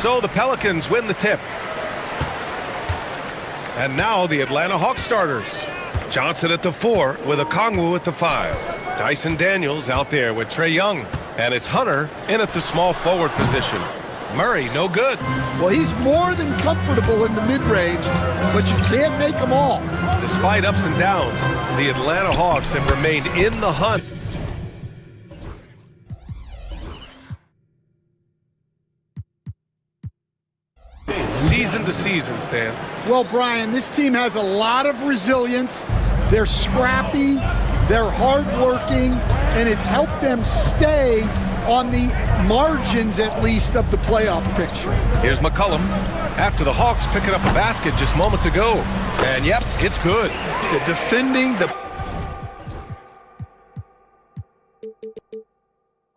So the Pelicans win the tip. And now the Atlanta Hawks starters. Johnson at the 4 with Okongwu at the 5. Dyson Daniels out there with Trae Young. And it's Hunter in at the small forward position. Murray, no good. Well, he's more than comfortable in the mid-range, but you can't make them all. Despite ups and downs, the Atlanta Hawks have remained in the hunt. Season to season, Stan. Well, Brian, this team has a lot of resilience. They're scrappy, they're hardworking, and it's helped them stay on the margins, at least, of the playoff picture. Here's McCollum after the Hawks picking up a basket just moments ago. And yep, it's good. They're defending the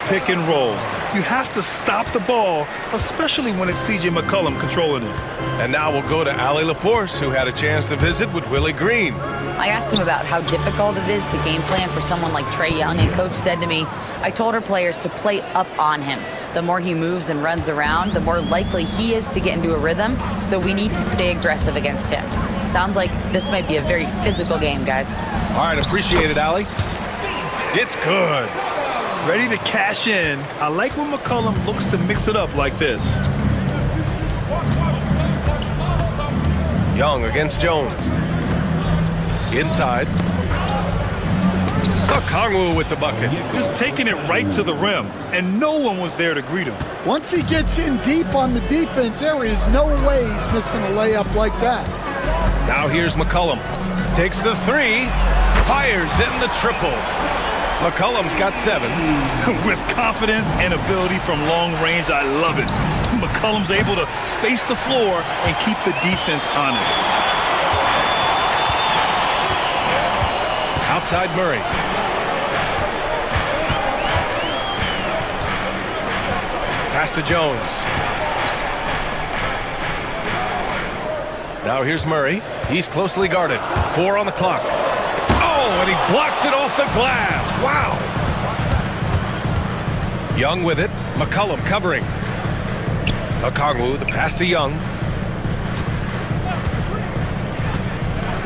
pick and roll. You have to stop the ball, especially when it's C.J. McCollum controlling it. And now we'll go to Allie LaForce, who had a chance to visit with Willie Green. I asked him about how difficult it is to game plan for someone like Trae Young, and Coach said to me, I told our players to play up on him. The more he moves and runs around, the more likely he is to get into a rhythm, so we need to stay aggressive against him. Sounds like this might be a very physical game, guys. All right, appreciate it, Allie. It's good. Ready to cash in. I like when McCollum looks to mix it up like this. Young against Jones. Inside. Okongwu with the bucket. Just taking it right to the rim, and no one was there to greet him. Once he gets in deep on the defense, there is no way he's missing a layup like that. Now here's McCollum. Takes the 3, fires in the triple. McCollum's got 7. With confidence and ability from long range, I love it. McCollum's able to space the floor and keep the defense honest. Outside Murray. Pass to Jones. Now here's Murray. He's closely guarded. 4 on the clock. Oh, and he blocks it off the glass. Wow. Young with it. McCollum covering. Okongwu, the pass to Young.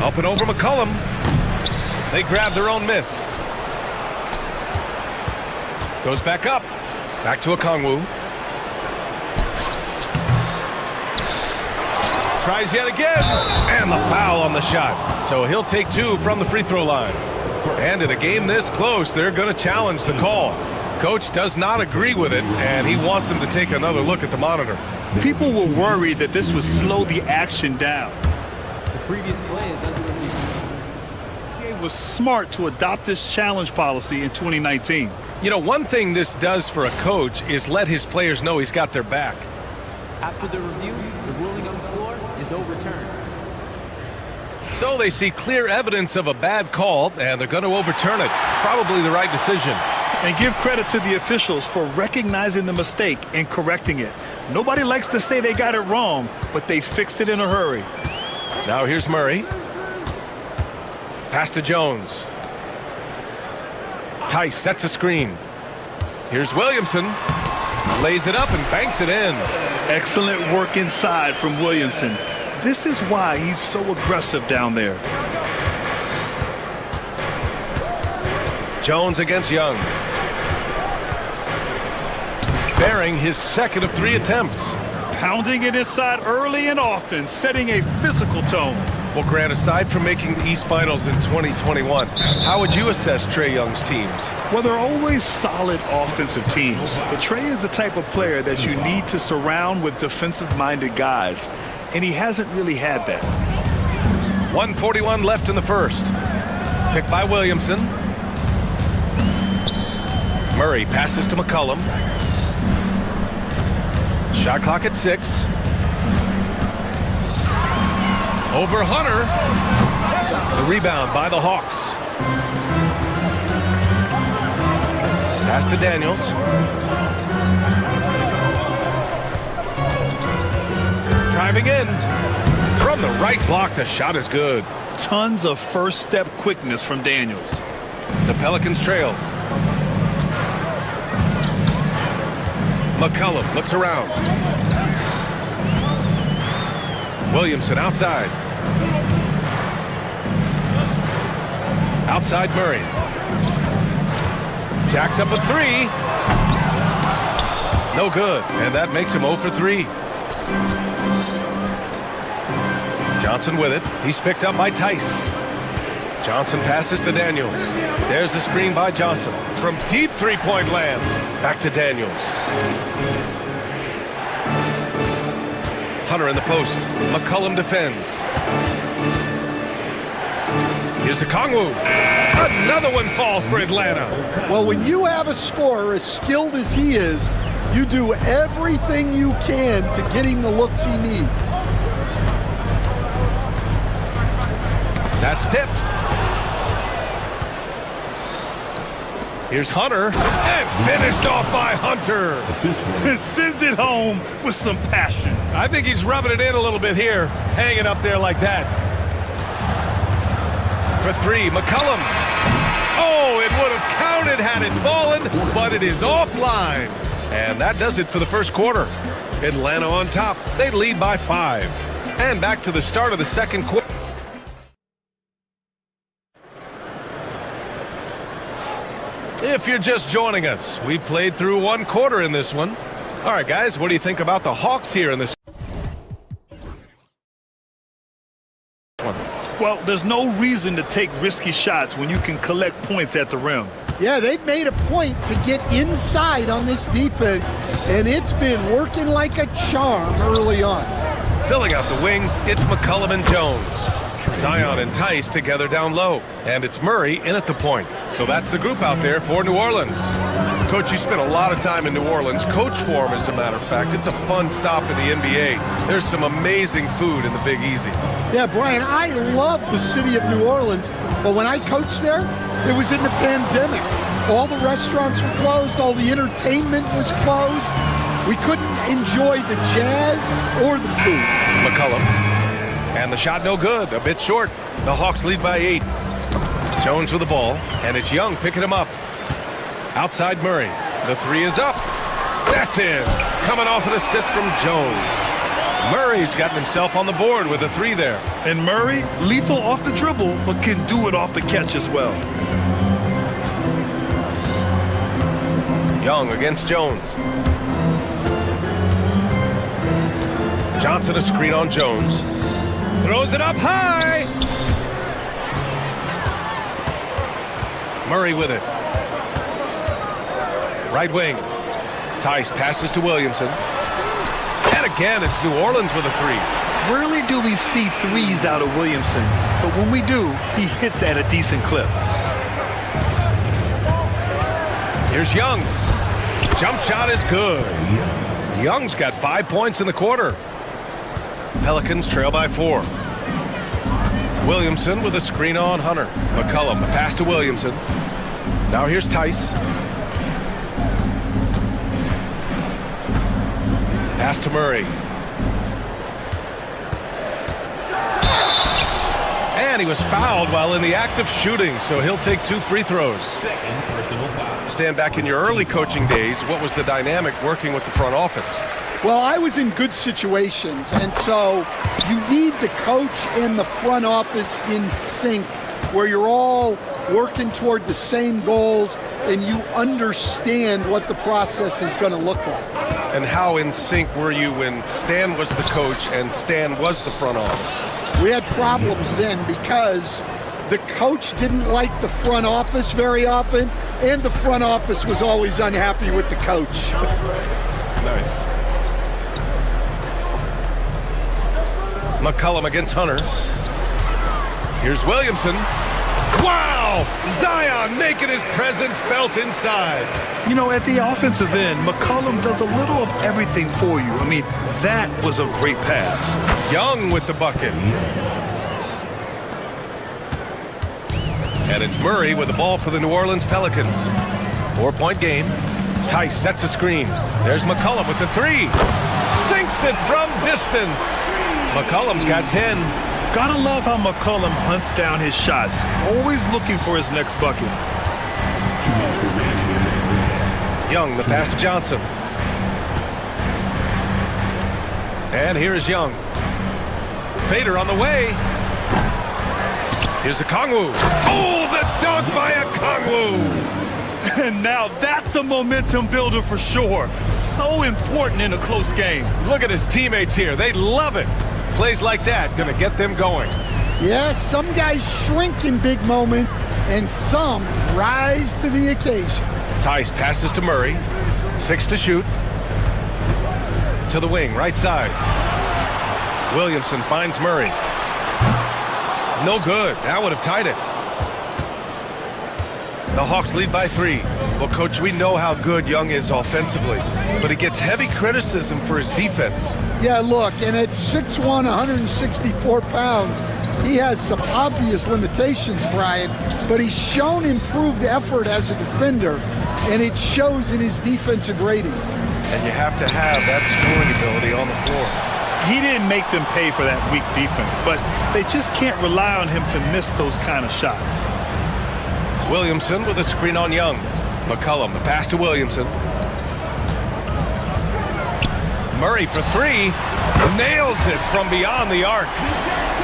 Up and over McCollum. They grab their own miss. Goes back up. Back to Okongwu. Tries yet again. And the foul on the shot. So he'll take 2 from the free throw line. And in a game this close, they're going to challenge the call. Coach does not agree with it, and he wants them to take another look at the monitor. People were worried that this would slow the action down. The previous play is under review. It was smart to adopt this challenge policy in 2019. You know, one thing this does for a coach is let his players know he's got their back. After the review, the ruling on the floor is overturned. So they see clear evidence of a bad call, and they're going to overturn it. Probably the right decision. And give credit to the officials for recognizing the mistake and correcting it. Nobody likes to say they got it wrong, but they fixed it in a hurry. Now here's Murray. Pass to Jones. Tice sets a screen. Here's Williamson. Lays it up and banks it in. Excellent work inside from Williamson. This is why he's so aggressive down there. Jones against Young. Bearing his second of 3 attempts. Pounding it inside early and often, setting a physical tone. Well, Grant, aside from making the East Finals in 2021, how would you assess Trae Young's teams? Well, they're always solid offensive teams. But Trae is the type of player that you need to surround with defensive-minded guys, and he hasn't really had that. 1:41 left in the first. Picked by Williamson. Murray passes to McCollum. Shot clock at 6. Over Hunter. The rebound by the Hawks. Pass to Daniels. Driving in. From the right block, the shot is good. Tons of first-step quickness from Daniels. The Pelicans trail. McCollum looks around. Williamson outside. Outside Murray. Jacks up a three. No good, and that makes him 0 for 3. Johnson with it. He's picked up by Tice. Johnson passes to Daniels. There's the screen by Johnson. From deep three-point land. Back to Daniels. Hunter in the post. McCollum defends. Here's the Kongwu. Another one falls for Atlanta. Well, when you have a scorer as skilled as he is, you do everything you can to get him the looks he needs. That's tipped. Here's Hunter, and finished off by Hunter. Sends it home with some passion. I think he's rubbing it in a little bit here, hanging up there like that. For 3, McCollum. Oh, it would have counted had it fallen, but it is offline. And that does it for the first quarter. Atlanta on top. They lead by 5. And back to the start of the second quarter. If you're just joining us, we played through 1 quarter in this one. All right, guys, what do you think about the Hawks here in this one? Well, there's no reason to take risky shots when you can collect points at the rim. Yeah, they've made a point to get inside on this defense, and it's been working like a charm early on. Filling out the wings, it's McCollum and Jones. Zion and Tice together down low. And it's Murray in at the point. So that's the group out there for New Orleans. Coach, you spent a lot of time in New Orleans. Coach for him, as a matter of fact. It's a fun stop in the NBA. There's some amazing food in the Big Easy. Yeah, Brian, I love the city of New Orleans, but when I coached there, it was in the pandemic. All the restaurants were closed, all the entertainment was closed. We couldn't enjoy the jazz or the food. McCollum. And the shot no good, a bit short. The Hawks lead by 8. Jones with the ball, and it's Young picking him up. Outside Murray. The 3 is up. That's in. Coming off an assist from Jones. Murray's gotten himself on the board with a 3 there. And Murray, lethal off the dribble, but can do it off the catch as well. Young against Jones. Johnson a screen on Jones. Throws it up high. Murray with it. Right wing. Tice passes to Williamson. And again, it's New Orleans with a 3. Rarely do we see threes out of Williamson, but when we do, he hits at a decent clip. Here's Young. Jump shot is good. Young's got 5 points in the quarter. Pelicans trail by 4. Williamson with a screen on Hunter. McCollum, the pass to Williamson. Now here's Tice. Pass to Murray. And he was fouled while in the act of shooting, so he'll take 2 free throws. Stand back in your early coaching days, what was the dynamic working with the front office? Well, I was in good situations, and so you need the coach and the front office in sync, where you're all working toward the same goals and you understand what the process is going to look like. And how in sync were you when Stan was the coach and Stan was the front office? We had problems then because the coach didn't like the front office very often, and the front office was always unhappy with the coach. Nice. McCollum against Hunter. Here's Williamson. Wow! Zion making his presence felt inside. You know, at the offensive end, McCollum does a little of everything for you. I mean, that was a great pass. Young with the bucket. And it's Murray with the ball for the New Orleans Pelicans. 4-point game. Tice sets a screen. There's McCollum with the 3. Sinks it from distance. McCollum's got 10. Gotta love how McCollum hunts down his shots, always looking for his next bucket. Young, the pass to Johnson. And here is Young. fader on the way. Here's a Kongwu. Oh, the dunk by a Kongwu. And now that's a momentum builder for sure. So important in a close game. Look at his teammates here. They love it. Plays like that gonna get them going. Yes, some guys shrink in big moments, and some rise to the occasion. Tice passes to Murray. 6 to shoot. To the wing, right side. Williamson finds Murray. No good. That would have tied it. The Hawks lead by 3. Well, Coach, we know how good Young is offensively, but he gets heavy criticism for his defense. Yeah, look, and at 6'1", 164 pounds, he has some obvious limitations, Brian, but he's shown improved effort as a defender, and it shows in his defensive rating. And you have to have that scoring ability on the floor. He didn't make them pay for that weak defense, but they just can't rely on him to miss those kind of shots. Williamson with a screen on Young. McCollum, the pass to Williamson. Murray for 3. Nails it from beyond the arc.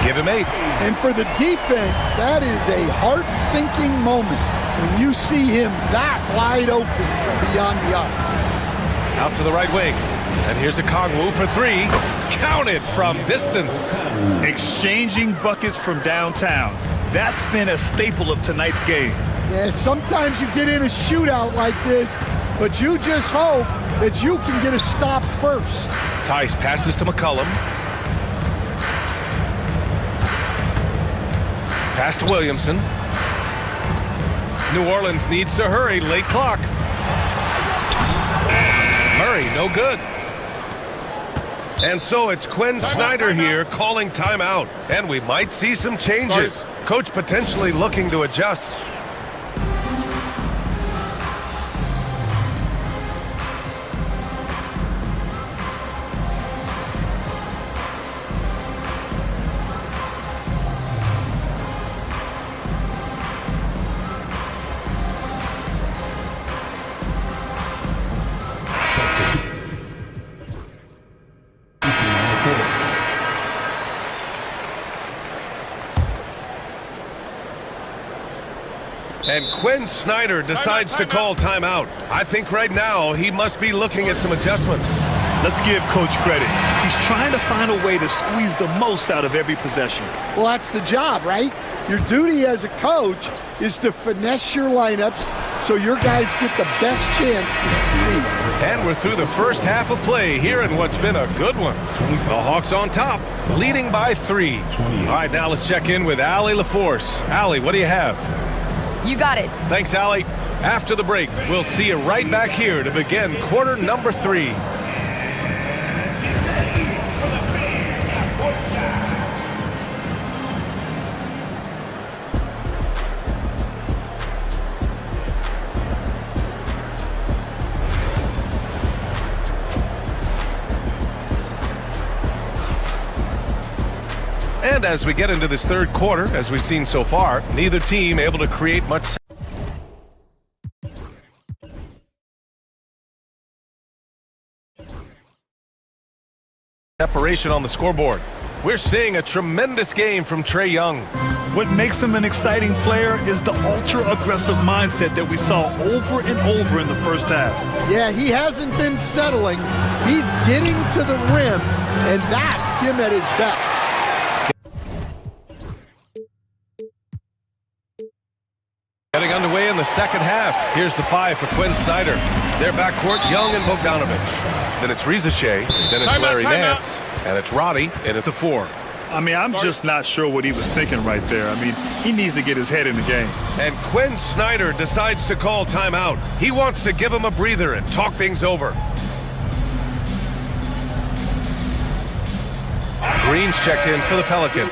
Give him 8. And for the defense, that is a heart-sinking moment when you see him that wide open from beyond the arc. Out to the right wing. And here's a Kongwu for 3. Counted from distance. Exchanging buckets from downtown. That's been a staple of tonight's game. Yeah, sometimes you get in a shootout like this, but you just hope that you can get a stop first. Tice passes to McCollum. Pass to Williamson. New Orleans needs to hurry. Late clock. Murray, no good. And so it's Quinn Snyder here calling timeout. And we might see some changes. Coach potentially looking to adjust. And Quinn Snyder decides to call timeout. I think right now he must be looking at some adjustments. Let's give Coach credit. He's trying to find a way to squeeze the most out of every possession. Well, that's the job, right? Your duty as a coach is to finesse your lineups so your guys get the best chance to succeed. And we're through the first half of play here in what's been a good one. The Hawks on top, leading by 3. All right, now let's check in with Allie LaForce. Allie, what do you have? You got it. Thanks, Allie. After the break, we'll see you right back here to begin quarter number 3. And as we get into this third quarter, as we've seen so far, neither team able to create much separation on the scoreboard. We're seeing a tremendous game from Trae Young. What makes him an exciting player is the ultra-aggressive mindset that we saw over and over in the first half. Yeah, he hasn't been settling. He's getting to the rim, and that's him at his best. Getting underway in the second half. Here's the 5 for Quinn Snyder. Their backcourt, Young and Bogdanovich. Then it's Rizachet, then it's Larry Nance, and it's Roddy in at the 4. I mean, I'm just not sure what he was thinking right there. I mean, he needs to get his head in the game. And Quinn Snyder decides to call timeout. He wants to give him a breather and talk things over. Green's checked in for the Pelican.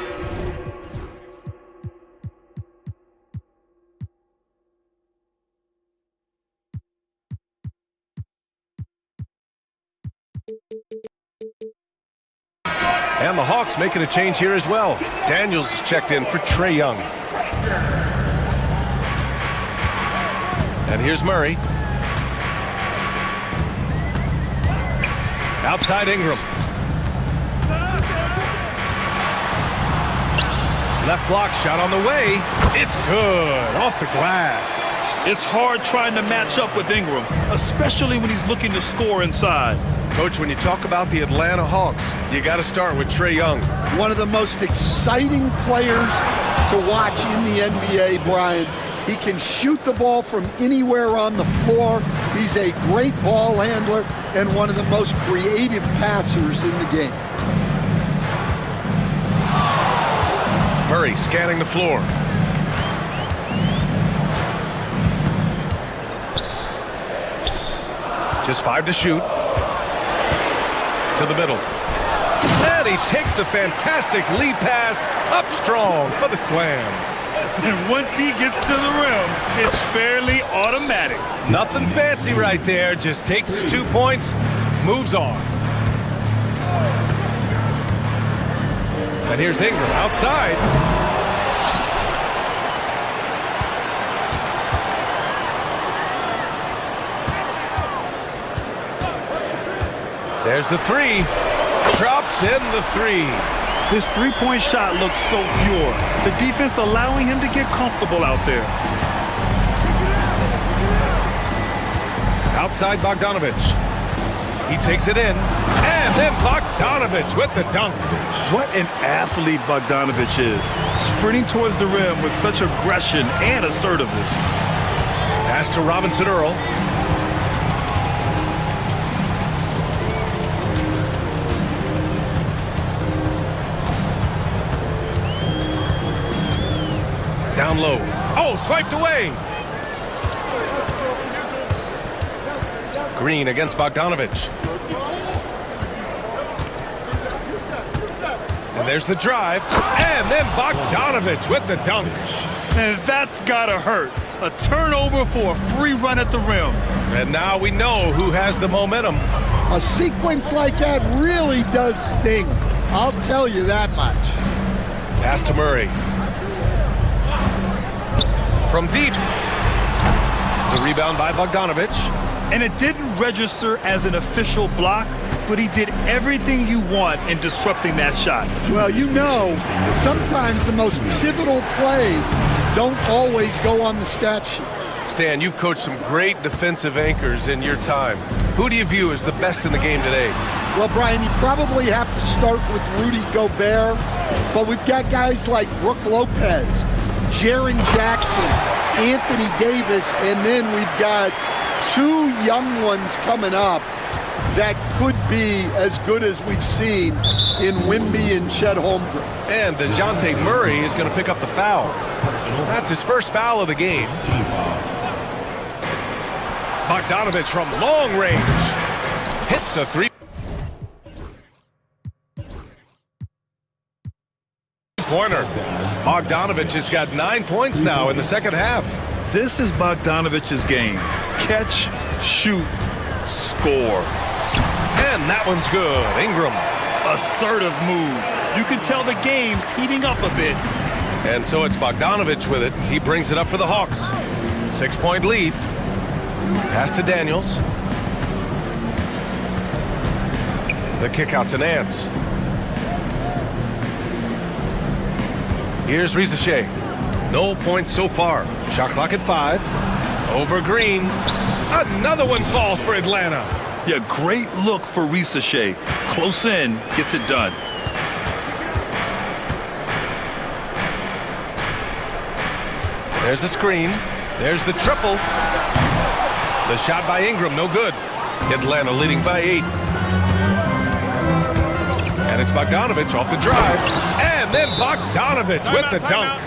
And the Hawks making a change here as well. Daniels is checked in for Trae Young. And here's Murray. Outside Ingram. Left block shot on the way. It's good. Off the glass. It's hard trying to match up with Ingram, especially when he's looking to score inside. Coach, when you talk about the Atlanta Hawks, you got to start with Trae Young. One of the most exciting players to watch in the NBA, Brian. He can shoot the ball from anywhere on the floor. He's a great ball handler and one of the most creative passers in the game. Murray scanning the floor. Just 5 to shoot. To the middle. And he takes the fantastic lead pass up strong for the slam. And once he gets to the rim, it's fairly automatic. Nothing fancy right there. Just takes his 2 points, moves on. And here's Ingram outside. There's the three. Drops in the three. This three-point shot looks so pure. The defense allowing him to get comfortable out there. Outside Bogdanovich. He takes it in. And then Bogdanovich with the dunk. What an athlete Bogdanovich is. Sprinting towards the rim with such aggression and assertiveness. Pass to Robinson Earl. Down low. Oh, swiped away. Green against Bogdanovich. And there's the drive. And then Bogdanovich with the dunk. And that's gotta hurt. A turnover for a free run at the rim. And now we know who has the momentum. A sequence like that really does sting. I'll tell you that much. Pass to Murray. From deep. The rebound by Bogdanovich. And it didn't register as an official block, but he did everything you want in disrupting that shot. Well, you know, sometimes the most pivotal plays don't always go on the stat sheet. Stan, you've coached some great defensive anchors in your time. Who do you view as the best in the game today? Well, Brian, you probably have to start with Rudy Gobert, but we've got guys like Brook Lopez, Jaren Jackson, Anthony Davis, and then we've got 2 young ones coming up that could be as good as we've seen in Wimby and Chet Holmgren. And DeJounte Murray is going to pick up the foul. That's his first foul of the game. Bogdanovich from long range. Hits the three. Pointer. Bogdanovich has got 9 points now in the second half. This is Bogdanovich's game. Catch, shoot, score. And that one's good. Ingram. Assertive move. You can tell the game's heating up a bit. And so it's Bogdanovich with it. He brings it up for the Hawks. 6-point lead. Pass to Daniels. The kick out to Nance. Here's Rizachet. No points so far. Shot clock at 5. Over Green. Another one falls for Atlanta. Yeah, great look for Rizachet. Close in, gets it done. There's the screen. There's the triple. The shot by Ingram, no good. Atlanta leading by 8. And it's Bogdanovich off the drive. And then Bogdanovich with the dunk.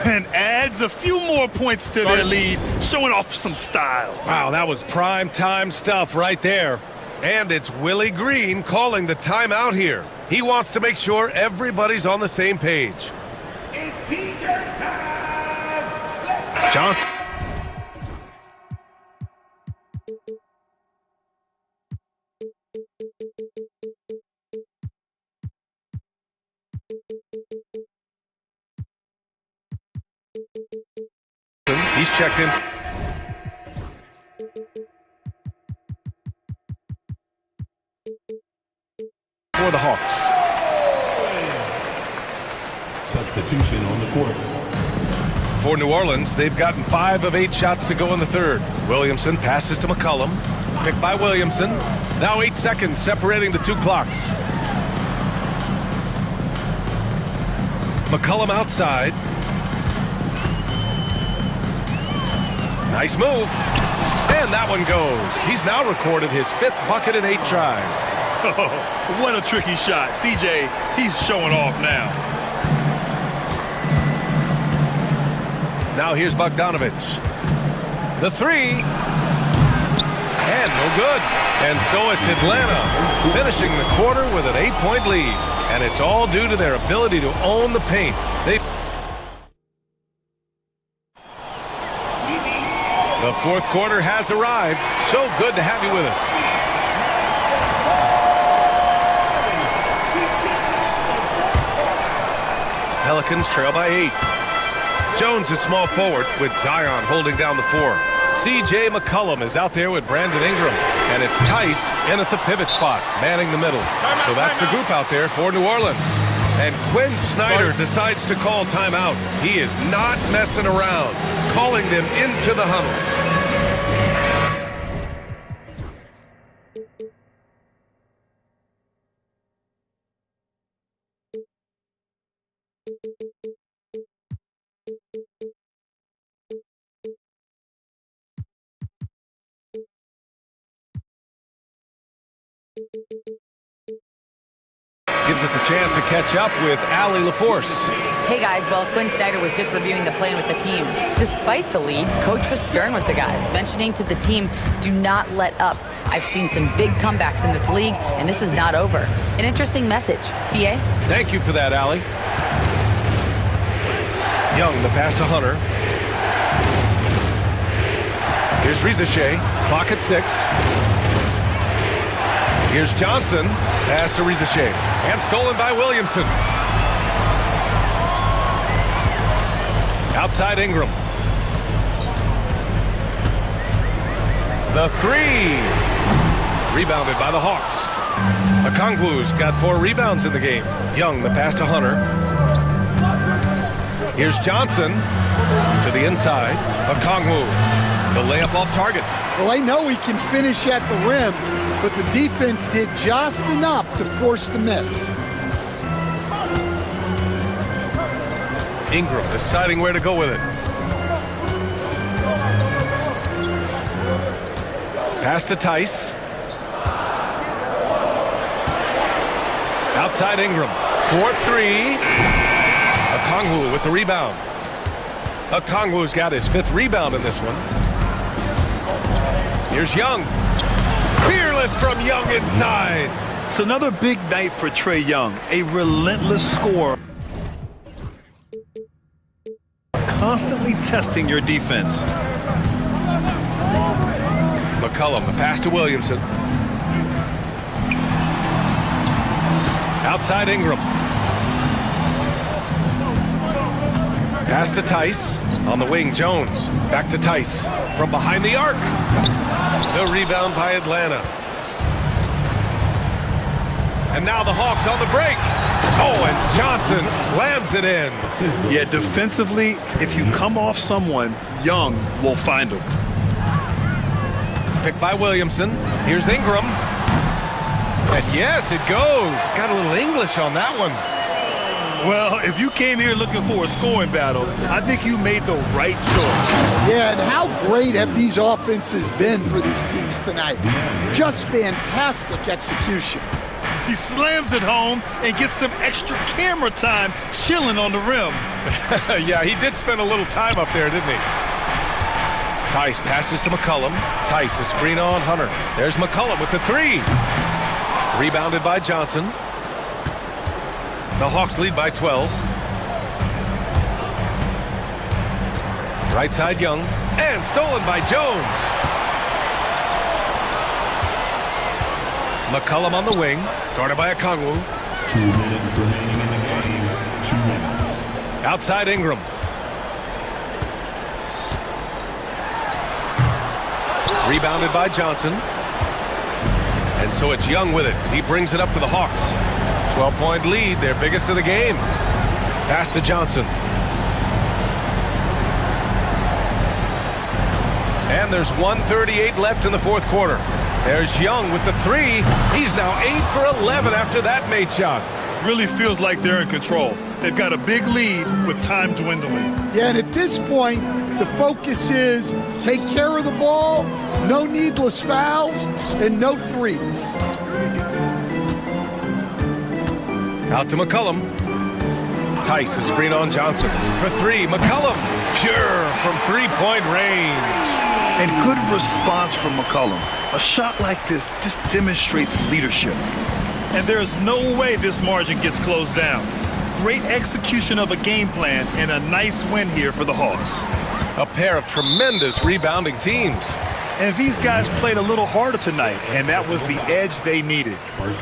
And adds a few more points to their lead, showing off some style. Wow, that was prime time stuff right there. And it's Willie Green calling the timeout here. He wants to make sure everybody's on the same page. It's t-shirt time! Johnson. He's checked in. For the Hawks. So substitution on the court. For New Orleans, they've gotten 5 of 8 shots to go in the third. Williamson passes to McCollum. Picked by Williamson. Now 8 seconds separating the 2 clocks. McCollum outside. Nice move. And that one goes. He's now recorded his 5th bucket in 8 tries. Oh, what a tricky shot. CJ, he's showing off now. Now here's Bogdanovich. The 3. And no good. And so it's Atlanta finishing the quarter with an 8-point lead. And it's all due to their ability to own the paint. The 4th quarter has arrived. So good to have you with us. Pelicans trail by 8. Jones at small forward with Zion holding down the 4. C.J. McCollum is out there with Brandon Ingram. And it's Tice in at the pivot spot, manning the middle. So that's the group out there for New Orleans. And Quinn Snyder decides to call timeout. He is not messing around, calling them into the huddle. Gives us a chance to catch up with Allie LaForce. Hey guys, well, Quinn Snyder was just reviewing the plan with the team. Despite the lead, coach was stern with the guys, mentioning to the team, do not let up. I've seen some big comebacks in this league, and this is not over. An interesting message. BA? Thank you for that, Allie. Young, the pass to Hunter. Here's Rizachet, clock at 6. Here's Johnson, pass to Rizachet, and stolen by Williamson. Outside Ingram. The 3. Rebounded by the Hawks. Okongwu's got 4 rebounds in the game. Young, the pass to Hunter. Here's Johnson to the inside. Okongwu, the layup off target. Well, I know he can finish at the rim, but the defense did just enough to force the miss. Ingram deciding where to go with it. Pass to Tice. Outside Ingram. 4-3. Okongwu with the rebound. Okongwu's got his 5th rebound in this one. Here's Young. Fearless from Young inside. It's another big night for Trae Young. A relentless scorer. Constantly testing your defense. McCollum, the pass to Williamson. Outside Ingram. Pass to Tice. On the wing, Jones. Back to Tice. From behind the arc. The rebound by Atlanta. And now the Hawks on the break. Oh, and Johnson slams it in. Yeah, defensively, if you come off someone, Young will find him. Picked by Williamson. Here's Ingram. And yes, it goes. Got a little English on that one. Well, if you came here looking for a scoring battle, I think you made the right choice. Yeah, and how great have these offenses been for these teams tonight? Just fantastic execution. He slams it home and gets some extra camera time chilling on the rim. Yeah, he did spend a little time up there, didn't he? Tice passes to McCollum. Tice, a screen on Hunter. There's McCollum with the 3. Rebounded by Johnson. The Hawks lead by 12. Right side Young. And stolen by Jones. McCollum on the wing. Guarded by Okongwu. 2 minutes remaining in the game. 2 minutes. Outside Ingram. Rebounded by Johnson. And so it's Young with it. He brings it up for the Hawks. 12-point lead, their biggest of the game. Pass to Johnson. And there's 1:38 left in the fourth quarter. There's Young with the three. He's now 8 for 11 after that made shot. Really feels like they're in control. They've got a big lead with time dwindling. Yeah, and at this point, the focus is take care of the ball, no needless fouls, and no threes. Out to McCollum. Tice, a screen on Johnson. For three, McCollum, pure from three-point range. And good response from McCollum. A shot like this just demonstrates leadership. And there's no way this margin gets closed down. Great execution of a game plan and a nice win here for the Hawks. A pair of tremendous rebounding teams. And these guys played a little harder tonight, and that was the edge they needed.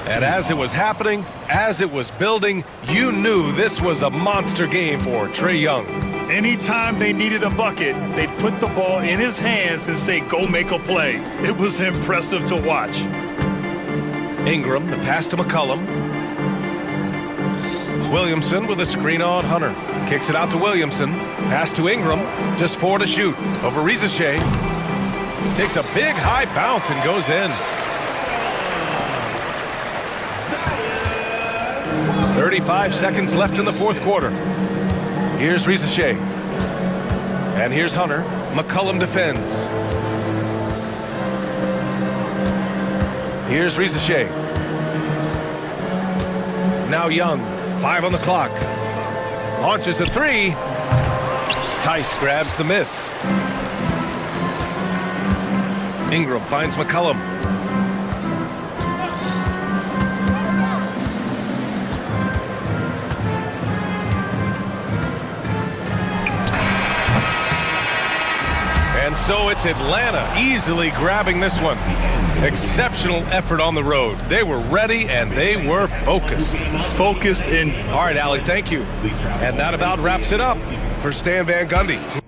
And as it was happening, as it was building, you knew this was a monster game for Trae Young. Anytime they needed a bucket, they'd put the ball in his hands and say, go make a play. It was impressive to watch. Ingram, the pass to McCollum. Williamson with a screen on Hunter. Kicks it out to Williamson. Pass to Ingram. Just 4 to shoot. Over Rizachet. Takes a big high bounce and goes in. 35 seconds left in the fourth quarter. Here's Rizachet. And here's Hunter. McCollum defends. Here's Rizachet. Now Young. 5 on the clock. Launches a three. Tice grabs the miss. Ingram finds McCollum. And so it's Atlanta easily grabbing this one. Exceptional effort on the road. They were ready and they were focused. Focused in. All right, Allie, thank you. And that about wraps it up for Stan Van Gundy.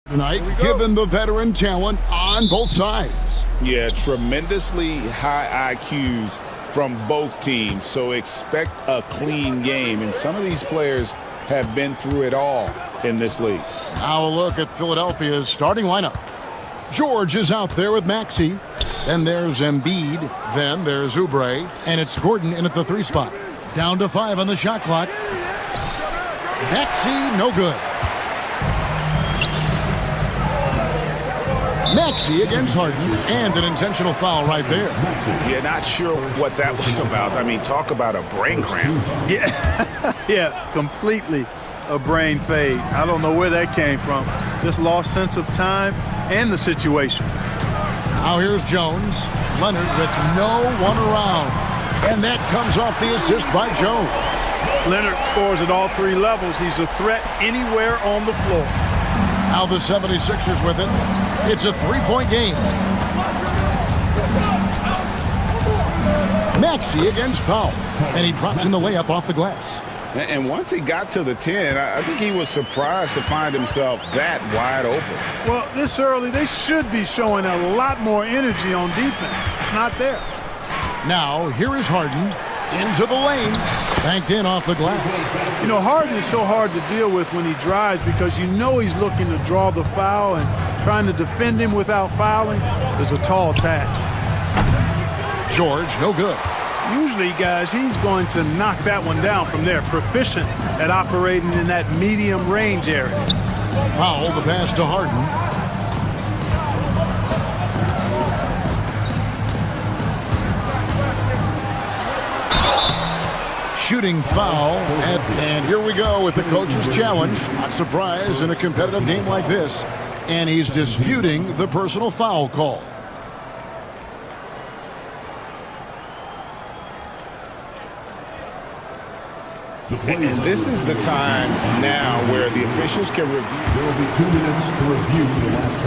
tonight, given the veteran talent on both sides. Yeah, tremendously high IQs from both teams, so expect a clean game. And some of these players have been through it all in this league. Now a look at Philadelphia's starting lineup. George is out there with Maxey. Then there's Embiid. Then there's Oubre. And it's Gordon in at the 3 spot. Down to 5 on the shot clock. Maxey, no good. Maxey against Harden, and an intentional foul right there. Yeah, not sure what that was about. I mean, talk about a brain cramp. Yeah, completely a brain fade. I don't know where that came from. Just lost sense of time and the situation. Now here's Jones. Leonard with no one around. And that comes off the assist by Jones. Leonard scores at all 3 levels. He's a threat anywhere on the floor. Now the 76ers with it. It's a 3-point game. Maxey against Powell. And he drops in the layup off the glass. And once he got to the 10, I think he was surprised to find himself that wide open. Well, this early, they should be showing a lot more energy on defense. It's not there. Now, here is Harden. Into the lane. Banked in off the glass. You know, Harden is so hard to deal with when he drives because you know he's looking to draw the foul, and trying to defend him without fouling is a tall task. George, no good. Usually, guys, he's going to knock that one down from there. Proficient at operating in that medium range area. Powell, the pass to Harden. Shooting foul, and here we go with the coach's challenge. Not surprised in a competitive game like this. And he's disputing the personal foul call. And this is the time now where the officials can review. There will be 2 minutes to review the last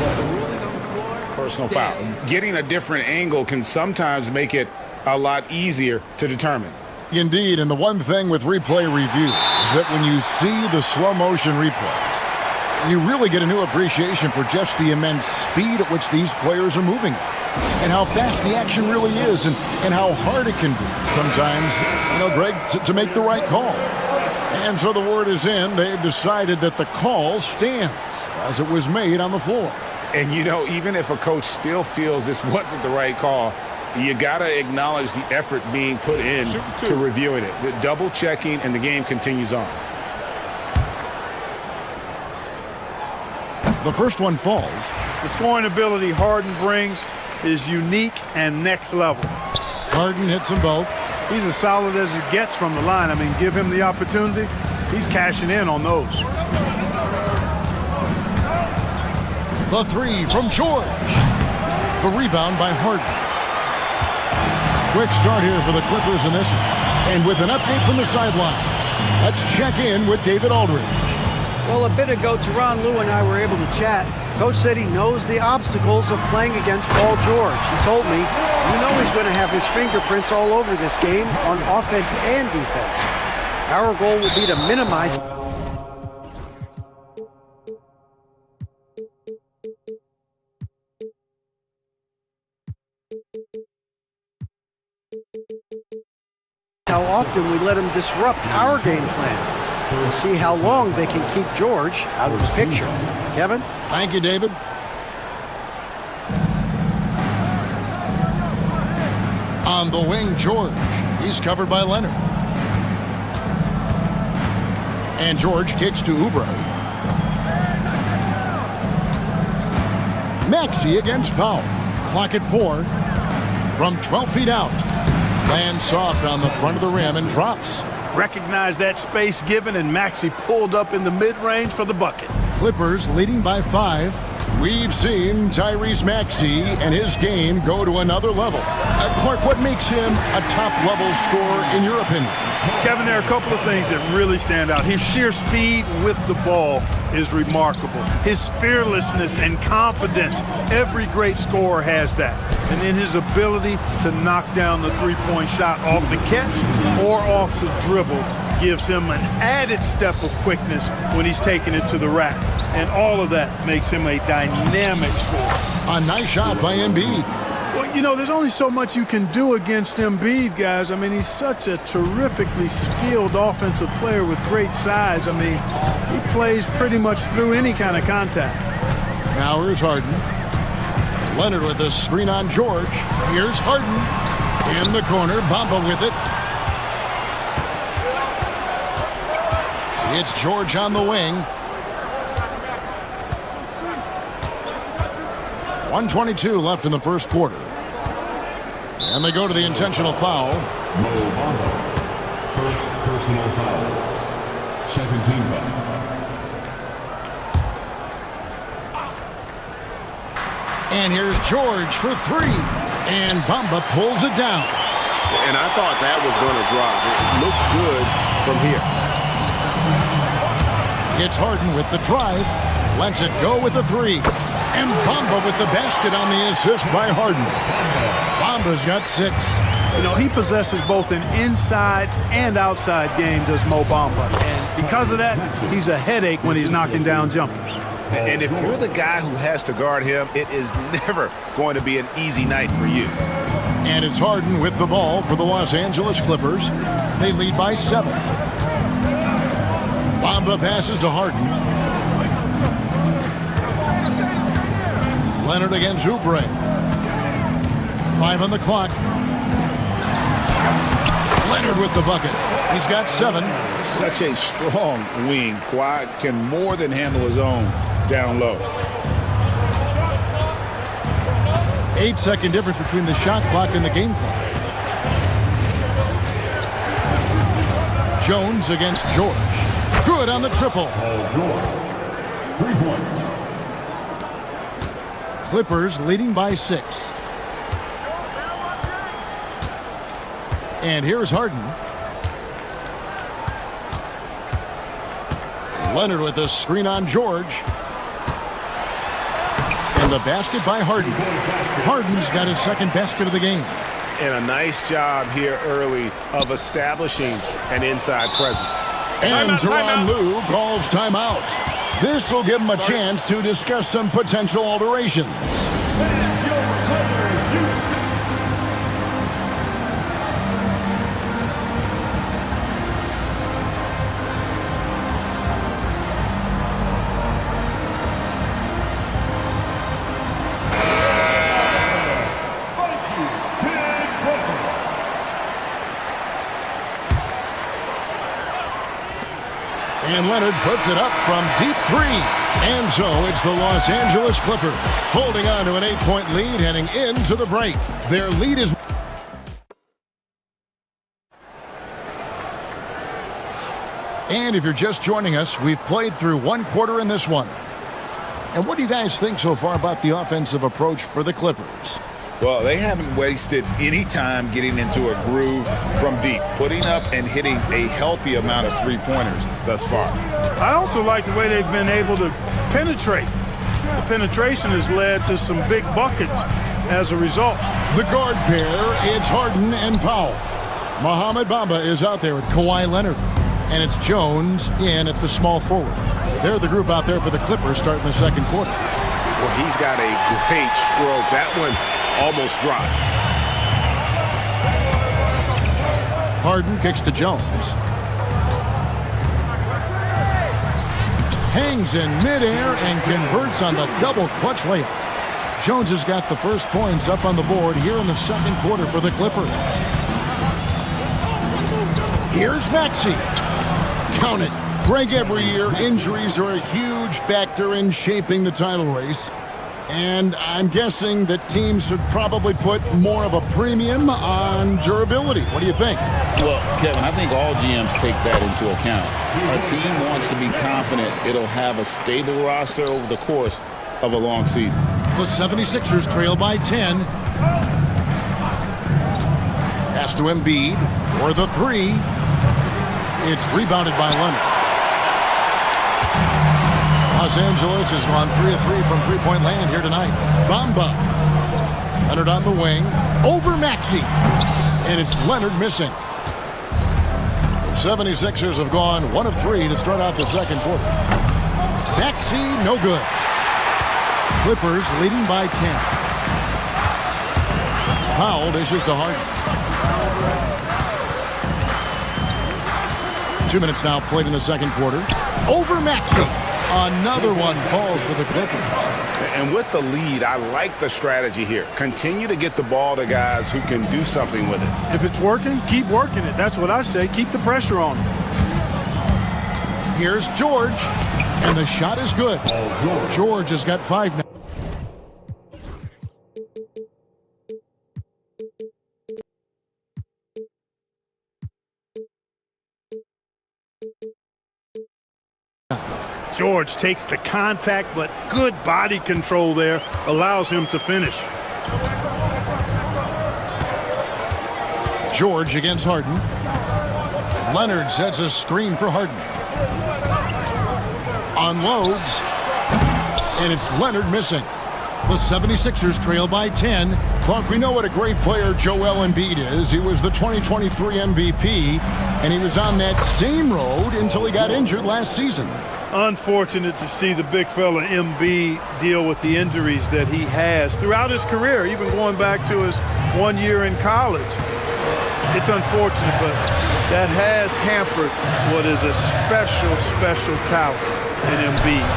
play. Personal foul. Getting a different angle can sometimes make it a lot easier to determine. Indeed, and the one thing with replay review is that when you see the slow motion replays, you really get a new appreciation for just the immense speed at which these players are moving and how fast the action really is, and how hard it can be sometimes, you know, Greg, to make the right call. And so the word is in. They've decided that the call stands as it was made on the floor. And, you know, even if a coach still feels this wasn't the right call, you got to acknowledge the effort being put in to reviewing it. The double checking, and the game continues on. The first one falls. The scoring ability Harden brings is unique and next level. Harden hits them both. He's as solid as it gets from the line. I mean, give him the opportunity, he's cashing in on those. The 3 from George. The rebound by Harden. Quick start here for the Clippers in this one. And with an update from the sidelines, let's check in with David Aldridge. Well, a bit ago, Teron Lue and I were able to chat. Coach said he knows the obstacles of playing against Paul George. He told me, you know he's going to have his fingerprints all over this game on offense and defense. Our goal will be to minimize... how often we let him disrupt our game plan. We'll see how long they can keep George out of the picture. Kevin? Thank you, David. On the wing, George. He's covered by Leonard. And George kicks to Oubre. Maxey against Powell. Clock at 4. From 12 feet out. Lands soft on the front of the rim and drops. Recognize that space given, and Maxey pulled up in the mid-range for the bucket. Clippers leading by 5. We've seen Tyrese Maxey and his game go to another level. Clark, what makes him a top-level scorer in your opinion? Kevin, there are a couple of things that really stand out. His sheer speed with the ball is remarkable. His fearlessness and confidence, every great scorer has that. And then his ability to knock down the three-point shot off the catch or off the dribble gives him an added step of quickness when he's taking it to the rack. and all of that makes him a dynamic scorer. A nice shot by Embiid. Well, you know, there's only so much you can do against Embiid, guys. I mean, he's such a terrifically skilled offensive player with great size. I mean, he plays pretty much through any kind of contact. Now here's Harden. Leonard with a screen on George. Here's Harden. In the corner, Bamba with it. It's George on the wing. 1:22 left in the first quarter. And they go to the intentional foul. Mo Bamba. First personal foul. Second team foul. And here's George for three. And Bamba pulls it down. And I thought that was going to drop. It looked good from here. It's Harden with the drive. Lets it go with the three. And Bamba with the basket on the assist by Harden. Bamba's got 6. You know, he possesses both an inside and outside game, does Mo Bamba. And because of that, he's a headache when he's knocking down jumpers. And if you're the guy who has to guard him, it is never going to be an easy night for you. And it's Harden with the ball for the Los Angeles Clippers. They lead by 7. Bamba passes to Harden. Leonard against Oubre. 5 on the clock. Leonard with the bucket. He's got 7. Such a strong wing. Kawhi can more than handle his own down low. 8-second difference between the shot clock and the game clock. Jones against George. Good on the triple. George. 3 points. Clippers leading by 6. And here's Harden. Leonard with a screen on George. And the basket by Harden. Harden's got his second basket of the game. And a nice job here early of establishing an inside presence. And Tyronn Lue calls timeout. This will give him a chance to discuss some potential alterations. And Leonard puts it up from deep 3. And so it's the Los Angeles Clippers holding on to an 8-point lead heading into the break. Their lead is... And if you're just joining us, we've played through 1 quarter in this one. And what do you guys think so far about the offensive approach for the Clippers? Well, they haven't wasted any time getting into a groove from deep, putting up and hitting a healthy amount of three-pointers thus far. I also like the way they've been able to penetrate. The penetration has led to some big buckets as a result. The guard pair, it's Harden and Powell. Mohamed Bamba is out there with Kawhi Leonard. And it's Jones in at the small forward. They're the group out there for the Clippers starting the second quarter. Well, he's got a great stroke. That one almost dropped. Harden kicks to Jones. Hangs in midair and converts on the double clutch layup. Jones has got the first points up on the board here in the second quarter for the Clippers. Here's Maxey. Count it. Greg, every year, injuries are a huge factor in shaping the title race. And I'm guessing that teams should probably put more of a premium on durability. What do you think? Well, Kevin, I think all GMs take that into account. A team wants to be confident it'll have a stable roster over the course of a long season. The 76ers trail by 10. Pass to Embiid for the 3. It's rebounded by Leonard. Los Angeles has gone 3 of 3 from three-point land here tonight. Bamba. Leonard on the wing. Over Maxey. And it's Leonard missing. The 76ers have gone 1 of 3 to start out the second quarter. Backseat, no good. Clippers leading by 10. Powell dishes to Harden. 2 minutes now played in the second quarter. Over Maxey. Another one falls for the Clippers. And with the lead, I like the strategy here. Continue to get the ball to guys who can do something with it. If it's working, keep working it. That's what I say. Keep the pressure on him. Here's George. And the shot is good. George has got 5 now. George takes the contact, but good body control there allows him to finish. George against Harden. Leonard sets a screen for Harden. Unloads. And it's Leonard missing. The 76ers trail by 10. Clark, we know what a great player Joel Embiid is. He was the 2023 MVP, and he was on that same road until he got injured last season. Unfortunate to see the big fella Embiid deal with the injuries that he has throughout his career, even going back to his 1 year in college. It's unfortunate, but that has hampered what is a special, special talent in Embiid.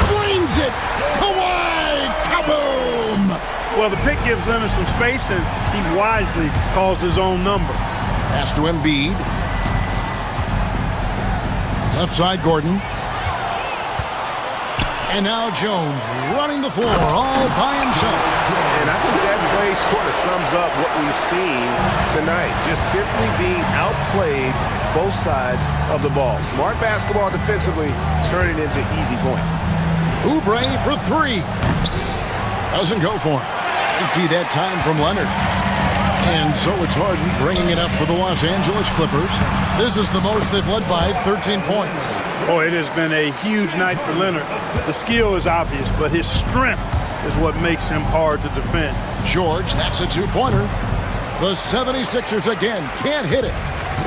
Cleans it! Kawhi! Kaboom! Well, the pick gives Leonard some space, and he wisely calls his own number. Pass to Embiid. Left side, Gordon. And now Jones running the floor all by himself. And I think that play sort of sums up what we've seen tonight. Just simply being outplayed both sides of the ball. Smart basketball defensively, turning into easy points. Oubre for 3. Doesn't go for him. Empty that time from Leonard. And so it's Harden bringing it up for the Los Angeles Clippers. This is the most they've led by 13 points. Oh, it has been a huge night for Leonard. The skill is obvious, but his strength is what makes him hard to defend. George, that's a 2-pointer. The 76ers again can't hit it.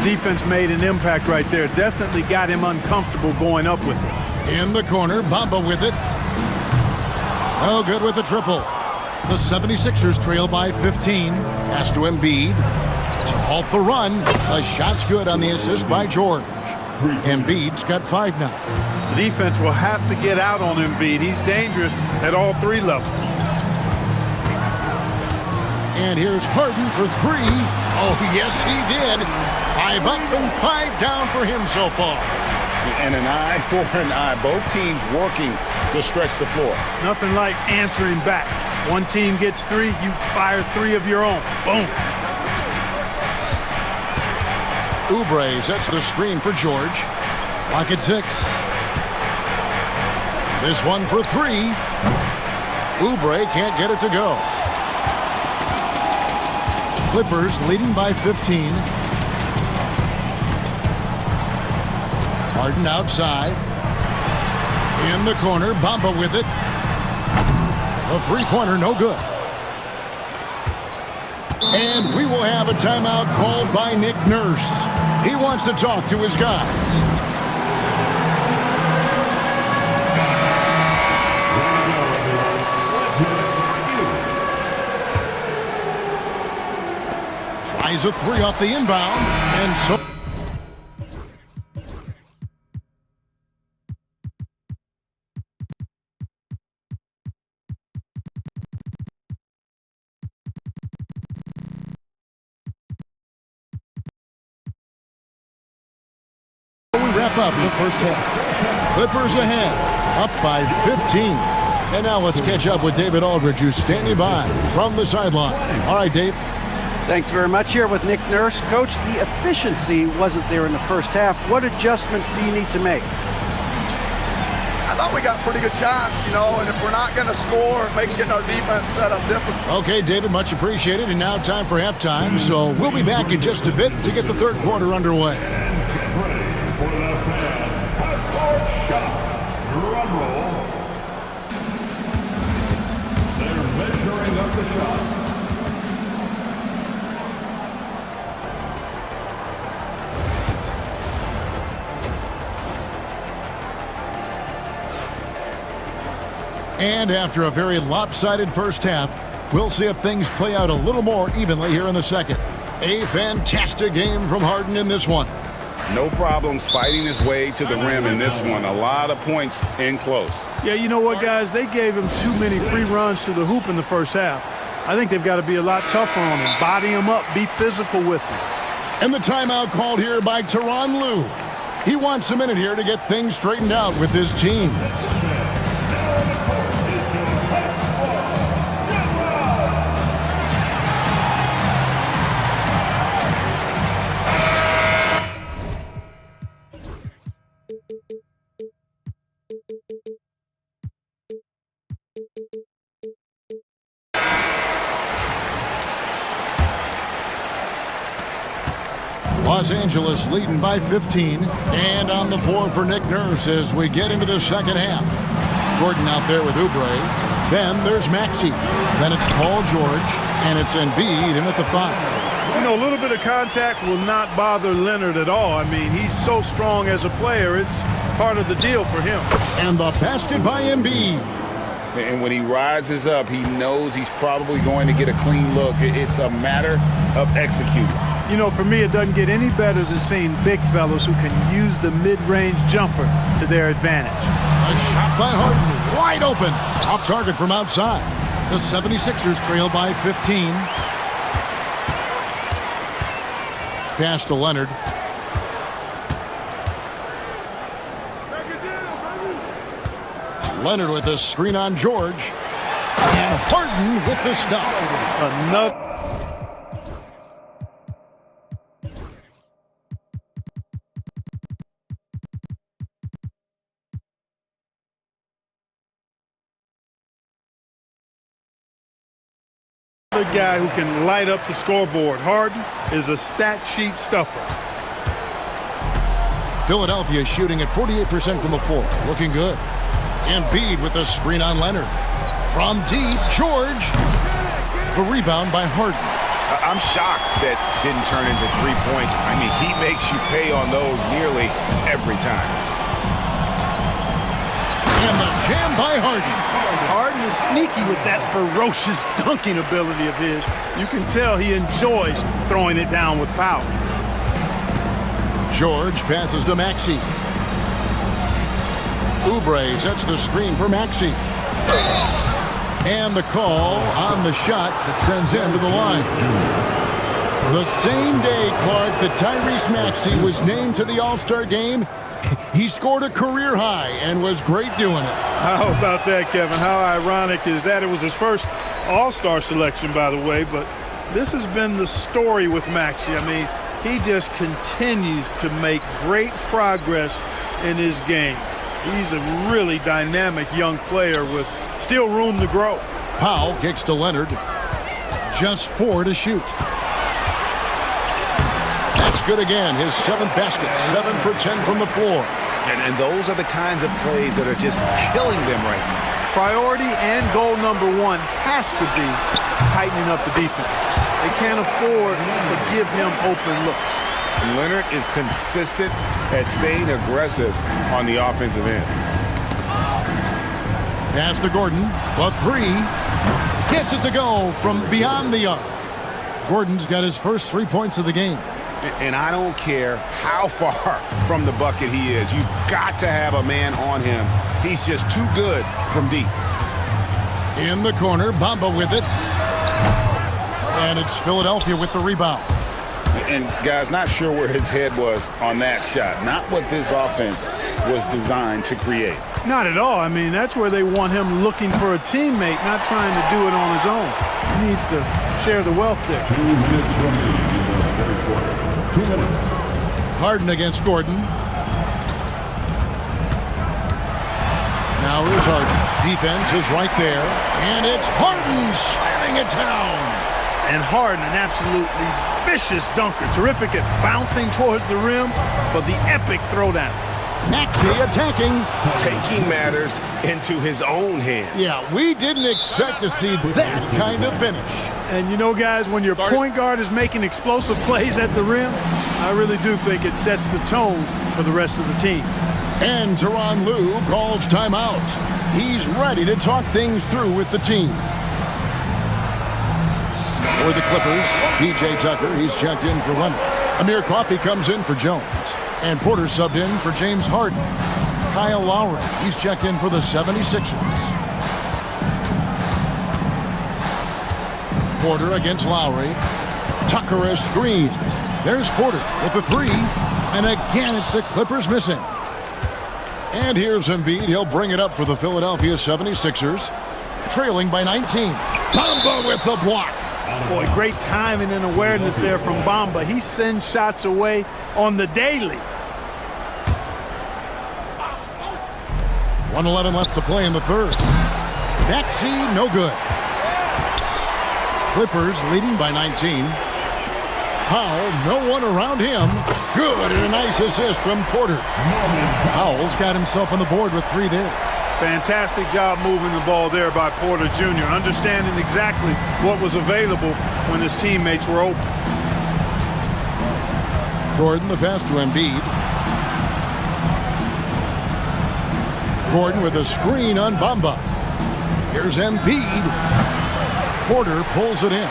Defense made an impact right there. Definitely got him uncomfortable going up with it. In the corner, Bamba with it. No good with the triple. The 76ers trail by 15. Pass to Embiid to halt the run. The shot's good on the assist by George. Embiid's got 5 now. The defense will have to get out on Embiid. He's dangerous at all 3 levels. And here's Harden for 3. Oh, yes, he did. 5 up and 5 down for him so far. And an eye for an eye. Both teams working to stretch the floor. Nothing like answering back. One team gets 3, you fire 3 of your own. Boom. Oubre sets the screen for George. Lock at 6. This one for 3. Oubre can't get it to go. Clippers leading by 15. Harden outside. In the corner, Bamba with it. A 3-pointer, no good. And we will have a timeout called by Nick Nurse. He wants to talk to his guys. Tries a 3 off the inbound, and so... wrap up the first half. Clippers ahead, up by 15. And now let's catch up with David Aldridge, who's standing by from the sideline. All right, Dave. Thanks very much. Here with Nick Nurse. Coach, the efficiency wasn't there in the first half. What adjustments do you need to make? I thought we got pretty good shots, and if we're not going to score, it makes getting our defense set up different. Okay, David, much appreciated. And now time for halftime. So we'll be back in just a bit to get the third quarter underway. Drum roll. They're measuring up the shot. And after a very lopsided first half, we'll see if things play out a little more evenly here in the second. A fantastic game from Harden in this one. No problems fighting his way to the rim in this one. A lot of points in close. Yeah, you know what, guys? They gave him too many free runs to the hoop in the first half. I think they've got to be a lot tougher on him. Body him up. Be physical with him. And the timeout called here by Tyronn Lue. He wants a minute here to get things straightened out with his team. Los Angeles leading by 15. And on the floor for Nick Nurse as we get into the second half. Gordon out there with Oubre. Then there's Maxey. Then it's Paul George. And it's Embiid in at the 5. You know, a little bit of contact will not bother Leonard at all. I mean, he's so strong as a player. It's part of the deal for him. And the basket by Embiid. And when he rises up, he knows he's probably going to get a clean look. It's a matter of executing. You know, for me, it doesn't get any better than seeing big fellas who can use the mid-range jumper to their advantage. A shot by Harden, wide open. Off target from outside. The 76ers trail by 15. Pass to Leonard. Leonard with a screen on George. And Harden with the stop. Another. Guy who can light up the scoreboard. Harden is a stat sheet stuffer. Philadelphia shooting at 48% from the floor. Looking good. Embiid with a screen on Leonard. From deep, George. The rebound by Harden. I'm shocked that didn't turn into 3 points. I mean, he makes you pay on those nearly every time. And the jam by Harden. Harden is sneaky with that ferocious dunking ability of his. You can tell he enjoys throwing it down with power. George passes to Maxey. Oubre sets the screen for Maxey. And the call on the shot that sends him to the line. The same day, Clark, that Tyrese Maxey was named to the All-Star game, he scored a career high and was great doing it. How about that, Kevin? How ironic is that? It was his first All-Star selection, by the way, but this has been the story with Maxey. I mean, he just continues to make great progress in his game. He's a really dynamic young player with still room to grow. Powell kicks to Leonard. Just 4 to shoot. That's good again. His 7th basket. 7 for 10 from the floor. And those are the kinds of plays that are just killing them right now. Priority and goal number 1 has to be tightening up the defense. They can't afford to give him open looks. Leonard is consistent at staying aggressive on the offensive end. Pass to Gordon. The 3. Gets it to go from beyond the arc. Gordon's got his first 3 points of the game. And I don't care how far from the bucket he is. You've got to have a man on him. He's just too good from deep. In the corner, Bamba with it. And it's Philadelphia with the rebound. And, guys, not sure where his head was on that shot. Not what this offense was designed to create. Not at all. I mean, that's where they want him looking for a teammate, not trying to do it on his own. He needs to share the wealth there. 2 minutes remaining in the third quarter. 2 minutes. Harden against Gordon. Now here's Harden. Defense is right there. And it's Harden slamming it down. And Harden, an absolutely vicious dunker. Terrific at bouncing towards the rim, but the epic throwdown. Maxey attacking. Taking matters into his own hands. Yeah, we didn't expect to see that kind of finish. And you know, guys, when your point guard is making explosive plays at the rim, I really do think it sets the tone for the rest of the team. And Tyronn Lue calls timeout. He's ready to talk things through with the team. For the Clippers, P.J. Tucker, he's checked in for Leonard. Amir Coffey comes in for Jones. And Porter subbed in for James Harden. Kyle Lowry, he's checked in for the 76ers. Porter against Lowry. Tucker a screen. There's Porter with the three. And again, it's the Clippers missing. And here's Embiid. He'll bring it up for the Philadelphia 76ers. Trailing by 19. Bamba with the block. Boy, great timing and awareness there from Bamba. He sends shots away on the daily. 1:11 left to play in the third. Maxey, no good. Clippers leading by 19. Powell, no one around him. Good, and a nice assist from Porter. Powell's got himself on the board with 3 there. Fantastic job moving the ball there by Porter Jr., understanding exactly what was available when his teammates were open. Gordon, the pass to Embiid. Gordon with a screen on Bamba. Here's Embiid. Porter pulls it in.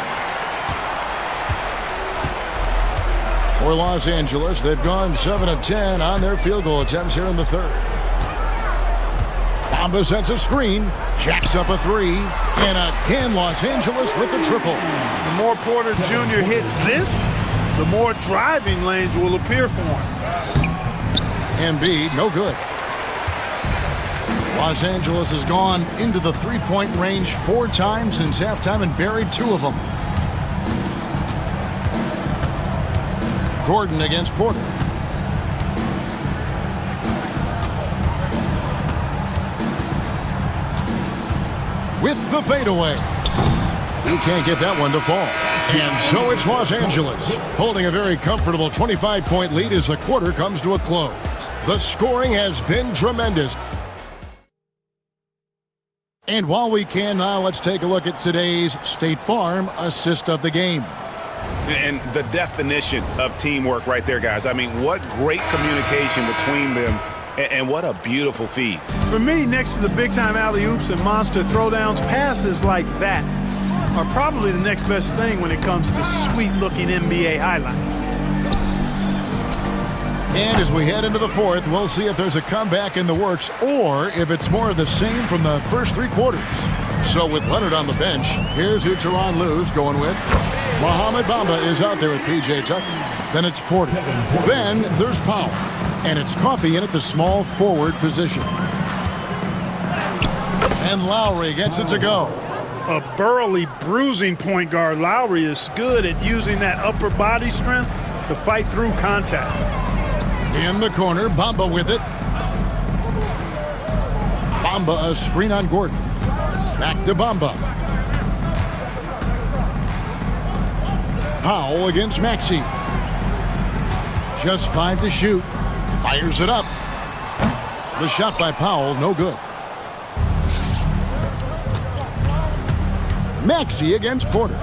For Los Angeles, they've gone 7 of 10 on their field goal attempts here in the third. Bamba sets a screen, jacks up a 3, and again Los Angeles with the triple. The more Porter Jr. hits this, the more driving lanes will appear for him. Embiid, no good. Los Angeles has gone into the three-point range 4 times since halftime and buried 2 of them. Gordon against Porter. With the fadeaway. He can't get that one to fall. And so it's Los Angeles, holding a very comfortable 25-point lead as the quarter comes to a close. The scoring has been tremendous. And while we can now, let's take a look at today's State Farm assist of the game. And the definition of teamwork right there, guys. I mean, what great communication between them, and what a beautiful feed. For me, next to the big-time alley-oops and monster throwdowns, passes like that are probably the next best thing when it comes to sweet-looking NBA highlights. And as we head into the fourth, we'll see if there's a comeback in the works or if it's more of the same from the first 3 quarters. So with Leonard on the bench, here's who Tyronn Lue's going with. Mohamed Bamba is out there with P.J. Tucker. Then it's Porter. Then there's Powell. And it's Coffey in at the small forward position. And Lowry gets it to go. A burly, bruising point guard. Lowry is good at using that upper body strength to fight through contact. In the corner, Bamba with it. Bamba a screen on Gordon. Back to Bamba. Powell against Maxey. Just 5 to shoot. Fires it up. The shot by Powell, no good. Maxey against Porter.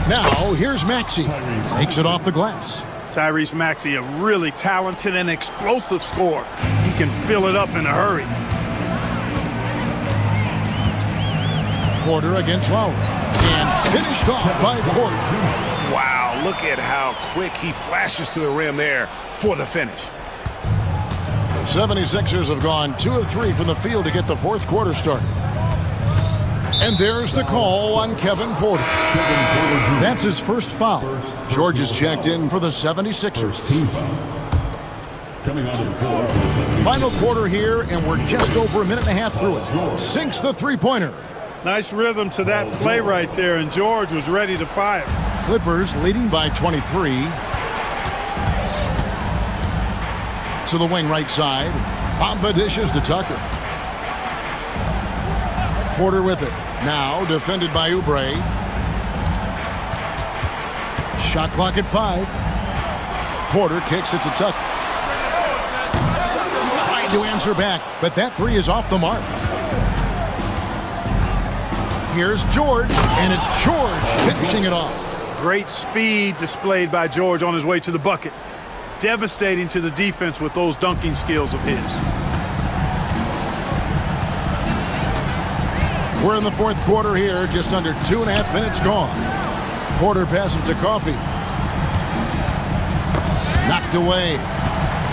Now, here's Maxey. Makes it off the glass. Tyrese Maxey, a really talented and explosive scorer. He can fill it up in a hurry. Porter against Lowry. And finished off by Porter. Wow, look at how quick he flashes to the rim there for the finish. The 76ers have gone 2 of 3 from the field to get the fourth quarter started. And there's the call on Kevin Porter. That's his first foul. George is checked in for the 76ers. Final quarter here, and we're just over a minute and a half through it. Sinks the three-pointer. Nice rhythm to that play right there, and George was ready to fire. Clippers leading by 23. To the wing right side. Bamba dishes to Tucker. Porter with it. Now defended by Oubre. Shot clock at 5. Porter kicks it to Tucker. Trying to answer back, but that 3 is off the mark. Here's George, and it's George finishing it off. Great speed displayed by George on his way to the bucket. devastating to the defense with those dunking skills of his. We're in the fourth quarter here, just under 2.5 minutes gone. Porter passes to Coffey. Knocked away.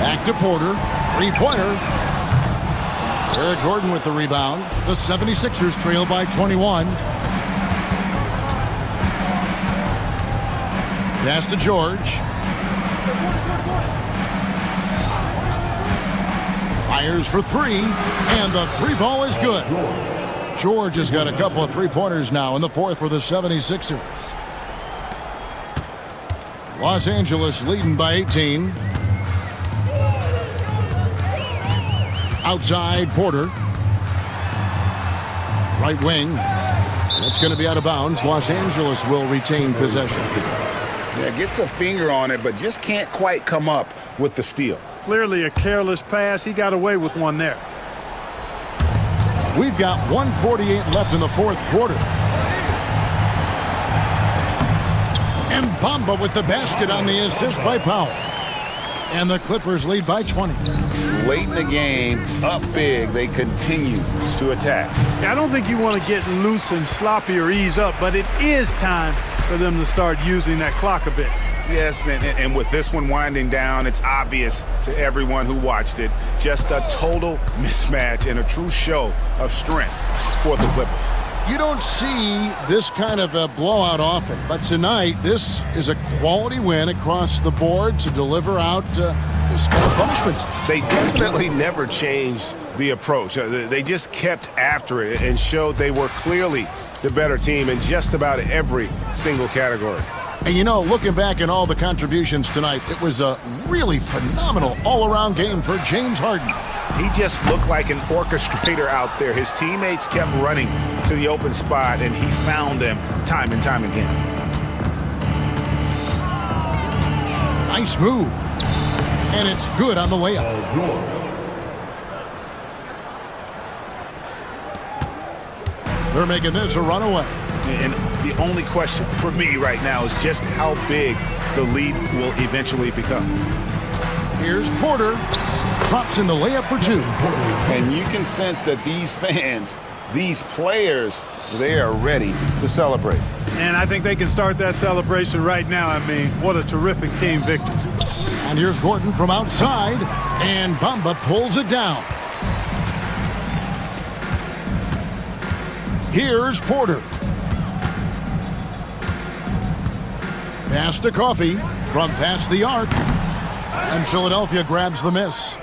Back to Porter. Three-pointer. Eric Gordon with the rebound. The 76ers trail by 21. Pass to George. Fires for three, and the three ball is good. George has got a couple of three-pointers now in the fourth for the 76ers. Los Angeles leading by 18. Outside, Porter. Right wing. That's going to be out of bounds. Los Angeles will retain possession. Yeah, gets a finger on it, but just can't quite come up with the steal. Clearly a careless pass. He got away with one there. We've got 1:48 left in the fourth quarter. And Bamba with the basket on the assist by Powell. And the Clippers lead by 20. Late in the game, up big, they continue to attack. I don't think you want to get loose and sloppy or ease up, but it is time for them to start using that clock a bit. Yes, and with this one winding down, it's obvious to everyone who watched it. Just a total mismatch and a true show of strength for the Clippers. You don't see this kind of a blowout often, but tonight this is a quality win across the board to deliver out this kind of punishment. They definitely never changed the approach. They just kept after it and showed they were clearly the better team in just about every single category. And you know, looking back at all the contributions tonight, it was a really phenomenal all-around game for James Harden. He just looked like an orchestrator out there. His teammates kept running to the open spot, and he found them time and time again. Nice move. And it's good on the way up. They're making this a runaway. And the only question for me right now is just how big the lead will eventually become. Here's Porter. Drops in the layup for two. And you can sense that these fans, these players, they are ready to celebrate. And I think they can start that celebration right now. I mean, what a terrific team victory. And here's Gordon from outside, and Bamba pulls it down. Here's Porter. Pass to Coffey from past the arc. And Philadelphia grabs the miss.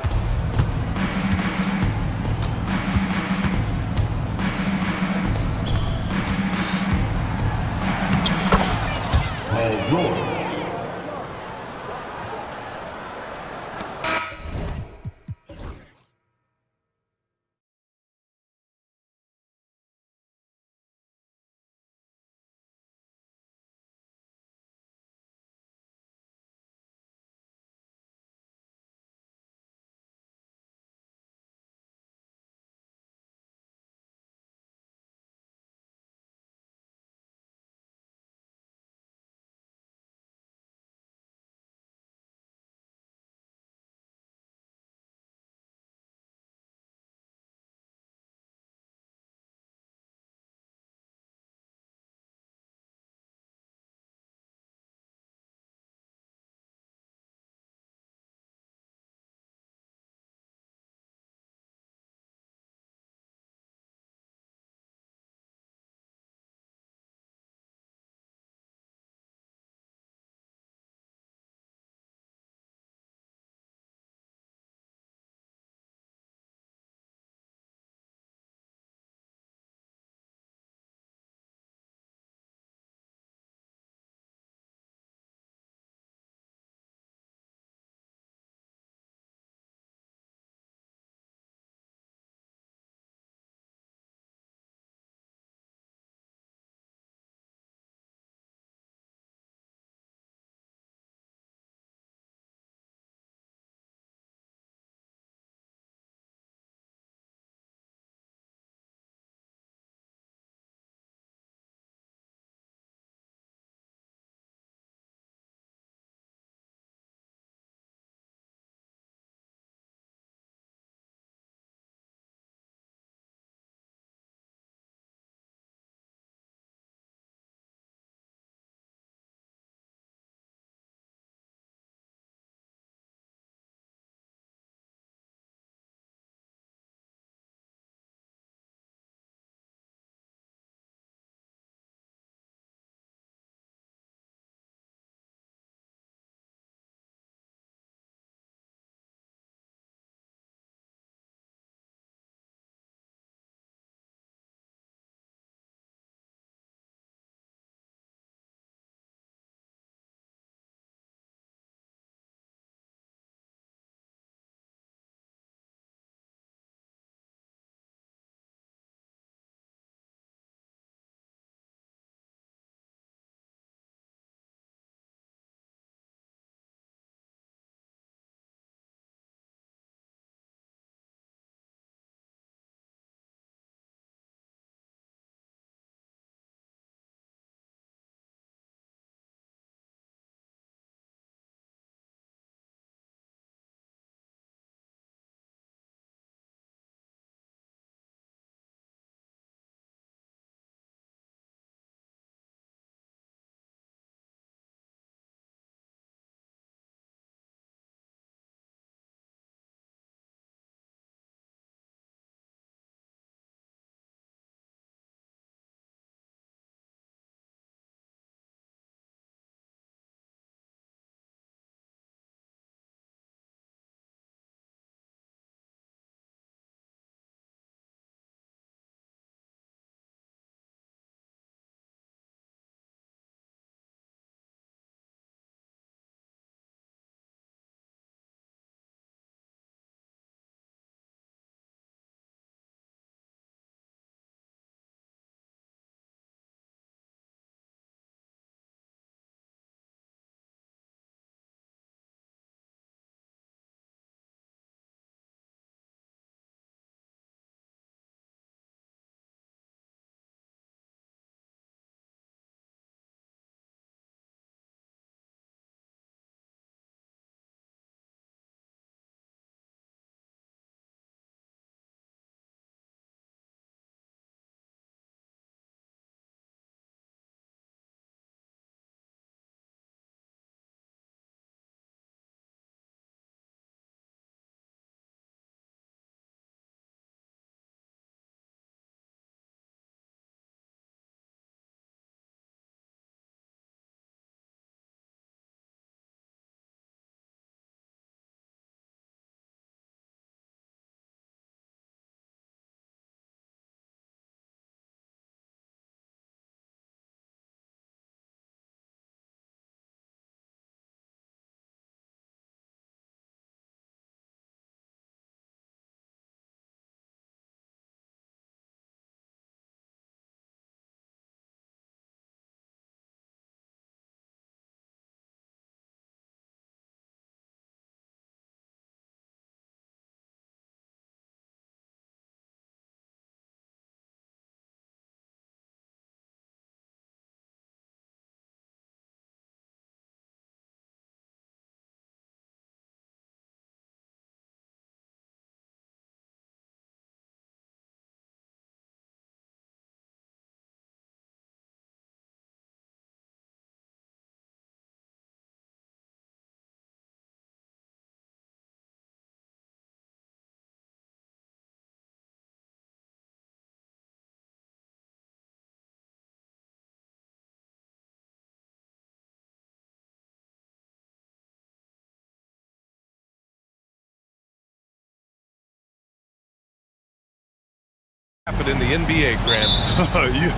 Happened in the NBA, Grant.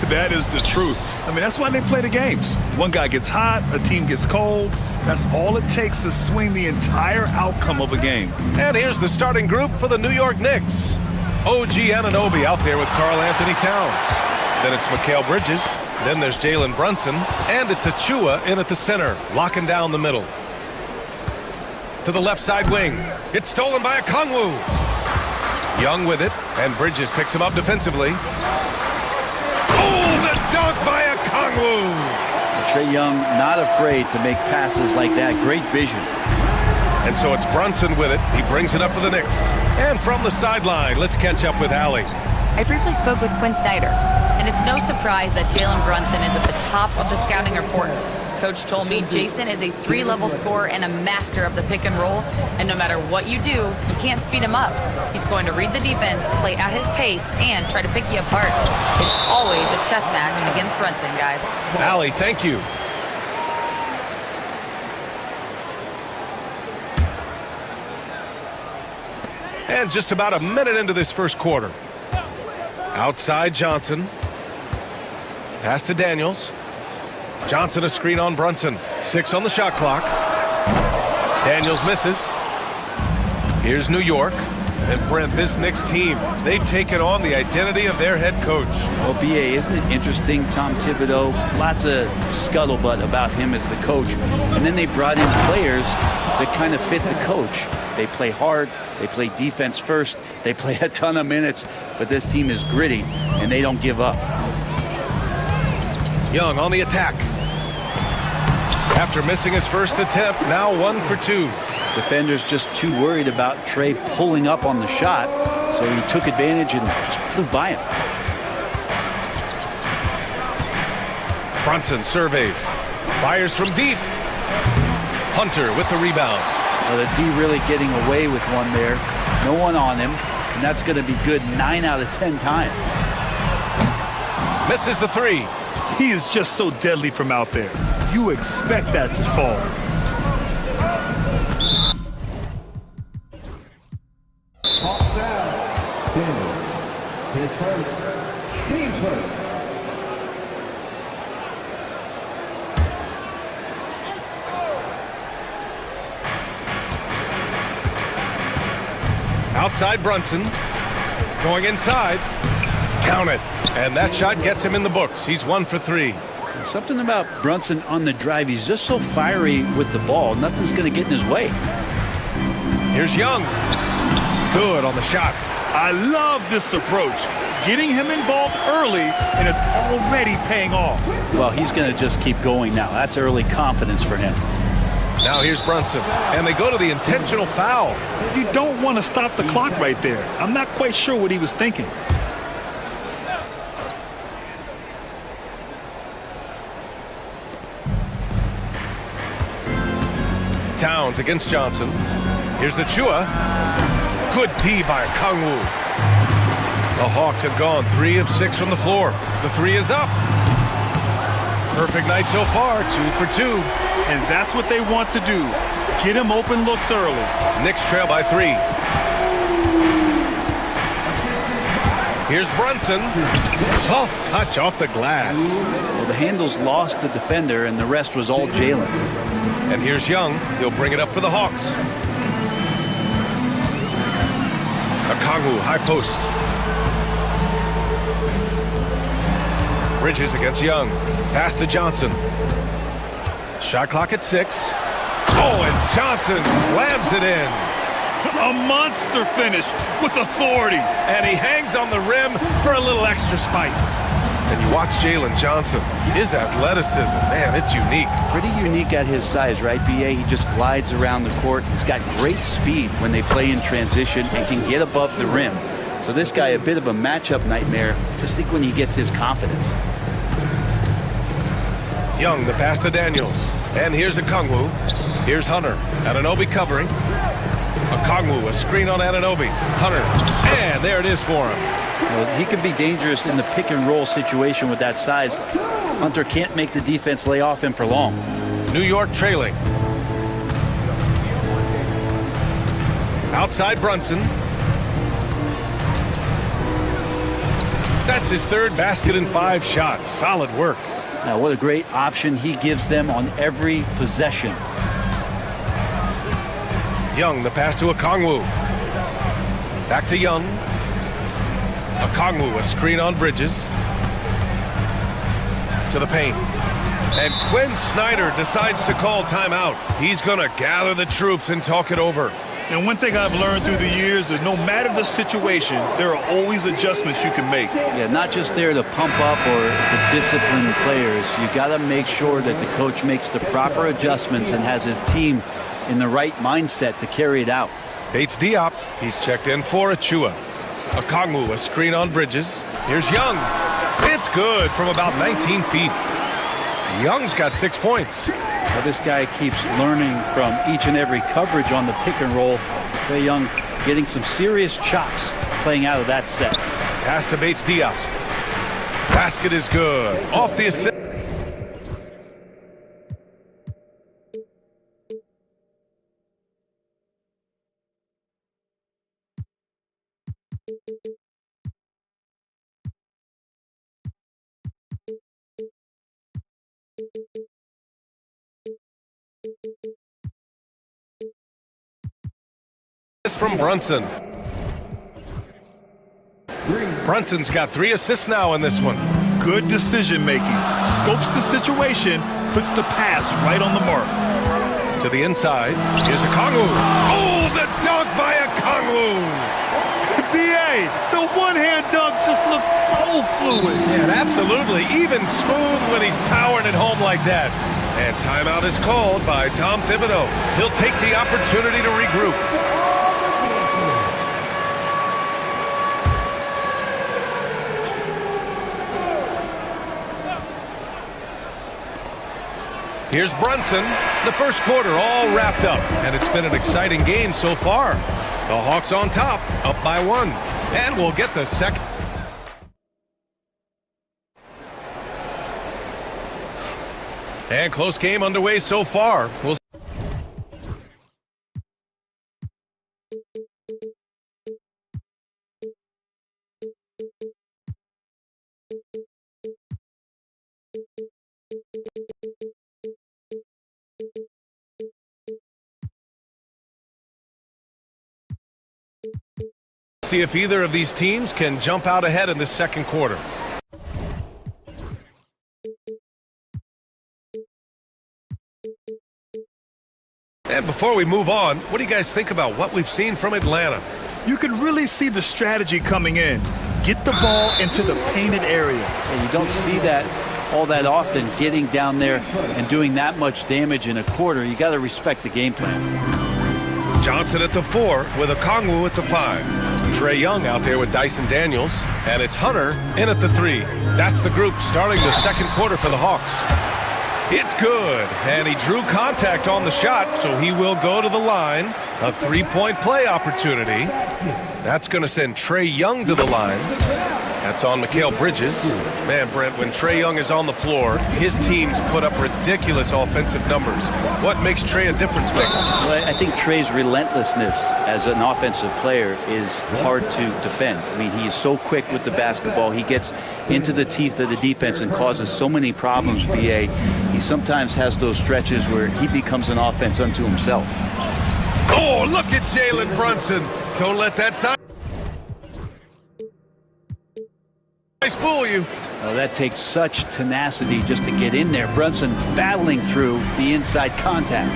That is the truth. I mean, that's why they play the games. One guy gets hot, a team gets cold. That's all it takes to swing the entire outcome of a game. And here's the starting group for the New York Knicks. OG Anunoby out there with Karl Anthony Towns. Then it's Mikal Bridges. Then there's Jalen Brunson. And it's Achua in at the center, locking down the middle. To the left side wing. It's stolen by Okongwu. Young with it, and Bridges picks him up defensively. Oh, the dunk by Okongwu! Trae Young not afraid to make passes like that. Great vision. And so it's Brunson with it. He brings it up for the Knicks. And from the sideline, let's catch up with Allie. I briefly spoke with Quinn Snyder, and it's no surprise that Jalen Brunson is at the top of the scouting report. Coach told me Jason is a 3-level scorer and a master of the pick and roll, and no matter what you do, you can't speed him up. He's going to read the defense, play at his pace, and try to pick you apart. It's always a chess match against Brunson, guys. Allie, thank you. And just about a minute into this first quarter. Outside Johnson. Pass to Daniels. Johnson a screen on Brunson. 6 on the shot clock. Daniels misses. Here's New York. And Brent, this Knicks team, they've taken on the identity of their head coach. Well, B.A., isn't it interesting, Tom Thibodeau? Lots of scuttlebutt about him as the coach. And then they brought in players that kind of fit the coach. They play hard. They play defense first. They play a ton of minutes. But this team is gritty, and they don't give up. Young on the attack. After missing his first attempt, now 1 for 2. Defender's just too worried about Trae pulling up on the shot, so he took advantage and just flew by him. Brunson surveys. Fires from deep. Hunter with the rebound. Well, the D really getting away with one there. No one on him, and that's going to be good 9 out of 10 times. Misses the 3. He is just so deadly from out there. You expect that to fall. His first. Team first. Outside Brunson. Going inside. Count it. And that shot gets him in the books. He's 1 for 3. Something about Brunson on the drive. He's just so fiery with the ball. Nothing's going to get in his way. Here's Young. Good on the shot. I love this approach. Getting him involved early, and it's already paying off. Well, he's going to just keep going now. That's early confidence for him. Now here's Brunson, and they go to the intentional foul. You don't want to stop the clock right there. I'm not quite sure what he was thinking. Towns against Johnson. Here's Achua. Good D by Okongwu. The Hawks have gone 3 of 6 from the floor. The 3 is up. Perfect night so far, 2 for 2. And that's what they want to do. Get him open looks early. Knicks trail by 3. Here's Brunson. Soft touch off the glass. Well, the handles lost the defender, and the rest was all Jalen. And here's Young. He'll bring it up for the Hawks. Okongwu, high post. Bridges against Young. Pass to Johnson. Shot clock at 6. Oh, and Johnson slams it in. A monster finish with authority. And he hangs on the rim for a little extra spice. And you watch Jalen Johnson. His athleticism, man, it's unique. Pretty unique at his size, right, B.A.? He just glides around the court. He's got great speed when they play in transition and can get above the rim. So this guy, a bit of a matchup nightmare. Just think when he gets his confidence. Young, the pass to Daniels. And here's Okongwu. Here's Hunter. Anunoby covering. Okongwu, a screen on Anunoby. Hunter. And there it is for him. Well, he can be dangerous in the pick and roll situation with that size. Hunter can't make the defense lay off him for long. New York trailing. Outside Brunson. That's his third basket in 5 shots. Solid work. Now, what a great option he gives them on every possession. Young, the pass to Okongwu. Back to Young. Okongwu, a screen on Bridges. To the paint. And Quinn Snyder decides to call timeout. He's going to gather the troops and talk it over. And one thing I've learned through the years is no matter the situation, there are always adjustments you can make. Yeah, not just there to pump up or to discipline players. You got to make sure that the coach makes the proper adjustments and has his team in the right mindset to carry it out. Bates Diop. He's checked in for Achua. Okongwu, a screen on Bridges. Here's Young. It's good from about 19 feet. Young's got 6 points. Well, this guy keeps learning from each and every coverage on the pick and roll. Trae Young getting some serious chops playing out of that set. Pass to Bates Diop. Basket is good. Off the assist. From Brunson. Brunson's got 3 assists now in this one. Good decision making. Scopes the situation, puts the pass right on the mark. To the inside. Here's Okongwu. Oh, the dunk by Okongwu. BA, the one-hand dunk just looks so fluid. Yeah, absolutely. Even smooth when he's powering it home like that. And timeout is called by Tom Thibodeau. He'll take the opportunity to regroup. Here's Brunson. The first quarter all wrapped up, and it's been an exciting game so far. The Hawks on top, up by 1. And we'll get the second. And close game underway so far. We'll see if either of these teams can jump out ahead in the second quarter. And before we move on, what do you guys think about what we've seen from Atlanta? You can really see the strategy coming in. Get the ball into the painted area. And you don't see that all that often, getting down there and doing that much damage in a quarter. You got to respect the game plan. Johnson at the 4 with Okongwu at the 5. Trae Young out there with Dyson Daniels. And it's Hunter in at the 3. That's the group starting the second quarter for the Hawks. It's good. And he drew contact on the shot, so he will go to the line. A 3-point play opportunity. That's going to send Trae Young to the line. That's on Mikal Bridges. Man, Brent, when Trae Young is on the floor, his teams put up ridiculous offensive numbers. What makes Trae a difference maker? Well, I think Trae's relentlessness as an offensive player is hard to defend. I mean, he is so quick with the basketball. He gets into the teeth of the defense and causes so many problems, BA. He sometimes has those stretches where he becomes an offense unto himself. Oh, look at Jalen Brunson. Don't let that side fool you. Oh, that takes such tenacity just to get in there. Brunson battling through the inside contact.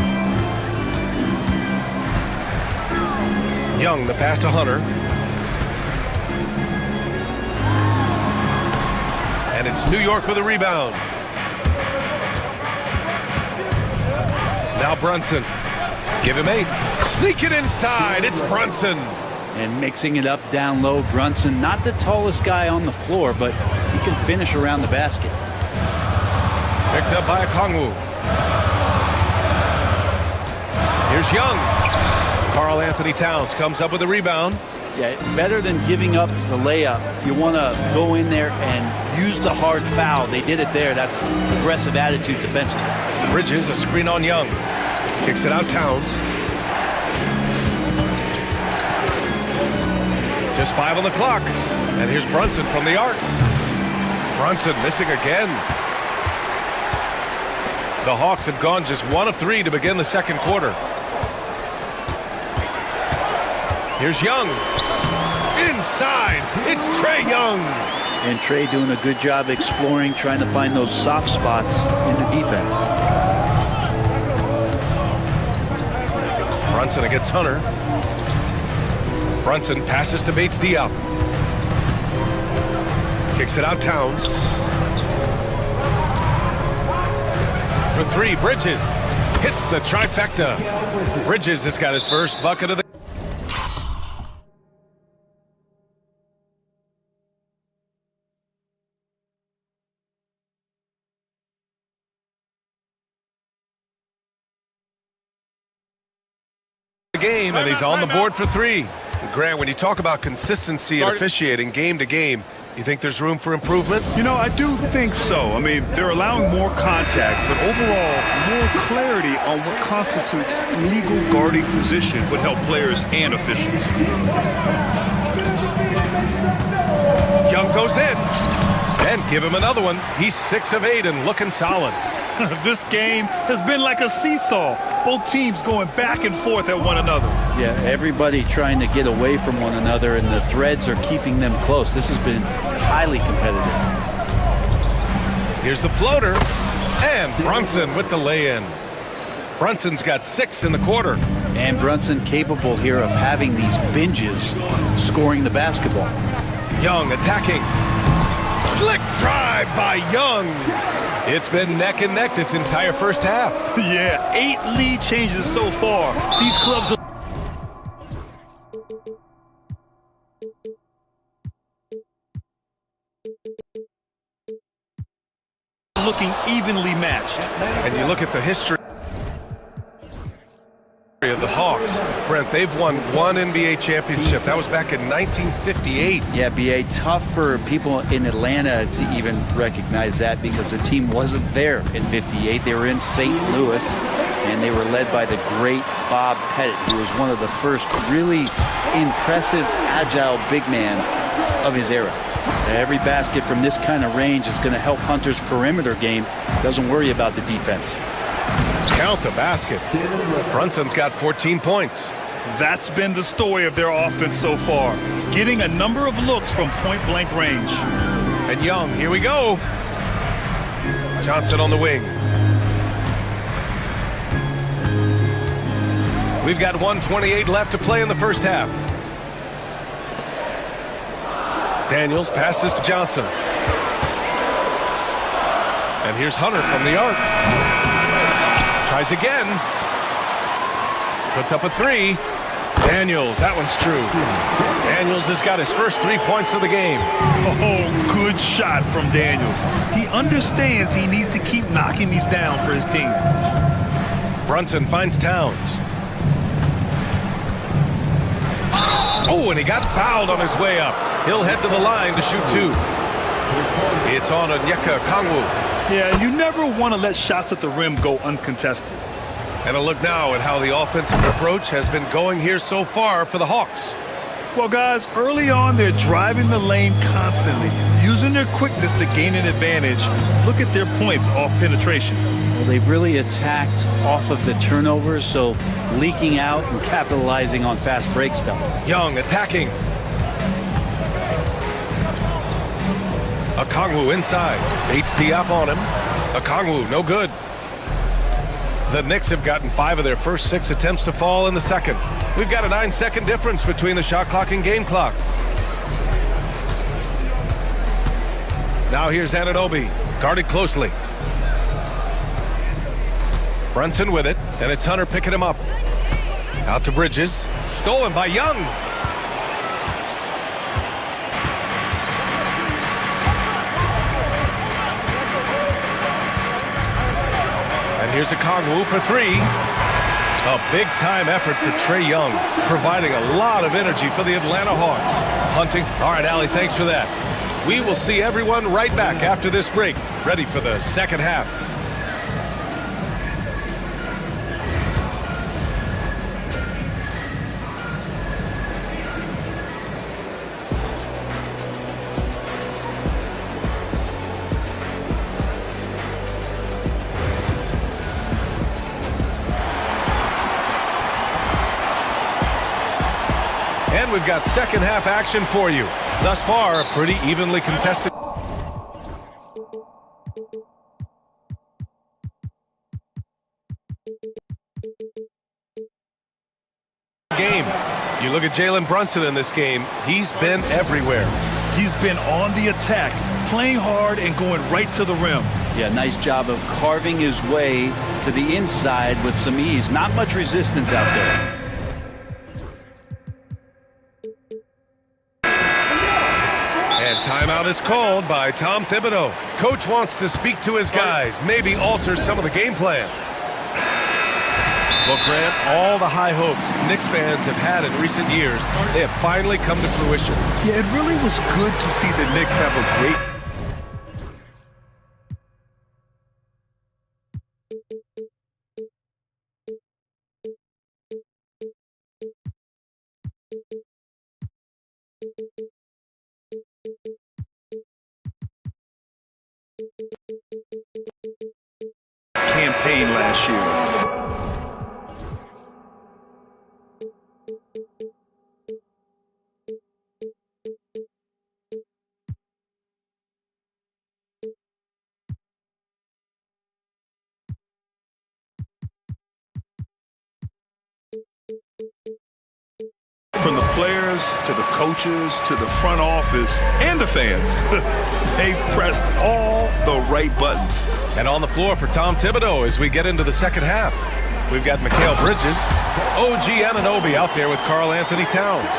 Young, the pass to Hunter. And it's New York with a rebound. Now Brunson. Give him 8. Sneak it inside. It's Brunson. And mixing it up down low, Brunson, not the tallest guy on the floor, but he can finish around the basket. Picked up by Okongwu. Here's Young. Karl Anthony Towns comes up with a rebound. Yeah, better than giving up the layup. You want to go in there and use the hard foul. They did it there. That's aggressive attitude defensively. Bridges, a screen on Young. Kicks it out Towns. Just 5 on the clock. And here's Brunson from the arc. Brunson missing again. The Hawks have gone just 1 of 3 to begin the second quarter. Here's Young. Inside, it's Trae Young. And Trae doing a good job exploring, trying to find those soft spots in the defense. Brunson against Hunter. Brunson passes to Bates Diop. Kicks it out Towns. For 3, Bridges hits the trifecta. Bridges has got his first bucket of the game, and he's on the board for 3. Grant, when you talk about consistency and officiating game to game, you think there's room for improvement? You know, I do think so. I mean, they're allowing more contact, but overall, more clarity on what constitutes legal guarding position would help players and officials. Young goes in, and give him another one. He's 6 of 8 and looking solid. This game has been like a seesaw. Both teams going back and forth at one another. Yeah, everybody trying to get away from one another, and the threads are keeping them close. This has been highly competitive. Here's the floater, and Brunson with the lay-in. Brunson's got 6 in the quarter. And Brunson capable here of having these binges, scoring the basketball. Young attacking. Slick drive by Young. It's been neck and neck this entire first half. Yeah, 8 lead changes so far. These clubs are looking evenly matched. And you look at the history of the Hawks. Brent, they've won 1 NBA championship. That was back in 1958. Yeah, BA, tough for people in Atlanta to even recognize that because the team wasn't there in 58. They were in St. Louis, and they were led by the great Bob Pettit, who was one of the first really impressive, agile big man of his era. Every basket from this kind of range is going to help Hunter's perimeter game. Doesn't worry about the defense. Count the basket. Brunson's got 14 points. That's been the story of their offense so far. Getting a number of looks from point-blank range. And Young, here we go. Johnson on the wing. We've got 1:28 left to play in the first half. Daniels passes to Johnson. And here's Hunter from the arc. Tries again. Puts up a 3. Daniels, that one's true. Daniels has got his first 3 points of the game. Oh, good shot from Daniels. He understands he needs to keep knocking these down for his team. Brunson finds Towns. Oh, and he got fouled on his way up. He'll head to the line to shoot 2. It's on Onyeka Okongwu. Yeah, you never want to let shots at the rim go uncontested. And a look now at how the offensive approach has been going here so far for the Hawks. Well, guys, early on, they're driving the lane constantly, using their quickness to gain an advantage. Look at their points off penetration. Well, they've really attacked off of the turnovers, so leaking out and capitalizing on fast break stuff. Young attacking. Okongwu inside. Bates Diop on him. Okongwu, no good. The Knicks have gotten 5 of their first 6 attempts to fall in the second. We've got a 9-second difference between the shot clock and game clock. Now here's Anunoby, guarded closely. Brunson with it, and it's Hunter picking him up. Out to Bridges, stolen by Young. And here's Okongwu for 3. A big-time effort for Trae Young, providing a lot of energy for the Atlanta Hawks. Hunting. All right, Allie, thanks for that. We will see everyone right back after this break, ready for the second half. we've got second half action for you. Thus far, a pretty evenly contested game. You look at Jalen Brunson in this game, he's been everywhere. He's been on the attack, playing hard and going right to the rim. Yeah, nice job of carving his way to the inside with some ease. Not much resistance out there. And timeout is called by Tom Thibodeau. Coach wants to speak to his guys, maybe alter some of the game plan. Well, Grant, all the high hopes Knicks fans have had in recent years, they have finally come to fruition. Yeah, it really was good to see the Knicks have a great... campaign last year. From the players to the coaches to the front office and the fans, they've pressed all the right buttons. And on the floor for Tom Thibodeau as we get into the second half. We've got Mikal Bridges, OG Anunoby out there with Karl Anthony Towns.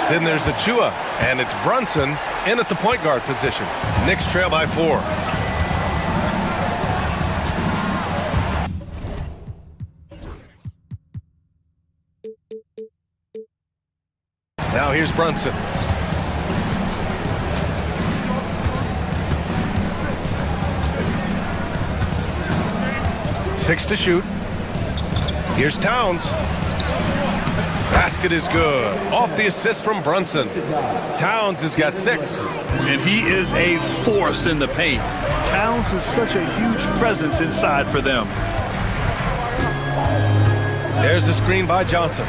Then there's Achua, and it's Brunson in at the point guard position. Knicks trail by 4. Now here's Brunson. Six to shoot. Here's Towns. Basket is good. Off the assist from Brunson. Towns has got 6. And he is a force in the paint. Towns is such a huge presence inside for them. There's the screen by Johnson.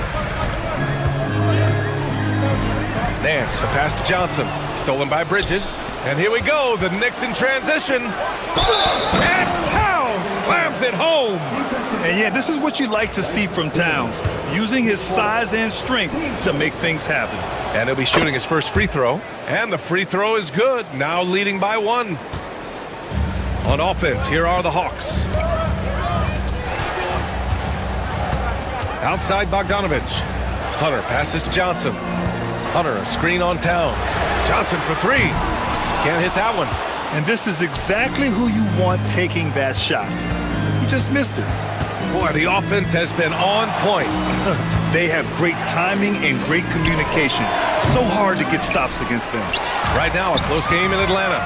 Nance, the pass to Johnson. Stolen by Bridges. And here we go, the Knicks in transition. And Towns slams it home. And yeah, this is what you like to see from Towns, using his size and strength to make things happen. And he'll be shooting his first free throw. And the free throw is good, now leading by 1. On offense, here are the Hawks. Outside Bogdanovich. Hunter passes to Johnson. Hunter, a screen on Towns. Johnson for 3. Can't hit that one. And this is exactly who you want taking that shot. He just missed it. Boy, the offense has been on point. They have great timing and great communication. So hard to get stops against them. Right now, a close game in Atlanta.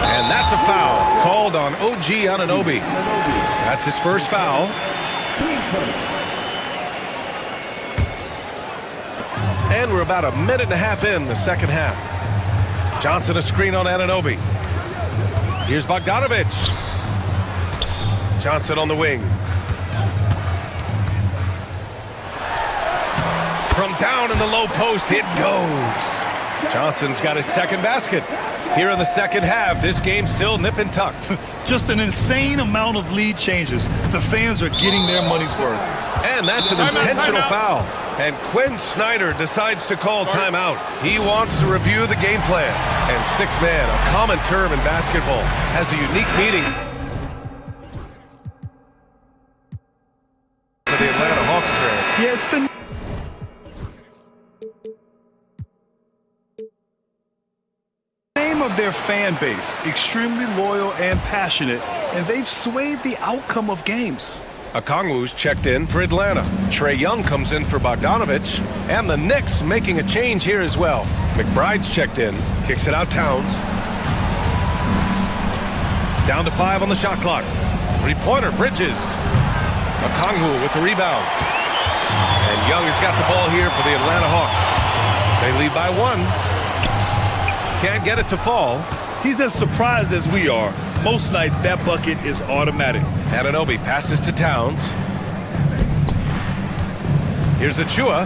And that's a foul called on OG Anunoby. That's his first foul. And we're about a minute and a half in the second half. Johnson a screen on Anunoby. Here's Bogdanovich. Johnson on the wing. From down in the low post, it goes. Johnson's got his second basket. Here in the second half, this game's still nip and tuck. Just an insane amount of lead changes. The fans are getting their money's worth. And that's an intentional foul. And Quinn Snyder decides to call timeout. He wants to review the game plan. And 6-man, a common term in basketball, has a unique meaning for the Atlanta Hawks player. Yeah, it's the name of their fan base, extremely loyal and passionate, and they've swayed the outcome of games. Okongwu's checked in for Atlanta. Trae Young comes in for Bogdanovich. And the Knicks making a change here as well. McBride's checked in. Kicks it out Towns. Down to 5 on the shot clock. 3-pointer, Bridges. Okongwu with the rebound. And Young has got the ball here for the Atlanta Hawks. They lead by 1. Can't get it to fall. He's as surprised as we are. Most nights, that bucket is automatic. Anunoby passes to Towns. Here's Achua.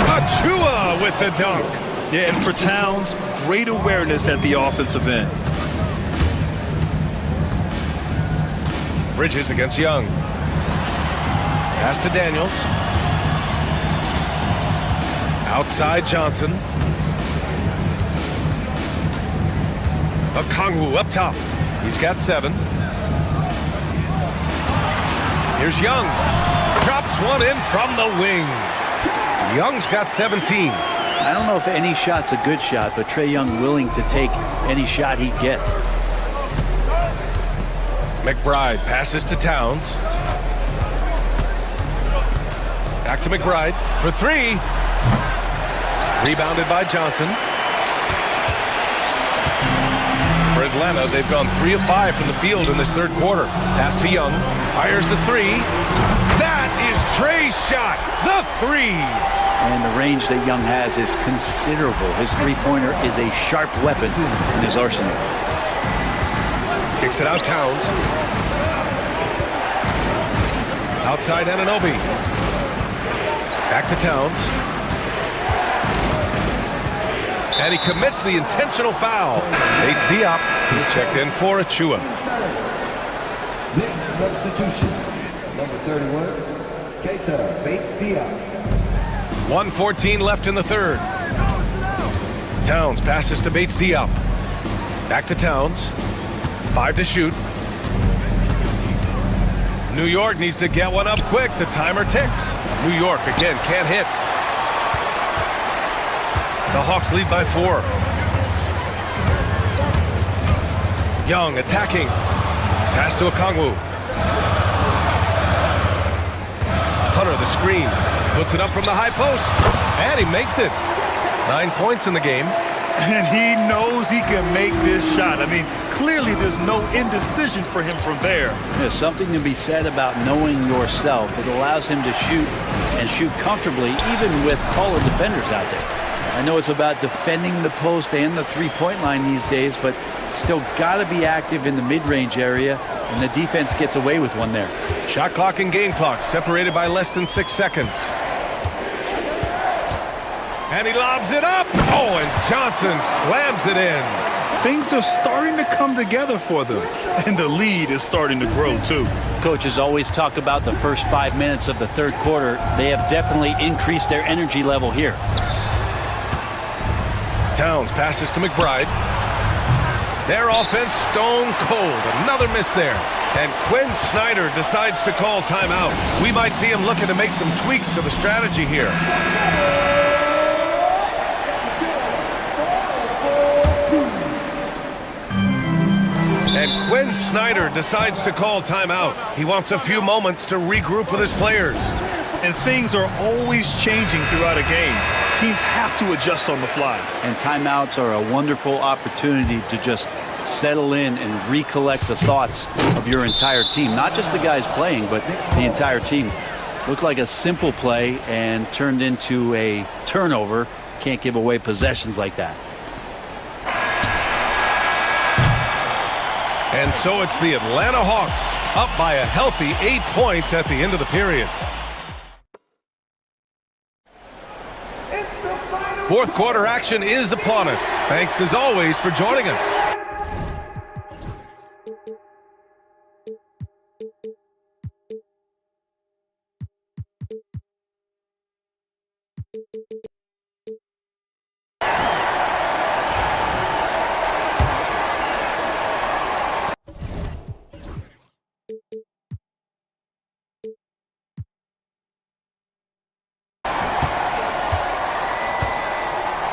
Achua with the dunk. Yeah, and for Towns, great awareness at the offensive end. Bridges against Young. Pass to Daniels. Outside Johnson. Okongwu up top. He's got 7. Here's Young. Drops one in from the wing. Young's got 17. I don't know if any shot's a good shot, but Trae Young willing to take any shot he gets. McBride passes to Towns. Back to McBride for 3. Rebounded by Johnson. For Atlanta, they've gone 3 of 5 from the field in this third quarter. Pass to Young. Fires the 3. That is Trae's shot. The 3. And the range that Young has is considerable. His three-pointer is a sharp weapon in his arsenal. Kicks it out Towns. Outside Anunoby. Back to Towns. And he commits the intentional foul. Bates Diop is checked in for Achua. Next substitution, number 31, Keita Bates Diop. 1:14 left in the third. Towns passes to Bates Diop. Back to Towns. 5 to shoot. New York needs to get one up quick. The timer ticks. New York again can't hit. The Hawks lead by 4. Young attacking. Pass to Okongwu. Hunter the screen. Puts it up from the high post. And he makes it. 9 points in the game. And he knows he can make this shot. I mean, clearly there's no indecision for him from there. There's something to be said about knowing yourself. It allows him to shoot and shoot comfortably, even with taller defenders out there. I know it's about defending the post and the three-point line these days, but still got to be active in the mid-range area, and the defense gets away with one there. Shot clock and game clock separated by less than 6 seconds. And he lobs it up. Oh, and Johnson slams it in. Things are starting to come together for them, and the lead is starting to grow too. Coaches always talk about the first 5 minutes of the third quarter. They have definitely increased their energy level here. Towns passes to McBride. Their offense stone cold. Another miss there. And Quinn Snyder decides to call timeout. We might see him looking to make some tweaks to the strategy here. And Quinn Snyder decides to call timeout. He wants a few moments to regroup with his players. And things are always changing throughout a game. Teams have to adjust on the fly. And timeouts are a wonderful opportunity to just settle in and recollect the thoughts of your entire team. Not just the guys playing, but the entire team. Looked like a simple play and turned into a turnover. Can't give away possessions like that. And so it's the Atlanta Hawks up by a healthy 8 points at the end of the period. Fourth quarter action is upon us. Thanks as always for joining us.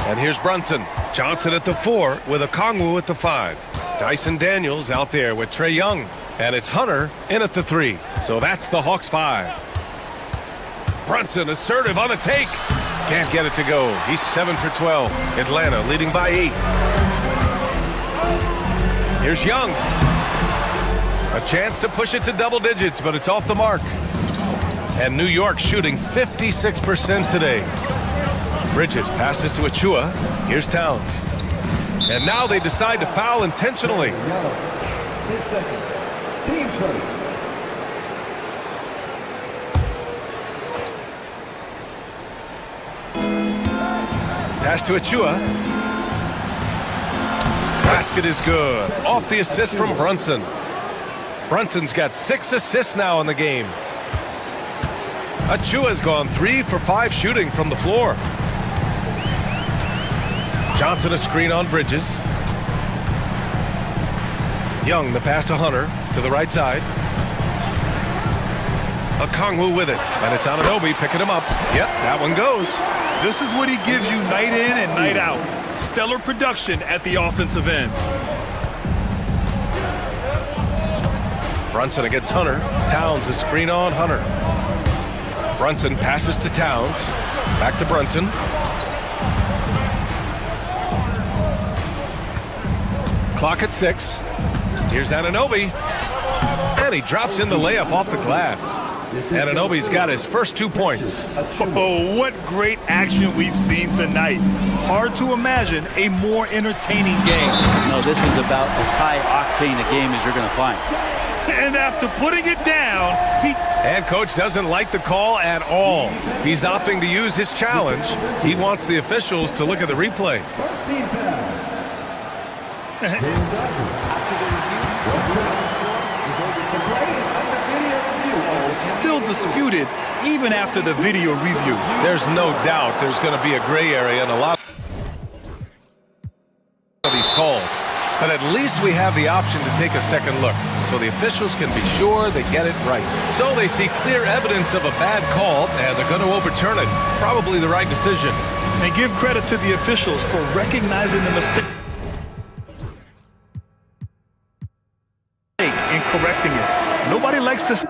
And here's Brunson. Johnson at the 4 with Okongwu at the 5. Dyson Daniels out there with Trae Young. And it's Hunter in at the 3. So that's the Hawks 5. Brunson assertive on the take. Can't get it to go. He's 7 for 12. Atlanta leading by 8. Here's Young. A chance to push it to double digits, but it's off the mark. And New York shooting 56% today. Bridges passes to Achua. Here's Towns. And now they decide to foul intentionally. Team first. Pass to Achua. Basket is good. Off the assist from Brunson. Brunson's got 6 assists now in the game. Achua's gone 3 for 5 shooting from the floor. Johnson a screen on Bridges. Young, the pass to Hunter, to the right side. Okongwu with it, and it's Anunoby picking him up. Yep, that one goes. This is what he gives you night in and night out. Stellar production at the offensive end. Brunson against Hunter. Towns a screen on Hunter. Brunson passes to Towns. Back to Brunson. Clock at 6. Here's Anunoby. And he drops in the layup off the glass. Anunoby's got his first 2 points. Oh, what great action we've seen tonight. Hard to imagine a more entertaining game. No, this is about as high octane a game as you're going to find. And after putting it down, And coach doesn't like the call at all. He's opting to use his challenge. He wants the officials to look at the replay. First team foul. James Johnson, after the review, is ordered to play is under video review. Still disputed even after the video review. There's no doubt there's going to be a gray area in a lot of these calls. But at least we have the option to take a second look, so the officials can be sure they get it right. So they see clear evidence of a bad call, and they're going to overturn it. Probably the right decision. And give credit to the officials for recognizing the mistake and correcting it. Nobody likes to say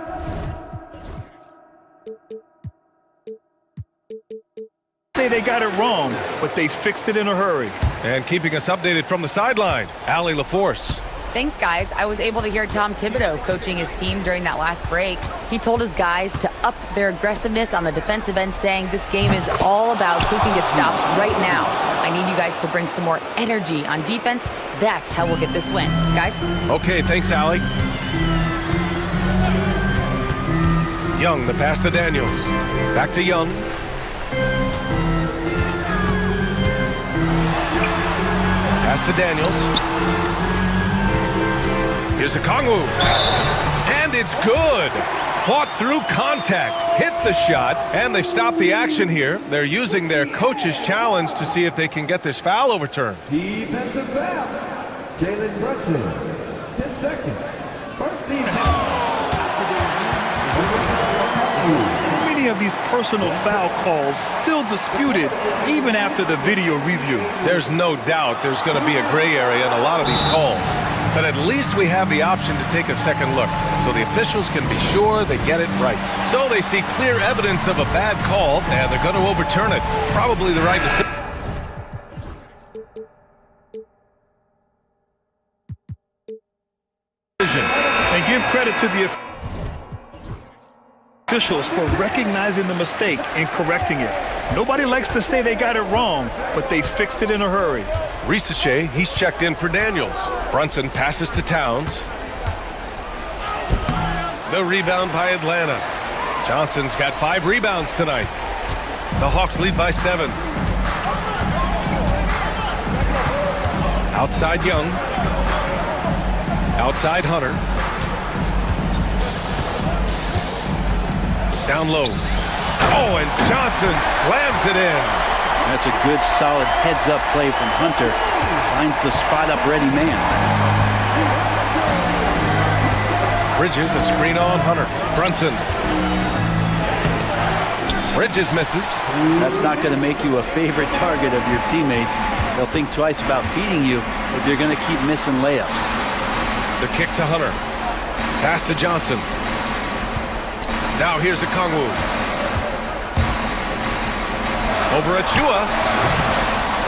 they got it wrong, but they fixed it in a hurry. And keeping us updated from the sideline, Allie LaForce. Thanks, guys. I was able to hear Tom Thibodeau coaching his team during that last break. He told his guys to up their aggressiveness on the defensive end, saying this game is all about who can get stops right now. I need you guys to bring some more energy on defense. That's how we'll get this win. Guys? Okay, thanks, Allie. Young, the pass to Daniels. Back to Young. Pass to Daniels. Here's Okongwu. And it's good. Fought through contact. Hit the shot. And they've stopped the action here. They're using their coach's challenge to see if they can get this foul overturned. Defensive foul. Jalen Brunson, his second. First team foul. Many of these personal foul calls still disputed even after the video review. There's no doubt there's going to be a gray area in a lot of these calls. But at least we have the option to take a second look, so the officials can be sure they get it right. So they see clear evidence of a bad call, and they're going to overturn it. Probably the right decision. And give credit to the officials for recognizing the mistake and correcting it. Nobody likes to say they got it wrong, but they fixed it in a hurry. Ricochet, he's checked in for Daniels. Brunson passes to Towns. The rebound by Atlanta. Johnson's got 5 rebounds tonight. The Hawks lead by 7. Outside Young. Outside Hunter. Down low. Oh, and Johnson slams it in. That's a good, solid heads-up play from Hunter. Finds the spot-up ready man. Bridges, a screen on Hunter. Brunson. Bridges misses. That's not going to make you a favorite target of your teammates. They'll think twice about feeding you if you're going to keep missing layups. The kick to Hunter. Pass to Johnson. Now here's Okongwu. Over Achua.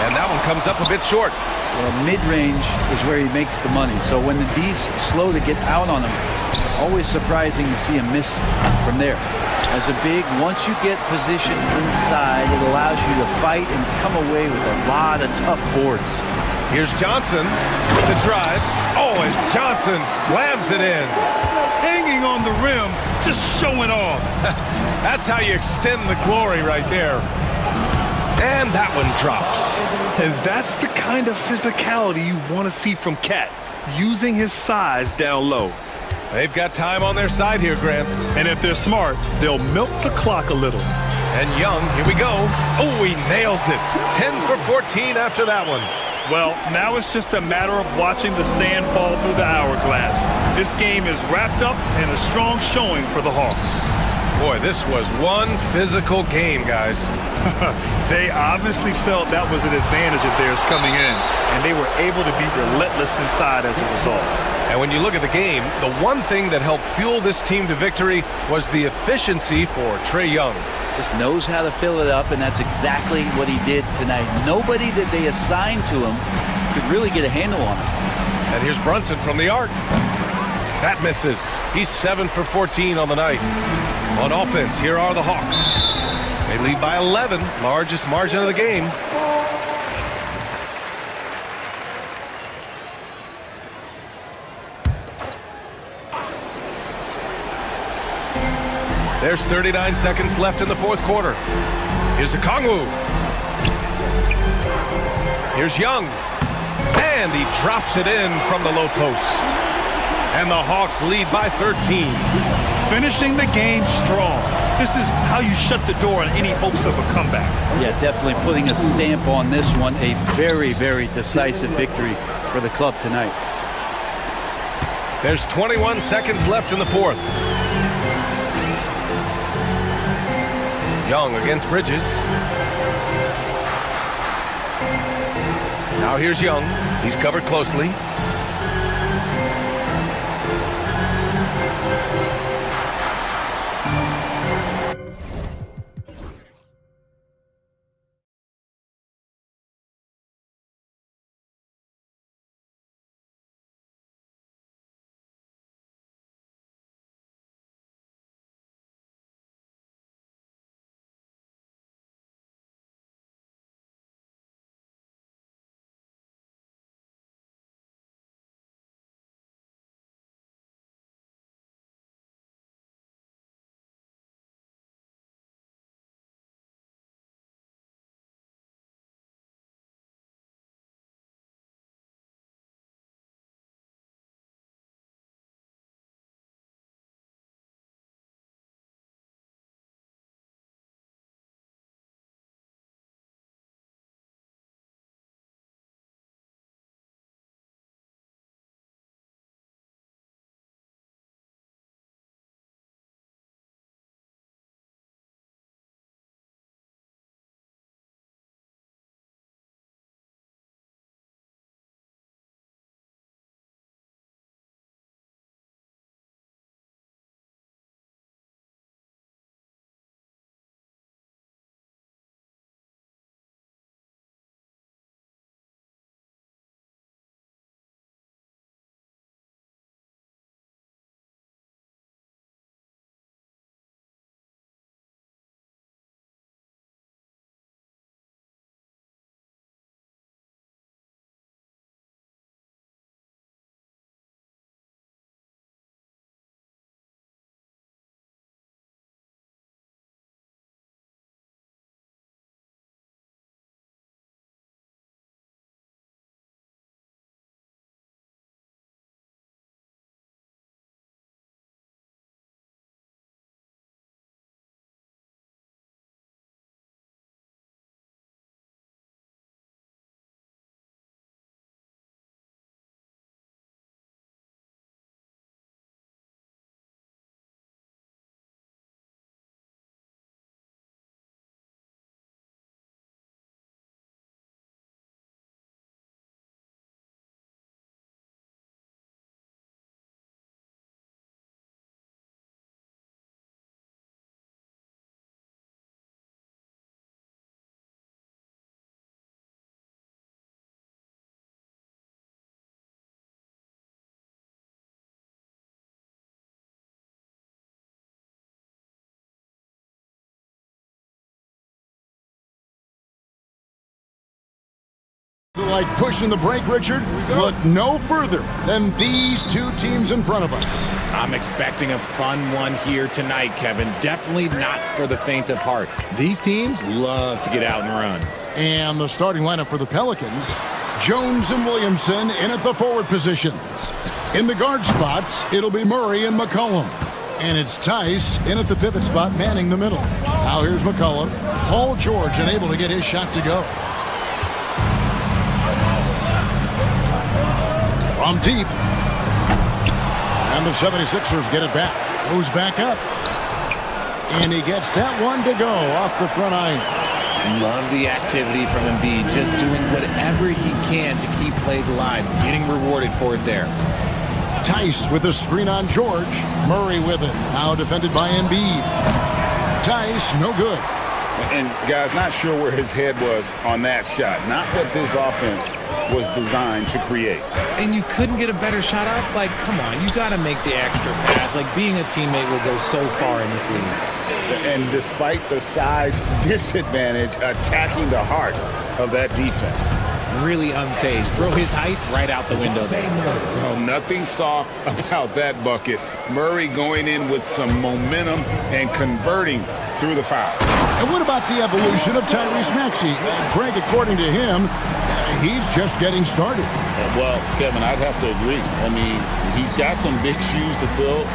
And that one comes up a bit short. Well, mid-range is where he makes the money. So when the D's slow to get out on him, always surprising to see him miss from there. As a big, once you get positioned inside, it allows you to fight and come away with a lot of tough boards. Here's Johnson with the drive. Oh, and Johnson slams it in. Hanging on the rim, just showing off. That's how you extend the glory right there. And that one drops. And that's the kind of physicality you want to see from Cat, using his size down low. They've got time on their side here, Grant. And if they're smart, they'll milk the clock a little. And Young, here we go. Oh, he nails it. 10 for 14 after that one. Well, now it's just a matter of watching the sand fall through the hourglass. This game is wrapped up in a strong showing for the Hawks. Boy, this was one physical game, guys. They obviously felt that was an advantage of theirs coming in, and they were able to be relentless inside as a result. And when you look at the game, the one thing that helped fuel this team to victory was the efficiency for Trae Young. Just knows how to fill it up, and that's exactly what he did tonight. Nobody that they assigned to him could really get a handle on him. And here's Brunson from the arc. That misses. He's 7 for 14 on the night. On offense, here are the Hawks. They lead by 11, largest margin of the game. There's 39 seconds left in the fourth quarter. Here's Okongwu. Here's Young. And he drops it in from the low post. And the Hawks lead by 13. Finishing the game strong. This is how you shut the door on any hopes of a comeback. Yeah, definitely putting a stamp on this one. A very, very decisive victory for the club tonight. There's 21 seconds left in the fourth. Young against Bridges. Now here's Young. He's covered closely. Like pushing the break, Richard, look no further than these two teams in front of us. I'm expecting a fun one here tonight, Kevin. Definitely not for the faint of heart. These teams love to get out and run. And the starting lineup for the Pelicans, Jones and Williamson in at the forward position. In the guard spots, it'll be Murray and McCollum. And it's Tice in at the pivot spot, manning the middle. Now here's McCollum. Paul George unable to get his shot to go. From deep. And the 76ers get it back. Goes back up. And he gets that one to go off the front iron. Love the activity from Embiid, just doing whatever he can to keep plays alive, getting rewarded for it there. Tice with a screen on George. Murray with it. Now defended by Embiid. Tice, no good. And guys, not sure where his head was on that shot. Not what this offense was designed to create. And you couldn't get a better shot off? Like, come on, you got to make the extra pass. Like, being a teammate will go so far in this league. And despite the size disadvantage, attacking the heart of that defense. Really unfazed. Throw his height right out the window there. Well, nothing soft about that bucket. Murray going in with some momentum and converting through the foul. And what about the evolution of Tyrese Maxey? Craig, according to him, he's just getting started. Well, Kevin, I'd have to agree. I mean, he's got some big shoes to fill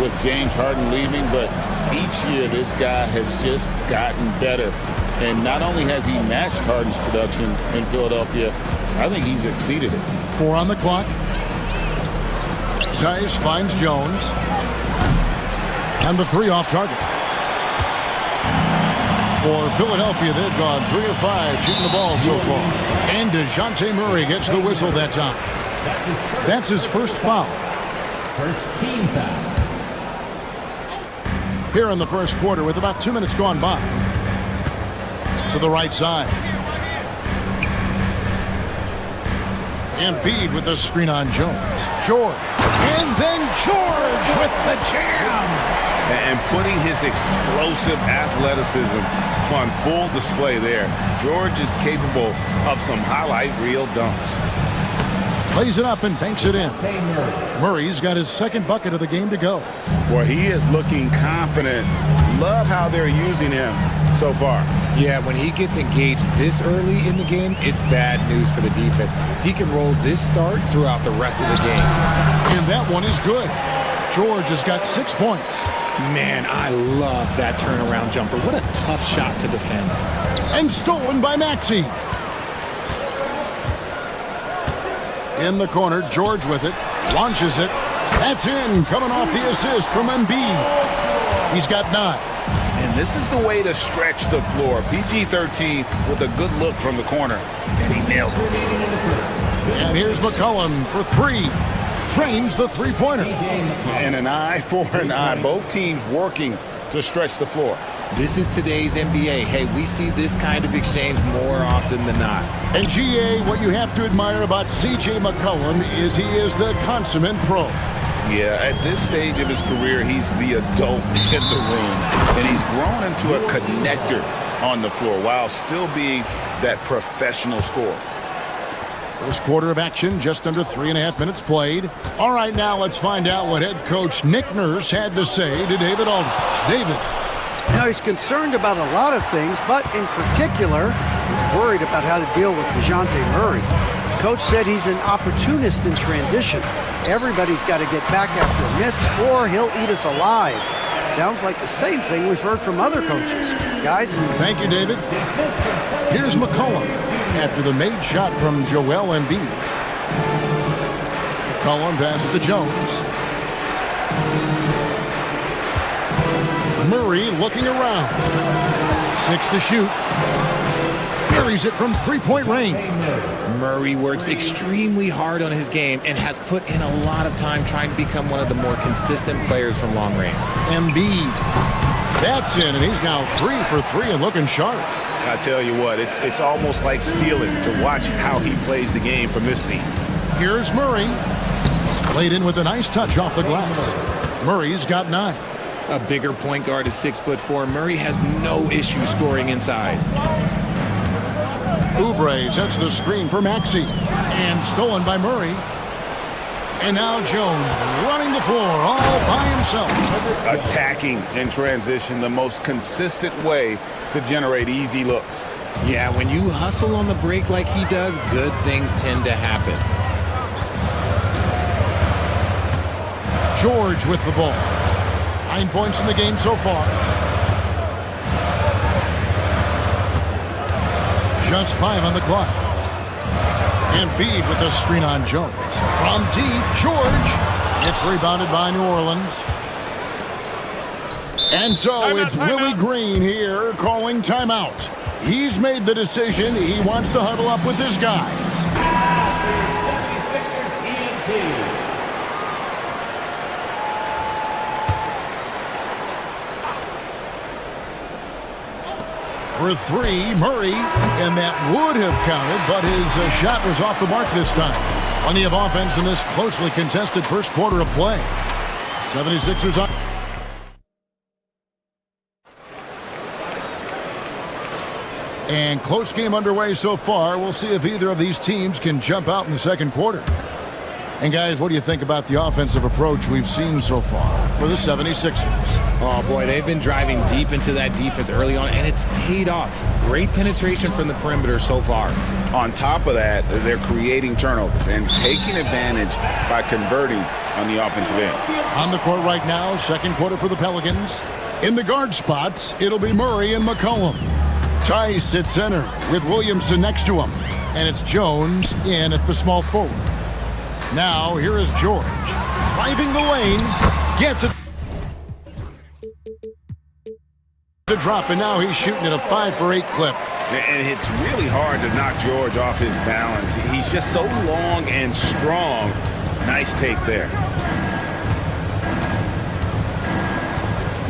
with James Harden leaving, but each year this guy has just gotten better. And not only has he matched Harden's production in Philadelphia, I think he's exceeded it. 4 on the clock. Tice finds Jones. And the 3 off target. For Philadelphia, they've gone 3 of 5 shooting the ball so far. And DeJounte Murray gets the whistle that time. That's his first foul. First team foul. Here in the first quarter with about 2 minutes gone by. To the right side. Embiid with the screen on Jones. George. And then George with the jam. And putting his explosive athleticism on full display there. George is capable of some highlight reel dunks. Plays it up and banks it in. Murray's got his second bucket of the game to go. Well, he is looking confident. Love how they're using him so far. Yeah, when he gets engaged this early in the game, it's bad news for the defense. He can roll this start throughout the rest of the game. And that one is good. George has got 6 points. Man, I love that turnaround jumper. What a tough shot to defend. And stolen by Maxey. In the corner, George with it. Launches it. That's in. Coming off the assist from Embiid. He's got 9. And this is the way to stretch the floor. PG-13 with a good look from the corner. And he nails it. And here's McCollum for 3. Trains the three-pointer. And an eye for an eye. Both teams working to stretch the floor. This is today's NBA. Hey, we see this kind of exchange more often than not. And GA, what you have to admire about C.J. McCollum is he is the consummate pro. Yeah, at this stage of his career, he's the adult in the room. And he's grown into a connector on the floor while still being that professional scorer. First quarter of action, just under 3.5 minutes played. All right, now let's find out what head coach Nick Nurse had to say to David Aldridge. David. Now, he's concerned about a lot of things, but in particular, he's worried about how to deal with DeJounte Murray. Coach said he's an opportunist in transition. Everybody's got to get back after a miss, or he'll eat us alive. Sounds like the same thing we've heard from other coaches. Guys? Thank you, David. Here's McCollum after the made shot from Joel Embiid. McCollum passes to Jones. Murray looking around. 6 to shoot. Carries it from three-point range. Murray works extremely hard on his game and has put in a lot of time trying to become one of the more consistent players from long range. Embiid. That's in, and he's now 3 for 3 and looking sharp. I tell you what, it's almost like stealing to watch how he plays the game from this seat. Here's Murray. Laid in with a nice touch off the glass. Murray's got 9. A bigger point guard is 6'4". Murray has no issue scoring inside. Oubre sets the screen for Maxey. And stolen by Murray. And now Jones running the floor all by himself. Attacking in transition, the most consistent way to generate easy looks. Yeah, when you hustle on the break like he does, good things tend to happen. George with the ball. 9 points in the game so far. Just 5 on the clock. Embiid with the screen on Jones. From deep, George. It's rebounded by New Orleans. And so it's Willie Green here calling timeout. He's made the decision. He wants to huddle up with his guys. For 3, Murray, and that would have counted, but his shot was off the mark this time. Plenty of offense in this closely contested first quarter of play. 76ers on. And close game underway so far. We'll see if either of these teams can jump out in the second quarter. And guys, what do you think about the offensive approach we've seen so far for the 76ers? Oh boy, they've been driving deep into that defense early on, and it's paid off. Great penetration from the perimeter so far. On top of that, they're creating turnovers and taking advantage by converting on the offensive end. On the court right now, second quarter for the Pelicans. In the guard spots, it'll be Murray and McCollum. Tice at center with Williamson next to him. And it's Jones in at the small forward. Now, here is George. Driving the lane. Gets it. To drop, and now he's shooting at a 5-for-8 clip. And it's really hard to knock George off his balance. He's just so long and strong. Nice take there.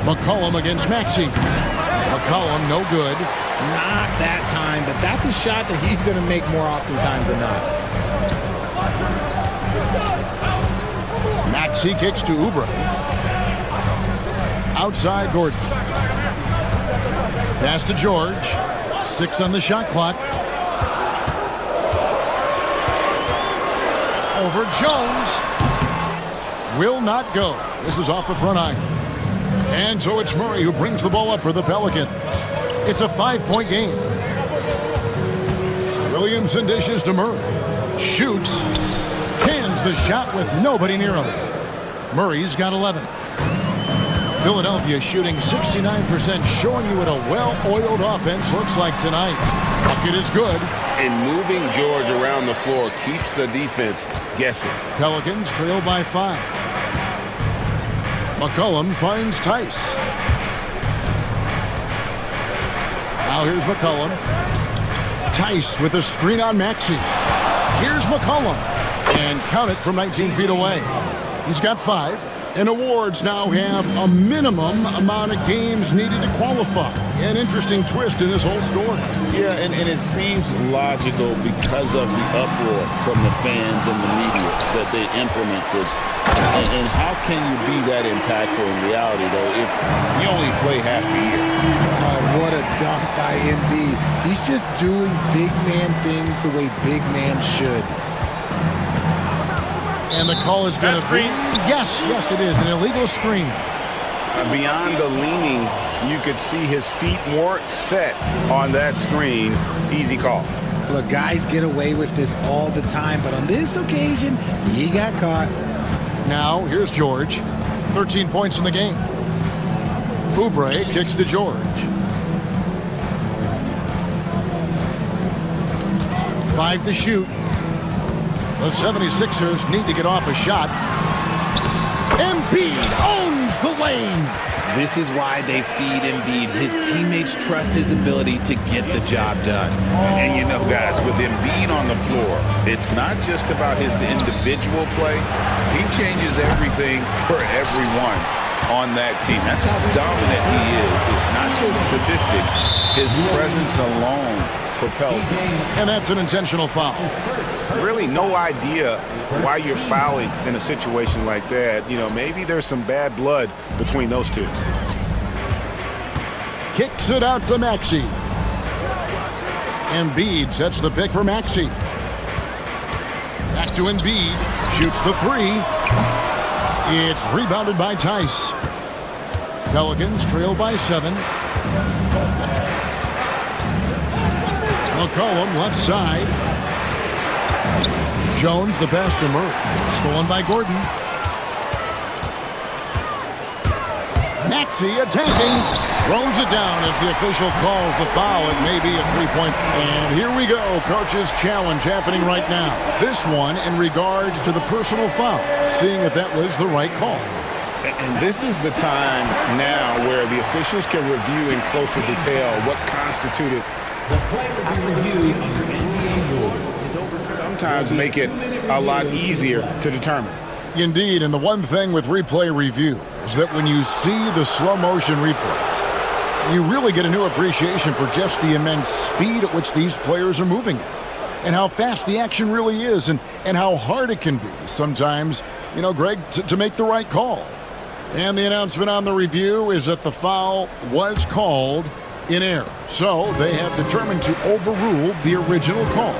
McCollum against Maxey. McCollum, no good. Not that time, but that's a shot that he's going to make more oftentimes than not. Maxey kicks to Oubre. Outside Gordon. Pass to George. 6 on the shot clock. Over Jones. Will not go. This is off the front iron. And so it's Murray who brings the ball up for the Pelicans. It's a 5-point game. Williamson dishes to Murray. Shoots. Cans the shot with nobody near him. Murray's got 11. Philadelphia shooting 69%, showing you what a well-oiled offense looks like tonight. Bucket is good. And moving George around the floor keeps the defense guessing. Pelicans trail by 5. McCollum finds Tice. Now here's McCollum. Tice with a screen on Maxey. Here's McCollum. And count it from 19 feet away. He's got 5. And awards now have a minimum amount of games needed to qualify. An interesting twist in this whole story. Yeah, and it seems logical because of the uproar from the fans and the media that they implement this. And how can you be that impactful in reality, though, if you only play half the year? Oh, what a dunk by Embiid. He's just doing big man things the way big man should. And the call is going to be... Yes, it is. An illegal screen. Beyond the leaning, you could see his feet weren't set on that screen. Easy call. Look, guys get away with this all the time, but on this occasion, he got caught. Now, here's George. 13 points in the game. Oubre kicks to George. 5 to shoot. The 76ers need to get off a shot. Embiid owns the lane. This is why they feed Embiid. His teammates trust his ability to get the job done. And you know, guys, with Embiid on the floor, it's not just about his individual play. He changes everything for everyone on that team. That's how dominant he is. It's not just statistics. His presence alone propels him. And that's an intentional foul. Really no idea why you're fouling in a situation like that. You know, maybe there's some bad blood between those two. Kicks it out to Maxey. Embiid sets the pick for Maxey. Back to Embiid. Shoots the three. It's rebounded by Tice. Pelicans trail by 7. McCollum left side. Jones the pass to Murray. Stolen by Gordon. Maxey attacking. Throws it down as the official calls the foul. It may be a three-point. And here we go. Coach's challenge happening right now. This one in regards to the personal foul. Seeing if that was the right call. And this is the time now where the officials can review in closer detail what constituted. Sometimes make it a lot easier to determine. Indeed, and the one thing with replay review is that when you see the slow motion replays, you really get a new appreciation for just the immense speed at which these players are moving at, and how fast the action really is, and how hard it can be sometimes, you know, Greg, to make the right call. And the announcement on the review is that the foul was called in error. So they have determined to overrule the original call.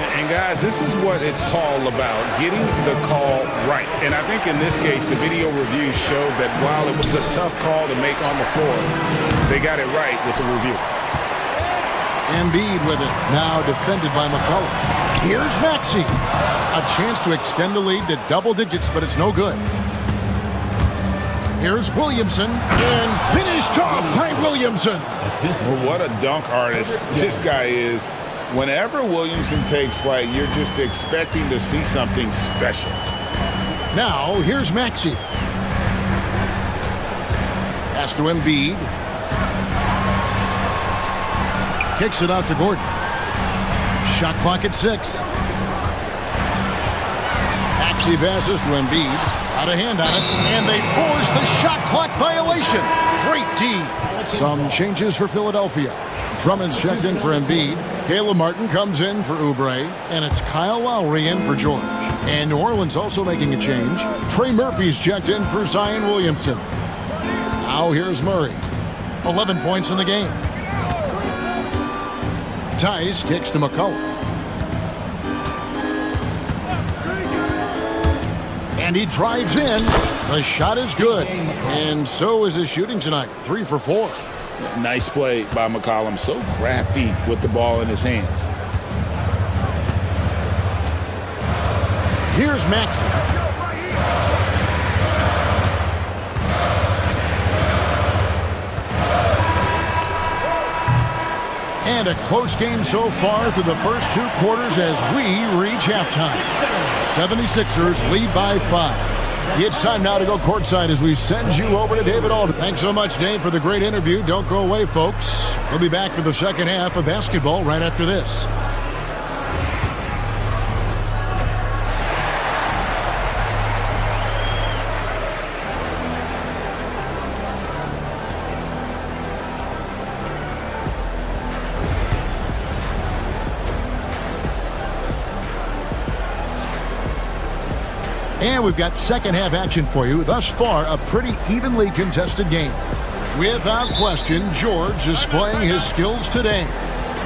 And guys, this is what it's all about, getting the call right. And I think in this case, the video review showed that while it was a tough call to make on the floor, they got it right with the review. Embiid with it, now defended by McCollum. Here's Maxey. A chance to extend the lead to double digits, but it's no good. Here's Williamson, and finished off by Williamson. Well, what a dunk artist this guy is. Whenever Williamson takes flight, you're just expecting to see something special. Now, here's Maxey. Pass to Embiid. Kicks it out to Gordon. Shot clock at 6. Maxey passes to Embiid. Out of hand on it, and they force the shot clock violation. Great D. Some changes for Philadelphia. Drummond's checked in for Embiid. Caleb Martin comes in for Oubre, and it's Kyle Lowry in for George. And New Orleans also making a change. Trey Murphy's checked in for Zion Williamson. Now here's Murray. 11 points in the game. Tice kicks to McCollum. And he drives in. The shot is good. And so is his shooting tonight. 3 for 4. Nice play by McCollum. So crafty with the ball in his hands. Here's Maxey. And a close game so far through the first 2 quarters as we reach halftime. 76ers lead by 5. It's time now to go courtside as we send you over to David Alden. Thanks so much, Dave, for the great interview. Don't go away, folks. We'll be back for the second half of basketball right after this. And we've got second half action for you. Thus far, a pretty evenly contested game. Without question, George is displaying his skills today.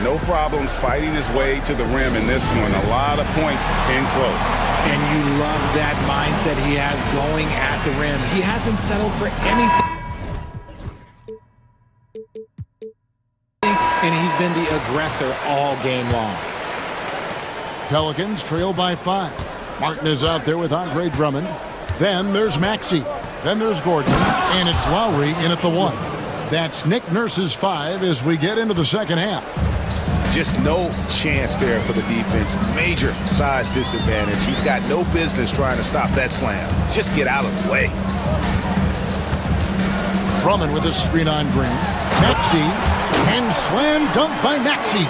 No problems fighting his way to the rim in this one. A lot of points in close. And you love that mindset he has going at the rim. He hasn't settled for anything. And he's been the aggressor all game long. Pelicans trail by 5. Martin is out there with Andre Drummond. Then there's Maxey. Then there's Gordon. And it's Lowry in at the 1. That's Nick Nurse's 5 as we get into the second half. Just no chance there for the defense. Major size disadvantage. He's got no business trying to stop that slam. Just get out of the way. Drummond with a screen on Green. Maxey. And slam dunk by Maxey.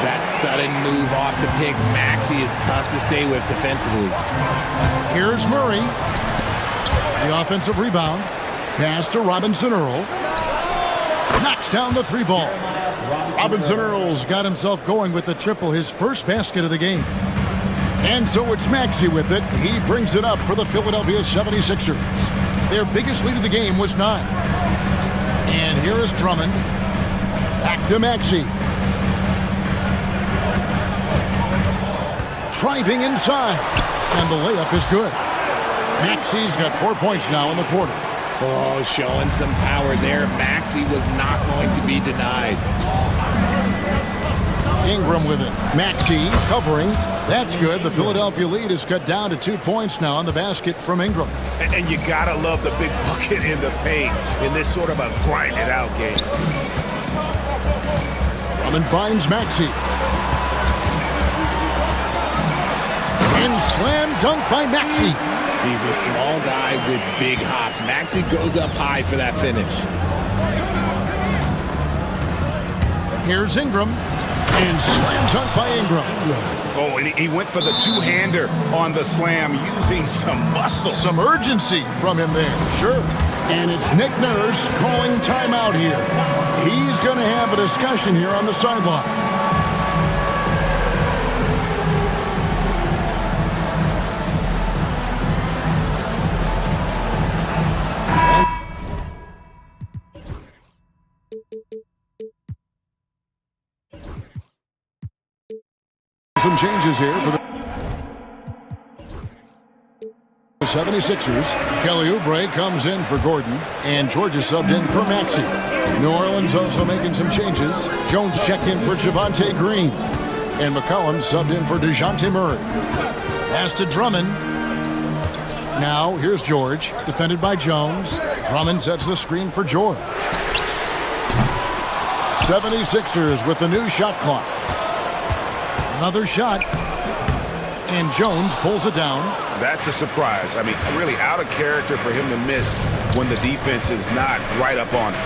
That sudden move off the pick, Maxey, is tough to stay with defensively. Here's Murray. The offensive rebound. Pass to Robinson Earl. Knocks down the 3 ball. Robinson Earl's got himself going with the triple, his first basket of the game. And so it's Maxey with it. He brings it up for the Philadelphia 76ers. Their biggest lead of the game was 9. And here is Drummond. Back to Maxey. Driving inside. And the layup is good. Maxey's got 4 points now in the quarter. Oh, showing some power there. Maxey was not going to be denied. Ingram with it. Maxey covering. That's good. The Philadelphia lead is cut down to 2 points now on the basket from Ingram. And you gotta love the big bucket in the paint in this sort of a grind-it-out game. Drummond finds Maxey. And slam dunk by Maxey. He's a small guy with big hops. Maxey goes up high for that finish. Here's Ingram. And slam dunk by Ingram. Oh, and he went for the two-hander on the slam using some muscle. Some urgency from him there. Sure. And it's Nick Nurse calling timeout here. He's going to have a discussion here on the sideline. Some changes here for the 76ers. Kelly Oubre comes in for Gordon, and Georgia subbed in for Maxey. New Orleans also making some changes. Jones checked in for Javonte Green, and McCollum subbed in for DeJounte Murray. Pass to Drummond. Now here's George, defended by Jones. Drummond sets the screen for George. 76ers with the new shot clock. Another shot, and Jones pulls it down. That's a surprise. I mean, really out of character for him to miss when the defense is not right up on him.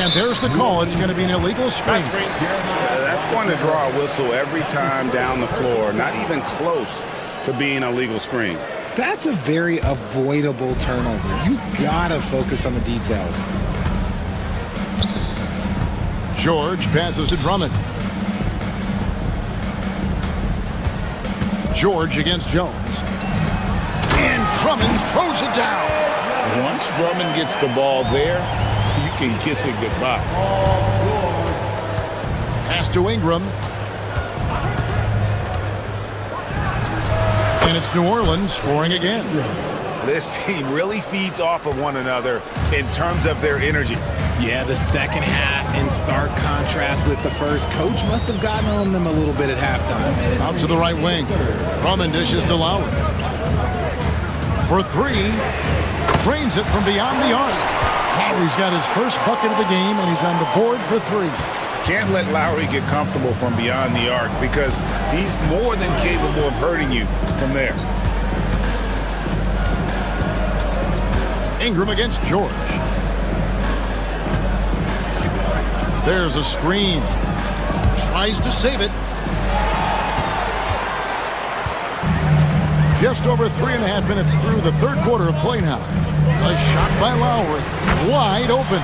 And there's the call. It's going to be an illegal screen. That's going to draw a whistle every time down the floor. Not even close to being a legal screen. That's a very avoidable turnover. You gotta focus on the details. George passes to Drummond. George against Jones. And Drummond throws it down. Once Drummond gets the ball there, you can kiss it goodbye. Pass to Ingram. And it's New Orleans scoring again. This team really feeds off of one another in terms of their energy. Yeah, the second half in stark contrast with the first. Coach must have gotten on them a little bit at halftime. Out to the right wing. Drummond dishes to Lowry. For three. Drains it from beyond the arc. Lowry's got his first bucket of the game, and he's on the board for three. Can't let Lowry get comfortable from beyond the arc because he's more than capable of hurting you from there. Ingram against George. There's a screen. Tries to save it. Just over 3.5 minutes through the third quarter of play now. A shot by Lowry. Wide open.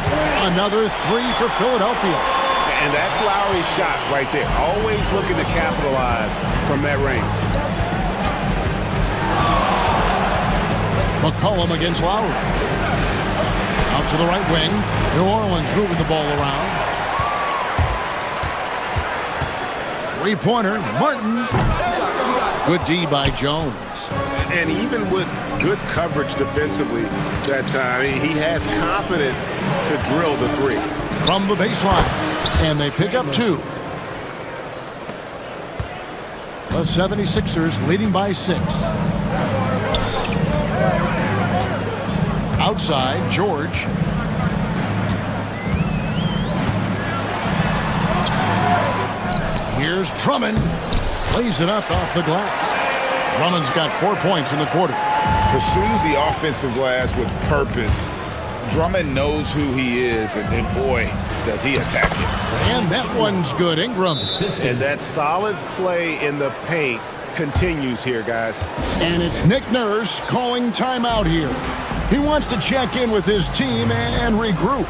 Another three for Philadelphia. And that's Lowry's shot right there. Always looking to capitalize from that range. McCollum against Lowry. Out to the right wing. New Orleans moving the ball around. Three-pointer, Martin. Good D by Jones. And even with good coverage defensively that time, he has confidence to drill the three. From the baseline. And they pick up two. The 76ers leading by 6. Outside, George. Here's Drummond. Plays it up off the glass. Drummond's got 4 points in the quarter. Pursues the offensive glass with purpose. Drummond knows who he is, and boy, does he attack it. And that one's good, Ingram. And that solid play in the paint continues here, guys. And it's Nick Nurse calling timeout here. He wants to check in with his team and regroup.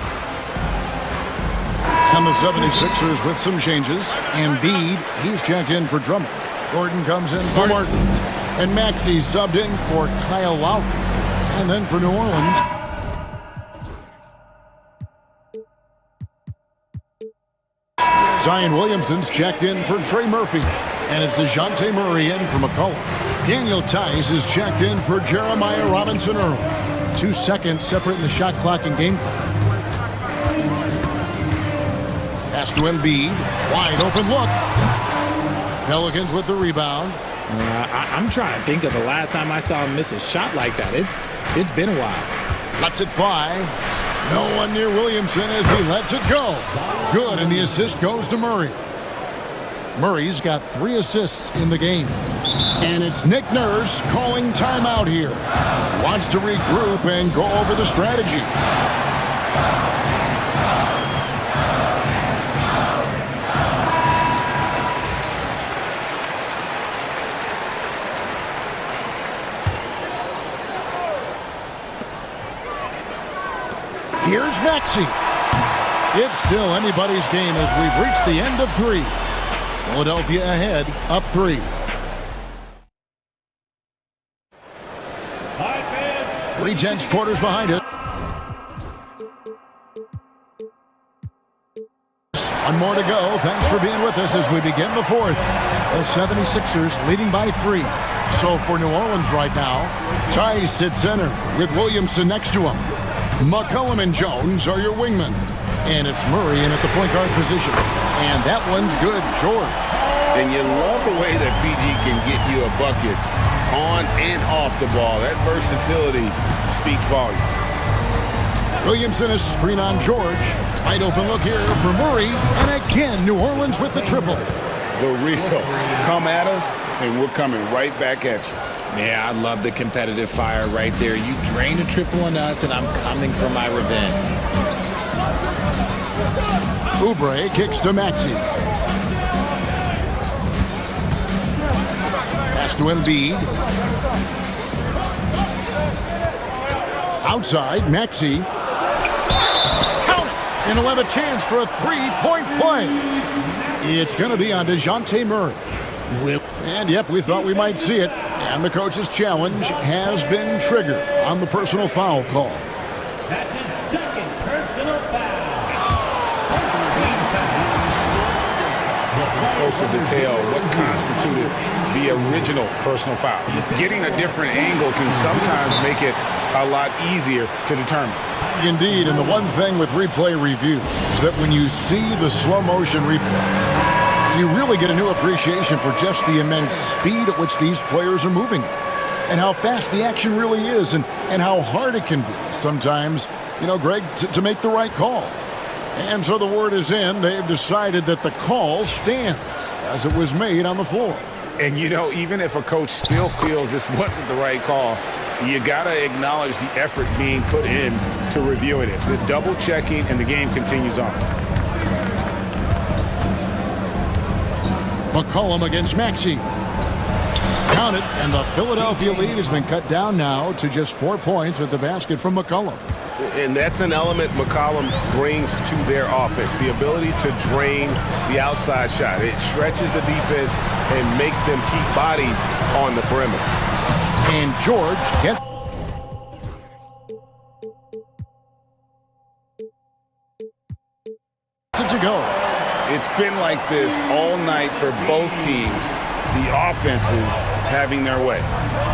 And the 76ers with some changes. Embiid, he's checked in for Drummond. Gordon comes in for Martin. And Maxey subbed in for Kyle Lowry. And then for New Orleans, Zion Williamson's checked in for Trey Murphy. And it's DeJounte Murray in for McCollum. Daniel Tice is checked in for Jeremiah Robinson-Earl. 2 seconds separating the shot clock and game clock. Pass to Embiid. Wide open look. Pelicans with the rebound. I'm trying to think of the last time I saw him miss a shot like that. It's been a while. Lets it fly. No one near Williamson as he lets it go. Good, and the assist goes to Murray. Murray's got 3 assists in the game. And it's Nick Nurse calling timeout here. Wants to regroup and go over the strategy. Here's Maxey. It's still anybody's game as we've reached the end of 3. Philadelphia ahead, up 3. 3/10 quarters behind it. One more to go. Thanks for being with us as we begin the 4th. The 76ers leading by 3. So for New Orleans right now, Tice at center with Williamson next to him. McCollum and Jones are your wingmen. And it's Murray in at the point guard position. And that one's good, George. And you love the way that PG can get you a bucket on and off the ball. That versatility speaks volumes. Williamson is screen on George. Wide open look here for Murray. And again, New Orleans with the triple. The real. Come at us, and we're coming right back at you. Yeah, I love the competitive fire right there. You drained a triple on us, and I'm coming for my revenge. Oubre kicks to Maxey. Pass to Embiid. Outside, Maxey. Count it! And he'll have a chance for a 3-point play. It's going to be on DeJounte Murray. And yep, we thought we might see it. And the coach's challenge has been triggered on the personal foul call. That's his 2nd personal foul. Closer detail what constituted the original personal foul. Getting a different angle can sometimes make it a lot easier to determine. Indeed, and the one thing with replay review is that when you see the slow motion replay, you really get a new appreciation for just the immense speed at which these players are moving and how fast the action really is and how hard it can be sometimes, Greg, to make the right call. And so the word is in. They've decided that the call stands as it was made on the floor. And, even if a coach still feels this wasn't the right call, you got to acknowledge the effort being put in to reviewing it. The double checking, and the game continues on. McCollum against Maxey. Count it, and the Philadelphia lead has been cut down now to just 4 points with the basket from McCollum. And that's an element McCollum brings to their offense, the ability to drain the outside shot. It stretches the defense and makes them keep bodies on the perimeter. And George gets it to go. It's been like this all night for both teams. The offenses having their way.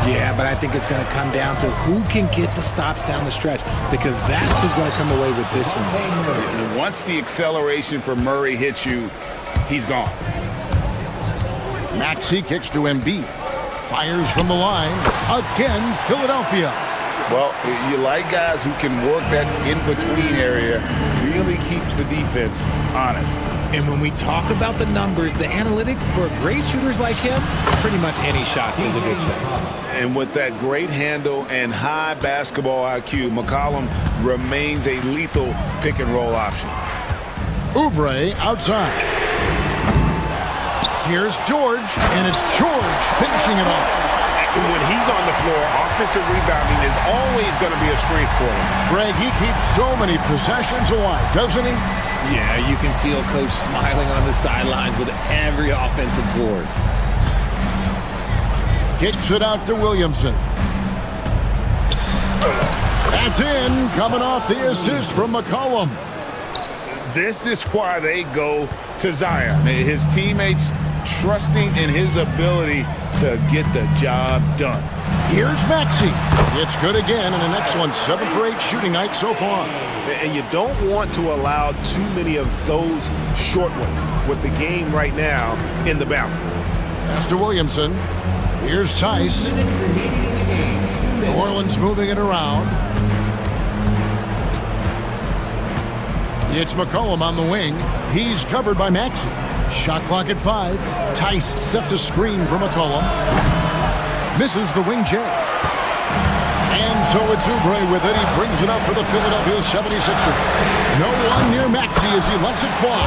Yeah, but I think it's going to come down to who can get the stops down the stretch, because that's who's going to come away with this one. And once the acceleration for Murray hits you, he's gone. Maxey kicks to Embiid. Fires from the line. Again, Philadelphia. Well, you like guys who can work that in-between area. Really keeps the defense honest. And when we talk about the numbers, the analytics for great shooters like him, pretty much any shot is a good shot. And with that great handle and high basketball IQ, McCollum remains a lethal pick-and-roll option. Oubre outside. Here's George, and it's George finishing it off. When he's on the floor, offensive rebounding is always going to be a strength for him. Greg, he keeps so many possessions alive, doesn't he? Yeah, you can feel Coach smiling on the sidelines with every offensive board. Kicks it out to Williamson. That's in, coming off the assist from McCollum. This is why they go to Zion. His teammates trusting in his ability to get the job done. Here's Maxey. It's good again, and an excellent 7 for 8 shooting night so far. And you don't want to allow too many of those short ones with the game right now in the balance. Pass to Williamson. Here's Tice. New Orleans moving it around. It's McCollum on the wing. He's covered by Maxey. Shot clock at 5. Tice sets a screen for McCollum. Misses the wing jab. And so it's Oubre with it. He brings it up for the Philadelphia 76ers. No one near Maxey as he lets it fly.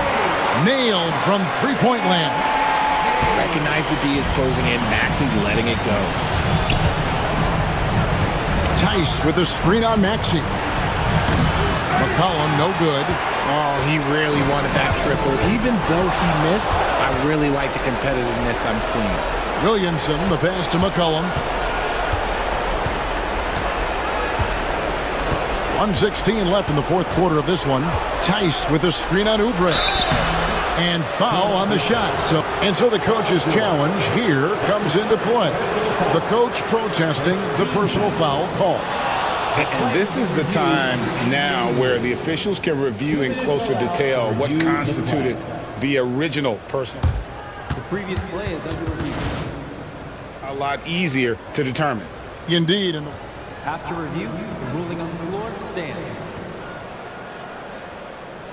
Nailed from three-point land. Recognize the D is closing in. Maxey letting it go. Tice with a screen on Maxey. McCollum, no good. Oh, he really wanted that triple. Even though he missed, I really like the competitiveness I'm seeing. Williamson, the pass to McCollum. 1:16 left in the fourth quarter of this one. Tice with a screen on Oubre. And foul on the shot. So the coach's challenge here comes into play. The coach protesting the personal foul call. And this is the time now where the officials can review in closer detail what constituted the original personal. The previous play is under review. A lot easier to determine. Indeed. After review, the ruling on the floor stands.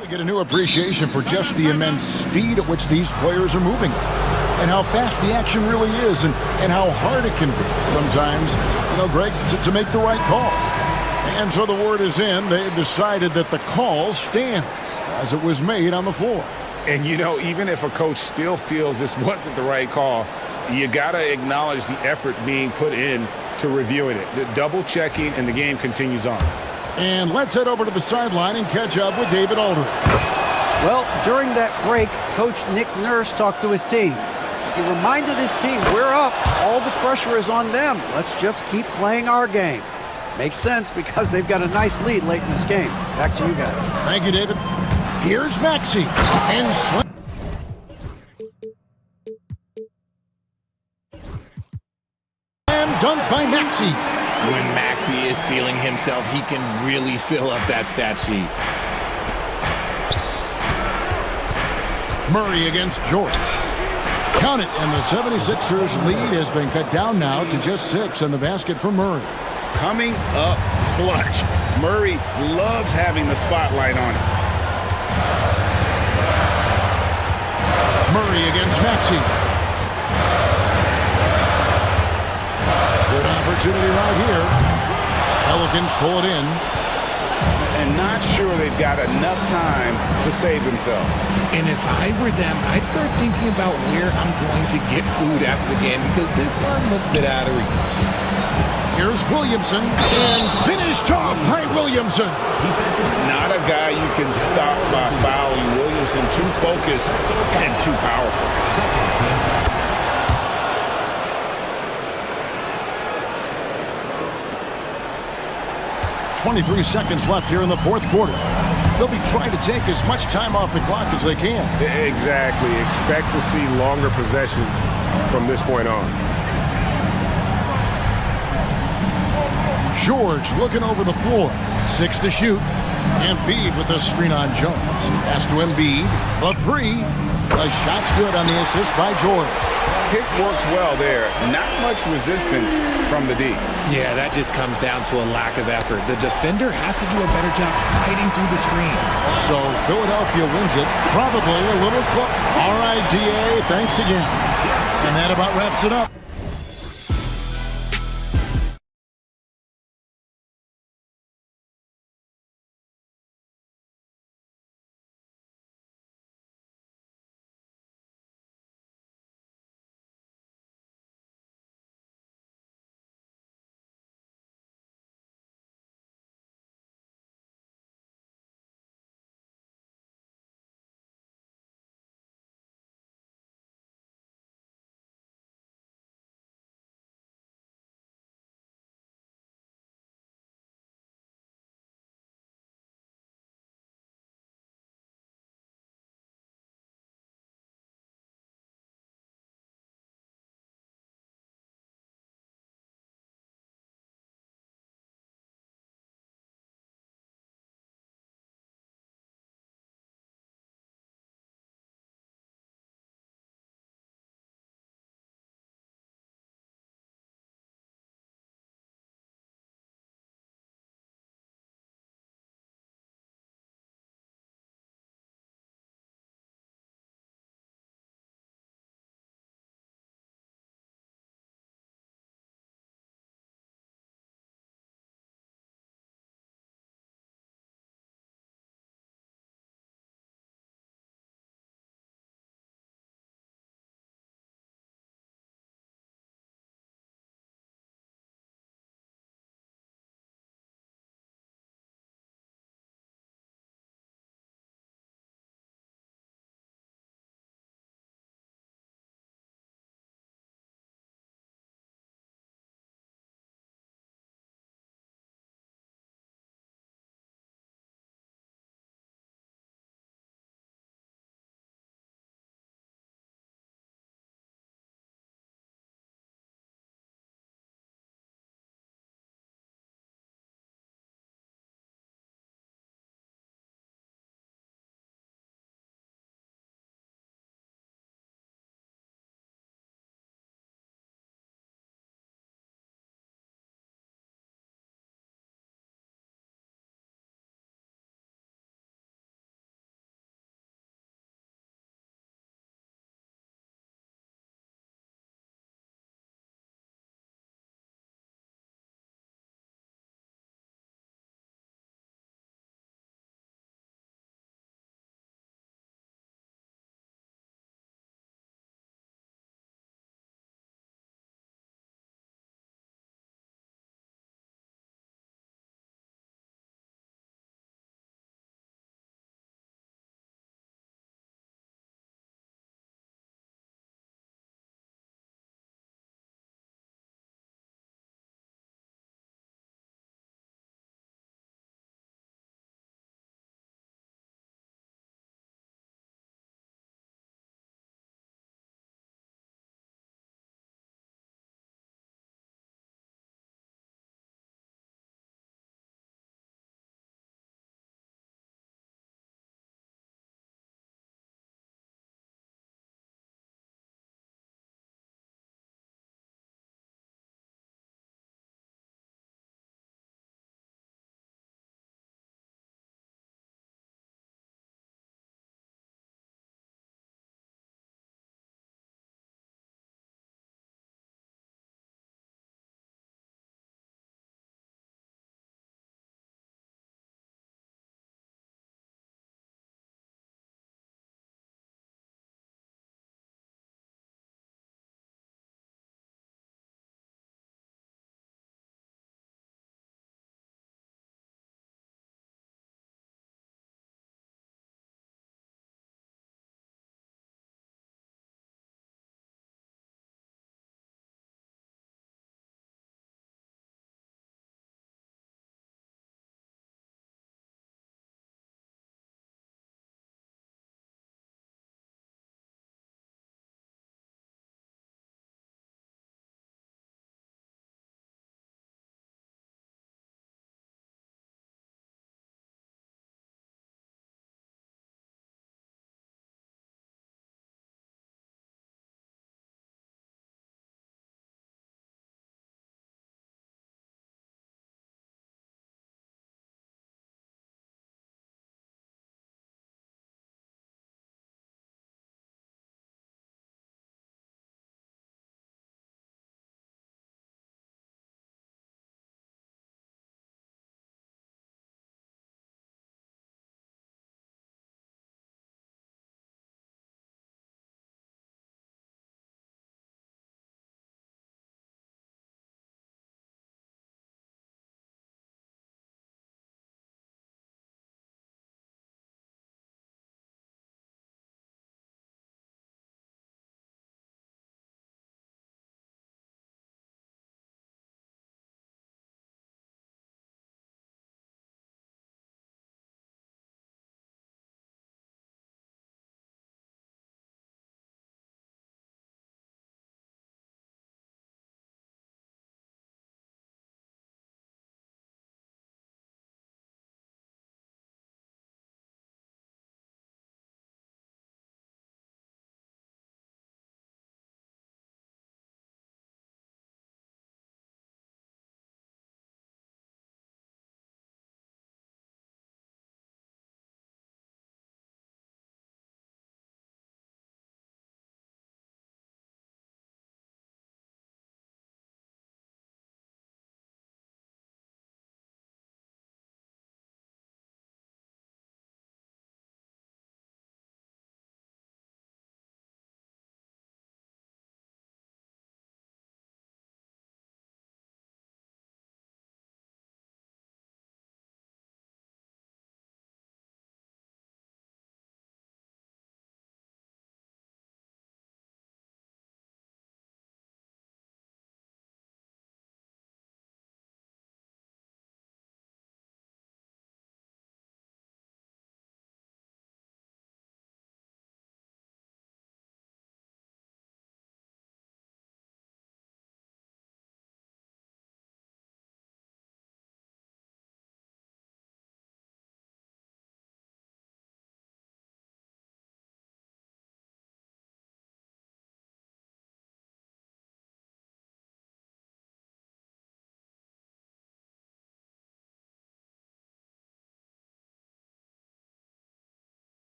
We get a new appreciation for just the immense speed at which these players are moving and how fast the action really is and how hard it can be sometimes, Greg, to make the right call. And so the word is in. They've decided that the call stands as it was made on the floor. And, even if a coach still feels this wasn't the right call, you got to acknowledge the effort being put in to reviewing it. The double checking, and the game continues on. And let's head over to the sideline and catch up with David Aldridge. Well, during that break, Coach Nick Nurse talked to his team. He reminded his team, we're up. All the pressure is on them. Let's just keep playing our game. Makes sense because they've got a nice lead late in this game. Back to you guys. Thank you, David. Here's Maxey. And dunk by Maxey. When Maxey is feeling himself, he can really fill up that stat sheet. Murray against George. Count it, and the 76ers lead has been cut down now to just 6 in the basket for Murray. Coming up clutch. Murray loves having the spotlight on him. Murray against Maxey. Good opportunity right here. Pelicans pull it in. And not sure they've got enough time to save themselves. And if I were them, I'd start thinking about where I'm going to get food after the game because this one looks a bit out of reach. Here's Williamson, and finished off by Williamson. Not a guy you can stop by fouling. Williamson too focused and too powerful. 23 seconds left here in the fourth quarter. They'll be trying to take as much time off the clock as they can. Exactly. Expect to see longer possessions from this point on. George looking over the floor. 6 to shoot. Embiid with a screen on Jones. Pass to Embiid. A 3. The shot's good on the assist by George. Pick works well there. Not much resistance from the D. Yeah, that just comes down to a lack of effort. The defender has to do a better job fighting through the screen. So Philadelphia wins it. Probably a little close. All right, DA, thanks again. And that about wraps it up.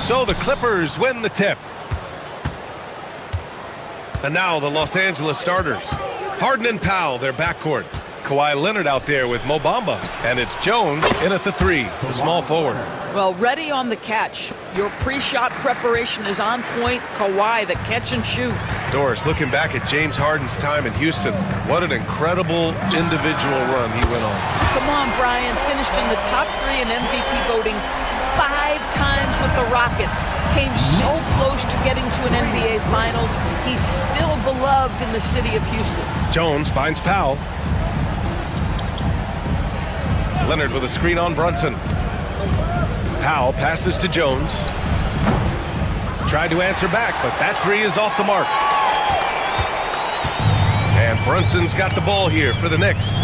So the Clippers win the tip. And now the Los Angeles starters. Harden and Powell, their backcourt. Kawhi Leonard out there with Mo Bamba. And it's Jones in at the 3, the small forward. Well, ready on the catch. Your pre-shot preparation is on point. Kawhi, the catch and shoot. Doris, looking back at James Harden's time in Houston, what an incredible individual run he went on. Come on, Brian. Finished in the top 3 in MVP voting 5 times with the Rockets. Came so close to getting to an NBA Finals. He's still beloved in the city of Houston. Jones finds Powell. Leonard with a screen on Brunson. Powell passes to Jones. Tried to answer back, but that 3 is off the mark. And Brunson's got the ball here for the Knicks.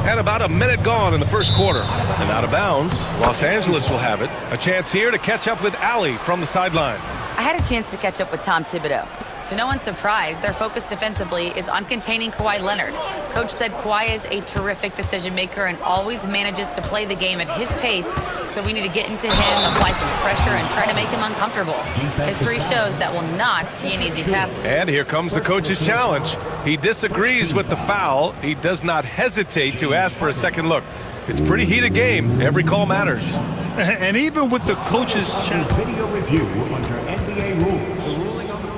And about a minute gone in the first quarter. And out of bounds, Los Angeles will have it. A chance here to catch up with Allie from the sideline. I had a chance to catch up with Tom Thibodeau. To no one's surprise, their focus defensively is on containing Kawhi Leonard. Coach said Kawhi is a terrific decision maker and always manages to play the game at his pace, so we need to get into him, apply some pressure, and try to make him uncomfortable. History shows that will not be an easy task. And here comes the coach's challenge. He disagrees with the foul. He does not hesitate to ask for a second look. It's a pretty heated game. Every call matters. And even with the coach's challenge. Video review under NBA rules.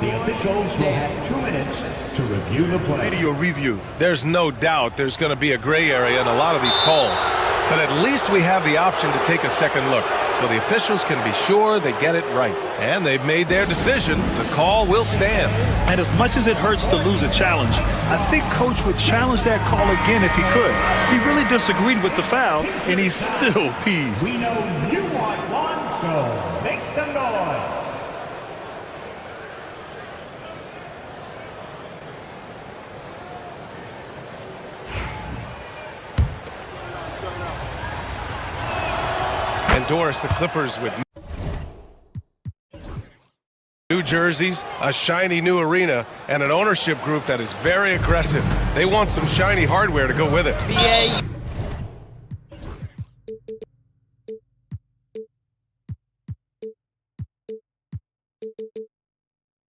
The officials will have 2 minutes to review the play. Video review. There's no doubt there's going to be a gray area in a lot of these calls. But at least we have the option to take a second look. So the officials can be sure they get it right. And they've made their decision. The call will stand. And as much as it hurts to lose a challenge, I think Coach would challenge that call again if he could. He really disagreed with the foul, and he's still peeved. We know you want one, so make some noise. And Doris, the Clippers with new jerseys, a shiny new arena, and an ownership group that is very aggressive. They want some shiny hardware to go with it. BA.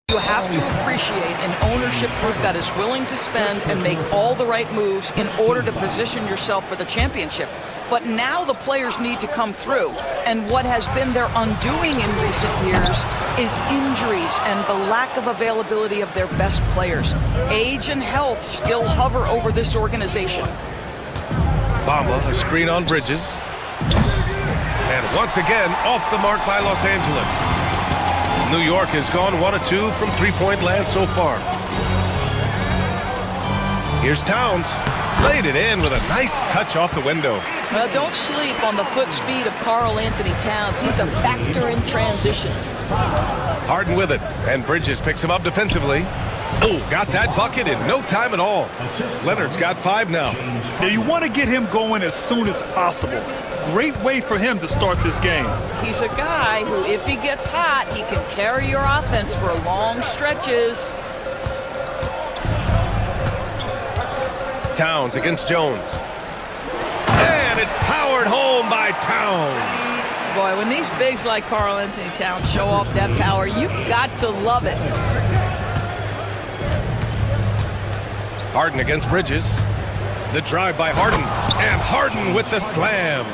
You have to appreciate an ownership group that is willing to spend and make all the right moves in order to position yourself for the championship. But now the players need to come through. And what has been their undoing in recent years is injuries and the lack of availability of their best players. Age and health still hover over this organization. Bamba, a screen on Bridges. And once again, off the mark by Los Angeles. New York has gone 1 of 2 from three-point land so far. Here's Towns. Laid it in with a nice touch off the window. Well, don't sleep on the foot speed of Karl Anthony Towns. He's a factor in transition. Harden with it, and Bridges picks him up defensively. Oh, got that bucket in no time at all. Leonard's got 5 now. Yeah, you want to get him going as soon as possible. Great way for him to start this game. He's a guy who, if he gets hot, he can carry your offense for long stretches. Towns against Jones. And it's powered home by Towns. Boy, when these bigs like Karl Anthony Towns show off that power, you've got to love it. Harden against Bridges. The drive by Harden. And Harden with the slam.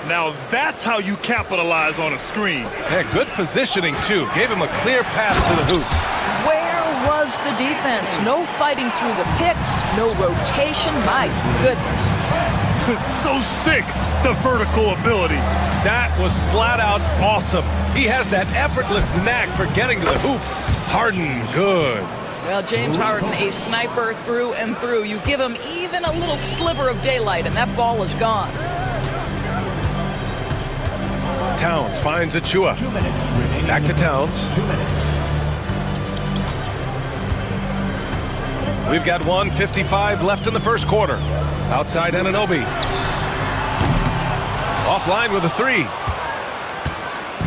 Now that's how you capitalize on a screen. Yeah, good positioning, too. Gave him a clear path to the hoop. Where was the defense? No fighting through the pick, no rotation. My goodness. So sick, the vertical ability. That was flat out awesome. He has that effortless knack for getting to the hoop. Harden, good. Well, James Harden, a sniper through and through. You give him even a little sliver of daylight, and that ball is gone. Towns finds Achua. Back to Towns. 2 minutes. We've got 1:55 left in the first quarter. Outside Anunoby. Offline with a 3.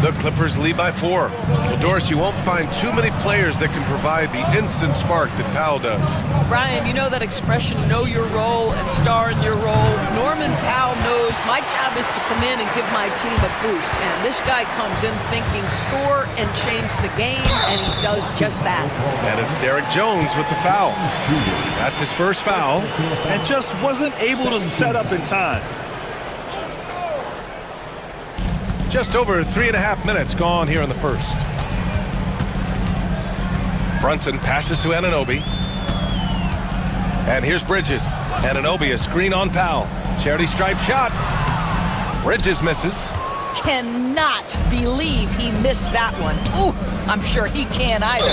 The Clippers lead by 4. Well, Doris, you won't find too many players that can provide the instant spark that Powell does. Brian, you know that expression, know your role and star in your role? Norman Powell knows my job is to come in and give my team a boost. And this guy comes in thinking score and change the game, and he does just that. And it's Derek Jones with the foul. That's his first foul. And just wasn't able to set up in time. Just over 3.5 minutes gone here in the first. Brunson passes to Anunoby. And here's Bridges. Anunoby, a screen on Powell. Charity stripe shot. Bridges misses. Cannot believe he missed that one. Ooh, I'm sure he can't either.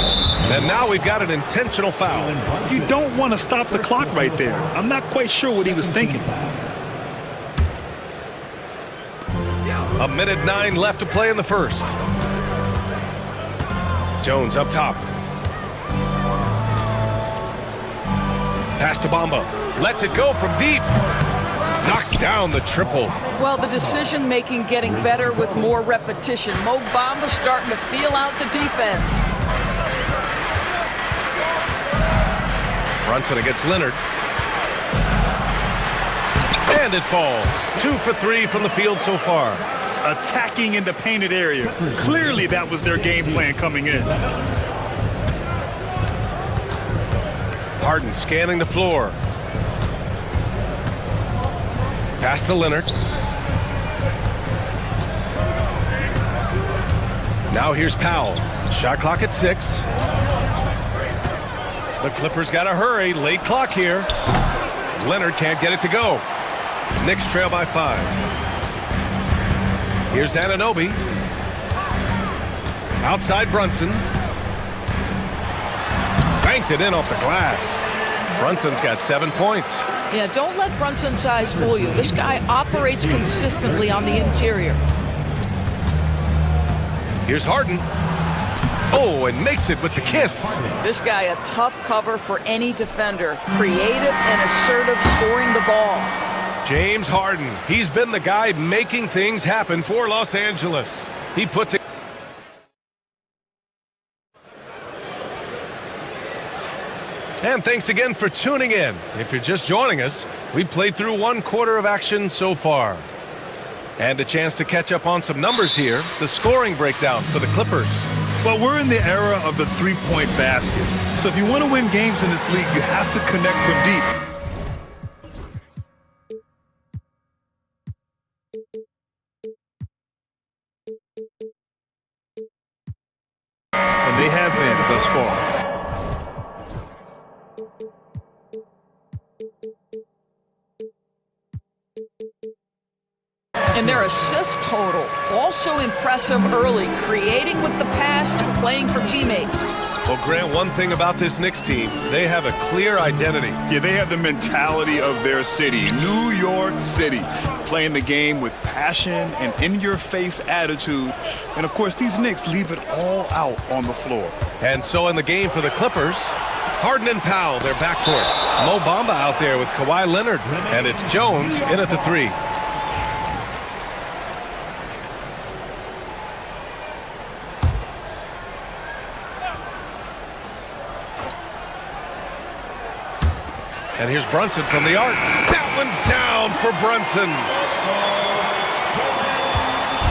And now we've got an intentional foul. You don't want to stop the clock right there. I'm not quite sure what he was thinking. 1:09 left to play in the first. Jones up top. Pass to Bamba. Lets it go from deep. Knocks down the triple. Well, the decision-making getting better with more repetition. Mo Bamba starting to feel out the defense. Brunson against Leonard. And it falls. 2 for 3 from the field so far. Attacking in the painted area. Clearly that was their game plan coming in. Harden scanning the floor. Pass to Leonard. Now here's Powell. Shot clock at 6. The Clippers got to hurry. Late clock here. Leonard can't get it to go. Knicks trail by 5. Here's Anunoby. Outside Brunson. Banked it in off the glass. Brunson's got 7 points. Yeah, don't let Brunson's size fool you. This guy operates consistently on the interior. Here's Harden. Oh, and makes it with the kiss. This guy a tough cover for any defender. Creative and assertive scoring the ball. James Harden. He's been the guy making things happen for Los Angeles. He puts it. And thanks again for tuning in. If you're just joining us, we played through 1/4 of action so far. And a chance to catch up on some numbers here. The scoring breakdown for the Clippers. Well, we're in the era of the three-point basket. So if you want to win games in this league, you have to connect from deep. And they have been thus far. And their assist total, also impressive early, creating with the pass and playing for teammates. Well, Grant, one thing about this Knicks team, they have a clear identity. Yeah, they have the mentality of their city, New York City, playing the game with passion and in-your-face attitude. And, of course, these Knicks leave it all out on the floor. And so in the game for the Clippers, Harden and Powell, their backcourt. Mo Bamba out there with Kawhi Leonard. And it's Jones in at the 3. And here's Brunson from the arc. That one's down for Brunson.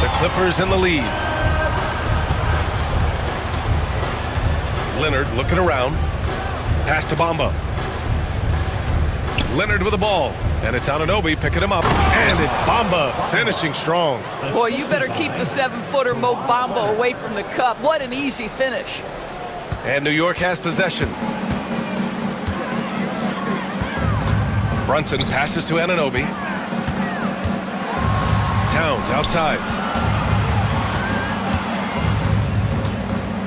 The Clippers in the lead. Leonard looking around. Pass to Bamba. Leonard with the ball. And it's Anunoby picking him up. And it's Bamba finishing strong. Boy, you better keep the 7-footer Mo Bamba away from the cup. What an easy finish. And New York has possession. Brunson passes to Anunoby. Towns outside.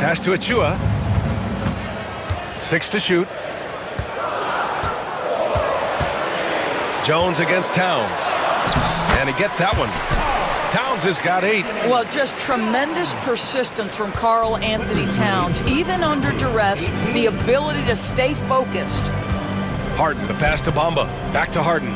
Pass to Achua. 6 to shoot. Jones against Towns. And he gets that one. Towns has got 8. Well, just tremendous persistence from Karl Anthony Towns. Even under duress, the ability to stay focused. Harden, the pass to Bamba. Back to Harden.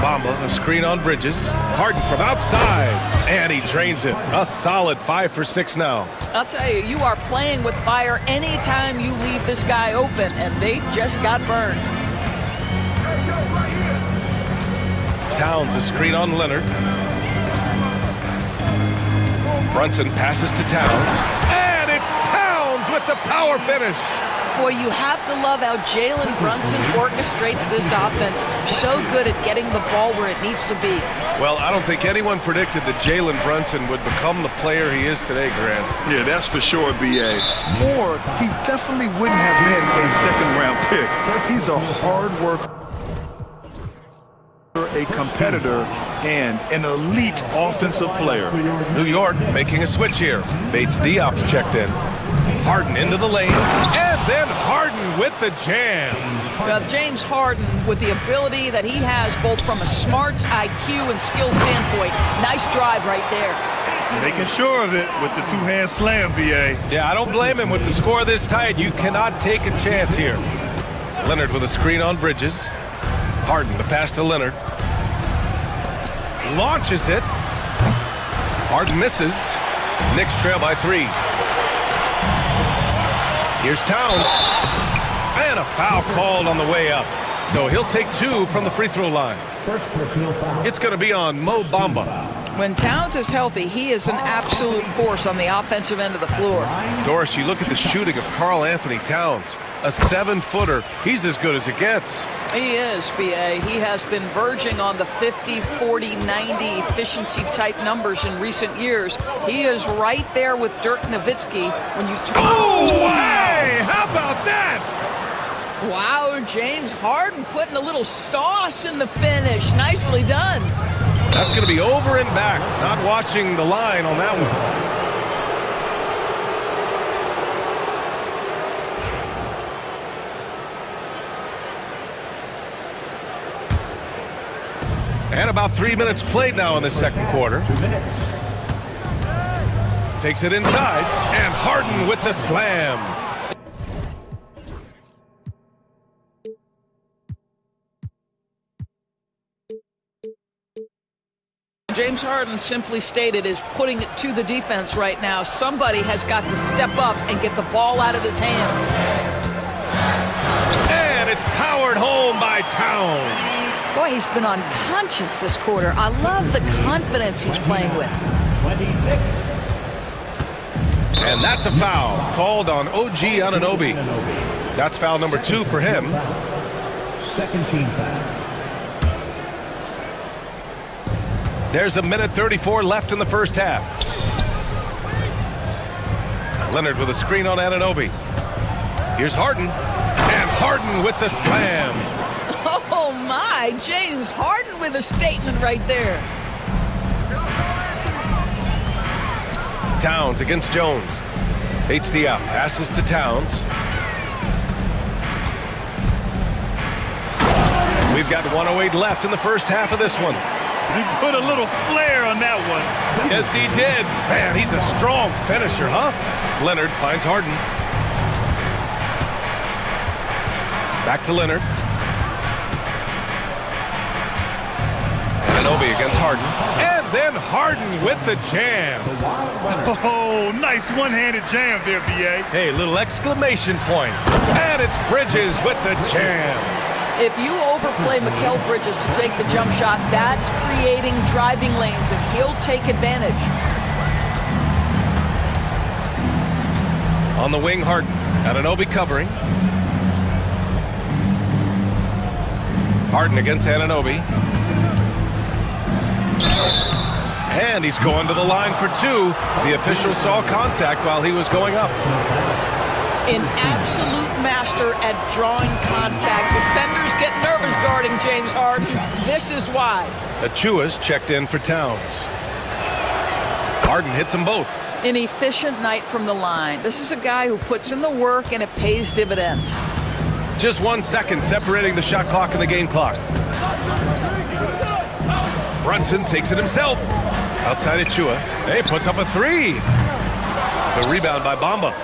Bamba, a screen on Bridges. Harden from outside, and he drains it. A solid 5 for 6 now. I'll tell you, you are playing with fire anytime you leave this guy open, and they just got burned. Towns, a screen on Leonard. Brunson passes to Towns, and it's Towns with the power finish. Boy, you have to love how Jalen Brunson orchestrates this offense. So good at getting the ball where it needs to be. Well, I don't think anyone predicted that Jalen Brunson would become the player he is today, Grant. Yeah, that's for sure, B.A. Or he definitely wouldn't have been a second-round pick. He's a hard worker, a competitor, and an elite offensive player. New York making a switch here. Bates Diop's checked in. Harden into the lane, and then Harden with the jam. James Harden, with the ability that he has both from a smarts, IQ, and skill standpoint, nice drive right there. Making sure of it with the two-hand slam, B.A. Yeah, I don't blame him with the score this tight. You cannot take a chance here. Leonard with a screen on Bridges. Harden, the pass to Leonard. Launches it. Harden misses. Knicks trail by 3. Here's Towns. And a foul called on the way up. So he'll take 2 from the free throw line. It's going to be on Mo Bamba. When Towns is healthy, he is an absolute force on the offensive end of the floor. Doris, you look at the shooting of Karl Anthony Towns. A 7-footer. He's as good as it gets. He is, B.A. He has been verging on the 50, 40, 90 efficiency type numbers in recent years. He is right there with Dirk Nowitzki when you talk. Oh, hey! How about that? Wow, James Harden putting a little sauce in the finish. Nicely done. That's going to be over and back. Not watching the line on that one. And about 3 minutes played now in the second quarter. Takes it inside, and Harden with the slam. James Harden, simply stated, is putting it to the defense right now. Somebody has got to step up and get the ball out of his hands. And it's powered home by Towns. Boy, he's been unconscious this quarter. I love the confidence he's playing with. 26. And that's a foul called on OG Anunoby. That's foul number 2 for him. Second team foul. There's 1:34 left in the first half. Leonard with a screen on Anunoby. Here's Harden. And Harden with the slam. Oh my, James Harden with a statement right there. Towns against Jones. Bates Diop passes to Towns. We've got 1:08 left in the first half of this one. He put a little flair on that one. Yes, he did. Man, he's a strong finisher, huh? Leonard finds Harden. Back to Leonard. Anunoby against Harden. And then Harden with the jam. Oh, nice one-handed jam there, B.A. Hey, little exclamation point. And it's Bridges with the jam. If you overplay Mikal Bridges to take the jump shot, that's creating driving lanes, and he'll take advantage. On the wing, Harden. Anunoby covering. Harden against Anunoby. And he's going to the line for 2. The official saw contact while he was going up. An absolute master at drawing contact. Defenders get nervous guarding James Harden. This is why. Achua's checked in for Towns. Harden hits them both. An efficient night from the line. This is a guy who puts in the work and it pays dividends. Just 1 second separating the shot clock and the game clock. Brunson takes it himself. Outside Achua. Hey, puts up a 3. The rebound by Bamba.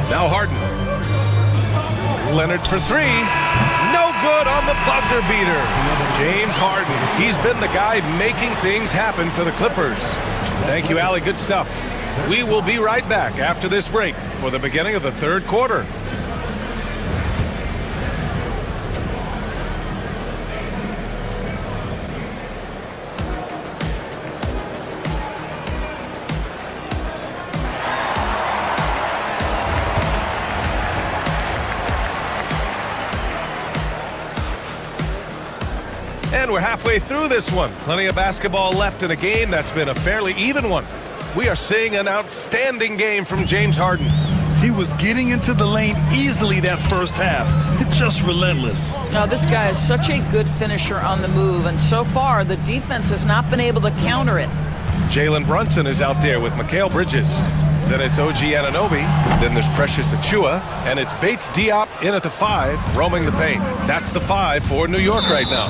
Now Harden. Leonard for three. No good on the buzzer beater. James Harden. He's been the guy making things happen for the Clippers. Thank you, Allie. Good stuff. We will be right back after this break for the beginning of the third quarter. And we're halfway through this one. Plenty of basketball left in a game that's been a fairly even one. We are seeing an outstanding game from James Harden. He was getting into the lane easily that first half. Just relentless. Now, this guy is such a good finisher on the move, and so far, the defense has not been able to counter it. Jalen Brunson is out there with Mikal Bridges. Then it's OG Anunoby. Then there's Precious Achua. And it's Bates Diop in at the 5, roaming the paint. That's the 5 for New York right now.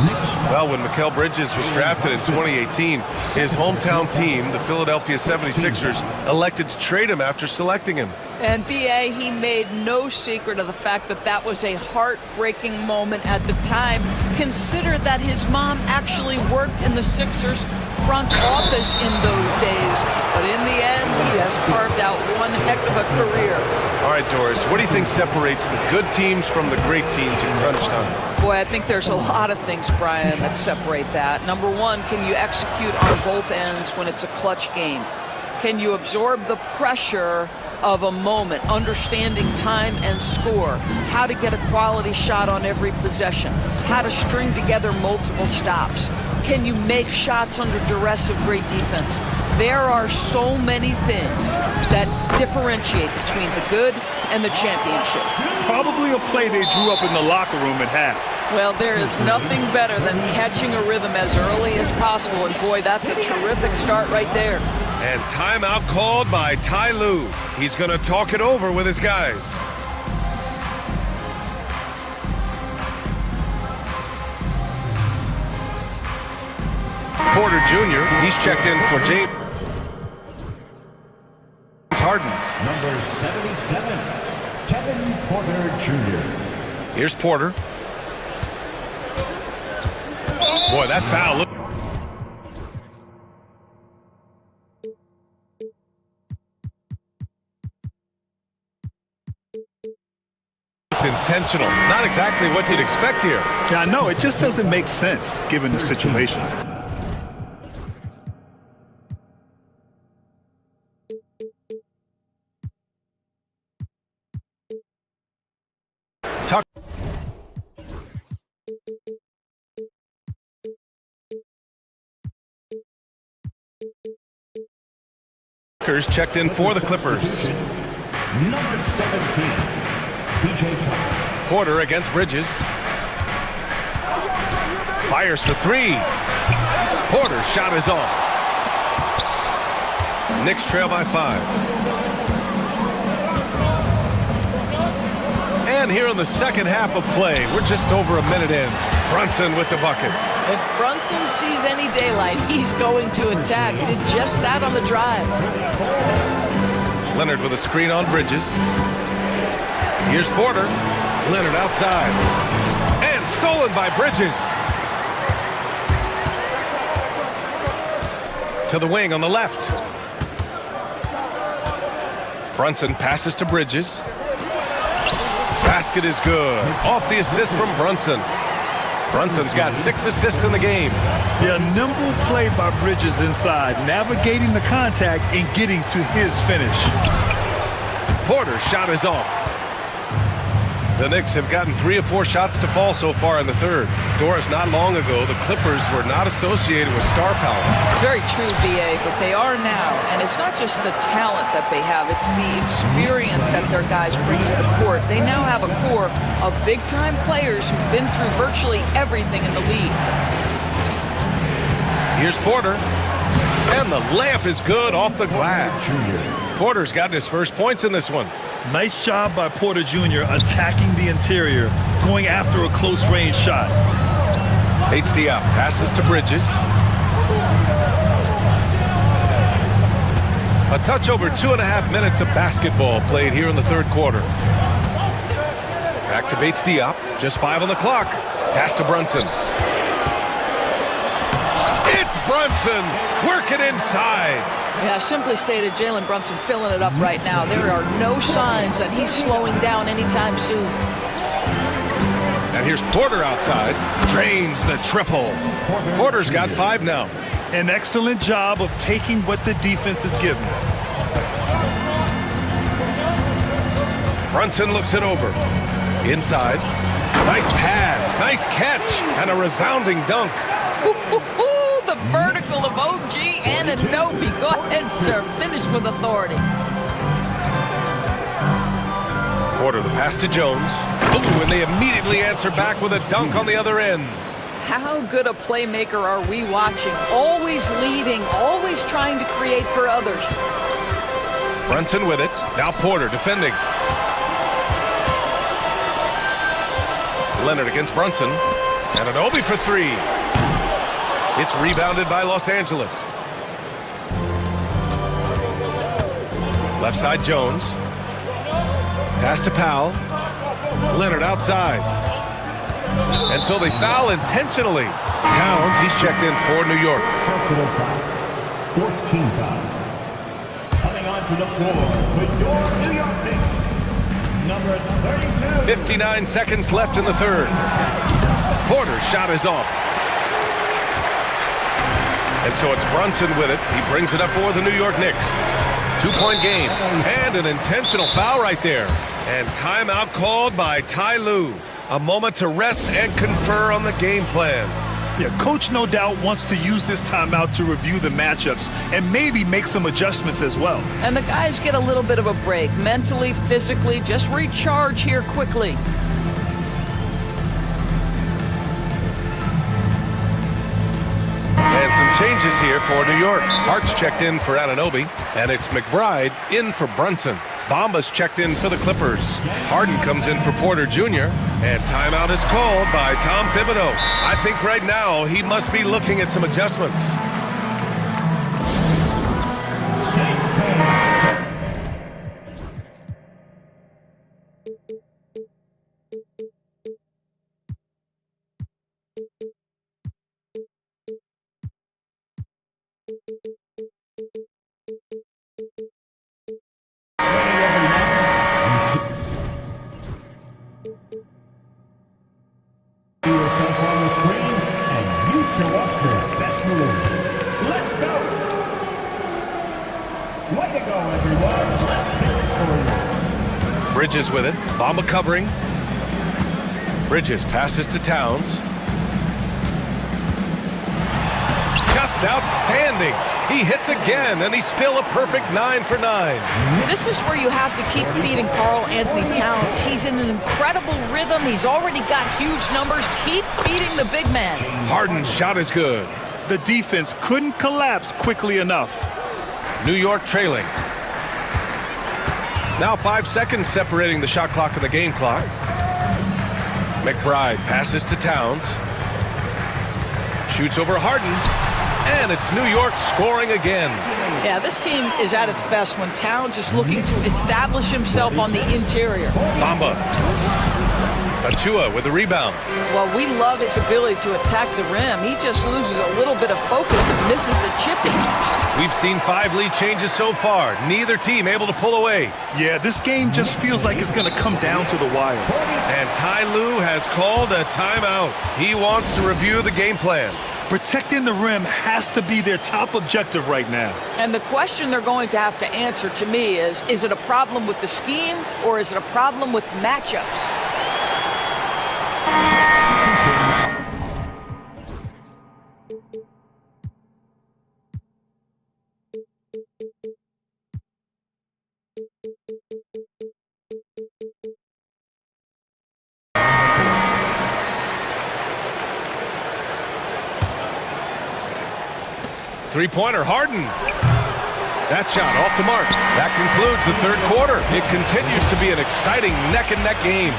Well, when Mikal Bridges was drafted in 2018, his hometown team, the Philadelphia 76ers, elected to trade him after selecting him. And B.A., he made no secret of the fact that that was a heartbreaking moment at the time. Consider that his mom actually worked in the Sixers front office in those days. But in the end, he has carved out one heck of a career. All right, Doris, what do you think separates the good teams from the great teams in crunch time? Boy, I think there's a lot of things, Brian, that separate that. Number one, can you execute on both ends when it's a clutch game? Can you absorb the pressure of a moment, understanding time and score, how to get a quality shot on every possession, how to string together multiple stops? Can you make shots under duress of great defense? There are so many things that differentiate between the good and the championship. Probably a play they drew up in the locker room at half. Well, there is nothing better than catching a rhythm as early as possible, and boy, that's a terrific start right there. And timeout called by Ty Lue. He's going to talk it over with his guys. Porter Jr., he's checked in for James Harden. Number 77, Kevin Porter Jr. Here's Porter. Boy, that foul looked intentional. Not exactly what you'd expect here. Yeah, I know. It just doesn't make sense given the situation. Tucker's checked in for the Clippers. Number 17, PJ Tucker. Porter against Bridges. Fires for three. Porter's shot is off. Knicks trail by 5. And here in the second half of play, we're just over a minute in. Brunson with the bucket. If Brunson sees any daylight, he's going to attack. Did just that on the drive. Leonard with a screen on Bridges. Here's Porter. Leonard outside. And stolen by Bridges. To the wing on the left. Brunson passes to Bridges. Basket is good. Off the assist from Brunson. Brunson's got 6 assists in the game. Yeah, nimble play by Bridges inside, navigating the contact and getting to his finish. Porter's shot is off. The Knicks have gotten 3 of 4 shots to fall so far in the third. Doris, not long ago, the Clippers were not associated with star power. Very true, B.A., but they are now. And it's not just the talent that they have, it's the experience that their guys bring to the court. They now have a core of big-time players who've been through virtually everything in the league. Here's Porter. And the layup is good off the glass. Porter's gotten his first points in this one. Nice job by Porter Jr. attacking the interior, going after a close-range shot. Bates Diop passes to Bridges. A touch over 2.5 minutes of basketball played here in the third quarter. Back Activates Diop. Just 5 on the clock. Pass to Brunson. It's Brunson working inside. Yeah, simply stated, Jalen Brunson filling it up right now. There are no signs that he's slowing down anytime soon. And here's Porter outside. Drains the triple. Porter's got 5 now. An excellent job of taking what the defense is giving. Brunson looks it over. Inside. Nice pass. Nice catch. And a resounding dunk. The vertical of OG and Anunoby. Go ahead, sir. Finish with authority. Porter, the pass to Jones. Ooh, and they immediately answer back with a dunk on the other end. How good a playmaker are we watching? Always leading, always trying to create for others. Brunson with it. Now Porter defending. Leonard against Brunson. And Anunoby for 3. It's rebounded by Los Angeles. Left side Jones. Pass to Powell. Leonard outside. And so they foul intentionally. Towns, he's checked in for New York. Personal foul. 4th team foul. Coming onto the floor for your New York Knicks, number 32. 59 seconds left in the third. Porter's shot is off. And so it's Brunson with it. He brings it up for the New York Knicks. 2-point game. And an intentional foul right there. And timeout called by Ty Lue. A moment to rest and confer on the game plan. Yeah, coach no doubt wants to use this timeout to review the matchups and maybe make some adjustments as well. And the guys get a little bit of a break. Mentally, physically, just recharge here quickly. And some changes here for New York. Hart's checked in for Anunoby, and it's McBride in for Brunson. Bamba's checked in for the Clippers. Harden comes in for Porter Jr., and timeout is called by Tom Thibodeau. I think right now he must be looking at some adjustments. Yourself on the screen, and you show us your best move. Let's go! Way to go, everyone. Let's hear it for you. Bridges with it. Bamba covering. Bridges passes to Towns. Just outstanding. He hits again, and he's still a perfect 9 for 9. This is where you have to keep feeding Karl Anthony Towns. He's in an incredible rhythm. He's already got huge numbers. Keep feeding the big man. Harden's shot is good. The defense couldn't collapse quickly enough. New York trailing. Now 5 seconds separating the shot clock and the game clock. McBride passes to Towns. Shoots over Harden. And it's New York scoring again. Yeah, this team is at its best when Towns is looking to establish himself on the interior. Bamba. Achua with the rebound. Well, we love his ability to attack the rim. He just loses a little bit of focus and misses the chipping. We've seen 5 lead changes so far. Neither team able to pull away. Yeah, this game just feels like it's going to come down to the wire. And Ty Lue has called a timeout. He wants to review the game plan. Protecting the rim has to be their top objective right now. And the question they're going to have to answer to me is it a problem with the scheme or is it a problem with matchups? Three-pointer, Harden. That shot off the mark. That concludes the third quarter. It continues to be an exciting neck-and-neck game.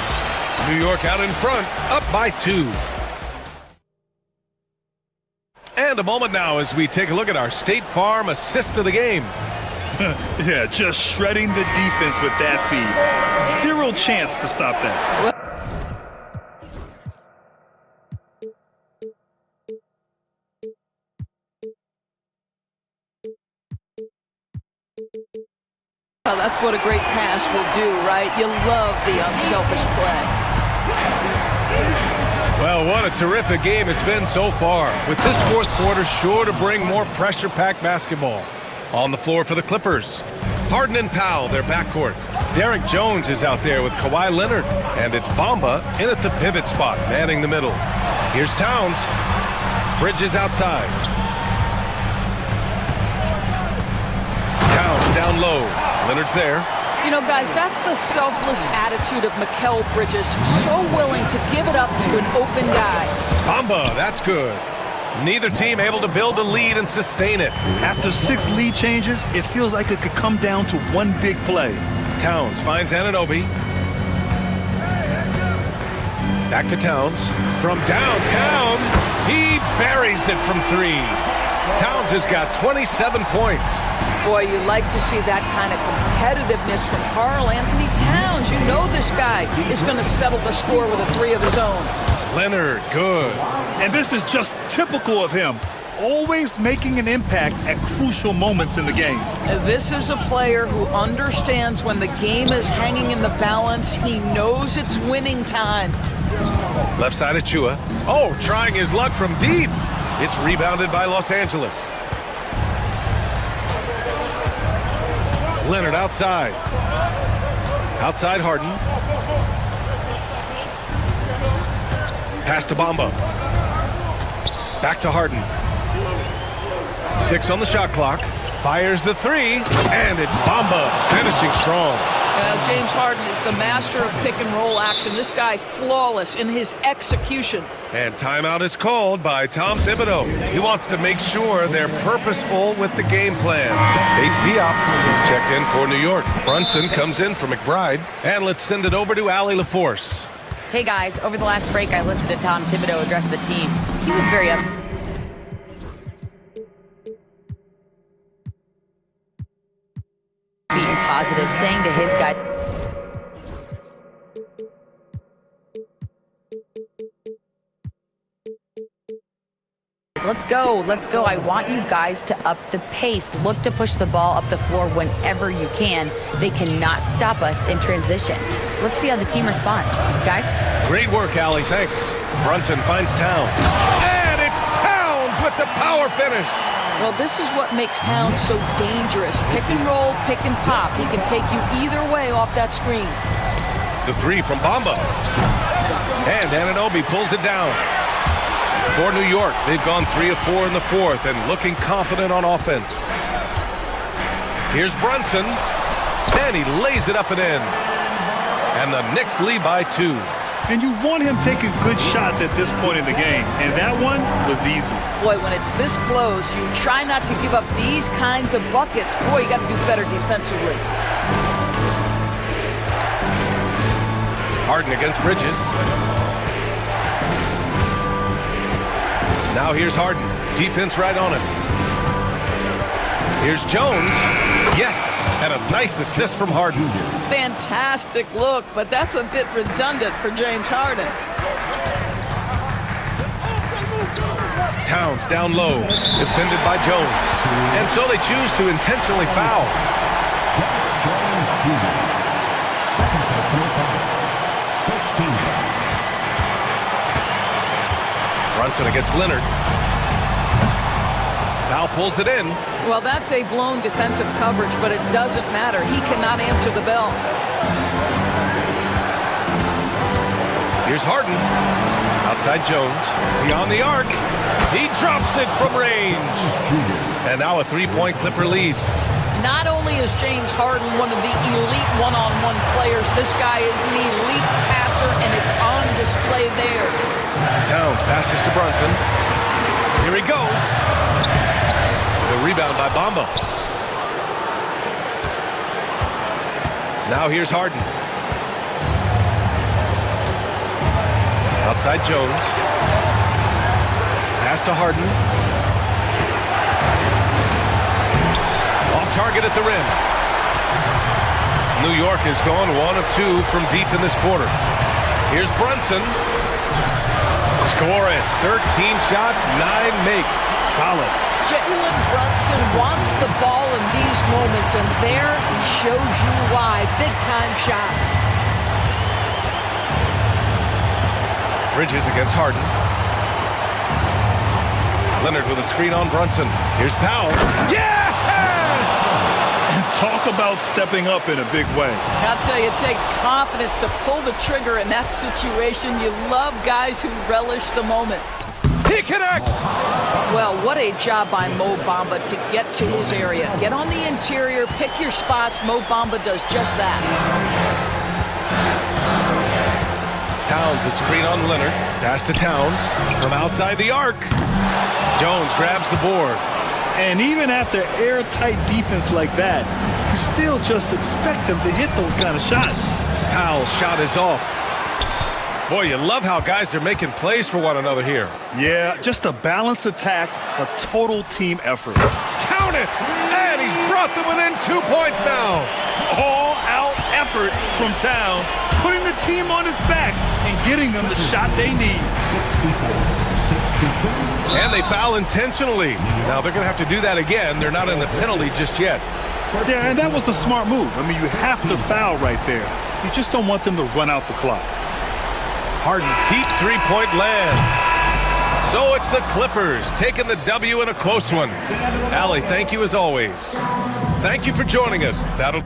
New York out in front, up by 2. And a moment now as we take a look at our State Farm assist of the game. Yeah, just shredding the defense with that feed. Zero chance to stop that. Well, that's what a great pass will do, right? You love the unselfish play. Well, what a terrific game it's been so far, with this fourth quarter sure to bring more pressure-packed basketball. On the floor for the Clippers, Harden and Powell, their backcourt. Derek Jones is out there with Kawhi Leonard, and it's Bamba in at the pivot spot, manning the middle. Here's Towns. Bridges outside. Towns down low. Leonard's there. You know, guys, that's the selfless attitude of Mikal Bridges. So willing to give it up to an open guy. Bamba, that's good. Neither team able to build a lead and sustain it. After 6 lead changes, it feels like it could come down to one big play. Towns finds Anunoby. Back to Towns. From downtown, he buries it from 3. Towns has got 27 points. Boy, you like to see that kind of competitiveness from Karl Anthony Towns. You know this guy is going to settle the score with a 3 of his own. Leonard, good. And this is just typical of him. Always making an impact at crucial moments in the game. This is a player who understands when the game is hanging in the balance. He knows it's winning time. Left side of Chua. Oh, trying his luck from deep. It's rebounded by Los Angeles. Leonard outside. Outside Harden. Pass to Bamba. Back to Harden. 6 on the shot clock. Fires the 3. And it's Bamba finishing strong. James Harden is the master of pick and roll action. This guy flawless in his execution. And timeout is called by Tom Thibodeau. He wants to make sure they're purposeful with the game plan. Bates Diop is checked in for New York. Brunson comes in for McBride. And let's send it over to Allie LaForce. Hey guys, over the last break I listened to Tom Thibodeau address the team. He was very positive, saying to his guys, let's go. I want you guys to up the pace. Look to push the ball up the floor whenever you can. They cannot stop us in transition. Let's see how the team responds. Guys? Great work, Allie. Thanks. Brunson finds Towns. And it's Towns with the power finish. Well, this is what makes Towns so dangerous. Pick and roll, pick and pop. He can take you either way off that screen. The 3 from Bamba. And Anunoby pulls it down. For New York, they've gone 3 of 4 in the fourth and looking confident on offense. Here's Brunson. And he lays it up and in. And the Knicks lead by 2. And you want him taking good shots at this point in the game. And that one was easy. Boy, when it's this close, you try not to give up these kinds of buckets. Boy, you got to do better defensively. Harden against Bridges. Now here's Harden. Defense right on him. Here's Jones. Yes, and a nice assist from Harden. Fantastic look, but that's a bit redundant for James Harden. Towns down low, defended by Jones. And so they choose to intentionally foul. Jones Jr. Second personal foul. First team foul. Brunson against Leonard. Powell pulls it in. Well, that's a blown defensive coverage, but it doesn't matter. He cannot answer the bell. Here's Harden. Outside Jones. Beyond the arc. He drops it from range. And now a 3-point Clipper lead. Not only is James Harden one of the elite one-on-one players, this guy is an elite passer, and it's on display there. Towns passes to Brunson. Here he goes. The rebound by Bamba. Now here's Harden. Outside Jones. Pass to Harden. Off target at the rim. New York has gone 1 of 2 from deep in this quarter. Here's Brunson. Score it. 13 shots, 9 makes. Solid. Jalen Brunson wants the ball in these moments, and there he shows you why. Big-time shot. Bridges against Harden. Leonard with a screen on Brunson. Here's Powell. Yes! And talk about stepping up in a big way. I'll tell you, it takes confidence to pull the trigger in that situation. You love guys who relish the moment. He connects! Well, what a job by Mo Bamba to get to his area. Get on the interior, pick your spots. Mo Bamba does just that. Towns a screen on Leonard. Pass to Towns from outside the arc. Jones grabs the board. And even after airtight defense like that, you still just expect him to hit those kind of shots. Powell's shot is off. Boy, you love how guys are making plays for one another here. Yeah, just a balanced attack, a total team effort. Count it! And he's brought them within 2 points now. All-out effort from Towns, putting the team on his back and getting them the shot they need. And they foul intentionally. Now they're going to have to do that again. They're not in the penalty just yet. Yeah, and that was a smart move. I mean, you have to foul right there. You just don't want them to run out the clock. Harden, deep three-point land. So it's the Clippers taking the W in a close one. Allie, thank you as always. Thank you for joining us. That'll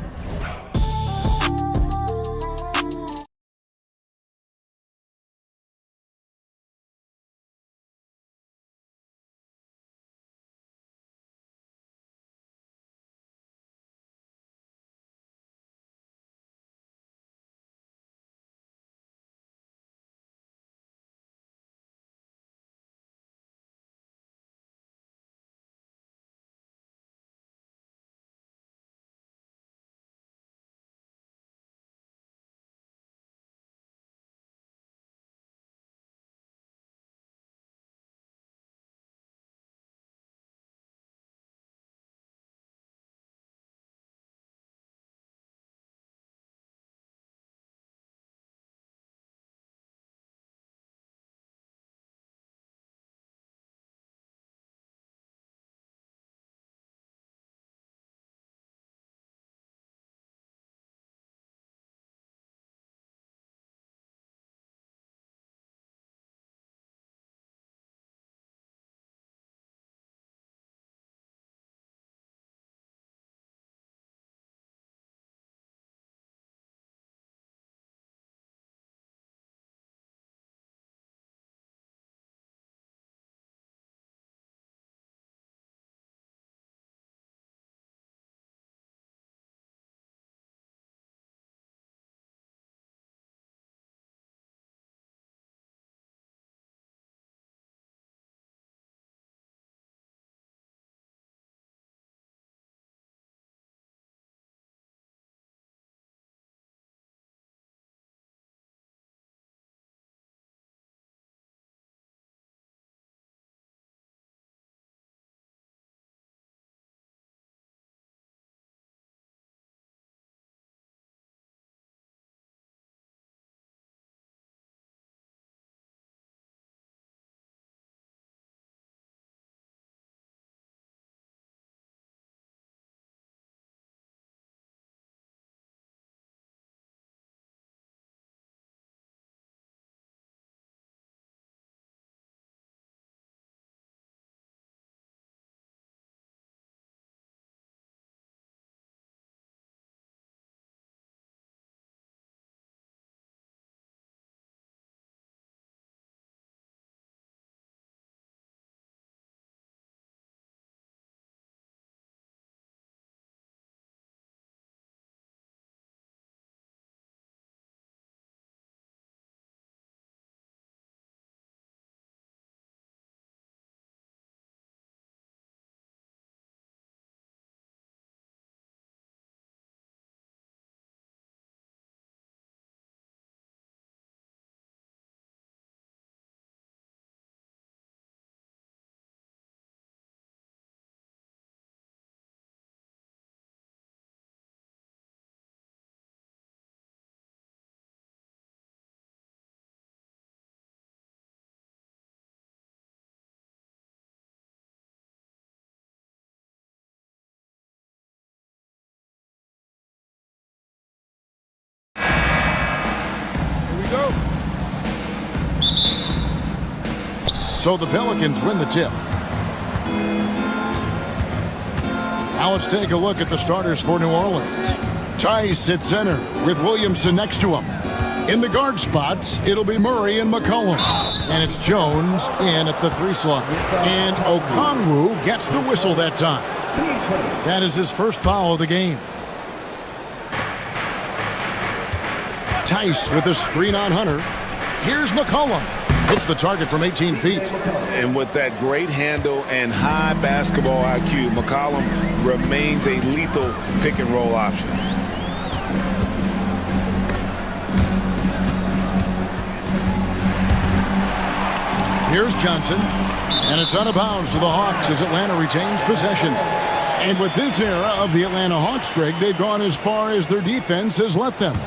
So the Pelicans win the tip. Now let's take a look at the starters for New Orleans. Tice at center with Williamson next to him. In the guard spots, it'll be Murray and McCollum. And it's Jones in at the 3 slot. And Okongwu gets the whistle that time. That is his first foul of the game. Tice with a screen on Hunter. Here's McCollum. Hits the target from 18 feet. And with that great handle and high basketball IQ, McCollum remains a lethal pick and roll option. Here's Johnson, and it's out of bounds to the Hawks as Atlanta retains possession. And with this era of the Atlanta Hawks, Greg, they've gone as far as their defense has let them.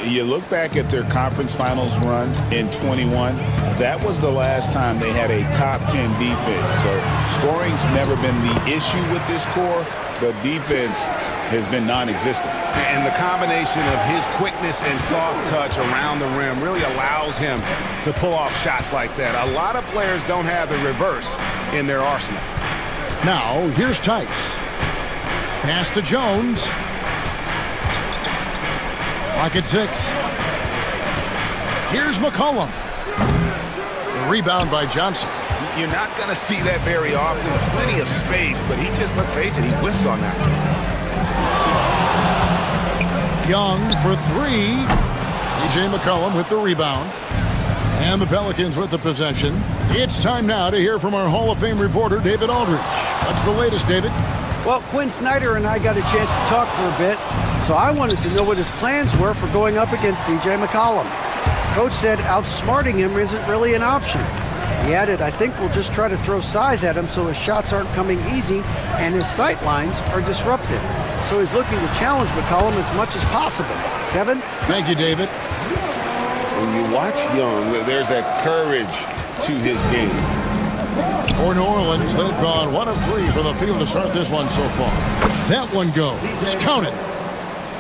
You look back at their conference finals run in 21, that was the last time they had a top 10 defense. So scoring's never been the issue with this core, but defense has been non-existent. And the combination of his quickness and soft touch around the rim really allows him to pull off shots like that. A lot of players don't have the reverse in their arsenal. Now, here's Tice. Pass to Jones. Lock at 6. Here's McCollum. The rebound by Johnson. You're not going to see that very often. Plenty of space, but he just, let's face it, he whiffs on that. Young for 3. C.J. McCollum with the rebound. And the Pelicans with the possession. It's time now to hear from our Hall of Fame reporter, David Aldridge. What's the latest, David? Well, Quinn Snyder and I got a chance to talk for a bit, so I wanted to know what his plans were for going up against C.J. McCollum. Coach said outsmarting him isn't really an option. He added, I think we'll just try to throw size at him so his shots aren't coming easy and his sight lines are disrupted. So he's looking to challenge McCollum as much as possible. Kevin? Thank you, David. When you watch Young, there's that courage to his game. For New Orleans, they've gone 1 of 3 for the field to start this one so far. That one goes. Count it.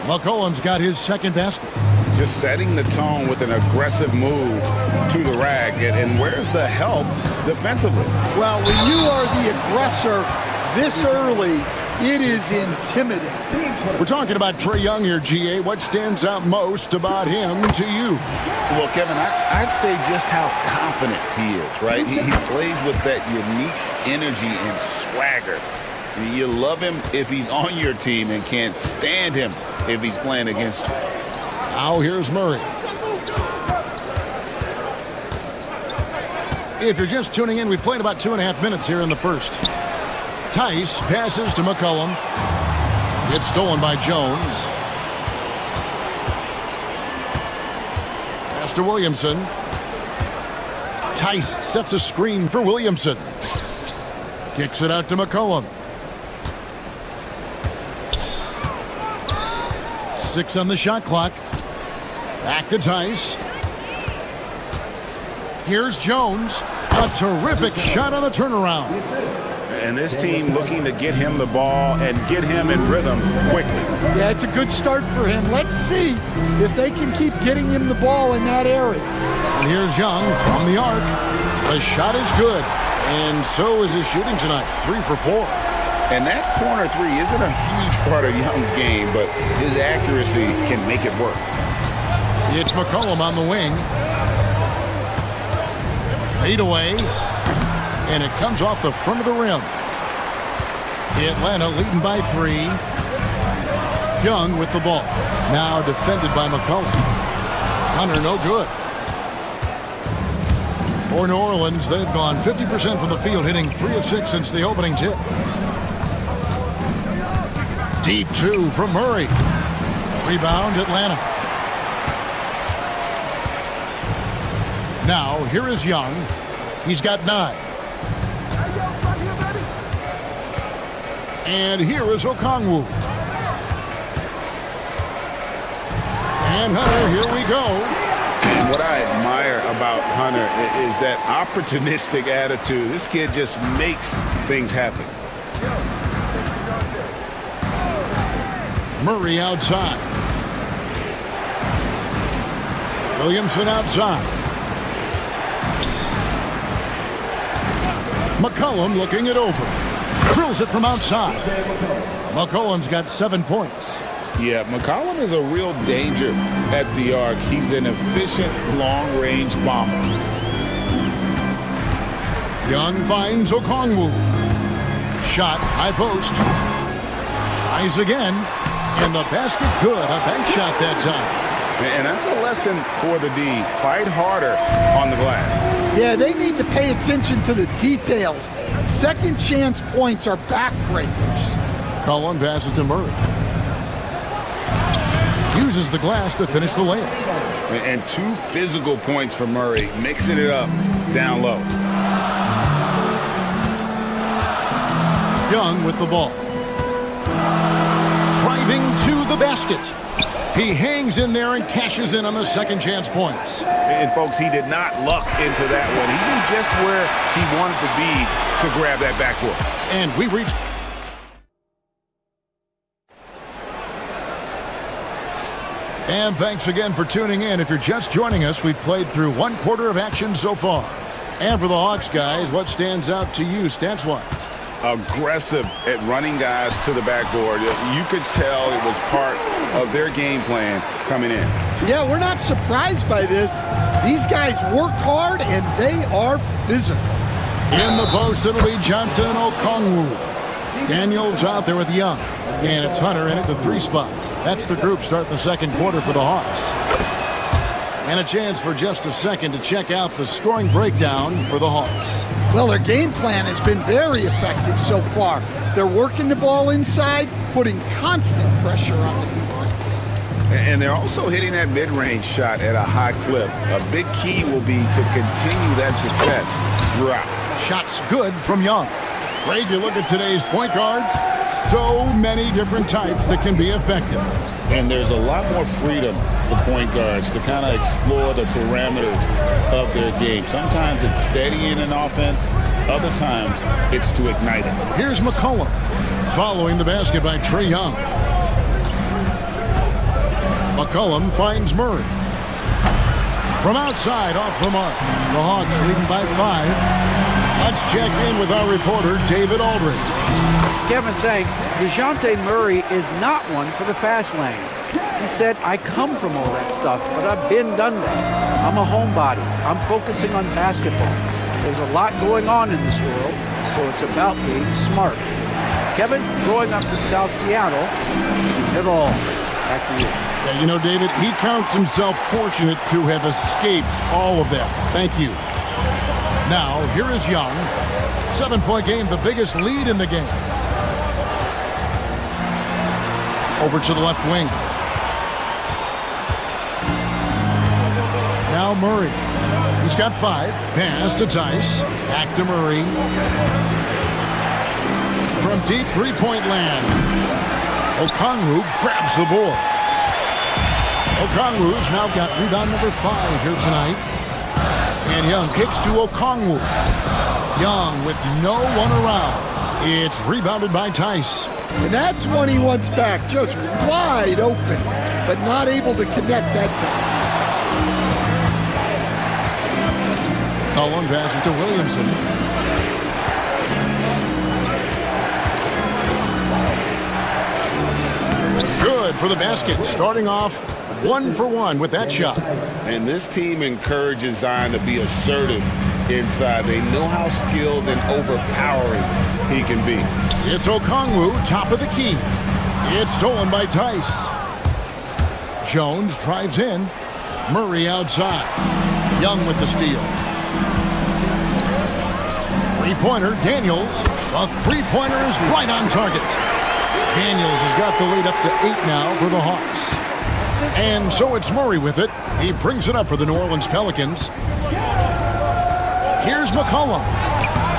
McCollum's got his second basket. Just setting the tone with an aggressive move to the rack. And where's the help defensively? Well, when you are the aggressor this early, it is intimidating. We're talking about Trae Young here, GA. What stands out most about him to you? Well, Kevin, I'd say just how confident he is, right? He plays with that unique energy and swagger. I mean, you love him if he's on your team and can't stand him if he's playing against you. Now here's Murray. If you're just tuning in, we've played about 2.5 minutes here in the first. Tice passes to McCollum. It's stolen by Jones. Pass to Williamson. Tice sets a screen for Williamson. Kicks it out to McCollum. 6 on the shot clock. Back to Tice. Here's Jones. A terrific shot on the turnaround. And this team looking to get him the ball and get him in rhythm quickly. Yeah, it's a good start for him. Let's see if they can keep getting him the ball in that area. And here's Young from the arc. The shot is good. And so is his shooting tonight. 3 for 4. And that corner 3 isn't a huge part of Young's game, but his accuracy can make it work. It's McCollum on the wing. Fade away. And it comes off the front of the rim. Atlanta leading by 3. Young with the ball. Now defended by McCollum. Hunter no good. For New Orleans, they've gone 50% from the field, hitting 3 of 6 since the opening tip. Deep 2 from Murray. Rebound Atlanta. Now, here is Young. He's got 9. And here is Okongwu. And Hunter, here we go. And what I admire about Hunter is that opportunistic attitude. This kid just makes things happen. Murray outside. Williamson outside. McCollum looking it over. Drills it from outside. McCollum's got 7 points. Yeah, McCollum is a real danger at the arc. He's an efficient long-range bomber. Young finds Okongwu. Shot, high post. Tries again. And the basket good. A bank shot that time. And that's a lesson for the D. Fight harder on the glass. Yeah, they need to pay attention to the details. Second chance points are backbreakers. Cullen passes to Murray. Uses the glass to finish the layup. And 2 physical points for Murray, mixing it up down low. Young with the ball. Driving to the basket. He hangs in there and cashes in on the second chance points. And folks, he did not luck into that one. He knew just where he wanted to be to grab that backboard. And we reach. And thanks again for tuning in. If you're just joining us, we've played through 1 quarter of action so far. And for the Hawks guys, what stands out to you stats-wise? Aggressive at running guys to the backboard. You could tell it was part of their game plan coming in. Yeah, we're not surprised by this. These guys work hard and they are physical. In the post, it'll be Johnson Okongwu. Daniels out there with Young. And it's Hunter in at the 3 spot. That's the group starting the second quarter for the Hawks. And a chance for just a second to check out the scoring breakdown for the Hawks. Well, their game plan has been very effective so far. They're working the ball inside, putting constant pressure on the defense. And they're also hitting that mid-range shot at a high clip. A big key will be to continue that success throughout. Shots good from Young. Greg, you look at today's point guards, so many different types that can be effective. And there's a lot more freedom for point guards to kind of explore the parameters of their game. Sometimes it's steadying an offense. Other times it's to ignite it. Here's McCollum following the basket by Trae Young. McCollum finds Murray. From outside, off the mark. The Hawks leading by 5. Let's check in with our reporter, David Aldridge. Kevin, thanks. DeJounte Murray is not one for the fast lane. He said, I come from all that stuff, but I've been done that. I'm a homebody. I'm focusing on basketball. There's a lot going on in this world, so it's about being smart. Kevin, growing up in South Seattle, seen it all. Back to you. Yeah, you know, David, he counts himself fortunate to have escaped all of that. Thank you. Now, here is Young. 7-point game, the biggest lead in the game. Over to the left wing. Now Murray. He's got 5. Pass to Tice. Back to Murray. From deep 3-point land. Okongwu grabs the board. Okongwu's now got rebound number 5 here tonight. And Young kicks to Okongwu. Young with no one around. It's rebounded by Tice. And that's one he wants back, just wide open, but not able to connect that time. Cullen passes to Williamson. Good for the basket, starting off 1 for 1 with that shot. And this team encourages Zion to be assertive inside. They know how skilled and overpowering he can be. It's Okongwu, top of the key. It's stolen by Tice. Jones drives in. Murray outside. Young with the steal. 3-pointer, Daniels. A 3-pointer is right on target. Daniels has got the lead up to 8 now for the Hawks. And so it's Murray with it. He brings it up for the New Orleans Pelicans. Here's McCollum.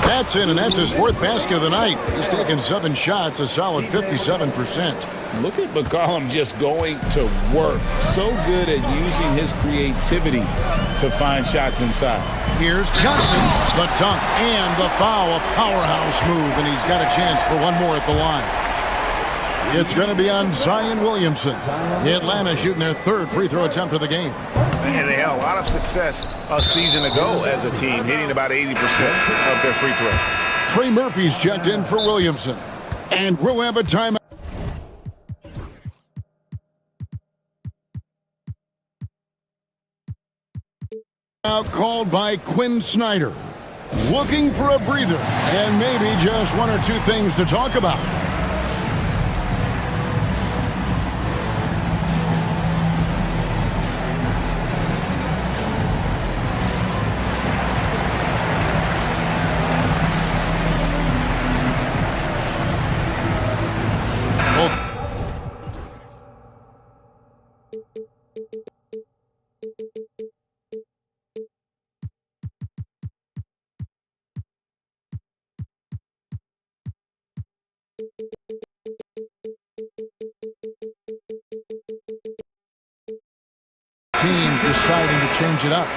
That's in, and that's his 4th basket of the night. He's taken 7 shots, a solid 57%. Look at McCollum just going to work. So good at using his creativity to find shots inside. Here's Johnson, the dunk, and the foul. A powerhouse move, and he's got a chance for one more at the line. It's going to be on Zion Williamson. Atlanta shooting their 3rd free throw attempt of the game. And they had a lot of success a season ago as a team, hitting about 80% of their free throw. Trey Murphy's checked in for Williamson. And we'll have a timeout. Called by Quinn Snyder. Looking for a breather and maybe just one or two things to talk about. Team deciding to change it up.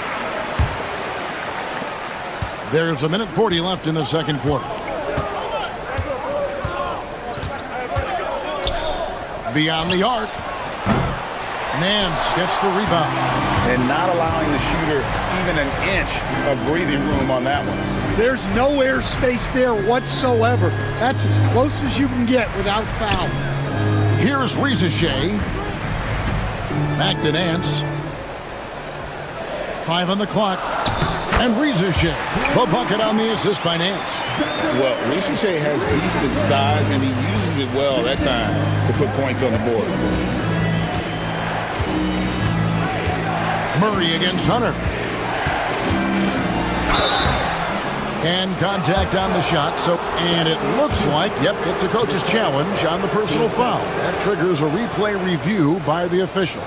There's 1:40 left in the second quarter. Beyond the arc. Nance gets the rebound. And not allowing the shooter even an inch of breathing room on that one. There's no air space there whatsoever. That's as close as you can get without foul. Here's Ricochet. Back to Nance. 5 on the clock. And Ricochet, the bucket on the assist by Nance. Well, Ricochet has decent size, and he uses it well that time to put points on the board. Murray against Hunter. And contact on the shot. And it looks like, yep, it's a coach's challenge on the personal foul. That triggers a replay review by the officials.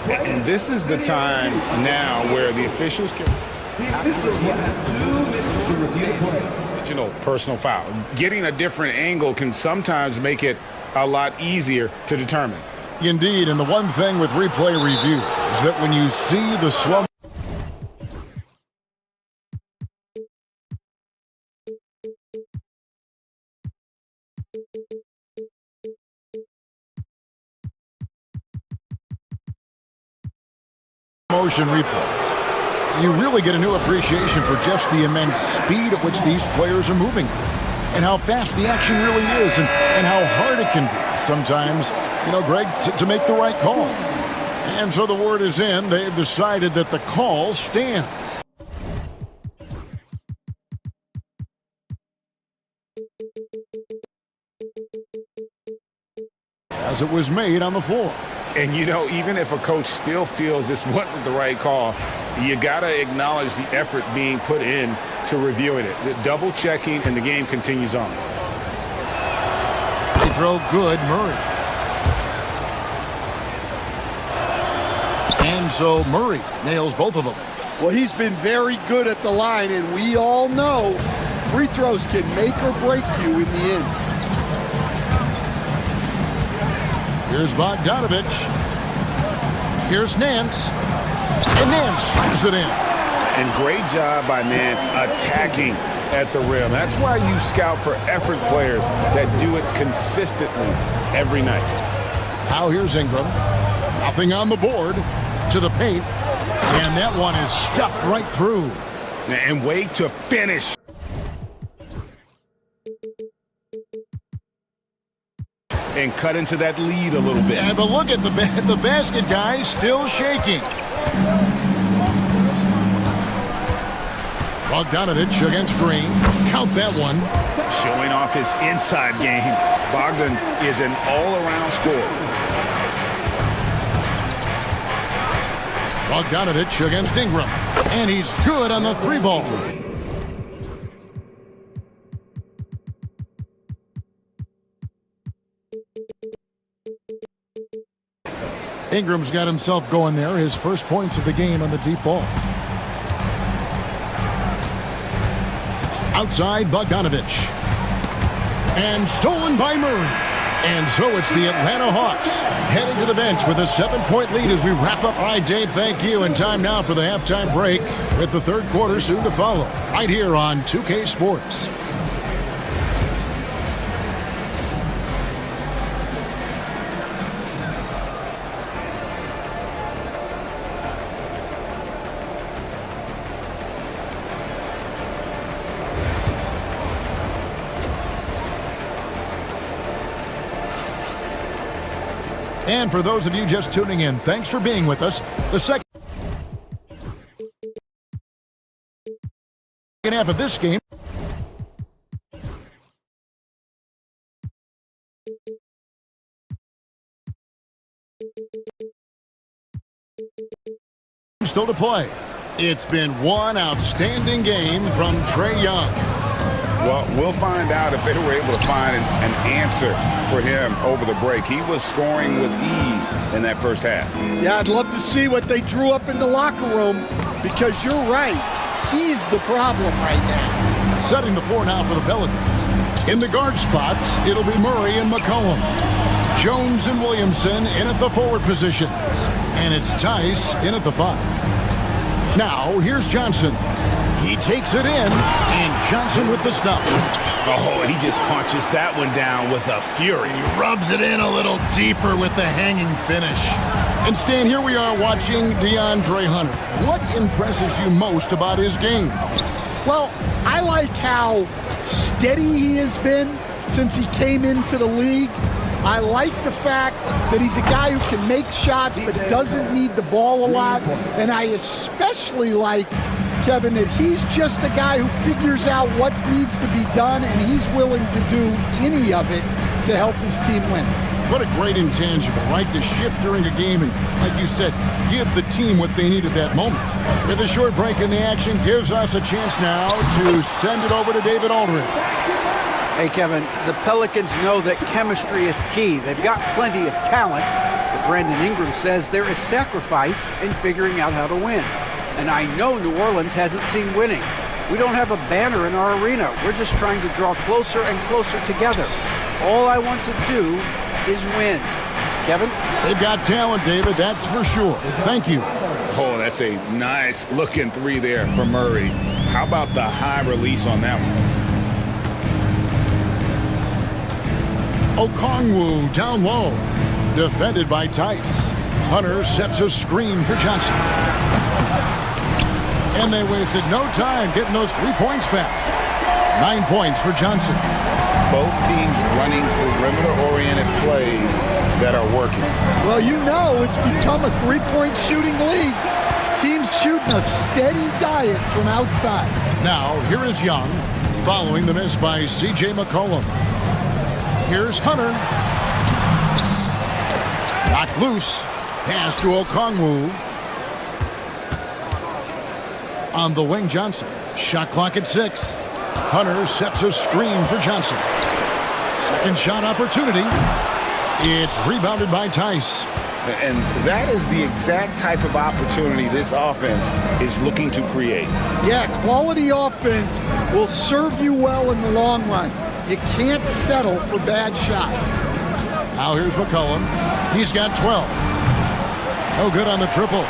And this is the time now where the officials can original personal foul. Getting a different angle can sometimes make it a lot easier to determine. Indeed, and the one thing with replay review is that when you see the slow motion replays, you really get a new appreciation for just the immense speed at which these players are moving and how fast the action really is and how hard it can be sometimes, you know, Greg, to make the right call. And so the word is in. They've decided that the call stands. As it was made on the floor. And, you know, even if a coach still feels this wasn't the right call, you got to acknowledge the effort being put in to reviewing it. The double checking, and the game continues on. They throw good, Murray. And so Murray nails both of them. Well, he's been very good at the line, and we all know free throws can make or break you in the end. Here's Bogdanovich. Here's Nance. And Nance slams it in. And great job by Nance attacking at the rim. That's why you scout for effort players that do it consistently every night. Now here's Ingram. Nothing on the board. To the paint. And that one is stuffed right through. And way to finish. And cut into that lead a little bit. Yeah, but look at the basket guy still shaking. Bogdanovich against Green. Count that one. Showing off his inside game. Bogdan is an all-around scorer. Bogdanovich against Ingram. And he's good on the three ball. Ingram's got himself going there. His first points of the game on the deep ball. Outside, Bogdanovich. And stolen by Murray. And so it's the Atlanta Hawks heading to the bench with a 7-point lead as we wrap up. All right, Dave, thank you. And time now for the halftime break with the third quarter soon to follow. Right here on 2K Sports. And for those of you just tuning in, thanks for being with us. The second half of this game still to play. It's been one outstanding game from Trae Young. Well, we'll find out if they were able to find an answer for him over the break. He was scoring with ease in that first half. Yeah, I'd love to see what they drew up in the locker room, because you're right. He's the problem right now. Setting the floor now for the Pelicans. In the guard spots, it'll be Murray and McCollum. Jones and Williamson in at the forward positions. And it's Tice in at the 5. Now, here's Johnson. He takes it in, and Johnson with the stop. Oh, he just punches that one down with a fury. He rubs it in a little deeper with the hanging finish. And Stan, here we are watching DeAndre Hunter. What impresses you most about his game? Well, I like how steady he has been since he came into the league. I like the fact that he's a guy who can make shots but doesn't need the ball a lot. And I especially like, Kevin, that he's just a guy who figures out what needs to be done, and he's willing to do any of it to help his team win. What a great intangible, right? To shift during a game and, like you said, give the team what they need at that moment. With a short break in the action, gives us a chance now to send it over to David Aldridge. Hey, Kevin, the Pelicans know that chemistry is key. They've got plenty of talent, but Brandon Ingram says there is sacrifice in figuring out how to win. And I know New Orleans hasn't seen winning. We don't have a banner in our arena. We're just trying to draw closer and closer together. All I want to do is win. Kevin? They've got talent, David, that's for sure. Thank you. Oh, that's a nice looking three there for Murray. How about the high release on that one? Okongwu down low. Defended by Tice. Hunter sets a screen for Johnson. And they wasted no time getting those 3 points back. 9 points for Johnson. Both teams running perimeter-oriented plays that are working. Well, you know it's become a three-point shooting league. Teams shooting a steady diet from outside. Now, here is Young, following the miss by C.J. McCollum. Here's Hunter. Knocked loose. Pass to Okongwu. On the wing, Johnson. Shot clock at 6. Hunter sets a screen for Johnson. Second shot opportunity. It's rebounded by Tice. And that is the exact type of opportunity this offense is looking to create. Yeah, quality offense will serve you well in the long run. You can't settle for bad shots. Now here's McCollum. He's got 12. No good on the triple.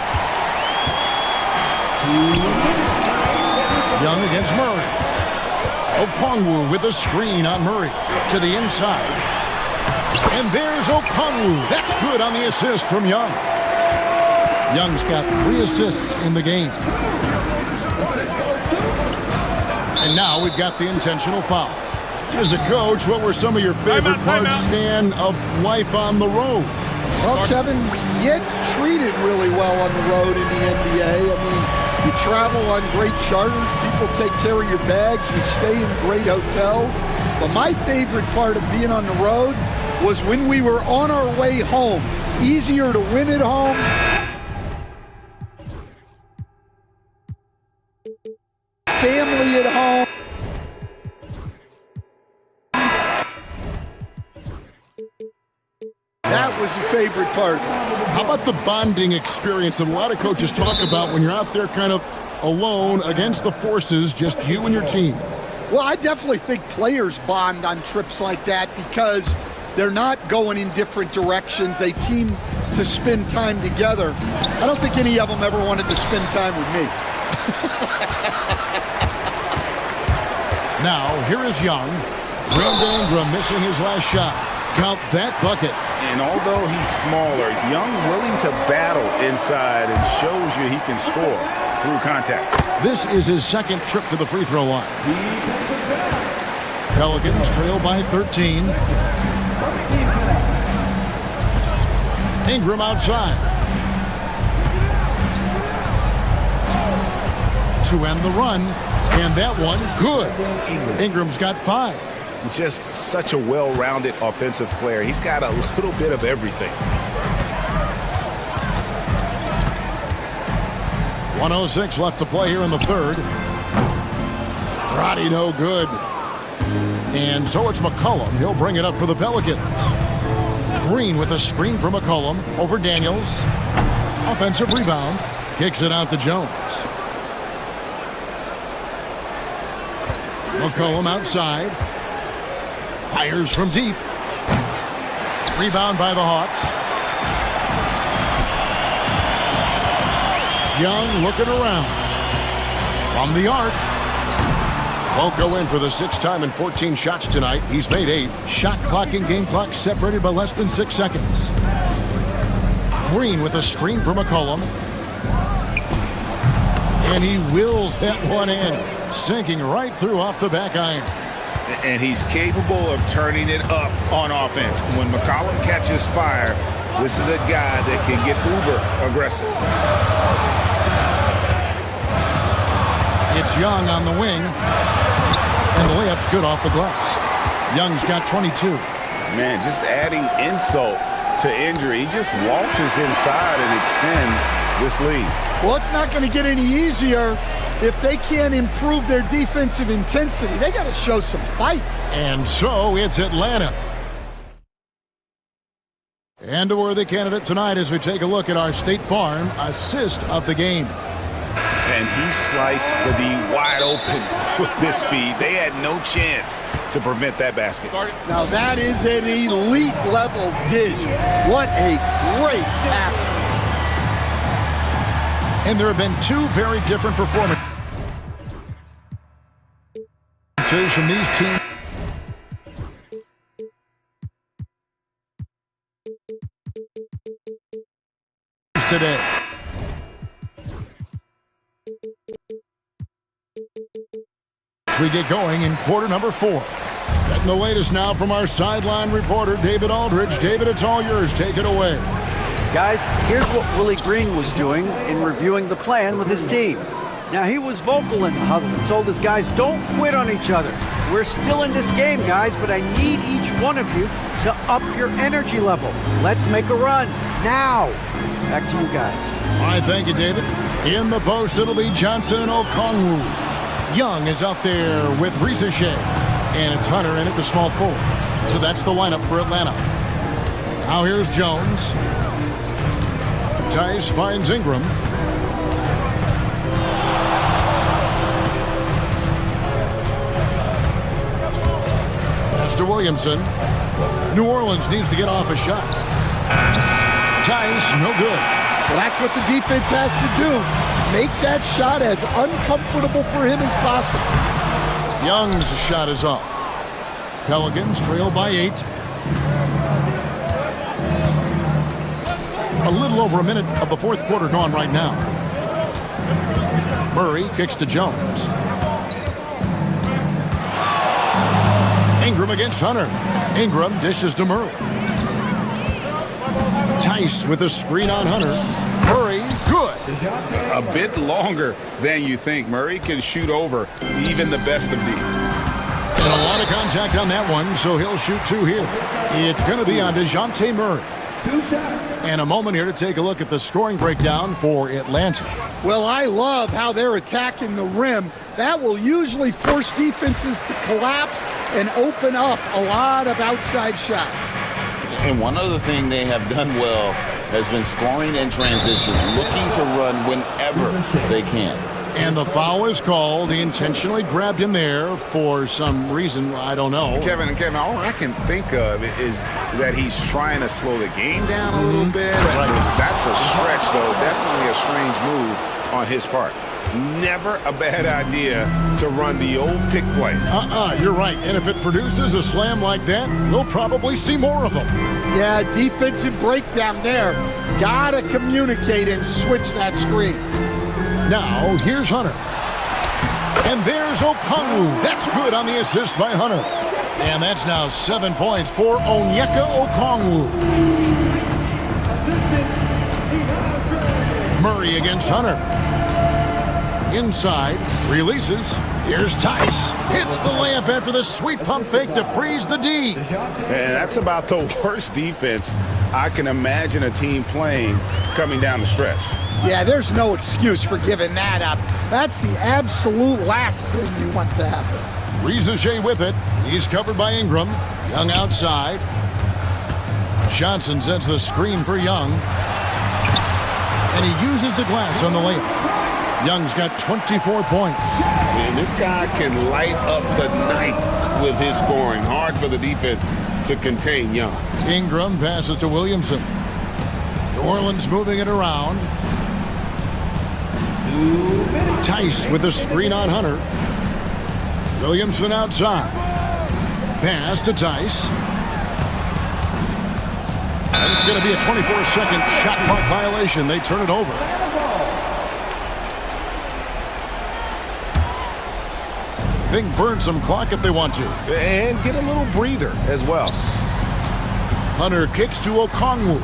Young against Murray. Okongwu with a screen on Murray to the inside. And there's Okongwu. That's good on the assist from Young. Young's got 3 assists in the game. And now we've got the intentional foul. As a coach, what were some of your favorite parts, Stan, of life on the road? Well, Kevin, you get treated really well on the road in the NBA. I mean, you travel on great charters. People take care of your bags. You stay in great hotels. But my favorite part of being on the road was when we were on our way home. Easier to win at home. Family at home. That was the favorite part. How about the bonding experience that a lot of coaches talk about when you're out there kind of alone against the forces, just you and your team? Well, I definitely think players bond on trips like that because they're not going in different directions. They team to spend time together. I don't think any of them ever wanted to spend time with me. Now, here is Young. Brandon Ingram missing his last shot. Count that bucket. And although he's smaller, Young willing to battle inside and shows you he can score through contact. This is his second trip to the free throw line. Pelicans trail by 13. Ingram outside. To end the run, and that one good. Ingram's got 5. Just such a well-rounded offensive player. He's got a little bit of everything. 1:06 left to play here in the third. Roddy no good. And so it's McCollum. He'll bring it up for the Pelicans. Green with a screen for McCollum over Daniels. Offensive rebound. Kicks it out to Jones. McCollum outside. Fires from deep. Rebound by the Hawks. Young looking around. From the arc. Won't go in for the 6th time in 14 shots tonight. He's made 8. Shot clock and game clock separated by less than 6 seconds. Green with a screen for McCollum. And he wills that one in. Sinking right through off the back iron. And he's capable of turning it up on offense. When McCollum catches fire, this is a guy that can get uber aggressive. It's Young on the wing. And the layup's good off the glass. Young's got 22. Man, just adding insult to injury. He just waltzes inside and extends this lead. Well, it's not going to get any easier if they can't improve their defensive intensity. They got to show some fight. And so it's Atlanta. And a worthy candidate tonight as we take a look at our State Farm assist of the game. And he sliced the D wide open with this feed. They had no chance to prevent that basket. Now that is an elite level dish. What a great pass. And there have been 2 very different performances from these teams today. We get going in quarter number 4. Getting the latest now from our sideline reporter, David Aldridge. David, it's all yours. Take it away. Guys, here's what Willie Green was doing in reviewing the plan with his team. Now, he was vocal in the huddle and told his guys, don't quit on each other. We're still in this game, guys, but I need each one of you to up your energy level. Let's make a run now. Back to you guys. All right, thank you, David. In the post, it'll be Johnson and Okongwu. Young is out there with Ricochet. And it's Hunter in at the small forward. So that's the lineup for Atlanta. Now here's Jones. Tice finds Ingram. Mr. Williamson. New Orleans needs to get off a shot. Tice, no good. Well, that's what the defense has to do. Make that shot as uncomfortable for him as possible. Young's shot is off. Pelicans trail by 8. A little over a minute of the 4th quarter gone right now. Murray kicks to Jones. Ingram against Hunter. Ingram dishes to Murray. Tice with a screen on Hunter. Murray, good. A bit longer than you think. Murray can shoot over even the best of D. And a lot of contact on that one, so he'll shoot 2 here. It's going to be on DeJounte Murray. 2 shots. And a moment here to take a look at the scoring breakdown for Atlanta. Well, I love how they're attacking the rim. That will usually force defenses to collapse and open up a lot of outside shots. And one other thing they have done well has been scoring in transition, looking to run whenever they can. And the foul is called. He intentionally grabbed him there for some reason. I don't know. Kevin, all I can think of is that he's trying to slow the game down a little bit. That's a stretch, though. Definitely a strange move on his part. Never a bad idea to run the old pick play. You're right. And if it produces a slam like that, we'll probably see more of them. Yeah, defensive breakdown there. Gotta communicate and switch that screen. Now, here's Hunter. And there's Okongwu. That's good on the assist by Hunter. And that's now 7 points for Onyeka Okongwu. Murray against Hunter. Inside, releases. Here's Tice. Hits the layup after the sweet pump fake to freeze the D. And that's about the worst defense I can imagine a team playing coming down the stretch. Yeah, there's no excuse for giving that up. That's the absolute last thing you want to happen. Rizachet with it. He's covered by Ingram. Young outside. Johnson sets the screen for Young. And he uses the glass on the layup. Young's got 24 points. And this guy can light up the night with his scoring. Hard for the defense to contain Young. Ingram passes to Williamson. New Orleans moving it around. Tice with the screen on Hunter. Williamson outside. Pass to Tice. And it's going to be a 24-second shot clock violation. They turn it over. They can burn some clock if they want to. And get a little breather as well. Hunter kicks to Okongwu.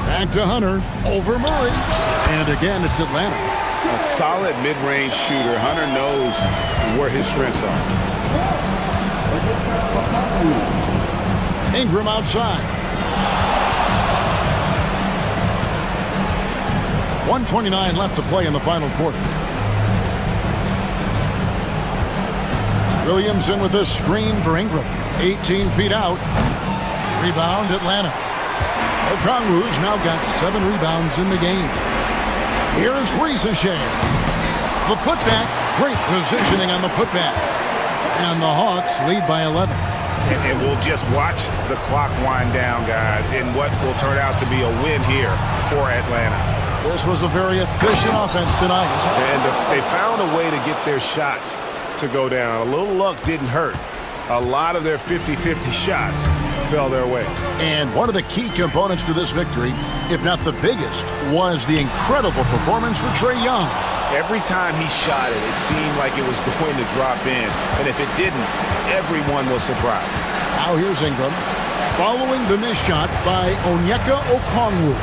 Back to Hunter. Over Murray. And again, it's Atlanta. A solid mid-range shooter. Hunter knows where his strengths are. Ingram outside. 1:29 left to play in the final quarter. Williamson with the screen for Ingram. 18 feet out. Rebound, Atlanta. Okongwu's now got 7 rebounds in the game. Here's Rizachet. The putback. Great positioning on the putback. And the Hawks lead by 11. And we'll just watch the clock wind down, guys, in what will turn out to be a win here for Atlanta. This was a very efficient offense tonight. And they found a way to get their shots to go down. A little luck didn't hurt. A lot of their 50-50 shots fell their way. And one of the key components to this victory, if not the biggest, was the incredible performance for Trae Young. Every time he shot it, it seemed like it was going to drop in. And if it didn't, everyone was surprised. Now here's Ingram. Following the missed shot by Onyeka Okongwu.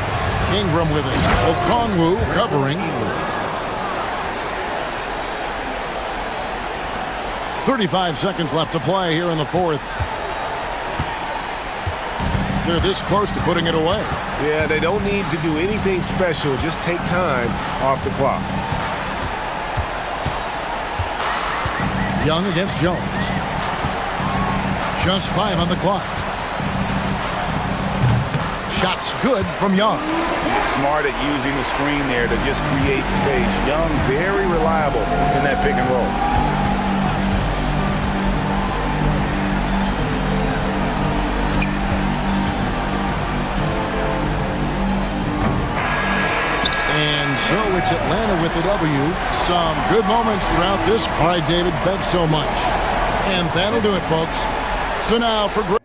Ingram with it. Okongwu covering. 35 seconds left to play here in the fourth. They're this close to putting it away. Yeah, they don't need to do anything special. Just take time off the clock. Young against Jones. Just 5 on the clock. Shots good from Young. Smart at using the screen there to just create space. Young, very reliable in that pick and roll. And so it's Atlanta with the W. Some good moments throughout this. All right, David, thanks so much. And that'll do it, folks. So now for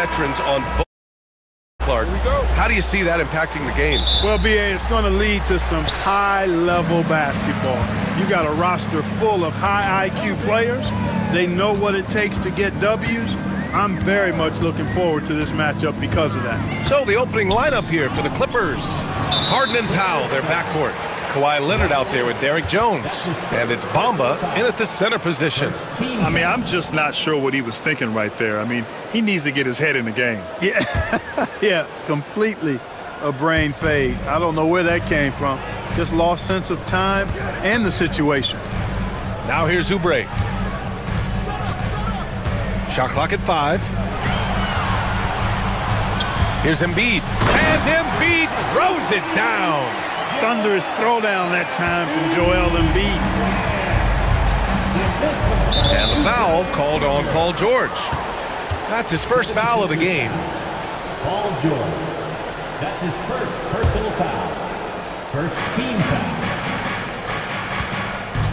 veterans on both. Clark, how do you see that impacting the game? Well, B.A., it's going to lead to some high-level basketball. You got a roster full of high IQ players. They know what it takes to get W's. I'm very much looking forward to this matchup because of that. So the opening lineup here for the Clippers. Harden and Powell, their backcourt. Kawhi Leonard out there with Derrick Jones. And it's Bamba in at the center position. I mean, I'm just not sure what he was thinking right there. I mean, he needs to get his head in the game. Yeah, yeah, completely a brain fade. I don't know where that came from. Just lost sense of time and the situation. Now here's Oubre. Shot clock at 5. Here's Embiid. And Embiid throws it down. Thunderous throwdown that time from Joel Embiid. And the foul called on Paul George. That's his first foul of the game. Paul George. That's his first personal foul. First team foul.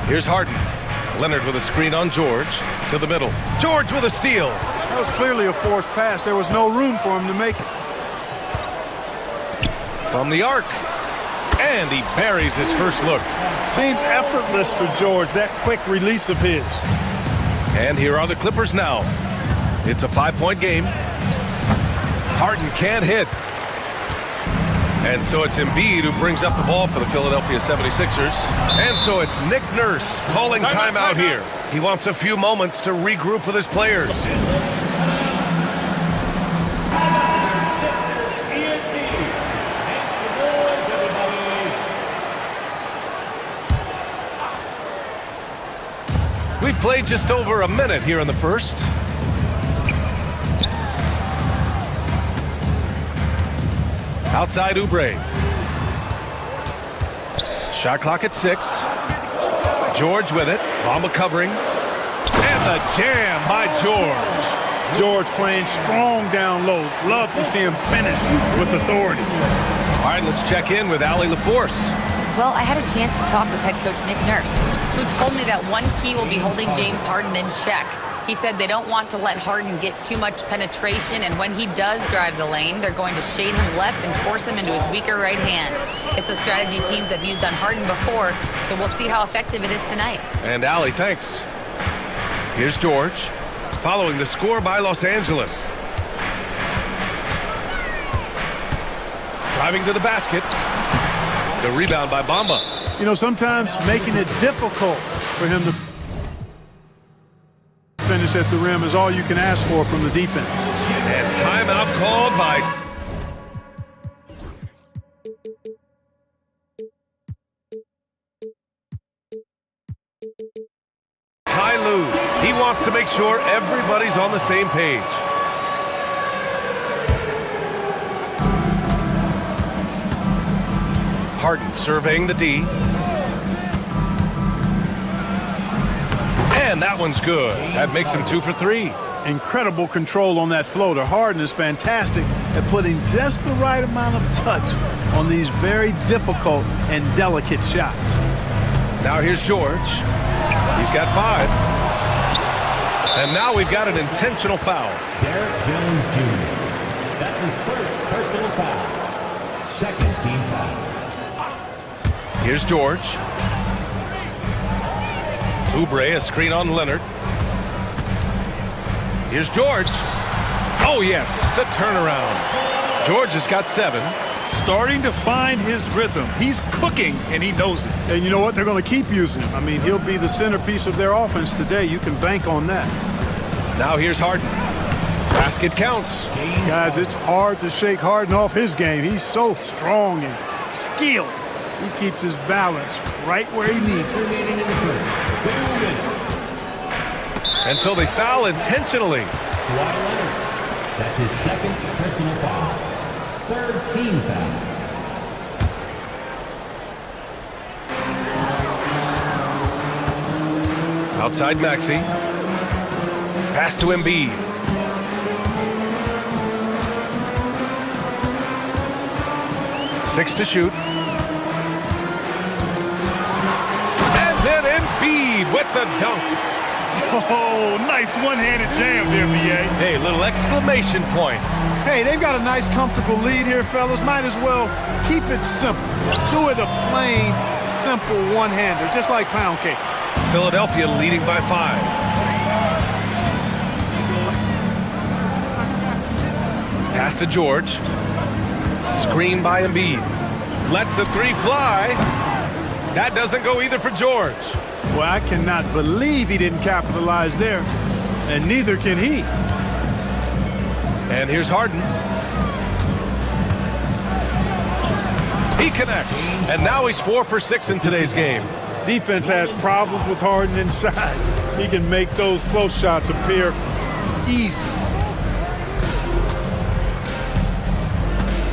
Here's Harden. Leonard with a screen on George to the middle. George with a steal. That was clearly a forced pass. There was no room for him to make it. From the arc. And he buries his first look. Seems effortless for George, that quick release of his. And here are the Clippers now. It's a 5-point game. Harden can't hit. And so it's Embiid who brings up the ball for the Philadelphia 76ers. And so it's Nick Nurse calling timeout here. He wants a few moments to regroup with his players. We played just over a minute here in the first. Outside Oubre. Shot clock at 6. George with it. Bamba covering. And the jam by George. George playing strong down low. Love to see him finish with authority. All right, let's check in with Allie LaForce. Well, I had a chance to talk with head coach Nick Nurse, who told me that one key will be holding James Harden in check. He said they don't want to let Harden get too much penetration, and when he does drive the lane, they're going to shade him left and force him into his weaker right hand. It's a strategy teams have used on Harden before, so we'll see how effective it is tonight. And Allie, thanks. Here's George, following the score by Los Angeles. Driving to the basket. The rebound by Bamba. You know, sometimes making it difficult for him to finish at the rim is all you can ask for from the defense. And timeout called by Ty Lue. He wants to make sure everybody's on the same page. Harden surveying the D. And that one's good. That makes him 2 for 3. Incredible control on that floater. Harden is fantastic at putting just the right amount of touch on these very difficult and delicate shots. Now here's George. He's got 5. And now we've got an intentional foul. Derrick Jones Jr. That's his first personal foul. Second team foul. Here's George. Oubre, a screen on Leonard. Here's George. Oh, yes, the turnaround. George has got 7. Starting to find his rhythm. He's cooking, and he knows it. And you know what? They're going to keep using him. I mean, he'll be the centerpiece of their offense today. You can bank on that. Now here's Harden. Basket counts. Guys, it's hard to shake Harden off his game. He's so strong and skilled. He keeps his balance right where he needs it. And so they foul intentionally. That's his second personal foul. Third team foul. Outside Maxey. Pass to Embiid. Six to shoot. And then Embiid with the dunk. Oh, nice one-handed jam there, B.A. Hey, little exclamation point. Hey, they've got a nice, comfortable lead here, fellas. Might as well keep it simple. Do it a plain, simple one-hander, just like pound cake. Philadelphia leading by 5. Pass to George. Screen by Embiid. Lets the 3 fly. That doesn't go either for George. Well, I cannot believe he didn't capitalize there, and neither can he. And here's Harden. He connects, and now he's 4 for 6 in today's game. Defense has problems with Harden inside. He can make those close shots appear easy.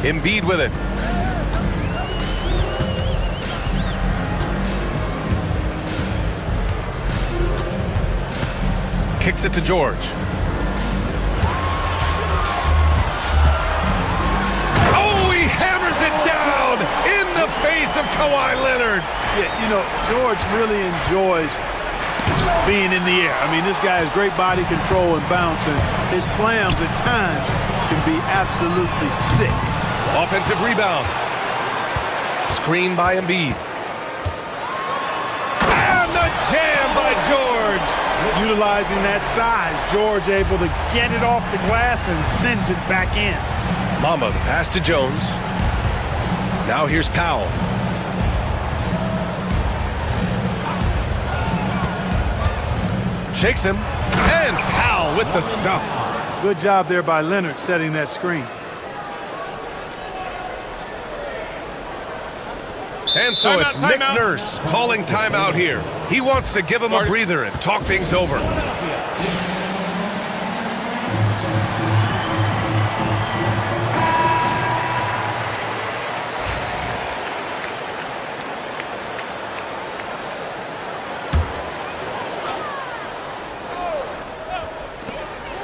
Embiid with it. Kicks it to George. Oh, he hammers it down in the face of Kawhi Leonard. Yeah, you know, George really enjoys being in the air. I mean, this guy has great body control and bounce, and his slams at times can be absolutely sick. Offensive rebound. Screen by Embiid. And the jam by George. Utilizing that size, George able to get it off the glass and sends it back in. Mamba, the pass to Jones. Now here's Powell. Shakes him. And Powell with the stuff. Good job there by Leonard setting that screen. And so it's Nick Nurse calling timeout here. He wants to give him a breather and talk things over.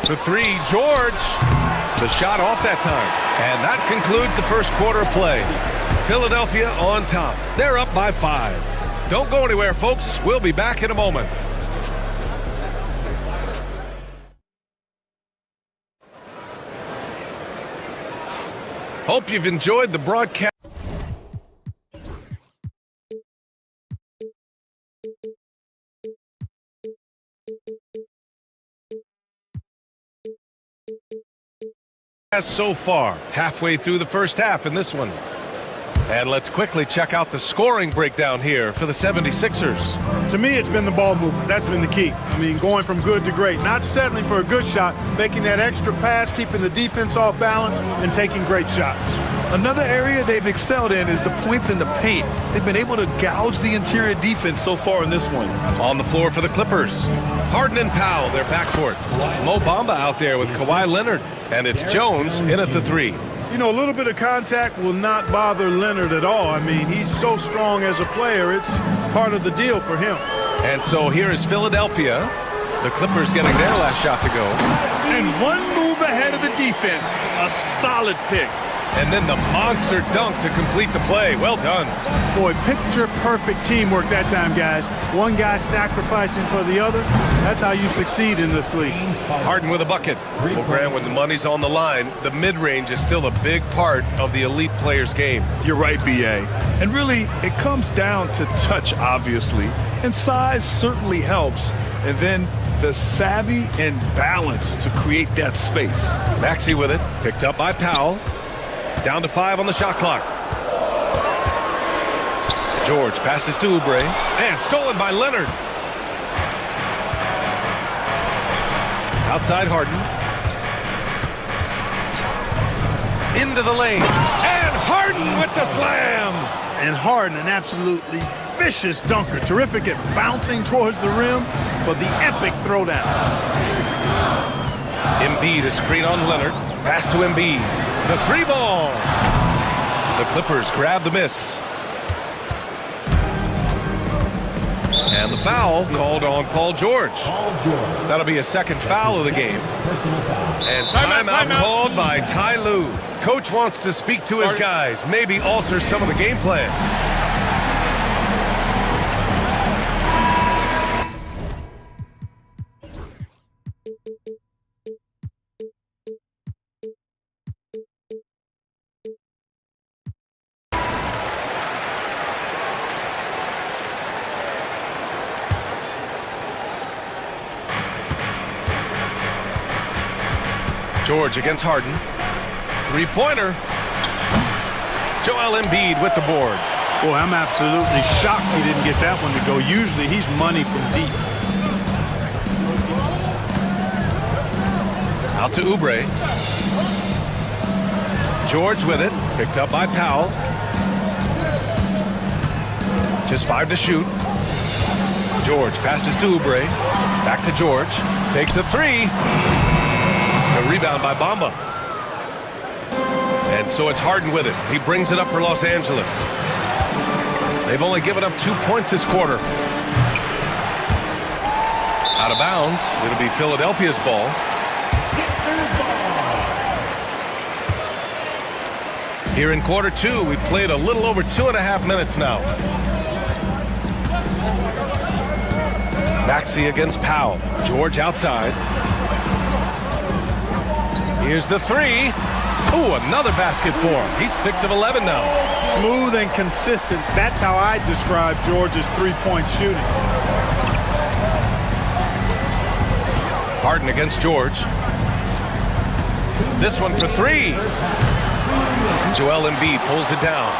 The 3, George. The shot off that time. And that concludes the first quarter of play. Philadelphia on top. They're up by 5. Don't go anywhere, folks. We'll be back in a moment. Hope you've enjoyed the broadcast. So far, halfway through the first half in this one. And let's quickly check out the scoring breakdown here for the 76ers. To me, it's been the ball movement. That's been the key. I mean, going from good to great. Not settling for a good shot, making that extra pass, keeping the defense off balance, and taking great shots. Another area they've excelled in is the points in the paint. They've been able to gouge the interior defense so far in this one. On the floor for the Clippers, Harden and Powell, their backcourt. Mo Bamba out there with Kawhi Leonard. And it's Jones in at the 3. You know, a little bit of contact will not bother Leonard at all. I mean, he's so strong as a player. It's part of the deal for him. And so here is Philadelphia. The Clippers getting their last shot to go. And one move ahead of the defense. A solid pick. And then the monster dunk to complete the play. Well done. Boy, picture-perfect teamwork that time, guys. One guy sacrificing for the other. That's how you succeed in this league. Harden with a bucket. Well, Grant, when the money's on the line, the mid-range is still a big part of the elite player's game. You're right, B.A. And really, it comes down to touch, obviously. And size certainly helps. And then the savvy and balance to create that space. Maxey with it. Picked up by Powell. Down to 5 on the shot clock. George passes to Oubre. And stolen by Leonard. Outside Harden. Into the lane. And Harden with the slam. And Harden, an absolutely vicious dunker. Terrific at bouncing towards the rim for the epic throwdown. Embiid, a screen on Leonard. Pass to Embiid. The 3 ball. The Clippers grab the miss. And the foul called on Paul George. That'll be a second foul of the game. And timeout called by Ty Lue. Coach wants to speak to his guys, maybe alter some of the game plan. George against Harden. Three-pointer. Joel Embiid with the board. Boy, I'm absolutely shocked he didn't get that one to go. Usually he's money from deep. Out to Oubre. George with it. Picked up by Powell. Just 5 to shoot. George passes to Oubre. Back to George. Takes a three. The rebound by Bamba. And so it's Harden with it. He brings it up for Los Angeles. They've only given up 2 points this quarter. Out of bounds. It'll be Philadelphia's ball. Here in quarter two, we've played a little over 2.5 minutes now. Maxey against Powell. George outside. Here's the three. Ooh, another basket for him. He's 6 of 11 now. Smooth and consistent. That's how I describe George's three-point shooting. Harden against George. This one for three. Joel Embiid pulls it down.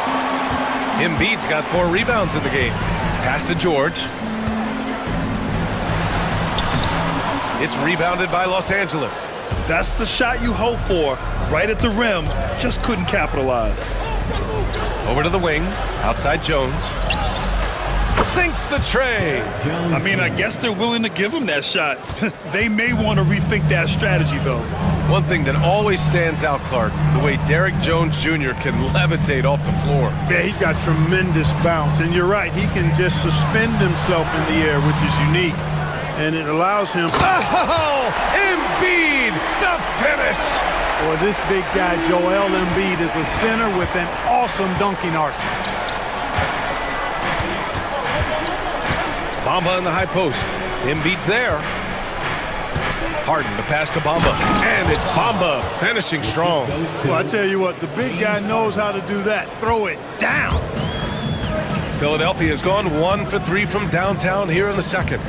Embiid's got 4 rebounds in the game. Pass to George. It's rebounded by Los Angeles. That's the shot you hope for. Right at the rim. Just couldn't capitalize. Over to the wing. Outside Jones. Sinks the tray. I mean, I guess they're willing to give him that shot. They may want to rethink that strategy, though. One thing that always stands out, Clark, the way Derrick Jones Jr. can levitate off the floor. Yeah, he's got tremendous bounce. And you're right, he can just suspend himself in the air, which is unique. And it allows him... Oh! Embiid! The finish! Boy, this big guy, Joel Embiid, is a center with an awesome dunking arsenal. Bamba in the high post. Embiid's there. Harden, the pass to Bamba. And it's Bamba finishing strong. Well, I tell you what, the big guy knows how to do that. Throw it down. Philadelphia has gone 1 for 3 from downtown here in the second.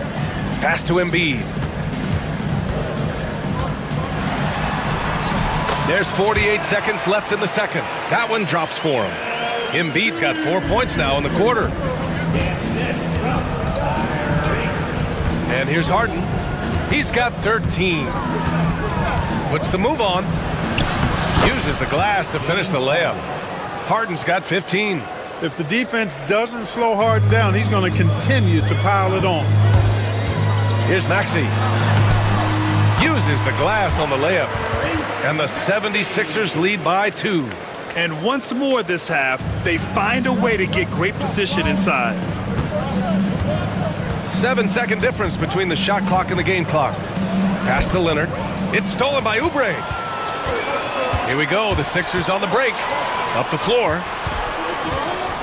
Pass to Embiid. There's 48 seconds left in the second. That one drops for him. Embiid's got 4 points now in the quarter. And here's Harden. He's got 13. Puts the move on. Uses the glass to finish the layup. Harden's got 15. If the defense doesn't slow Harden down, he's going to continue to pile it on. Here's Maxey. Uses the glass on the layup. And the 76ers lead by 2. And once more this half, they find a way to get great position inside. 7-second difference between the shot clock and the game clock. Pass to Leonard. It's stolen by Oubre. Here we go. The Sixers on the break. Up the floor.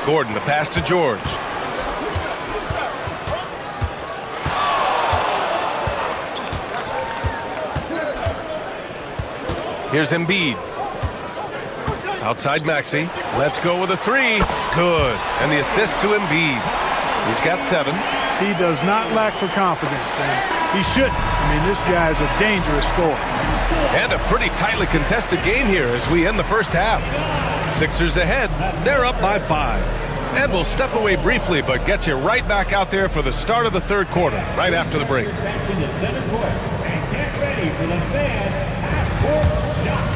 Gordon, the pass to George. Here's Embiid. Outside Maxey. Let's go with a three. Good. And the assist to Embiid. He's got 7. He does not lack for confidence, and he shouldn't. I mean, this guy's a dangerous scorer. And a pretty tightly contested game here as we end the first half. Sixers ahead. They're up by 5. And we'll step away briefly, but get you right back out there for the start of the third quarter, right after the break. Back to the center court and get ready for the fan half-court shot.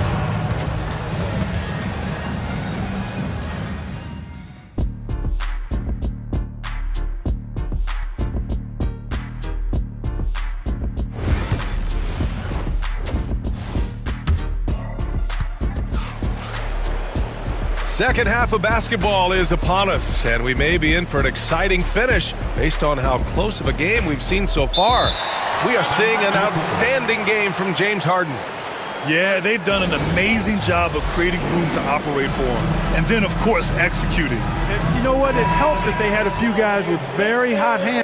Second half of basketball is upon us, and we may be in for an exciting finish based on how close of a game we've seen so far. We are seeing an outstanding game from James Harden. Yeah, they've done an amazing job of creating room to operate for him. And then, of course, executing. And you know what? It helped that they had a few guys with very hot hands.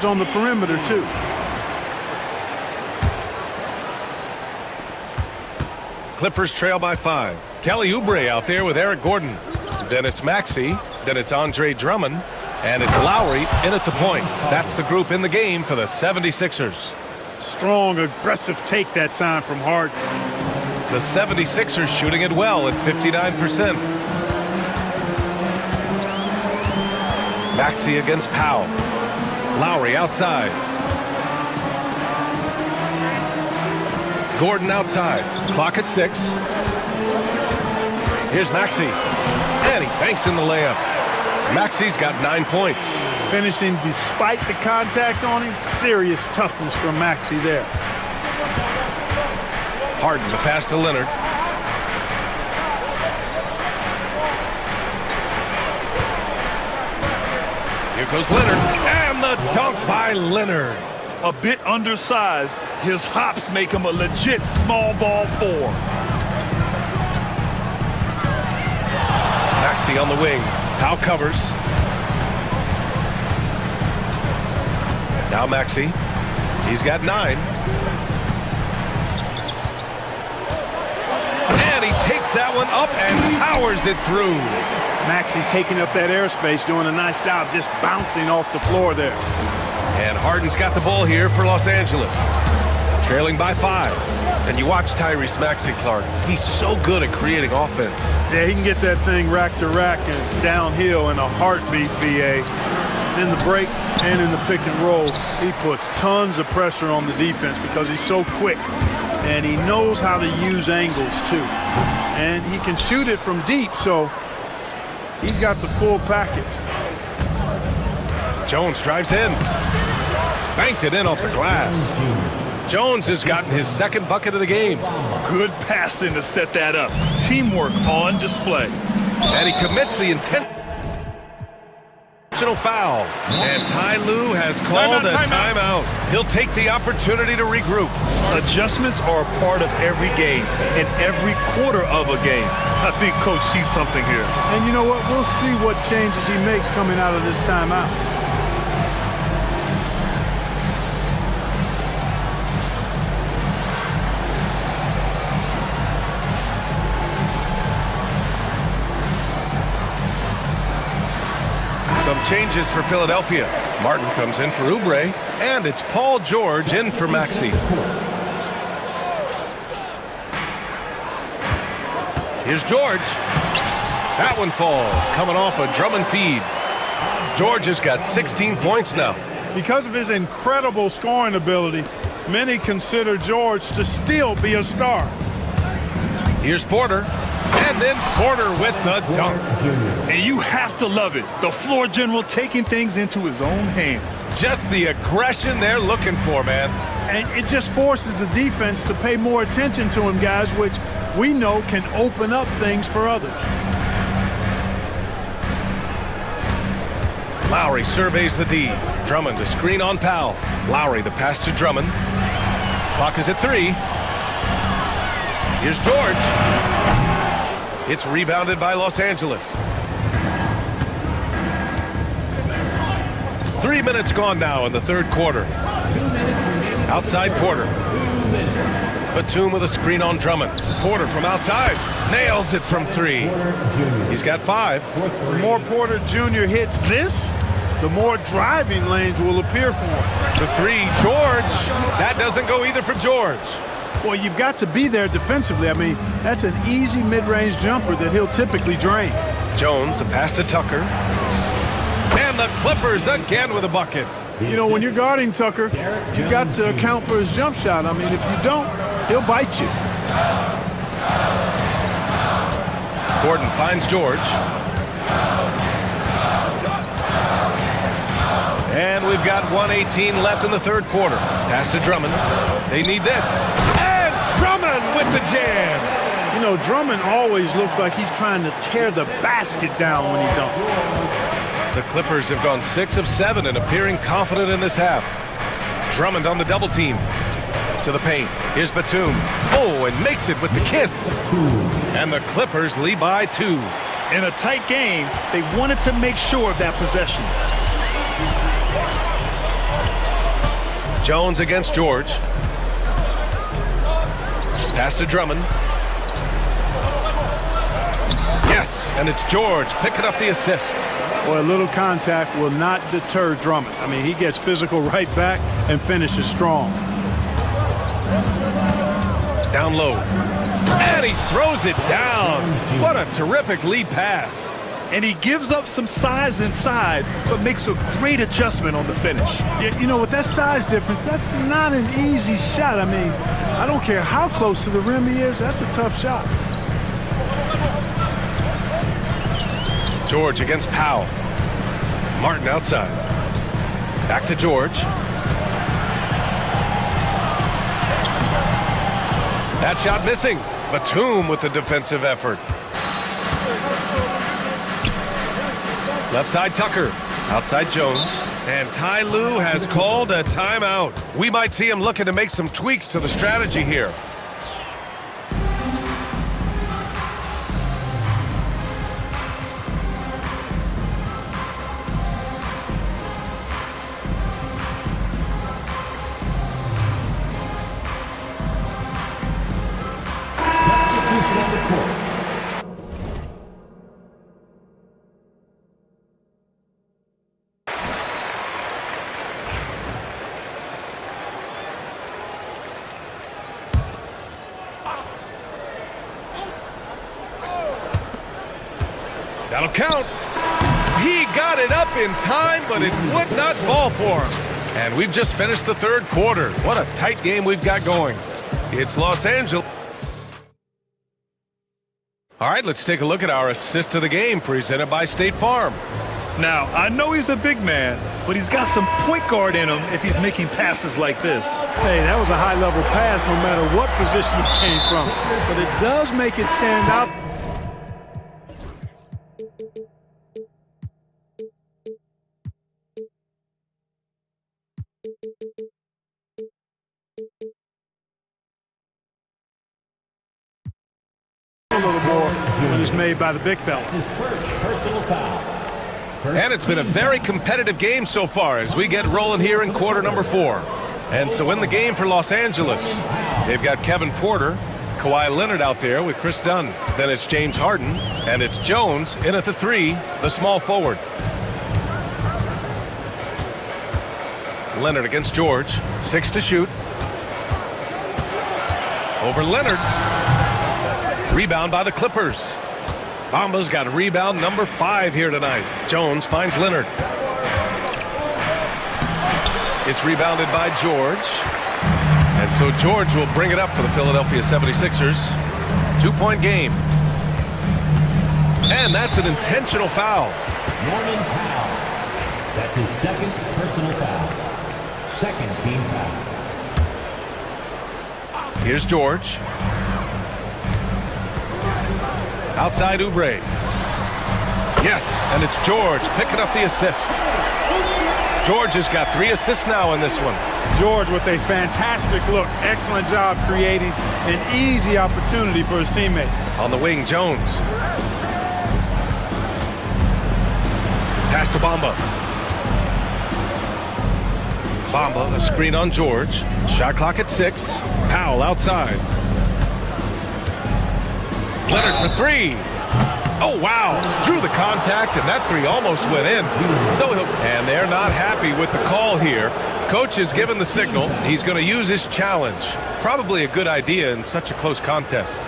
On the perimeter, too. Clippers trail by 5. Kelly Oubre out there with Eric Gordon. Then it's Maxey. Then it's Andre Drummond. And it's Lowry in at the point. That's the group in the game for the 76ers. Strong, aggressive take that time from Harden. The 76ers shooting it well at 59%. Maxey against Powell. Lowry outside. Gordon outside. Clock at 6. Here's Maxey. And he banks in the layup. Maxey's got 9 points. Finishing despite the contact on him. Serious toughness from Maxey there. Harden, the pass to Leonard. Here goes Leonard. And the dunk by Leonard. A bit undersized, his hops make him a legit small ball 4. Maxey on the wing. Powell covers. Now Maxey. He's got 9. And he takes that one up and powers it through. Maxey taking up that airspace, doing a nice job just bouncing off the floor there. And Harden's got the ball here for Los Angeles. Trailing by 5. And you watch Tyrese Maxey, Clark. He's so good at creating offense. Yeah, he can get that thing rack to rack and downhill in a heartbeat, BA. In the break and in the pick and roll, he puts tons of pressure on the defense because he's so quick. And he knows how to use angles, too. And he can shoot it from deep, so he's got the full package. Jones drives in. Banked it in off the glass. Jones has gotten his second bucket of the game. Good passing to set that up. Teamwork on display. And he commits the intentional foul. And Ty Lue has called a timeout. He'll take the opportunity to regroup. Adjustments are a part of every game and every quarter of a game. I think Coach sees something here. And you know what? We'll see what changes he makes coming out of this timeout. Some changes for Philadelphia. Martin comes in for Oubre, and it's Paul George in for Maxey. Here's George. That one falls, coming off a Drummond feed. George has got 16 points now. Because of his incredible scoring ability, many consider George to still be a star. Here's Porter. And then Porter with the dunk. And you have to love it. The floor general taking things into his own hands. Just the aggression they're looking for, man. And it just forces the defense to pay more attention to him, guys, which we know can open up things for others. Lowry surveys the D. Drummond the screen on Powell. Lowry the pass to Drummond. Clock is at 3. Here's George. It's rebounded by Los Angeles. 3 minutes gone now in the third quarter. Outside Porter. Batum with a screen on Drummond. Porter from outside. Nails it from 3. He's got 5. The more Porter Jr. hits this, the more driving lanes will appear for him. The 3, George. That doesn't go either for George. Well, you've got to be there defensively. I mean, that's an easy mid-range jumper that he'll typically drain. Jones, the pass to Tucker. And the Clippers again with a bucket. You know, when you're guarding Tucker, you've got to account for his jump shot. I mean, if you don't, he'll bite you. Gordon finds George. And we've got 1:18 left in the third quarter. Pass to Drummond. They need this. And Drummond with the jam. You know, Drummond always looks like he's trying to tear the basket down when he dunks. The Clippers have gone 6 of 7 and appearing confident in this half. Drummond on the double team. To the paint. Here's Batum. Oh, and makes it with the kiss. And the Clippers lead by 2. In a tight game, they wanted to make sure of that possession. Jones against George. Pass to Drummond. Yes, Yes, and it's George picking up the assist. Boy, a little contact will not deter Drummond. I mean, he gets physical right back and finishes strong. Down low. And he throws it down. What a terrific lead pass. And he gives up some size inside, but makes a great adjustment on the finish. Yeah, you know, with that size difference, that's not an easy shot. I mean, I don't care how close to the rim he is, that's a tough shot. George against Powell. Martin outside. Back to George. That shot missing. Batum with the defensive effort. Left side Tucker. Outside Jones. And Ty Lue has called a timeout. We might see him looking to make some tweaks to the strategy here. That'll count. He got it up in time, but it would not fall for him. And we've just finished the third quarter. What a tight game we've got going. It's Los Angeles. All right, let's take a look at our assist of the game presented by State Farm. Now, I know he's a big man, but he's got some point guard in him if he's making passes like this. Hey, that was a high-level pass no matter what position it came from. But it does make it stand out. A little more when it's made by the big fella. And it's been a very competitive game so far as we get rolling here in quarter number 4. And so in the game for Los Angeles, they've got Kevin Porter, Kawhi Leonard out there with Chris Dunn. Then it's James Harden, and it's Jones in at the 3, the small forward. Leonard against George, 6 to shoot. Over Leonard. Rebound by the Clippers. Bamba's got rebound number 5 here tonight. Jones finds Leonard. It's rebounded by George. And so George will bring it up for the Philadelphia 76ers. 2-point game. And that's an intentional foul. Norman Powell. That's his second personal foul. Second team foul. Here's George. Outside Oubre. Yes, and it's George picking up the assist. George has got 3 assists now in this one. George with a fantastic look. Excellent job creating an easy opportunity for his teammate. On the wing, Jones. Pass to Bamba. Bamba, a screen on George. Shot clock at 6. Powell outside. Leonard for 3. Oh, wow. Drew the contact, and that 3 almost went in. And they're not happy with the call here. Coach has given the signal. He's going to use his challenge. Probably a good idea in such a close contest.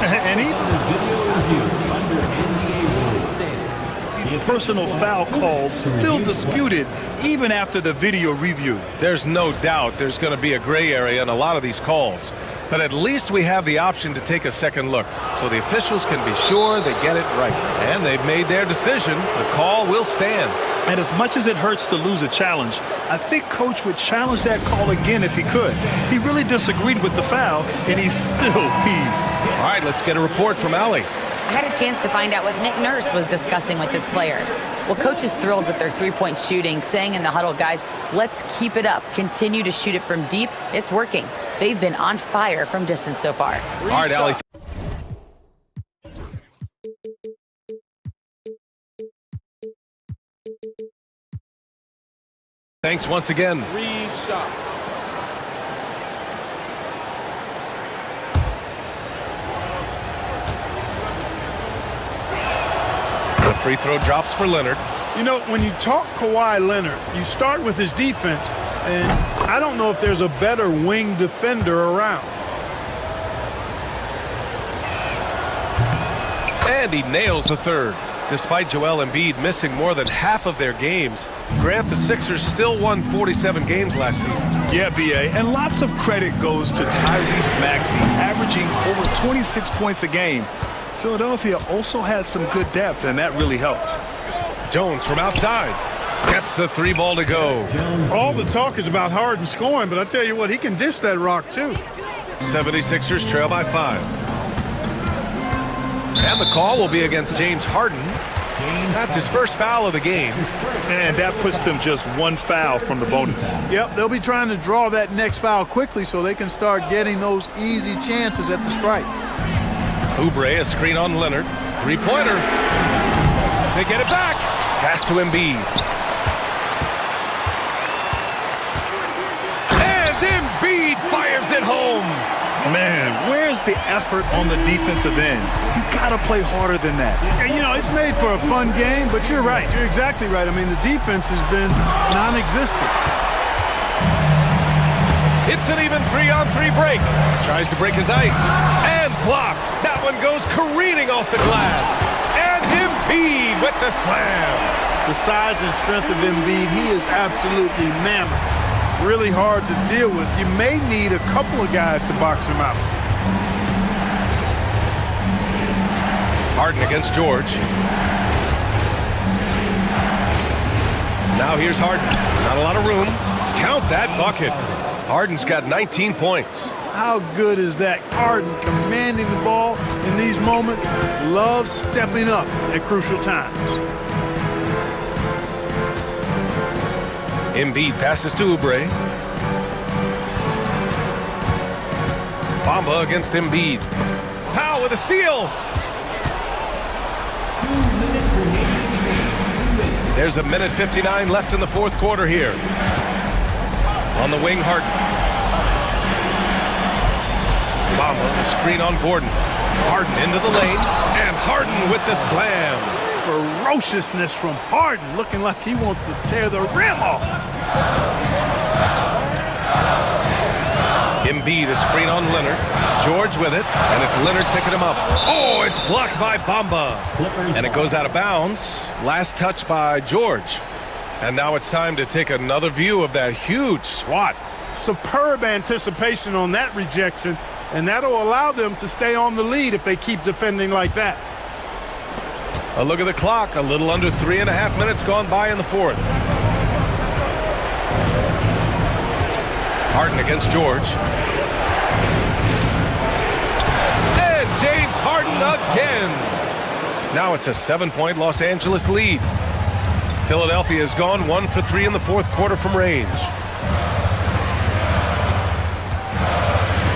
And even these personal foul calls still disputed even after the video review. There's no doubt there's going to be a gray area in a lot of these calls. But at least we have the option to take a second look, so the officials can be sure they get it right. And they've made their decision. The call will stand. And as much as it hurts to lose a challenge, I think Coach would challenge that call again if he could. He really disagreed with the foul, and he's still peeved. All right, let's get a report from Allie. I had a chance to find out what Nick Nurse was discussing with his players. Well, Coach is thrilled with their 3-point shooting, saying in the huddle, guys, let's keep it up. Continue to shoot it from deep. It's working. They've been on fire from distance so far. All right, Allie. Thanks once again. 3 shots. The free throw drops for Leonard. You know, when you talk Kawhi Leonard, you start with his defense, and I don't know if there's a better wing defender around. And he nails the third. Despite Joel Embiid missing more than half of their games, Grant, the Sixers still won 47 games last season. Yeah, B.A., and lots of credit goes to Tyrese Maxey, averaging over 26 points a game. Philadelphia also had some good depth, and that really helped. Jones from outside gets the 3 ball to go. All the talk is about Harden scoring, but I tell you what, he can dish that rock too. 76ers trail by 5. And the call will be against James Harden. That's his first foul of the game. And that puts them just 1 foul from the bonus. Yep, they'll be trying to draw that next foul quickly so they can start getting those easy chances at the strike. Oubre, a screen on Leonard. 3-pointer. They get it back. Pass to Embiid. And Embiid fires it home. Man, where's the effort on the defensive end? You gotta play harder than that. You know, it's made for a fun game, but you're right. You're exactly right. I mean, the defense has been non-existent. It's an even 3-on-3 break. Tries to break his ice. And blocked. That one goes careening off the glass. And Embiid with the slam. The size and strength of Embiid, he is absolutely mammoth. Really hard to deal with. You may need a couple of guys to box him out. Harden against George. Now here's Harden. Not a lot of room. Count that bucket. Harden's got 19 points. How good is that? Harden commanding the ball in these moments. Loves stepping up at crucial times. Embiid passes to Oubre. Bamba against Embiid. Powell with a steal. There's a minute 59 left in the fourth quarter here. On the wing, Harden. Bamba, the screen on Gordon. Harden into the lane, and Harden with the slam. Ferociousness from Harden, looking like he wants to tear the rim off. Embiid, a screen on Leonard. George with it, and it's Leonard picking him up. Oh, it's blocked by Bamba. And it goes out of bounds. Last touch by George. And now it's time to take another view of that huge swat. Superb anticipation on that rejection, and that'll allow them to stay on the lead if they keep defending like that. A look at the clock. A little under 3.5 minutes gone by in the fourth. Harden against George. And James Harden again. Now it's a 7-point Los Angeles lead. Philadelphia has gone 1 for 3 in the fourth quarter from range.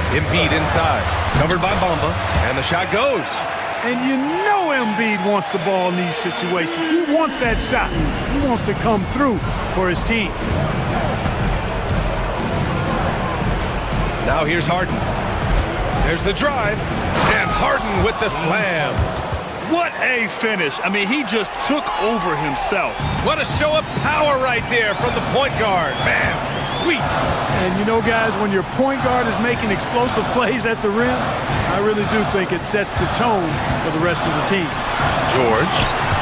Embiid inside. Covered by Bamba. And the shot goes. And you know Embiid wants the ball in these situations. He wants that shot. He wants to come through for his team. Now here's Harden. There's the drive. And Harden with the slam. What a finish. I mean, he just took over himself. What a show of power right there from the point guard. Man, sweet. And you know, guys, when your point guard is making explosive plays at the rim, I really do think it sets the tone for the rest of the team. George.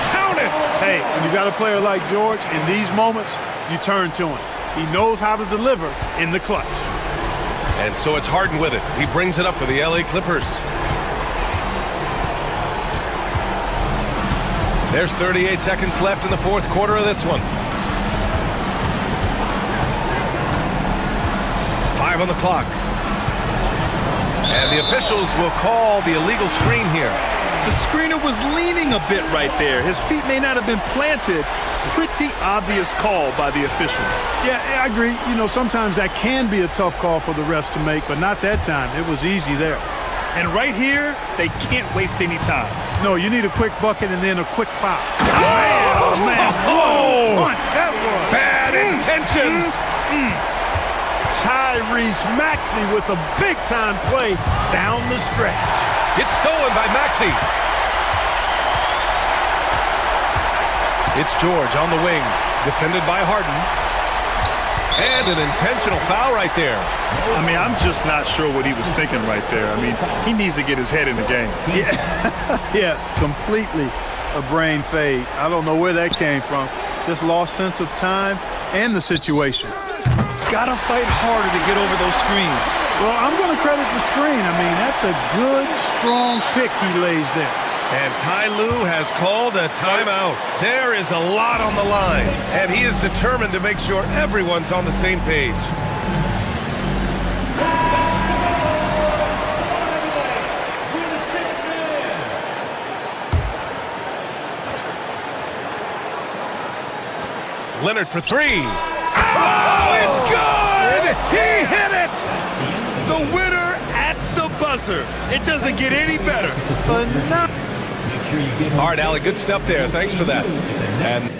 Count it. Hey, when you got a player like George, in these moments, you turn to him. He knows how to deliver in the clutch. And so it's Harden with it. He brings it up for the LA Clippers. There's 38 seconds left in the fourth quarter of this one. 5 on the clock. And the officials will call the illegal screen here. The screener was leaning a bit right there. His feet may not have been planted. Pretty obvious call by the officials. Yeah, I agree. You know, sometimes that can be a tough call for the refs to make, but not that time. It was easy there. And right here, they can't waste any time. No, you need a quick bucket and then a quick foul. Oh, man. What a punch that was. Bad intentions. Tyrese Maxey with a big-time play down the stretch. It's stolen by Maxey. It's George on the wing, defended by Harden. And an intentional foul right there. I mean, I'm just not sure what he was thinking right there. I mean, he needs to get his head in the game. Yeah, completely a brain fade. I don't know where that came from. Just lost sense of time and the situation. Gotta fight harder to get over those screens. Well, I'm going to credit the screen. I mean, that's a good, strong pick he lays there. And Ty Lue has called a timeout. There is a lot on the line, and he is determined to make sure everyone's on the same page. Leonard for three. Oh, it's good! He hit it! The winner at the buzzer. It doesn't get any better. All right, Allie, good stuff there. Thanks for that. And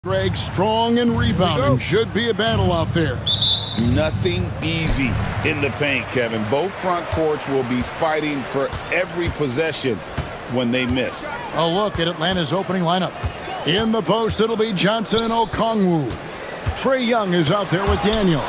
Greg, strong and rebounding. Should be a battle out there. Nothing easy in the paint, Kevin. Both front courts will be fighting for every possession when they miss. A look at Atlanta's opening lineup. In the post, it'll be Johnson and Okongwu. Trae Young is out there with Daniels.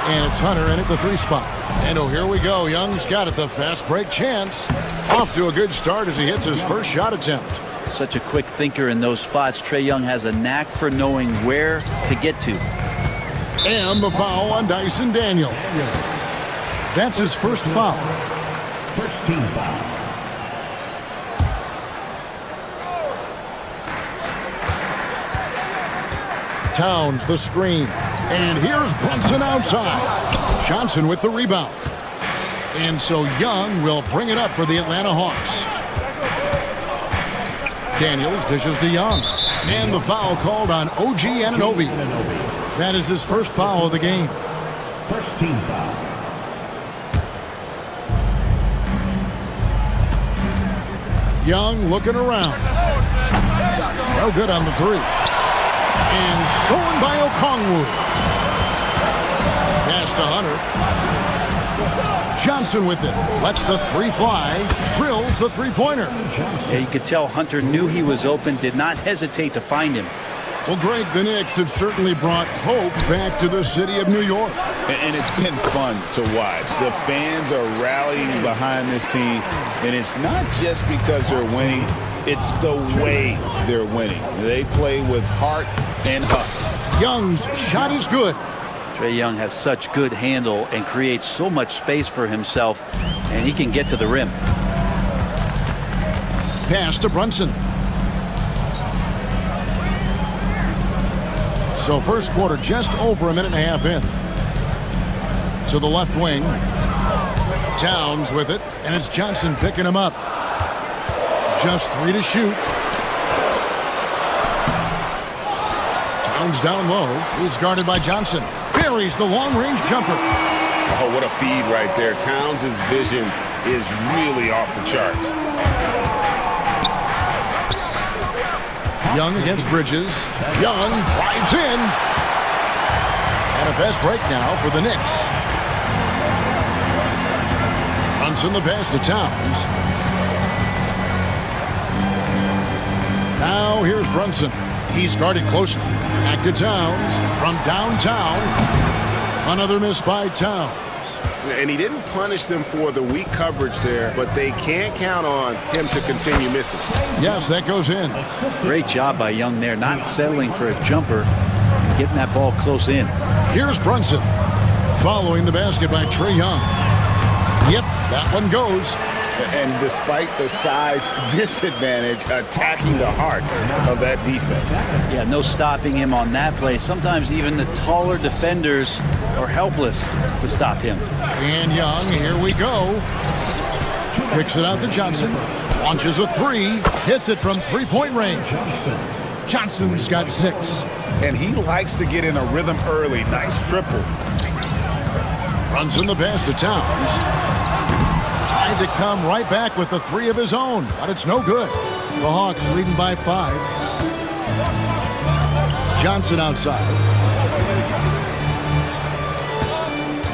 And it's Hunter in at the 3 spot. And oh, here we go. Young's got it, the fast break chance. Off to a good start as he hits his first shot attempt. Such a quick thinker in those spots. Trae Young has a knack for knowing where to get to. And the foul on Dyson Daniel. That's his first foul. First team foul. Towns the screen. And here's Brunson outside. Johnson with the rebound. And so Young will bring it up for the Atlanta Hawks. Daniels dishes to Young. And the foul called on OG Anunoby. That is his first foul of the game. First team foul. Young looking around. No good on the 3. And stolen by Okongwu. Pass to Hunter. Johnson with it. Lets the 3 fly. Drills the 3-pointer. Yeah, you could tell Hunter knew he was open, did not hesitate to find him. Well, Greg, the Knicks have certainly brought hope back to the city of New York. And it's been fun to watch. The fans are rallying behind this team. And it's not just because they're winning. It's the way they're winning. They play with heart and hustle. Young's shot is good. Trae Young has such good handle and creates so much space for himself, and he can get to the rim. Pass to Brunson. So first quarter just over a minute and a half in. To the left wing. Towns with it, and it's Johnson picking him up. Just 3 to shoot. Towns down low. He's guarded by Johnson. Buries the long-range jumper. Oh, what a feed right there. Towns' vision is really off the charts. Young against Bridges. Young drives in. And a fast break now for the Knicks. Brunson the pass to Towns. Now here's Brunson. He's guarded closer. Back to Towns from downtown. Another miss by Towns. And he didn't punish them for the weak coverage there, but they can't count on him to continue missing. Yes, that goes in. Great job by Young there, not settling for a jumper and getting that ball close in. Here's Brunson. Following the basket by Trae Young. Yep, that one goes. And despite the size disadvantage, attacking the heart of that defense. Yeah, no stopping him on that play. Sometimes even the taller defenders are helpless to stop him. And Young, here we go. Kicks it out to Johnson. Launches a 3. Hits it from 3-point range. Johnson's got 6. And he likes to get in a rhythm early. Nice triple. Runs in the pass to Towns. Tried to come right back with the 3 of his own, but it's no good. The Hawks leading by 5. Johnson outside.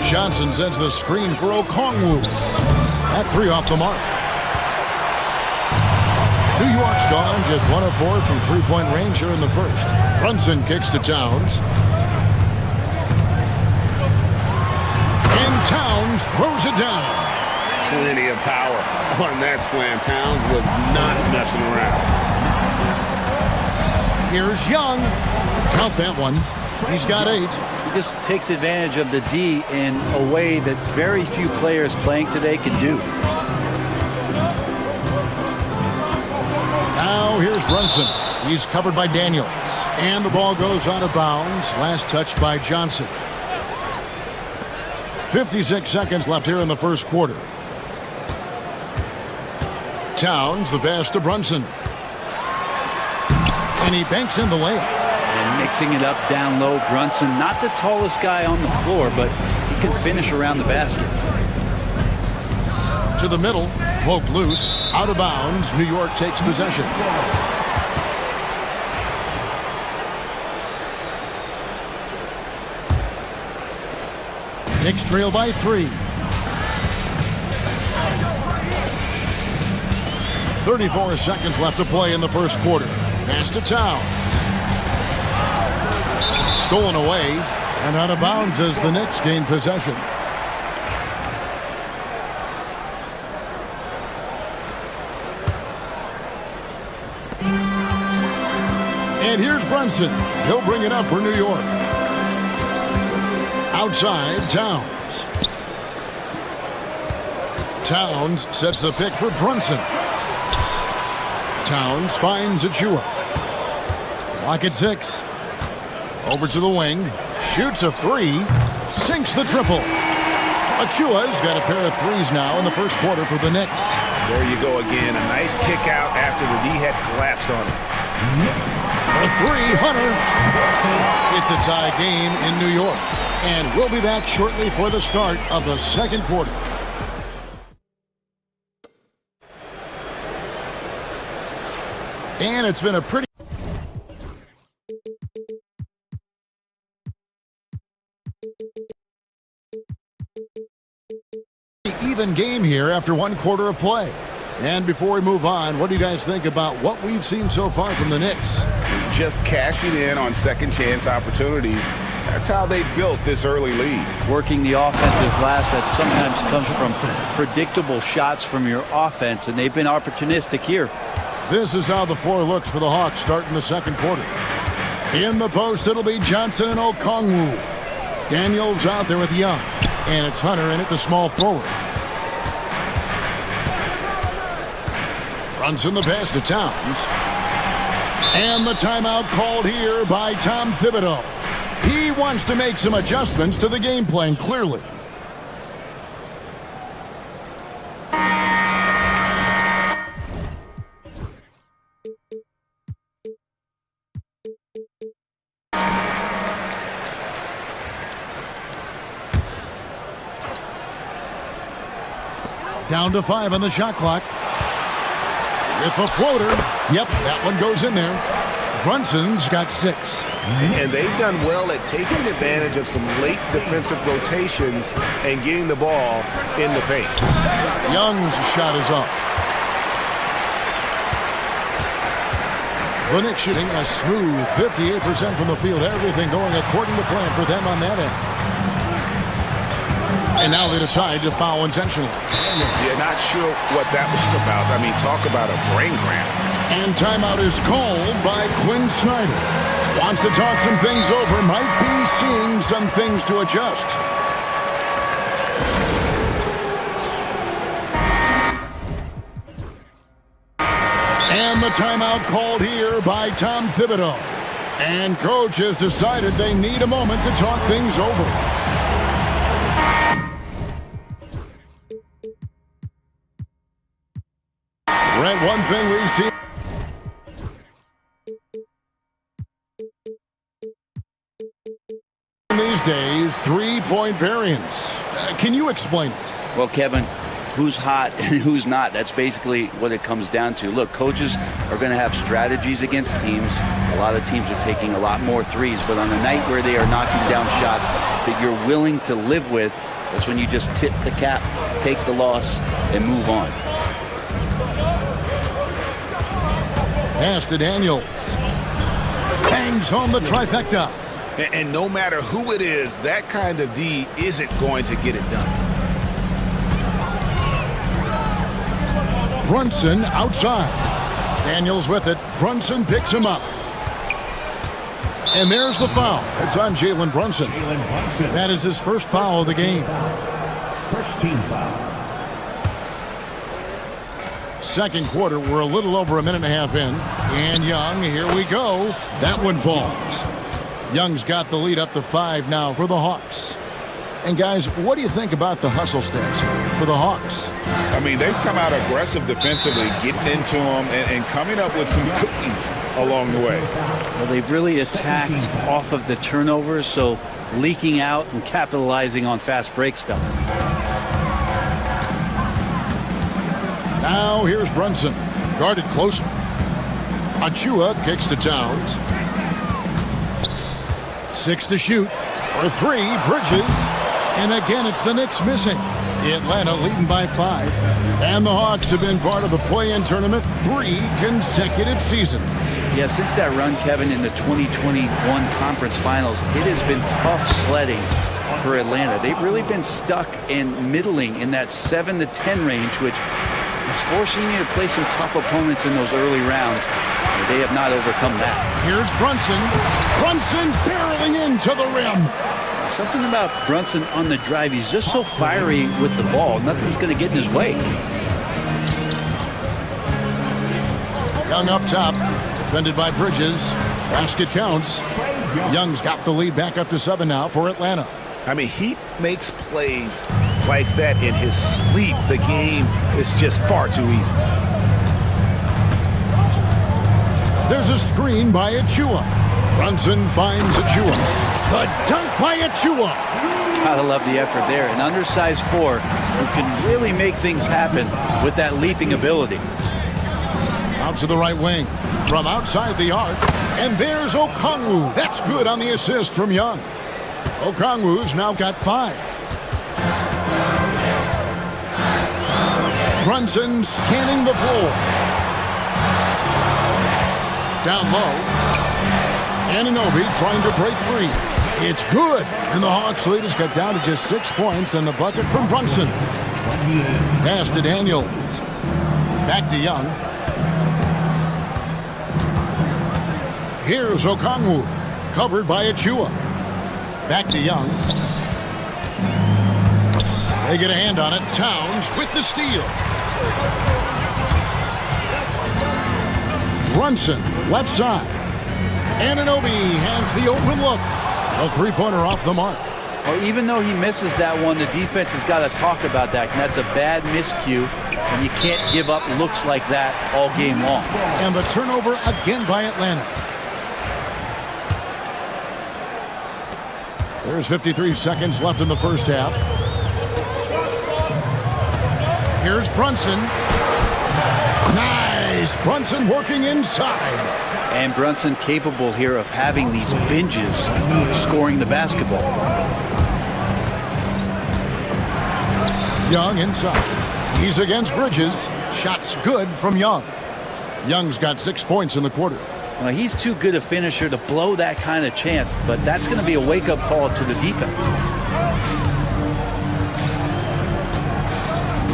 Johnson sends the screen for Okongwu. That 3 off the mark. New York's gone just 1 of 4 from 3-point range here in the first. Brunson kicks to Towns. And Towns throws it down. Plenty of power on that slam. Towns was not messing around. Here's Young. Count that one. He's got 8. He just takes advantage of the D in a way that very few players playing today can do. Now here's Brunson. He's covered by Daniels. And the ball goes out of bounds. Last touch by Johnson. 56 seconds left here in the first quarter. Towns, the pass to Brunson. And he banks in the layup. And mixing it up down low, Brunson, not the tallest guy on the floor, but he can finish around the basket. To the middle, poked loose, out of bounds. New York takes possession. Knicks trail by 3. 34 seconds left to play in the first quarter. Pass to Towns. Stolen away. And out of bounds as the Knicks gain possession. And here's Brunson. He'll bring it up for New York. Outside, Towns. Towns sets the pick for Brunson. Towns finds Achua. Lock at 6. Over to the wing. Shoots a 3. Sinks the triple. Achua's got a pair of threes now in the first quarter for the Knicks. There you go again. A nice kick out after the D had collapsed on him. A 3, Hunter. It's a tie game in New York. And we'll be back shortly for the start of the second quarter. And it's been a pretty even game here after one quarter of play. And before we move on, what do you guys think about what we've seen so far from the Knicks? Just cashing in on second chance opportunities. That's how they built this early lead. Working the offensive glass that sometimes comes from predictable shots from your offense, and they've been opportunistic here. This is how the floor looks for the Hawks starting the second quarter. In the post, it'll be Johnson and Okongwu. Daniels out there with Young. And it's Hunter in at the small forward. Runs in the pass to Towns. And the timeout called here by Tom Thibodeau. He wants to make some adjustments to the game plan, clearly. Down to 5 on the shot clock. With a floater. Yep, that one goes in there. Brunson's got 6. And they've done well at taking advantage of some late defensive rotations and getting the ball in the paint. Young's shot is off. The Knicks shooting a smooth 58% from the field. Everything going according to plan for them on that end. And now they decide to foul intentionally. Yeah, not sure what that was about. I mean, talk about a brain cramp. And timeout is called by Quinn Snyder. Wants to talk some things over. Might be seeing some things to adjust. And the timeout called here by Tom Thibodeau. And coach has decided they need a moment to talk things over. Brent, one thing we've seen these days, three-point variance. Can you explain it? Well, Kevin, who's hot and who's not? That's basically what it comes down to. Look, coaches are going to have strategies against teams. A lot of teams are taking a lot more threes, but on a night where they are knocking down shots that you're willing to live with, that's when you just tip the cap, take the loss, and move on. Pass to Daniels. Bangs home the trifecta. And no matter who it is, that kind of D isn't going to get it done. Brunson outside. Daniels with it. Brunson picks him up. And there's the foul. It's on Jalen Brunson. That is his first foul of the game. First team foul. Second quarter, we're a little over a minute and a half in. And Young, here we go. That one falls. Young's got the lead up to 5 now for the Hawks. And guys, what do you think about the hustle stats here for the Hawks? I mean, they've come out aggressive defensively, getting into them and coming up with some cookies along the way. Well, they've really attacked off of the turnovers, so leaking out and capitalizing on fast break stuff. Now here's Brunson, guarded closer. Achua kicks to Towns. 6 to shoot. For 3, Bridges. And again, it's the Knicks missing. Atlanta leading by 5. And the Hawks have been part of the play-in tournament 3 consecutive seasons. Yeah, since that run, Kevin, in the 2021 conference finals, it has been tough sledding for Atlanta. They've really been stuck and middling in that 7 to 10 range, which is forcing you to play some tough opponents in those early rounds. They have not overcome that. Here's Brunson. Brunson barreling into the rim. Something about Brunson on the drive. He's just so fiery with the ball. Nothing's going to get in his way. Young up top, defended by Bridges. Basket counts. Young's got the lead back up to 7 now for Atlanta. I mean, he makes plays like that in his sleep. The game is just far too easy. There's a screen by Achua. Brunson finds Achua. The dunk by Achua. Gotta love the effort there. An undersized 4 who can really make things happen with that leaping ability. Out to the right wing. From outside the arc. And there's Okongwu. That's good on the assist from Young. Okongwu's now got 5. Brunson scanning the floor. Down low. Anunoby trying to break free. It's good. And the Hawks lead has got down to just 6 points and the bucket from Brunson. Pass to Daniels. Back to Young. Here's Okongwu. Covered by Achua. Back to Young. They get a hand on it. Towns with the steal. Brunson, left side. Anunoby has the open look. A three-pointer off the mark. Well, even though he misses that one, the defense has got to talk about that. And that's a bad miscue. And you can't give up looks like that all game long. And the turnover again by Atlanta. There's 53 seconds left in the first half. Here's Brunson. Nice! Brunson working inside. And Brunson capable here of having these binges, scoring the basketball. Young inside. He's against Bridges. Shots good from Young. Young's got 6 points in the quarter. Well, he's too good a finisher to blow that kind of chance, but that's going to be a wake-up call to the defense.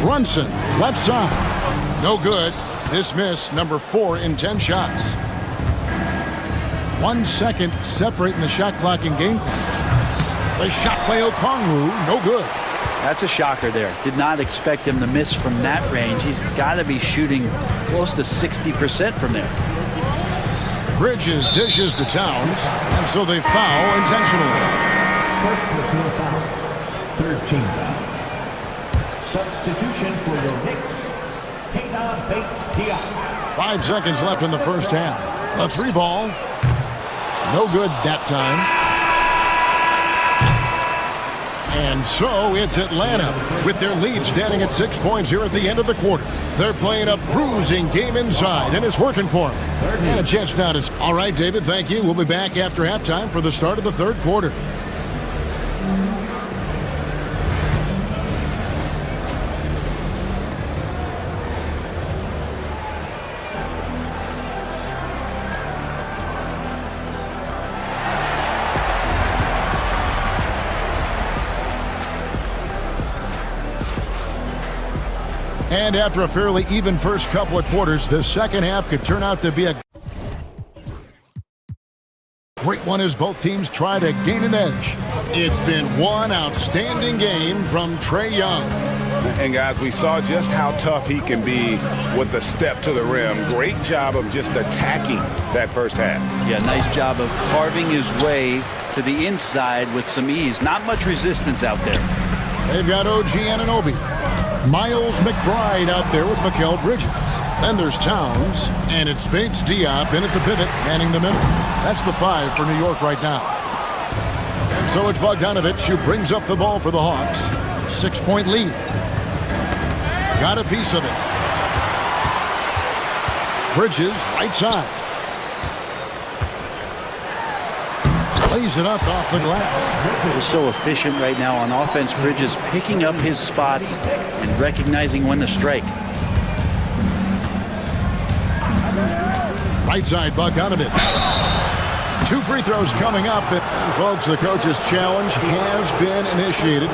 Brunson, left side. No good. This miss, number 4 in 10 shots. 1 second separating the shot clock and game clock. The shot by Okongwu, no good. That's a shocker there. Did not expect him to miss from that range. He's got to be shooting close to 60% from there. Bridges dishes to Towns, and so they foul intentionally. First personal foul. Third team foul. Substitution for your Knicks. Keita Bates-Diop. 5 seconds left in the first half. A 3-ball. No good that time. And so it's Atlanta with their lead standing at 6 points here at the end of the quarter. They're playing a bruising game inside, and it's working for them. And a chance now to... All right, David, thank you. We'll be back after halftime for the start of the third quarter. And after a fairly even first couple of quarters, the second half could turn out to be a great one as both teams try to gain an edge. It's been one outstanding game from Trae Young. And guys, we saw just how tough he can be with the step to the rim. Great job of just attacking that first half. Yeah, nice job of carving his way to the inside with some ease. Not much resistance out there. They've got OG Anunoby. Miles McBride out there with Mikal Bridges. Then there's Towns, and it's Bates-Diop in at the pivot, manning the middle. That's the 5 for New York right now. And so it's Bogdanovich who brings up the ball for the Hawks. 6-point lead. Got a piece of it. Bridges, right side. lays it up off the glass. He's so efficient right now on offense. Bridges picking up his spots and recognizing when to strike. Right side, Bogdanovich. 2 free throws coming up. And folks, the coach's challenge has been initiated.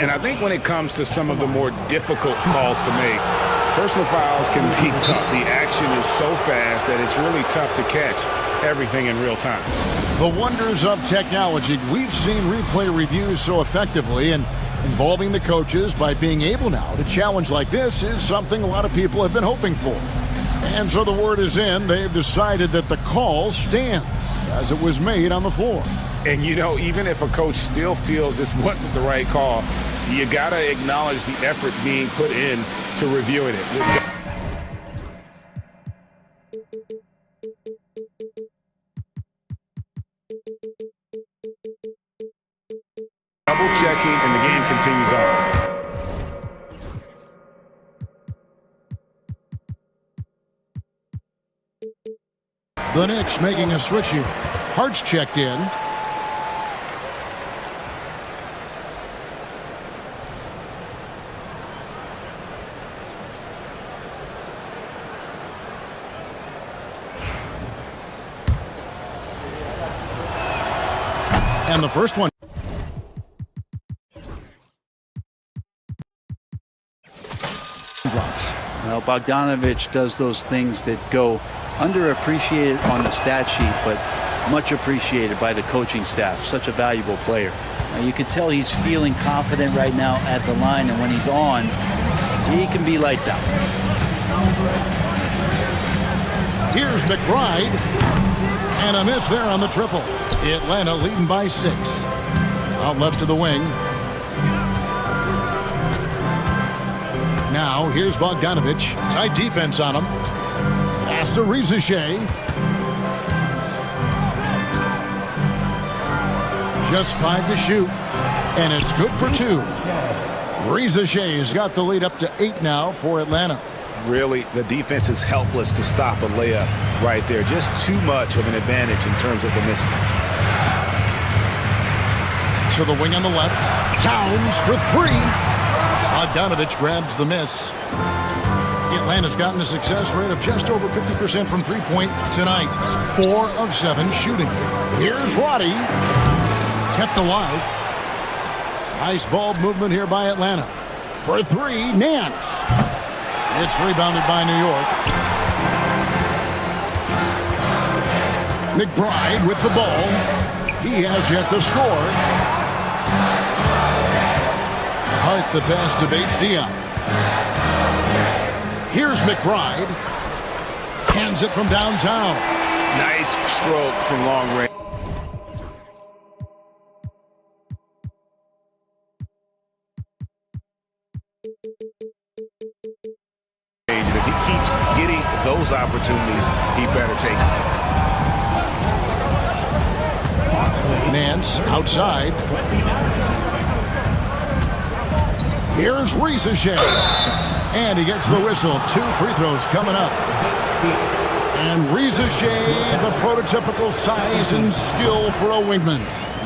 And I think when it comes to some of the more difficult calls to make, personal fouls can be tough. The action is so fast that it's really tough to catch everything in real time. The wonders of technology. We've seen replay reviews so effectively, and involving the coaches by being able now to challenge like this is something a lot of people have been hoping for. And so the word is in. They've decided that the call stands as it was made on the floor. And, you know, even if a coach still feels this wasn't the right call, you got to acknowledge the effort being put in to reviewing it. Double checking, and the game continues on. The Knicks making a switch here. Hart's checked in. And the first one. Drops. Well, Bogdanovich does those things that go underappreciated on the stat sheet, but much appreciated by the coaching staff. Such a valuable player. Now, you can tell he's feeling confident right now at the line, and when he's on, he can be lights out. Here's McBride. And a miss there on the triple. Atlanta leading by 6. Out left to the wing. Now, here's Bogdanovich. Tight defense on him. Pass to Rizachet. Just 5 to shoot. And it's good for 2. Rizachet's got the lead up to 8 now for Atlanta. Really, the defense is helpless to stop a layup right there. Just too much of an advantage in terms of the mismatch. To the wing on the left. Towns for 3. Bogdanovich grabs the miss. Atlanta's gotten a success rate of just over 50% from three-point tonight. 4 of 7 shooting. Here's Roddy. Kept alive. Nice ball movement here by Atlanta. For 3, Nance. It's rebounded by New York. McBride with the ball. He has yet to score. Hart the pass debates Dion. Here's McBride. Hands it from downtown. Nice stroke from long range. And if he keeps getting those opportunities, he better take them. Nance outside. Here's Rizachet. And he gets the whistle. 2 free throws coming up. And Rizachet, the prototypical size and skill for a wingman.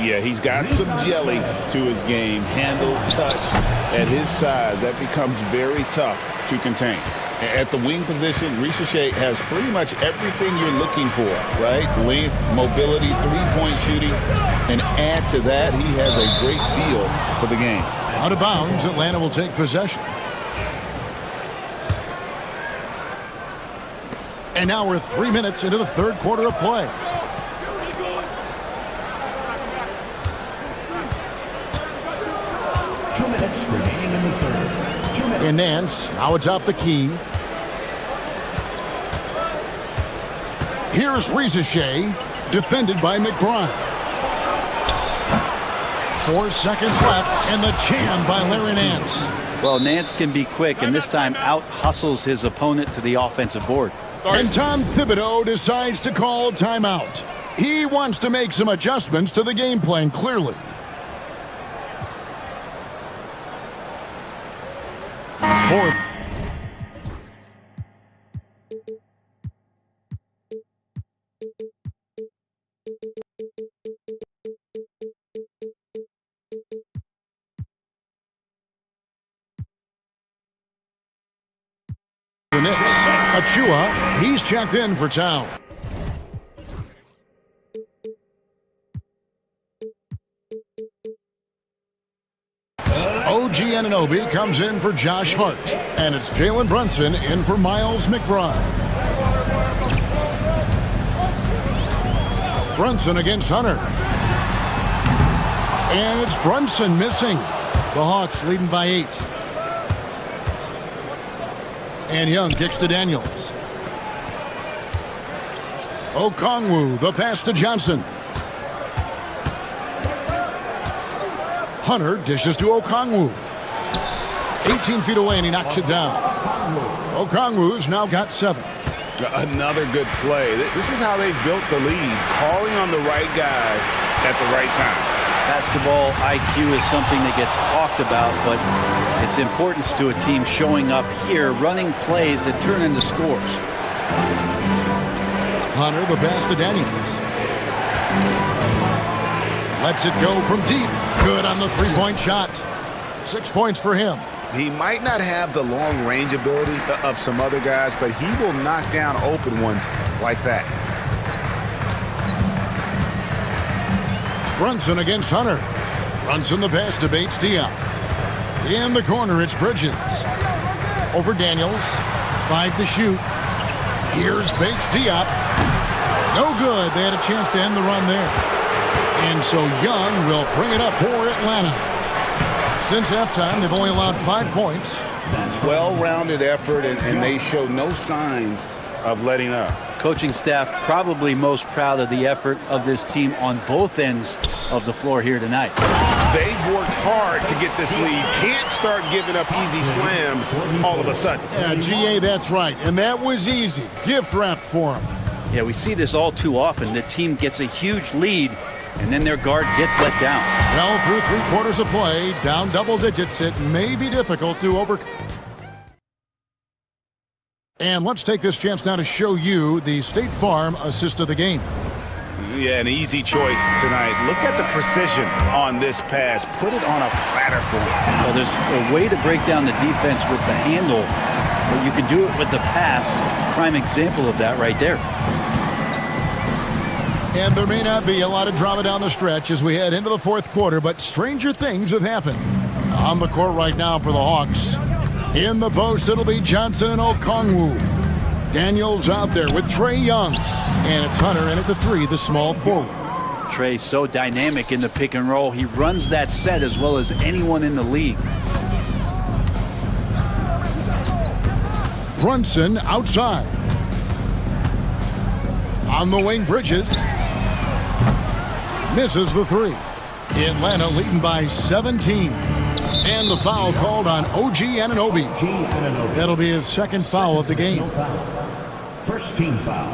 Yeah, he's got some jelly to his game. Handle, touch. At his size, that becomes very tough to contain. At the wing position, Rizachet has pretty much everything you're looking for, right? Length, mobility, three-point shooting. And add to that, he has a great feel for the game. Out of bounds, Atlanta will take possession. And now we're 3 minutes into the third quarter of play. And Nance, now atop the key. Here's Rizachet, defended by McBride. 4 seconds left, and the jam by Larry Nance. Well, Nance can be quick, and this time out-hustles his opponent to the offensive board. And Tom Thibodeau decides to call timeout. He wants to make some adjustments to the game plan, clearly. Achua, he's checked in for Town. OG Anunoby comes in for Josh Hart. And it's Jalen Brunson in for Miles McBride. Brunson against Hunter. And it's Brunson missing. The Hawks leading by 8. And Young kicks to Daniels. Okongwu, the pass to Johnson. Hunter dishes to Okongwu. 18 feet away, and he knocks it down. Okongwu's now got 7. Another good play. This is how they built the lead, calling on the right guys at the right time. Basketball IQ is something that gets talked about, but its importance to a team showing up here, running plays that turn into scores. Hunter, the pass to Daniels. Lets it go from deep. Good on the three-point shot. 6 points for him. He might not have the long-range ability of some other guys, but he will knock down open ones like that. Brunson against Hunter. Brunson the pass to Bates Diop. In the corner, it's Bridges. Over Daniels. 5 to shoot. Here's Bates Diop. No good. They had a chance to end the run there. And so Young will bring it up for Atlanta. Since halftime, they've only allowed 5 points. Well-rounded effort, and they show no signs of letting up. Coaching staff probably most proud of the effort of this team on both ends of the floor here tonight. They've worked hard to get this lead. Can't start giving up easy slams all of a sudden. Yeah, GA, that's right. And that was easy. Gift wrap for them. Yeah, we see this all too often. The team gets a huge lead, and then their guard gets let down. Well, through 3 quarters of play, down double digits, it may be difficult to overcome. And let's take this chance now to show you the State Farm assist of the game. Yeah, an easy choice tonight. Look at the precision on this pass. Put it on a platter for him. Well, there's a way to break down the defense with the handle, but you can do it with the pass. Prime example of that right there. And there may not be a lot of drama down the stretch as we head into the 4th quarter, but stranger things have happened. On the court right now for the Hawks. In the post, it'll be Johnson and Okongwu. Daniels out there with Trae Young. And it's Hunter in at the 3, the small forward. Trae's so dynamic in the pick and roll. He runs that set as well as anyone in the league. Brunson outside. On the wing, Bridges. Misses the 3. Atlanta leading by 17. And the foul called on OG Anunoby. That'll be his 2nd foul of the game. First team foul.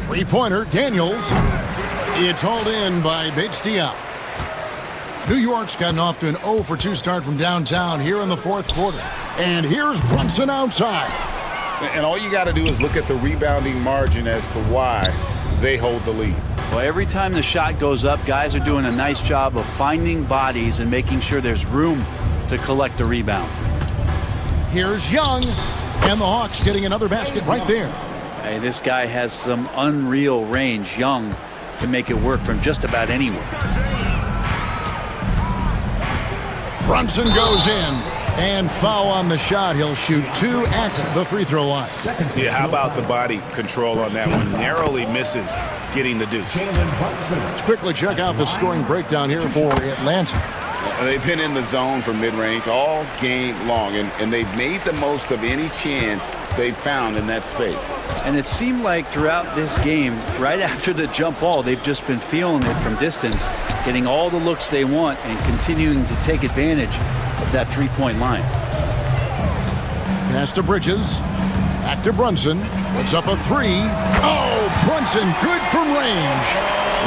3-pointer, Daniels. It's hauled in by Bates Diop. New York's gotten off to an 0-for-2 start from downtown here in the 4th quarter. And here's Brunson outside. And all you got to do is look at the rebounding margin as to why they hold the lead. Well, every time the shot goes up, guys are doing a nice job of finding bodies and making sure there's room to collect the rebound. Here's Young, and the Hawks getting another basket right there. Hey, this guy has some unreal range. Young can make it work from just about anywhere. Brunson goes in, and foul on the shot. He'll shoot 2 at the free throw line. Yeah, how about the body control on that one? Narrowly misses getting the deuce. Let's quickly check out the scoring breakdown here for Atlanta. They've been in the zone for mid-range all game long, and they've made the most of any chance they've found in that space. And it seemed like throughout this game, right after the jump ball, they've just been feeling it from distance, getting all the looks they want and continuing to take advantage of that three-point line. Pass to Bridges. Back to Brunson. Puts up a 3. Oh, Brunson, good from range.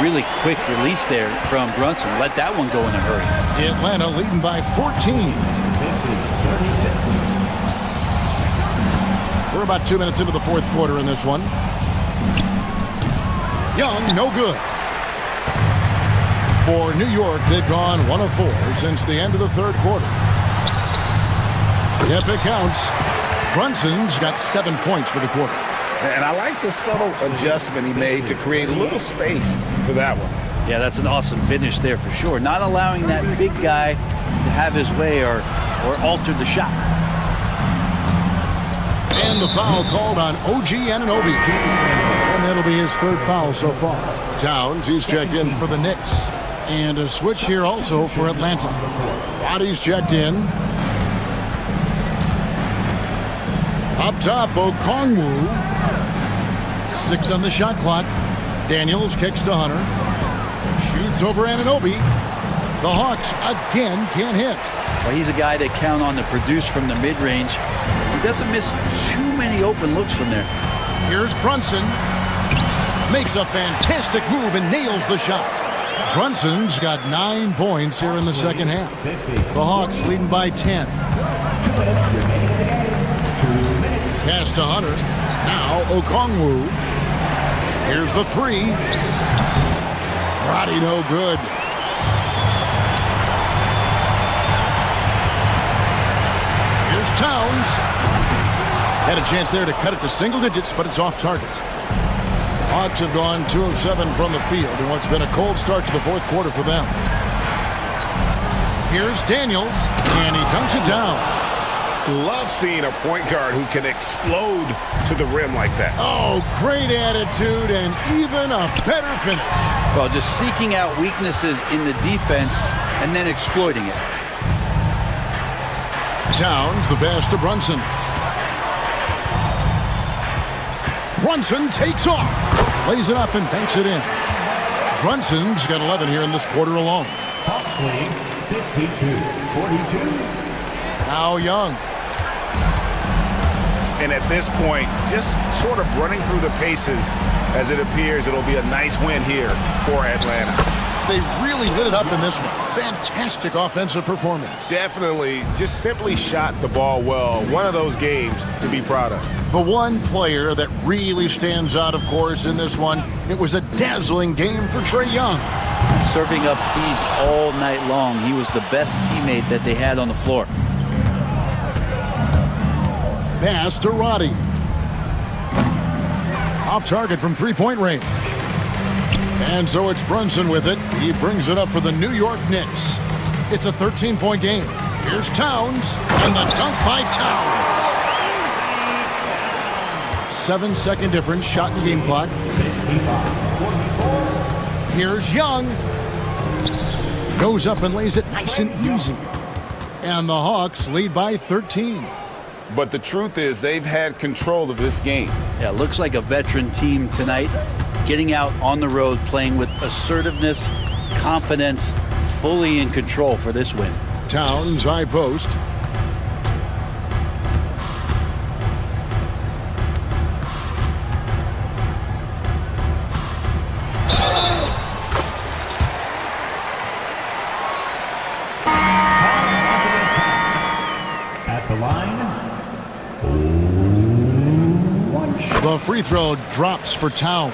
Really quick release there from Brunson. Let that one go in a hurry. Atlanta leading by 14. We're about 2 minutes into the 4th quarter in this one. Young, no good. For New York, they've gone 1 of 4 since the end of the 3rd quarter. Yep, it counts. Brunson's got 7 points for the quarter. And I like the subtle adjustment he made to create a little space for that one. Yeah, that's an awesome finish there for sure. Not allowing that big guy to have his way or alter the shot. And the foul called on OG Anunoby. And that'll be his 3rd foul so far. Towns, he's checked in for the Knicks. And a switch here also for Atlanta. Roddy's checked in. Up top, Okongwu. 6 on the shot clock. Daniels kicks to Hunter. Shoots over Anunoby. The Hawks again can't hit. Well, he's a guy that count on to produce from the mid-range. He doesn't miss too many open looks from there. Here's Brunson. Makes a fantastic move and nails the shot. Brunson's got 9 points here in the second half. The Hawks leading by 10. Pass to Hunter. Now Okongwu. Here's the 3. Roddy no good. Here's Towns. Had a chance there to cut it to single digits, but it's off target. Hawks have gone 2 of 7 from the field in what's been a cold start to the 4th quarter for them. Here's Daniels, and he dunks it down. Love seeing a point guard who can explode to the rim like that. Oh, great attitude and even a better finish. Well, just seeking out weaknesses in the defense and then exploiting it. Towns, the pass to Brunson. Brunson takes off. Lays it up and banks it in. Brunson's got 11 here in this quarter alone. Hawks lead 52-42. Now Young. And at this point, just sort of running through the paces as it appears it'll be a nice win here for Atlanta. They really lit it up in this one. Fantastic offensive performance. Definitely just simply shot the ball well. One of those games to be proud of. The one player that really stands out, of course, in this one, it was a dazzling game for Trae Young. Serving up feeds all night long. He was the best teammate that they had on the floor. Pass to Roddy. Off target from 3-point range. And so it's Brunson with it. He brings it up for the New York Knicks. It's a 13-point game. Here's Towns, and the dunk by Towns. 7-second difference, shot in the game clock. Here's Young. Goes up and lays it nice and easy. And the Hawks lead by 13. But the truth is they've had control of this game. Yeah, looks like a veteran team tonight. Getting out on the road, playing with assertiveness, confidence, fully in control for this win. Towns, high post. At the line, the free throw drops for Towns.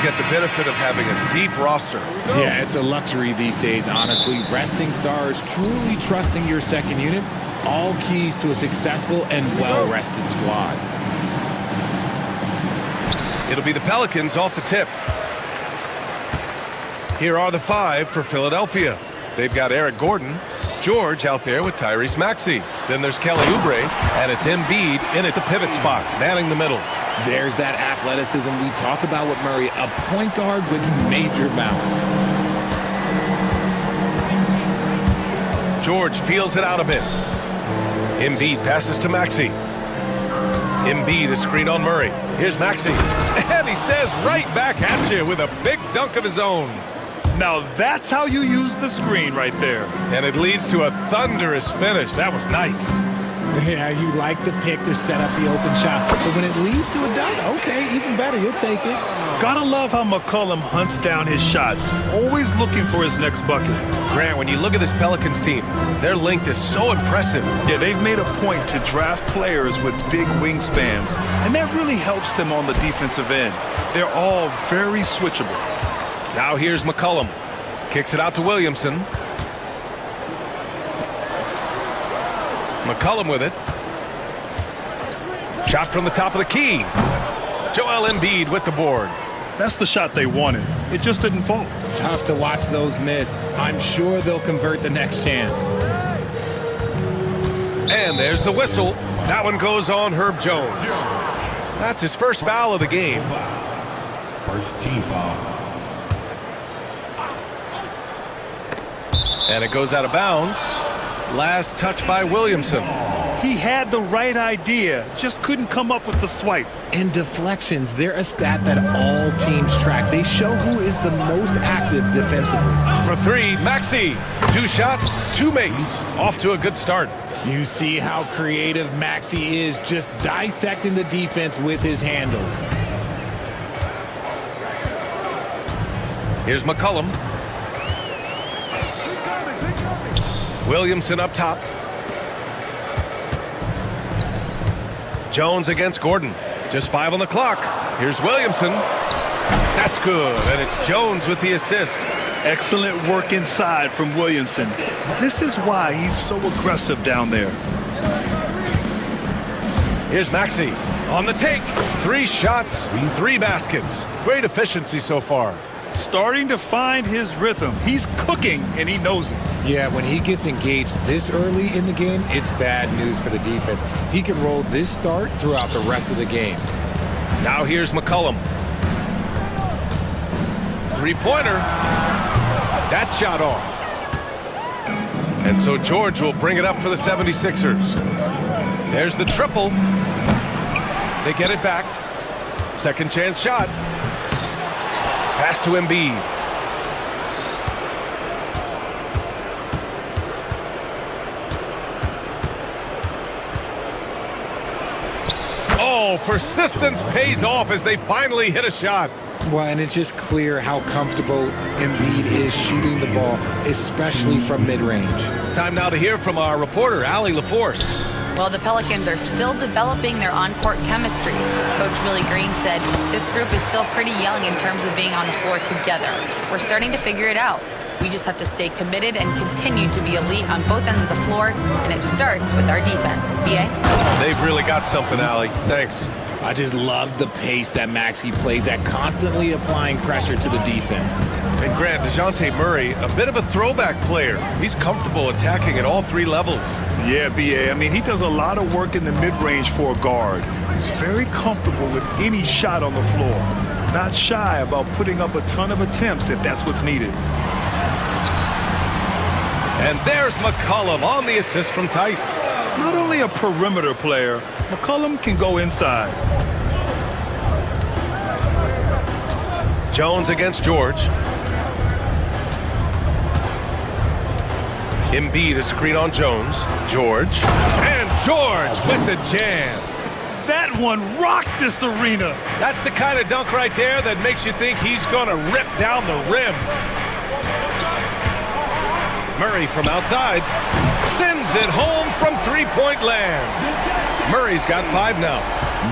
get the benefit of having a deep roster. Yeah, it's a luxury these days, honestly. Resting stars, truly trusting your second unit, all keys to a successful and well-rested squad. It'll be the Pelicans off the tip. Here are the 5 for Philadelphia. They've got Eric Gordon, George out there with Tyrese Maxey. Then there's Kelly Oubre, and it's Embiid in at the pivot spot, manning the middle. There's that athleticism we talk about with Murray, a point guard with major bounce. George feels it out a bit. Embiid passes to Maxey. Embiid is screened on Murray. Here's Maxey. And he says right back at you with a big dunk of his own. Now that's how you use the screen right there. And it leads to a thunderous finish. That was nice. Yeah, you like the pick to set up the open shot. But when it leads to a dunk, okay, even better, you'll take it. Gotta love how McCollum hunts down his shots, always looking for his next bucket. Grant, when you look at this Pelicans team, their length is so impressive. Yeah, they've made a point to draft players with big wingspans, and that really helps them on the defensive end. They're all very switchable. Now here's McCollum. Kicks it out to Williamson. McCollum with it. Shot from the top of the key. Joel Embiid with the board. That's the shot they wanted. It just didn't fall. Tough to watch those miss. I'm sure they'll convert the next chance. And there's the whistle. That one goes on Herb Jones. That's his first foul of the game. First team foul. And it goes out of bounds. Last touch by Williamson. He had the right idea, just couldn't come up with the swipe. And deflections, they're a stat that all teams track. They show who is the most active defensively. For 3, Maxey. 2 shots, 2 makes. Off to a good start. You see how creative Maxey is, just dissecting the defense with his handles. Here's McCollum. Williamson up top. Jones against Gordon. Just 5 on the clock. Here's Williamson. That's good, and it's Jones with the assist. Excellent work inside from Williamson. This is why he's so aggressive down there. Here's Maxey on the take. 3 shots, 3 baskets. Great efficiency so far. Starting to find his rhythm. He's cooking, and he knows it. Yeah, when he gets engaged this early in the game, it's bad news for the defense. He can roll this start throughout the rest of the game. Now here's McCollum. 3-pointer. That shot off. And so George will bring it up for the 76ers. There's the triple. They get it back. Second chance shot. Pass to Embiid. Oh, persistence pays off as they finally hit a shot. Well, and it's just clear how comfortable Embiid is shooting the ball, especially from mid-range. Time now to hear from our reporter, Allie LaForce. Well, the Pelicans are still developing their on-court chemistry. Coach Willie Green said this group is still pretty young in terms of being on the floor together. We're starting to figure it out. We just have to stay committed and continue to be elite on both ends of the floor, and it starts with our defense. B.A.? They've really got something, Allie. Thanks. I just love the pace that Maxey plays at, constantly applying pressure to the defense. And Grant, DeJounte Murray, a bit of a throwback player. He's comfortable attacking at all 3 levels. Yeah, B.A. I mean, he does a lot of work in the mid-range for a guard. He's very comfortable with any shot on the floor. Not shy about putting up a ton of attempts if that's what's needed. And there's McCollum on the assist from Tice. Not only a perimeter player, McCollum can go inside. Jones against George. Embiid a screen on Jones. George. And George with the jam. That one rocked this arena. That's the kind of dunk right there that makes you think he's going to rip down the rim. Murray from outside sends it home from 3-point land. Murray's got 5 now.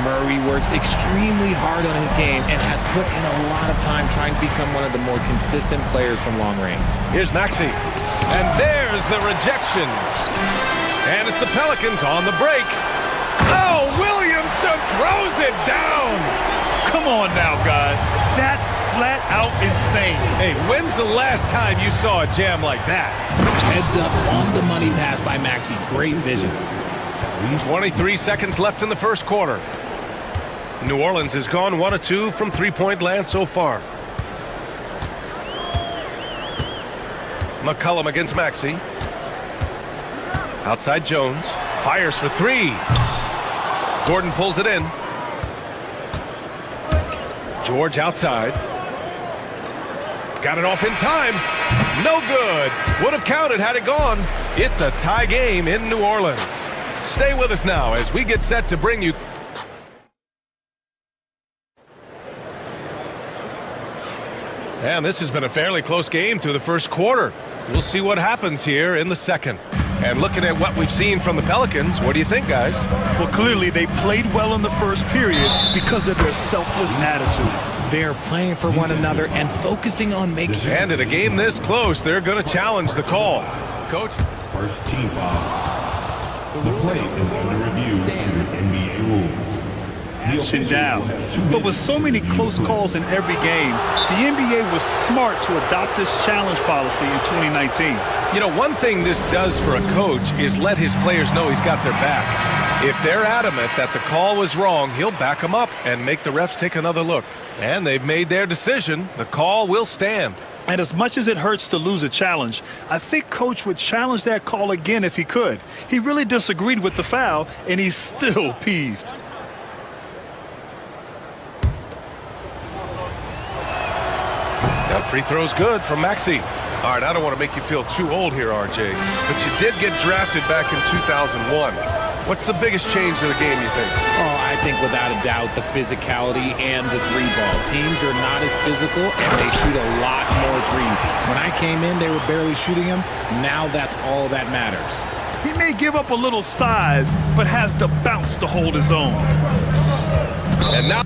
Murray works extremely hard on his game and has put in a lot of time trying to become one of the more consistent players from long range. Here's Maxey. And there's the rejection. And it's the Pelicans on the break. Oh, Williamson throws it down. Come on now, guys. That's flat out insane. Hey, when's the last time you saw a jam like that? Heads up on the money pass by Maxey. Great vision. 23 seconds left in the first quarter. New Orleans has gone 1 of 2 from three-point land so far. McCollum against Maxey. Outside Jones. Fires for three. Gordon pulls it in. George outside. Got it off in time. No good. Would have counted had it gone. It's a tie game in New Orleans. Stay with us now as we get set to bring you... And this has been a fairly close game through the first quarter. We'll see what happens here in the second. And looking at what we've seen from the Pelicans, what do you think, guys? Well, clearly they played well in the first period because of their selfless attitude. They're playing for one another and focusing on making... And in a game this close, they're going to challenge the call. Coach? First team foul. The play is under review under NBA rules. Action down. But with so many close calls in every game, the NBA was smart to adopt this challenge policy in 2019. You know, one thing this does for a coach is let his players know he's got their back. If they're adamant that the call was wrong, he'll back them up and make the refs take another look. And they've made their decision. The call will stand. And as much as it hurts to lose a challenge, I think Coach would challenge that call again if he could. He really disagreed with the foul, and he's still peeved. That free throw's good from Maxey. All right, I don't want to make you feel too old here, RJ, but you did get drafted back in 2001. What's the biggest change to the game, you think? Oh, I think without a doubt the physicality and the three ball. Teams are not as physical and they shoot a lot more threes. When I came in, they were barely shooting them. Now that's all that matters. He may give up a little size, but has the bounce to hold his own. And now...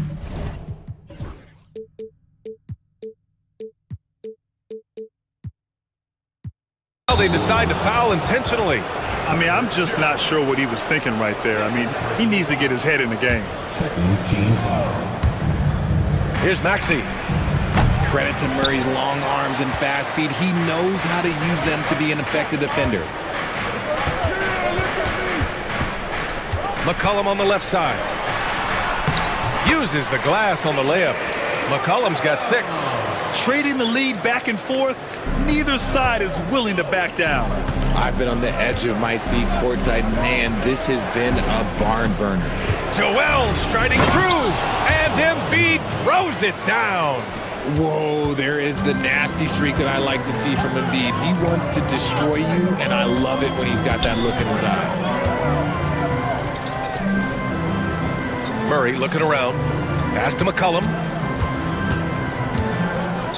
they decide to foul intentionally. I mean, I'm just not sure what he was thinking right there. I mean, he needs to get his head in the game. Second team foul. Here's Maxey. Credit to Murray's long arms and fast feet. He knows how to use them to be an effective defender. McCollum on the left side. Uses the glass on the layup. McCollum's got 6. Trading the lead back and forth, neither side is willing to back down. I've been on the edge of my seat courtside. Man, this has been a barn burner. Joel striding through, and Embiid throws it down. Whoa, there is the nasty streak that I like to see from Embiid. He wants to destroy you, and I love it when he's got that look in his eye. Murray looking around. Pass to McCollum.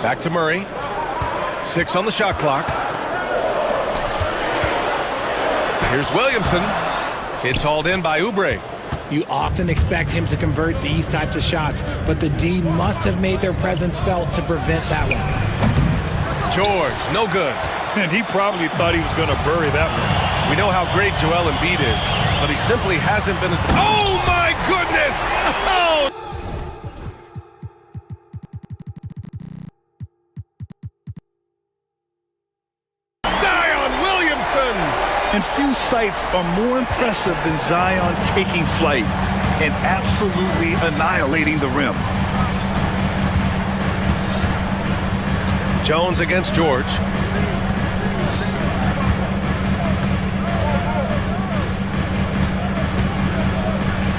Back to Murray. 6 on the shot clock. Here's Williamson. It's hauled in by Oubre. You often expect him to convert these types of shots, but the D must have made their presence felt to prevent that one. George, no good. And he probably thought he was going to bury that one. We know how great Joel Embiid is, but he simply hasn't been as... Oh, my goodness! Oh! And few sights are more impressive than Zion taking flight and absolutely annihilating the rim. Jones against George.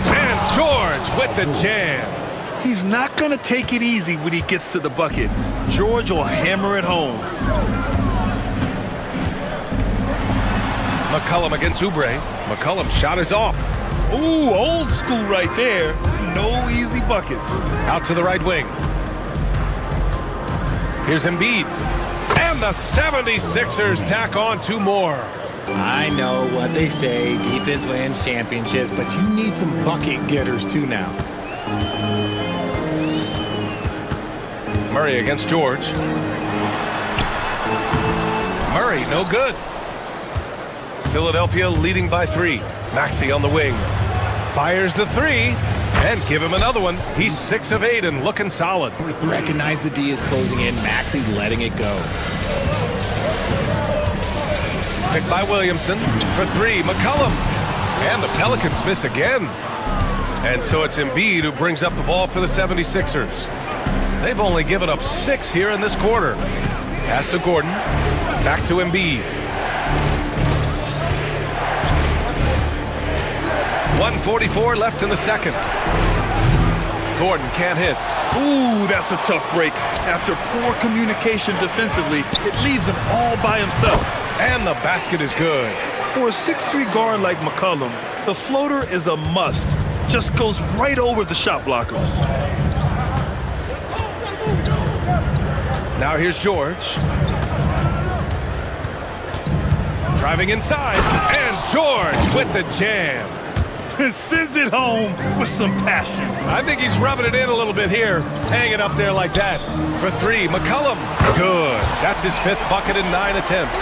And George with the jam. He's not going to take it easy when he gets to the bucket. George will hammer it home. McCollum against Oubre. McCollum's shot is off. Ooh, old school right there. No easy buckets. Out to the right wing. Here's Embiid. And the 76ers tack on 2 more. I know what they say, defense wins championships, but you need some bucket getters too now. Murray against George. Murray, no good. Philadelphia leading by 3. Maxey on the wing. Fires the 3, and give him another one. He's 6 of 8 and looking solid. Recognize the D is closing in. Maxey letting it go. Picked by Williamson for 3. McCollum. And the Pelicans miss again. And so it's Embiid who brings up the ball for the 76ers. They've only given up 6 here in this quarter. Pass to Gordon. Back to Embiid. 1:44 left in the second. Gordon can't hit. Ooh, that's a tough break. After poor communication defensively, it leaves him all by himself. And the basket is good. For a 6'3" guard like McCollum, the floater is a must. Just goes right over the shot blockers. Now here's George. Driving inside, and George with the jam. Sends it home with some passion. I think he's rubbing it in a little bit here, hanging up there like that. For 3, McCollum. Good. That's his 5th bucket in 9 attempts.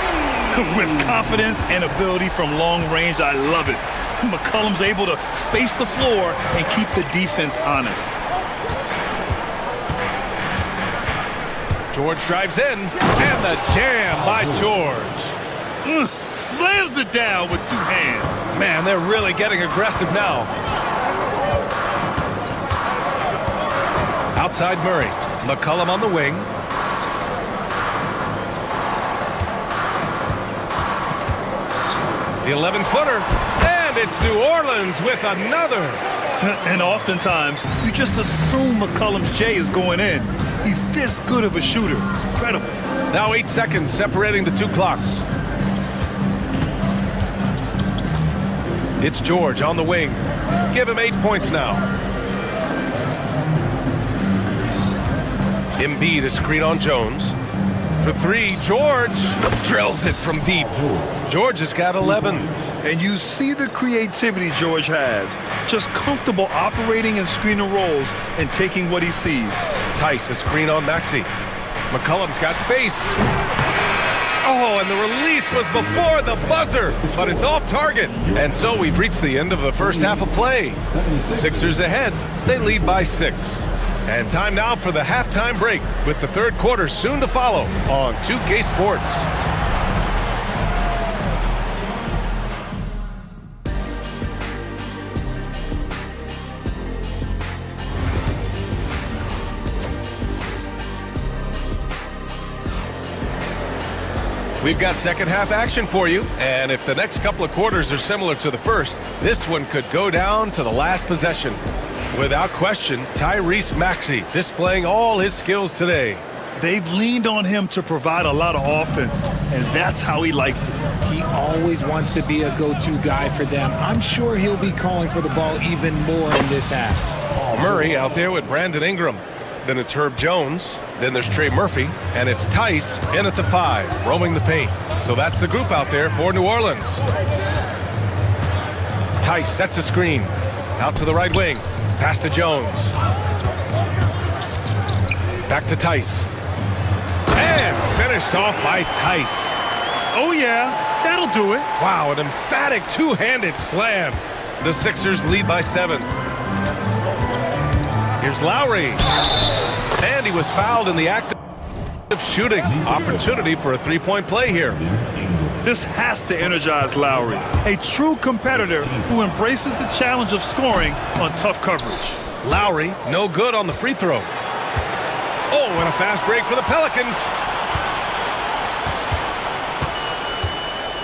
With confidence and ability from long range, I love it. McCollum's able to space the floor and keep the defense honest. George drives in, and the jam by George. Slams it down with 2 hands. Man, they're really getting aggressive now. Outside Murray. McCollum on the wing. The 11-footer. And it's New Orleans with another. And oftentimes, you just assume McCollum's J is going in. He's this good of a shooter. It's incredible. Now 8 seconds separating the 2 clocks. It's George on the wing. Give him 8 points now. Embiid, a screen on Jones. For 3, George drills it from deep. George has got 11. And you see the creativity George has. Just comfortable operating in screen and rolls and taking what he sees. Tice, a screen on Maxey. McCollum's got space. Oh, and the release was before the buzzer, but it's off target. And so we've reached the end of the first half of play. Sixers ahead. They lead by 6. And time now for the halftime break, with the 3rd quarter soon to follow on 2K Sports. We've got second half action for you, and if the next couple of quarters are similar to the first, this one could go down to the last possession. Without question, Tyrese Maxey displaying all his skills today. They've leaned on him to provide a lot of offense, and that's how he likes it. He always wants to be a go-to guy for them. I'm sure he'll be calling for the ball even more in this half. Murray out there with Brandon Ingram. Then it's Herb Jones. Then there's Trey Murphy. And it's Tice in at the 5, roaming the paint. So that's the group out there for New Orleans. Tice sets a screen. Out to the right wing. Pass to Jones. Back to Tice. And finished off by Tice. Oh, yeah. That'll do it. Wow, an emphatic two-handed slam. The Sixers lead by 7. Here's Lowry. And he was fouled in the act of shooting. Opportunity for a three-point play here. This has to energize Lowry, a true competitor who embraces the challenge of scoring on tough coverage. Lowry, no good on the free throw. Oh, and a fast break for the Pelicans.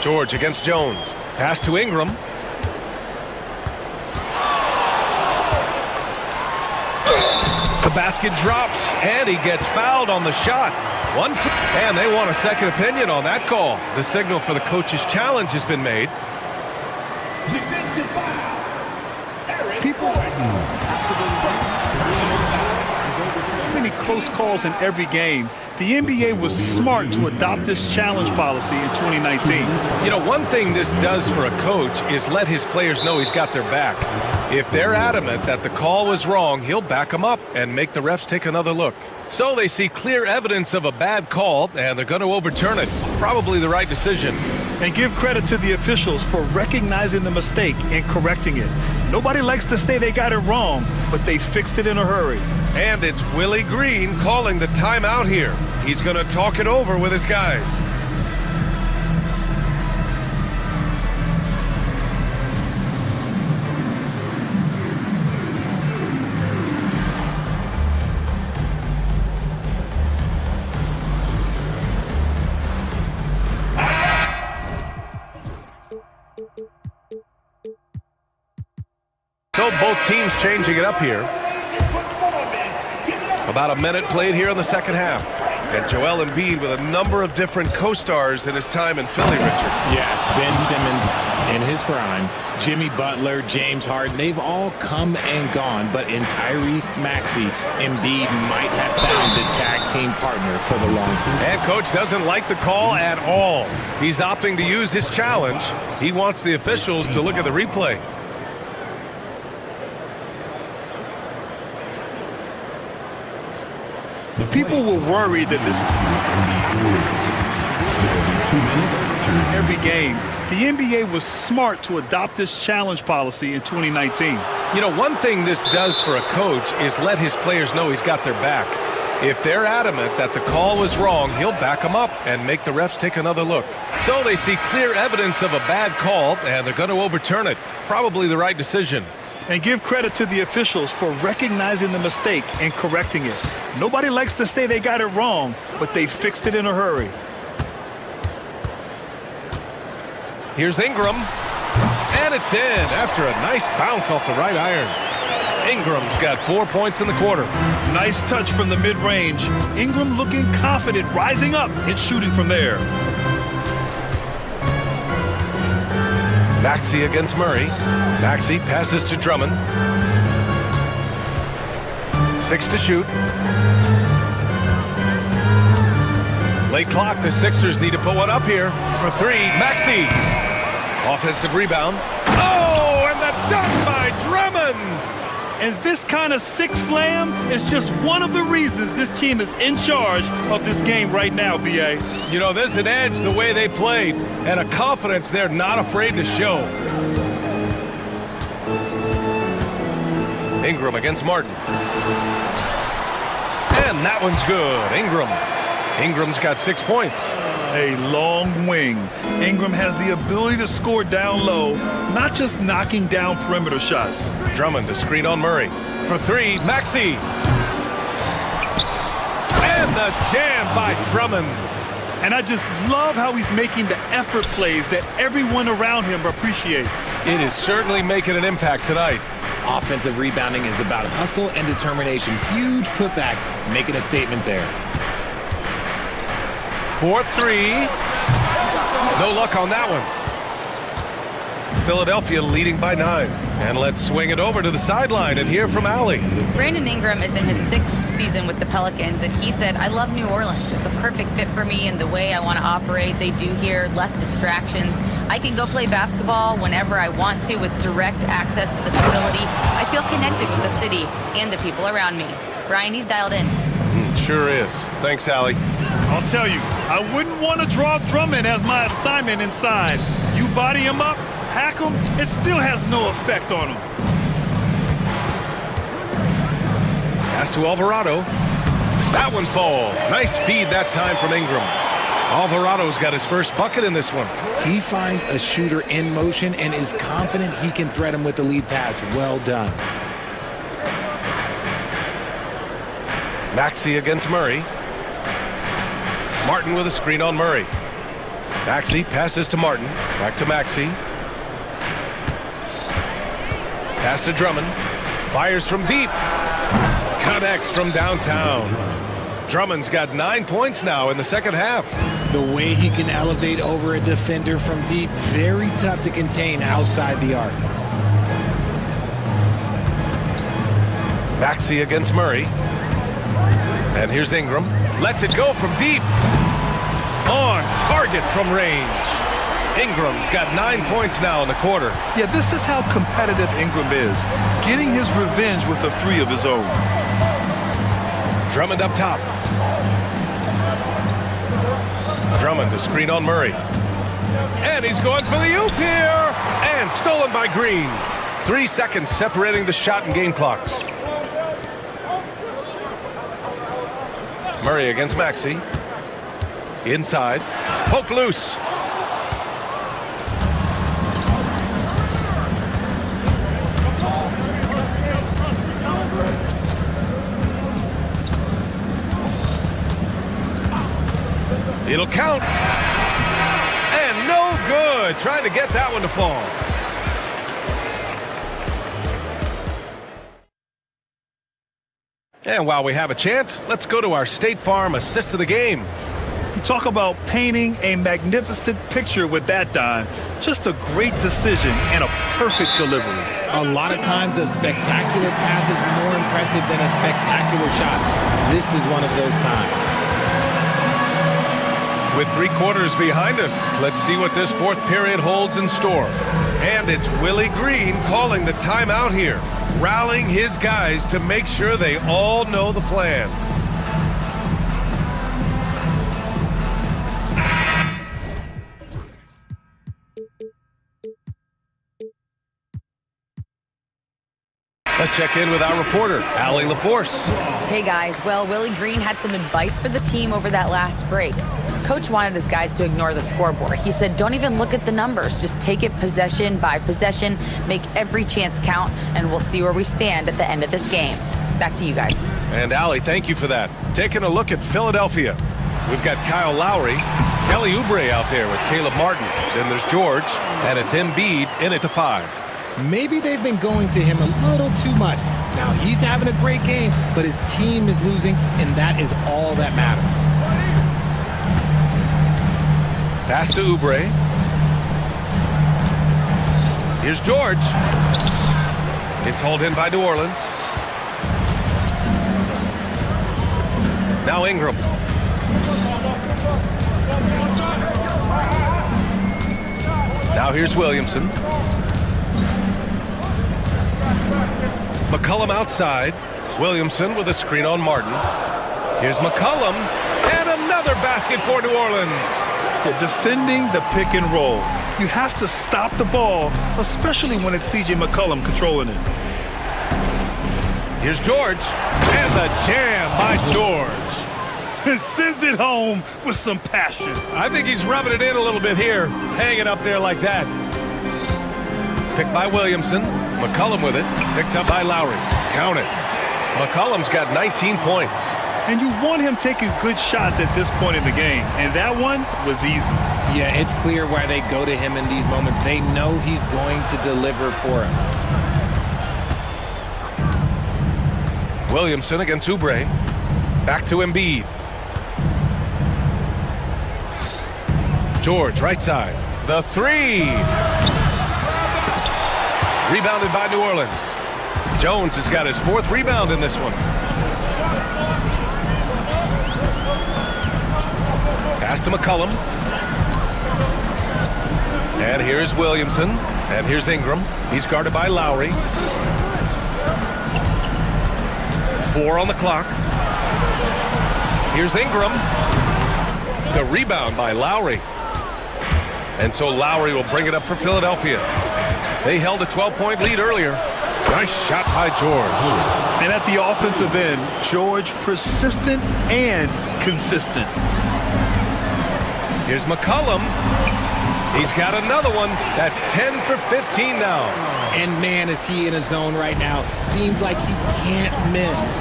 George against Jones. Pass to Ingram. The basket drops, and he gets fouled on the shot. And they want a second opinion on that call. The signal for the coach's challenge has been made. People, so many close calls in every game. the NBA was smart to adopt this challenge policy in 2019. You know, one thing this does for a coach is let his players know he's got their back. If they're adamant that the call was wrong, he'll back them up and make the refs take another look. So they see clear evidence of a bad call, and they're going to overturn it. Probably the right decision. And give credit to the officials for recognizing the mistake and correcting it. Nobody likes to say they got it wrong, but they fixed it in a hurry. And it's Willie Green calling the timeout here. He's going to talk it over with his guys. So both teams changing it up here. About a minute played here in the second half. And Joel Embiid with a number of different co-stars in his time in Philly, Richard. Yes, Ben Simmons in his prime, Jimmy Butler, James Harden, they've all come and gone. But in Tyrese Maxey, Embiid might have found the tag team partner for the long term. And coach doesn't like the call at all. He's opting to use his challenge. He wants the officials to look at the replay. People were worried that every game, the NBA was smart to adopt this challenge policy in 2019. You know, one thing this does for a coach is let his players know he's got their back. If they're adamant that the call was wrong, he'll back them up and make the refs take another look. So they see clear evidence of a bad call, and they're going to overturn it. Probably the right decision. And give credit to the officials for recognizing the mistake and correcting it. Nobody likes to say they got it wrong, but they fixed it in a hurry. Here's Ingram, and it's in after a nice bounce off the right iron. Ingram's got 4 points in the quarter. Nice touch from the mid-range. Ingram looking confident, rising up and shooting from there. Maxey against Murray. Maxey passes to Drummond. 6 to shoot. Late clock, the Sixers need to put one up here for 3. Maxey. Offensive rebound. Oh, and the dunk by Drummond! And this kind of six slam is just one of the reasons this team is in charge of this game right now, B.A. You know, there's an edge the way they played and a confidence they're not afraid to show. Ingram against Martin. And that one's good. Ingram's got 6 points. A long wing. Ingram has the ability to score down low, not just knocking down perimeter shots. Drummond to screen on Murray. For 3, Maxey. And the jam by Drummond. And I just love how he's making the effort plays that everyone around him appreciates. It is certainly making an impact tonight. Offensive rebounding is about hustle and determination. Huge putback, making a statement there. 4-3. No luck on that one. Philadelphia leading by 9. And let's swing it over to the sideline and hear from Allie. Brandon Ingram is in his 6th season with the Pelicans, and he said, I love New Orleans. It's a perfect fit for me and the way I want to operate. They do here, less distractions. I can go play basketball whenever I want to with direct access to the facility. I feel connected with the city and the people around me. Brian, he's dialed in. Sure is. Thanks, Allie. I'll tell you, I wouldn't want to draw Drummond as my assignment inside. You body him up, hack him, it still has no effect on him. Pass to Alvarado. That one falls. Nice feed that time from Ingram. Alvarado's got his first bucket in this one. He finds a shooter in motion and is confident he can thread him with the lead pass. Well done. Maxey against Murray. Martin with a screen on Murray. Maxey passes to Martin. Back to Maxey. Pass to Drummond. Fires from deep. Connects from downtown. Drummond's got 9 points now in the second half. The way he can elevate over a defender from deep, very tough to contain outside the arc. Maxey against Murray. And here's Ingram. Lets it go from deep. On target from range. Ingram's got 9 points now in the quarter. Yeah, this is how competitive Ingram is. Getting his revenge with a three of his own. Drummond up top. Drummond to screen on Murray. And he's going for the oop here. And stolen by Green. 3 seconds separating the shot and game clocks. Murray against Maxey. Inside. Poke loose. It'll count. And no good. Trying to get that one to fall. And while we have a chance, let's go to our State Farm assist of the game. You talk about painting a magnificent picture with that dime. Just a great decision and a perfect delivery. A lot of times a spectacular pass is more impressive than a spectacular shot. This is one of those times. With 3 quarters behind us, let's see what this fourth period holds in store. And it's Willie Green calling the timeout here, rallying his guys to make sure they all know the plan. Let's check in with our reporter, Allie LaForce. Hey guys, well, Willie Green had some advice for the team over that last break. Coach wanted his guys to ignore the scoreboard. He said, don't even look at the numbers. Just take it possession by possession, make every chance count, and we'll see where we stand at the end of this game. Back to you guys. And Allie, thank you for that. Taking a look at Philadelphia. We've got Kyle Lowry, Kelly Oubre out there with Caleb Martin. Then there's George, and it's Embiid in at the 5. Maybe they've been going to him a little too much. Now, he's having a great game, but his team is losing, and that is all that matters. Pass to Oubre. Here's George. It's hauled in by New Orleans. Now Ingram. Now here's Williamson. McCollum outside. Williamson with a screen on Martin. Here's McCollum. And another basket for New Orleans. Yeah, defending the pick and roll. You have to stop the ball, especially when it's C.J. McCollum controlling it. Here's George. And the jam by George. And sends it home with some passion. I think he's rubbing it in a little bit here. Hanging up there like that. Picked by Williamson. McCollum with it. Picked up by Lowry. Count it. McCollum's got 19 points. And you want him taking good shots at this point in the game. And that one was easy. Yeah, it's clear why they go to him in these moments. They know he's going to deliver for him. Williamson against Oubre. Back to Embiid. George, right side. The 3. Rebounded by New Orleans. Jones has got his 4th rebound in this one. Pass to McCollum. And here's Williamson. And here's Ingram. He's guarded by Lowry. 4 on the clock. Here's Ingram. The rebound by Lowry. And so Lowry will bring it up for Philadelphia. They held a 12-point lead earlier. Nice shot by George. And at the offensive end, George persistent and consistent. Here's McCollum. He's got another one. That's 10 for 15 now. And man, is he in a zone right now. Seems like he can't miss.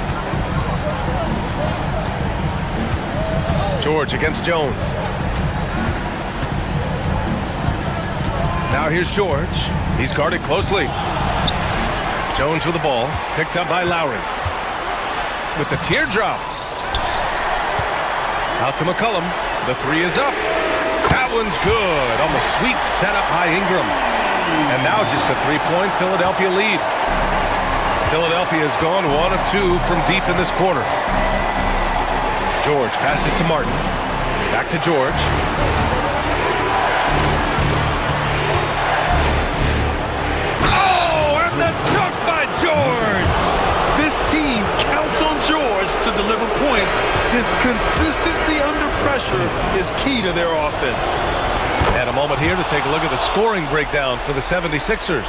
George against Jones. Now here's George. He's guarded closely. Jones with the ball. Picked up by Lowry. With the teardrop. Out to McCollum. The 3 is up. That one's good. On the sweet setup by Ingram. And now just a 3-point Philadelphia lead. Philadelphia has gone 1 of 2 from deep in this quarter. George passes to Martin. Back to George. Oh, and the dunk by George! This team counts on George to deliver points. His consistency under pressure is key to their offense. And a moment here to take a look at the scoring breakdown for the 76ers.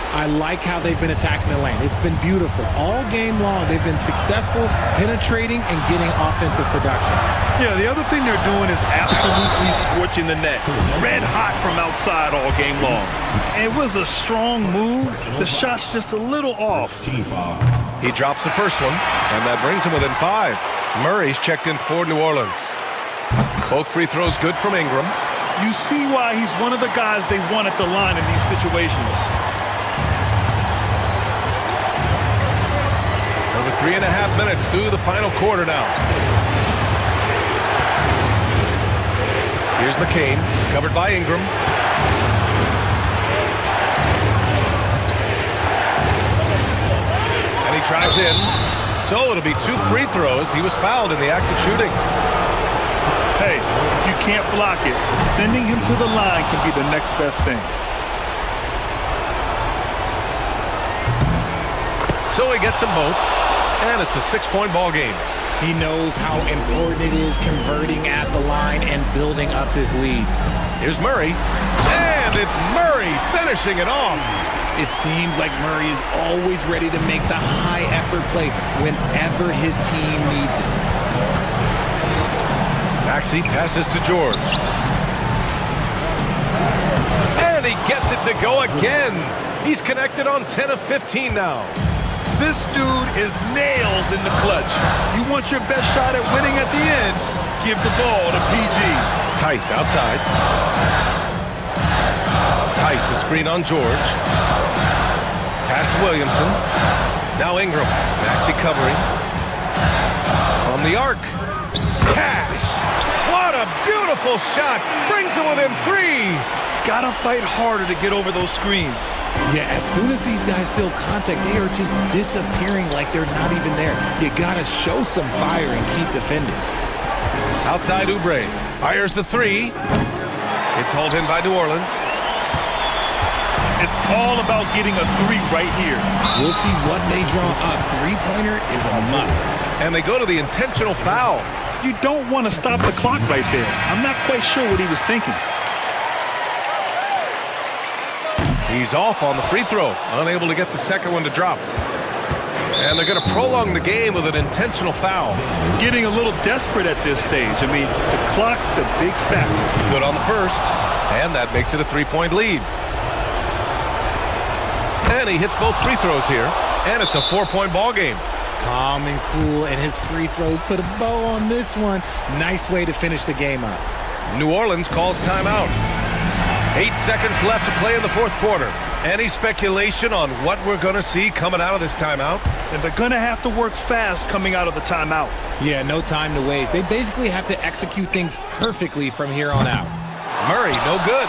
I like how they've been attacking the lane. It's been beautiful. All game long, they've been successful penetrating and getting offensive production. Yeah, the other thing they're doing is absolutely scorching the net. Red hot from outside all game long. And it was a strong move. The shot's just a little off. He drops the first one, and that brings him within 5. Murray's checked in for New Orleans. Both free throws good from Ingram. You see why he's one of the guys they want at the line in these situations. Over 3.5 minutes through the final quarter now. Here's McCain, covered by Ingram. And he drives in. So it'll be 2 free throws. He was fouled in the act of shooting. Hey, if you can't block it, sending him to the line can be the next best thing. So he gets them both, and it's a 6-point ball game. He knows how important it is converting at the line and building up this lead. Here's Murray, and it's Murray finishing it off. It seems like Murray is always ready to make the high-effort play whenever his team needs it. Maxey passes to George. And he gets it to go again. He's connected on 10 of 15 now. This dude is nails in the clutch. You want your best shot at winning at the end, give the ball to PG. Tice outside. Tice, a screen on George. Pass to Williamson. Now Ingram. Maxey covering. From the arc. Cash. What a beautiful shot. Brings him within 3. Gotta fight harder to get over those screens. Yeah, as soon as these guys feel contact, they are just disappearing like they're not even there. You gotta show some fire and keep defending. Outside Oubre. Fires the 3. It's hauled in by New Orleans. It's all about getting a 3 right here. We'll see what they draw up. 3-pointer is a must. And they go to the intentional foul. You don't want to stop the clock right there. I'm not quite sure what he was thinking. He's off on the free throw, unable to get the second one to drop. And they're going to prolong the game with an intentional foul. Getting a little desperate at this stage. I mean, the clock's the big factor. Good on the first, and that makes it a 3-point lead. And he hits both free throws here, and it's a 4-point ball game. Calm and cool, and his free throws put a bow on this one. Nice way to finish the game up. New Orleans calls timeout. 8 seconds left to play in the fourth quarter. Any speculation on what we're going to see coming out of this timeout? And they're going to have to work fast coming out of the timeout. Yeah, no time to waste. They basically have to execute things perfectly from here on out. Murray, no good.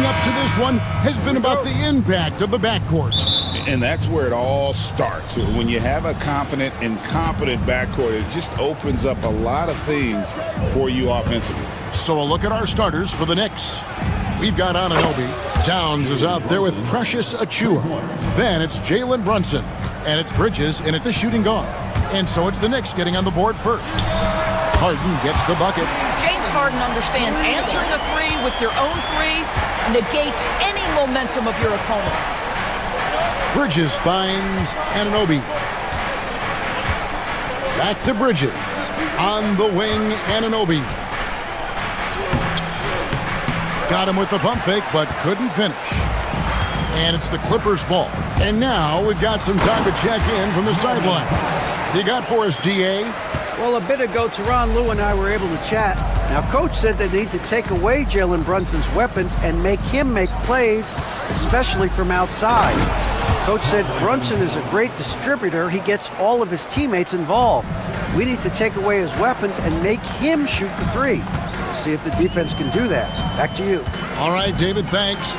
leading up to this one has been about the impact of the backcourt. And that's where it all starts. When you have a confident and competent backcourt, it just opens up a lot of things for you offensively. So a look at our starters for the Knicks. We've got Anunoby. Towns is out there with Precious Achiuwa. Then it's Jalen Brunson. And it's Bridges in at the shooting guard. And so it's the Knicks getting on the board first. Harden gets the bucket. James Harden understands answering a three with your own three negates any momentum of your opponent. Bridges finds Anunoby. Back to Bridges. On the wing, Anunoby. Got him with the pump fake, but couldn't finish. And it's the Clippers' ball. And now we've got some time to check in from the sideline. You got for us, DA? Well, a bit ago, Teron, Lou, and I were able to chat. Now, Coach said they need to take away Jalen Brunson's weapons and make him make plays, especially from outside. Coach said Brunson is a great distributor. He gets all of his teammates involved. We need to take away his weapons and make him shoot the three. We'll see if the defense can do that. Back to you. All right, David, thanks.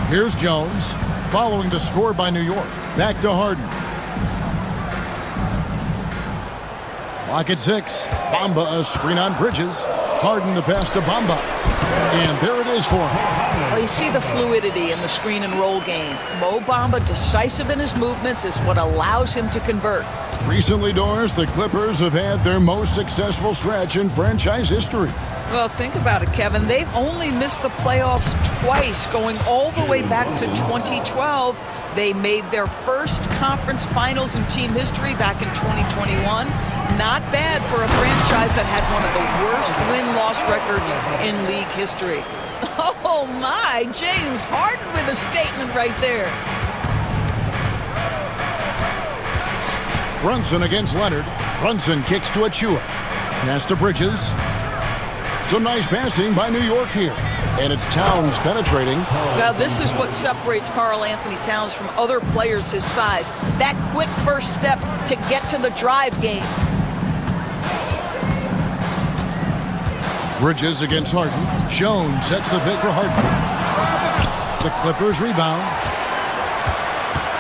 Here's Jones, following the score by New York. Back to Harden. Clock at 6. Bamba, a screen on Bridges. Harden the pass to Bamba. And there it is for him. Well, you see the fluidity in the screen and roll game. Mo Bamba, decisive in his movements, is what allows him to convert. Recently, Doris, the Clippers have had their most successful stretch in franchise history. Well, think about it, Kevin. They've only missed the playoffs twice, going all the way back to 2012. They made their first conference finals in team history back in 2021. Not bad for a franchise that had one of the worst win-loss records in league history. Oh my, James Harden with a statement right there. Brunson against Leonard. Brunson kicks to Achiuwa. Pass to Bridges. Some nice passing by New York here. And it's Towns penetrating. Now, this is what separates Karl Anthony Towns from other players his size. That quick first step to get to the drive game. Bridges against Harden. Jones sets the pick for Harden. The Clippers rebound.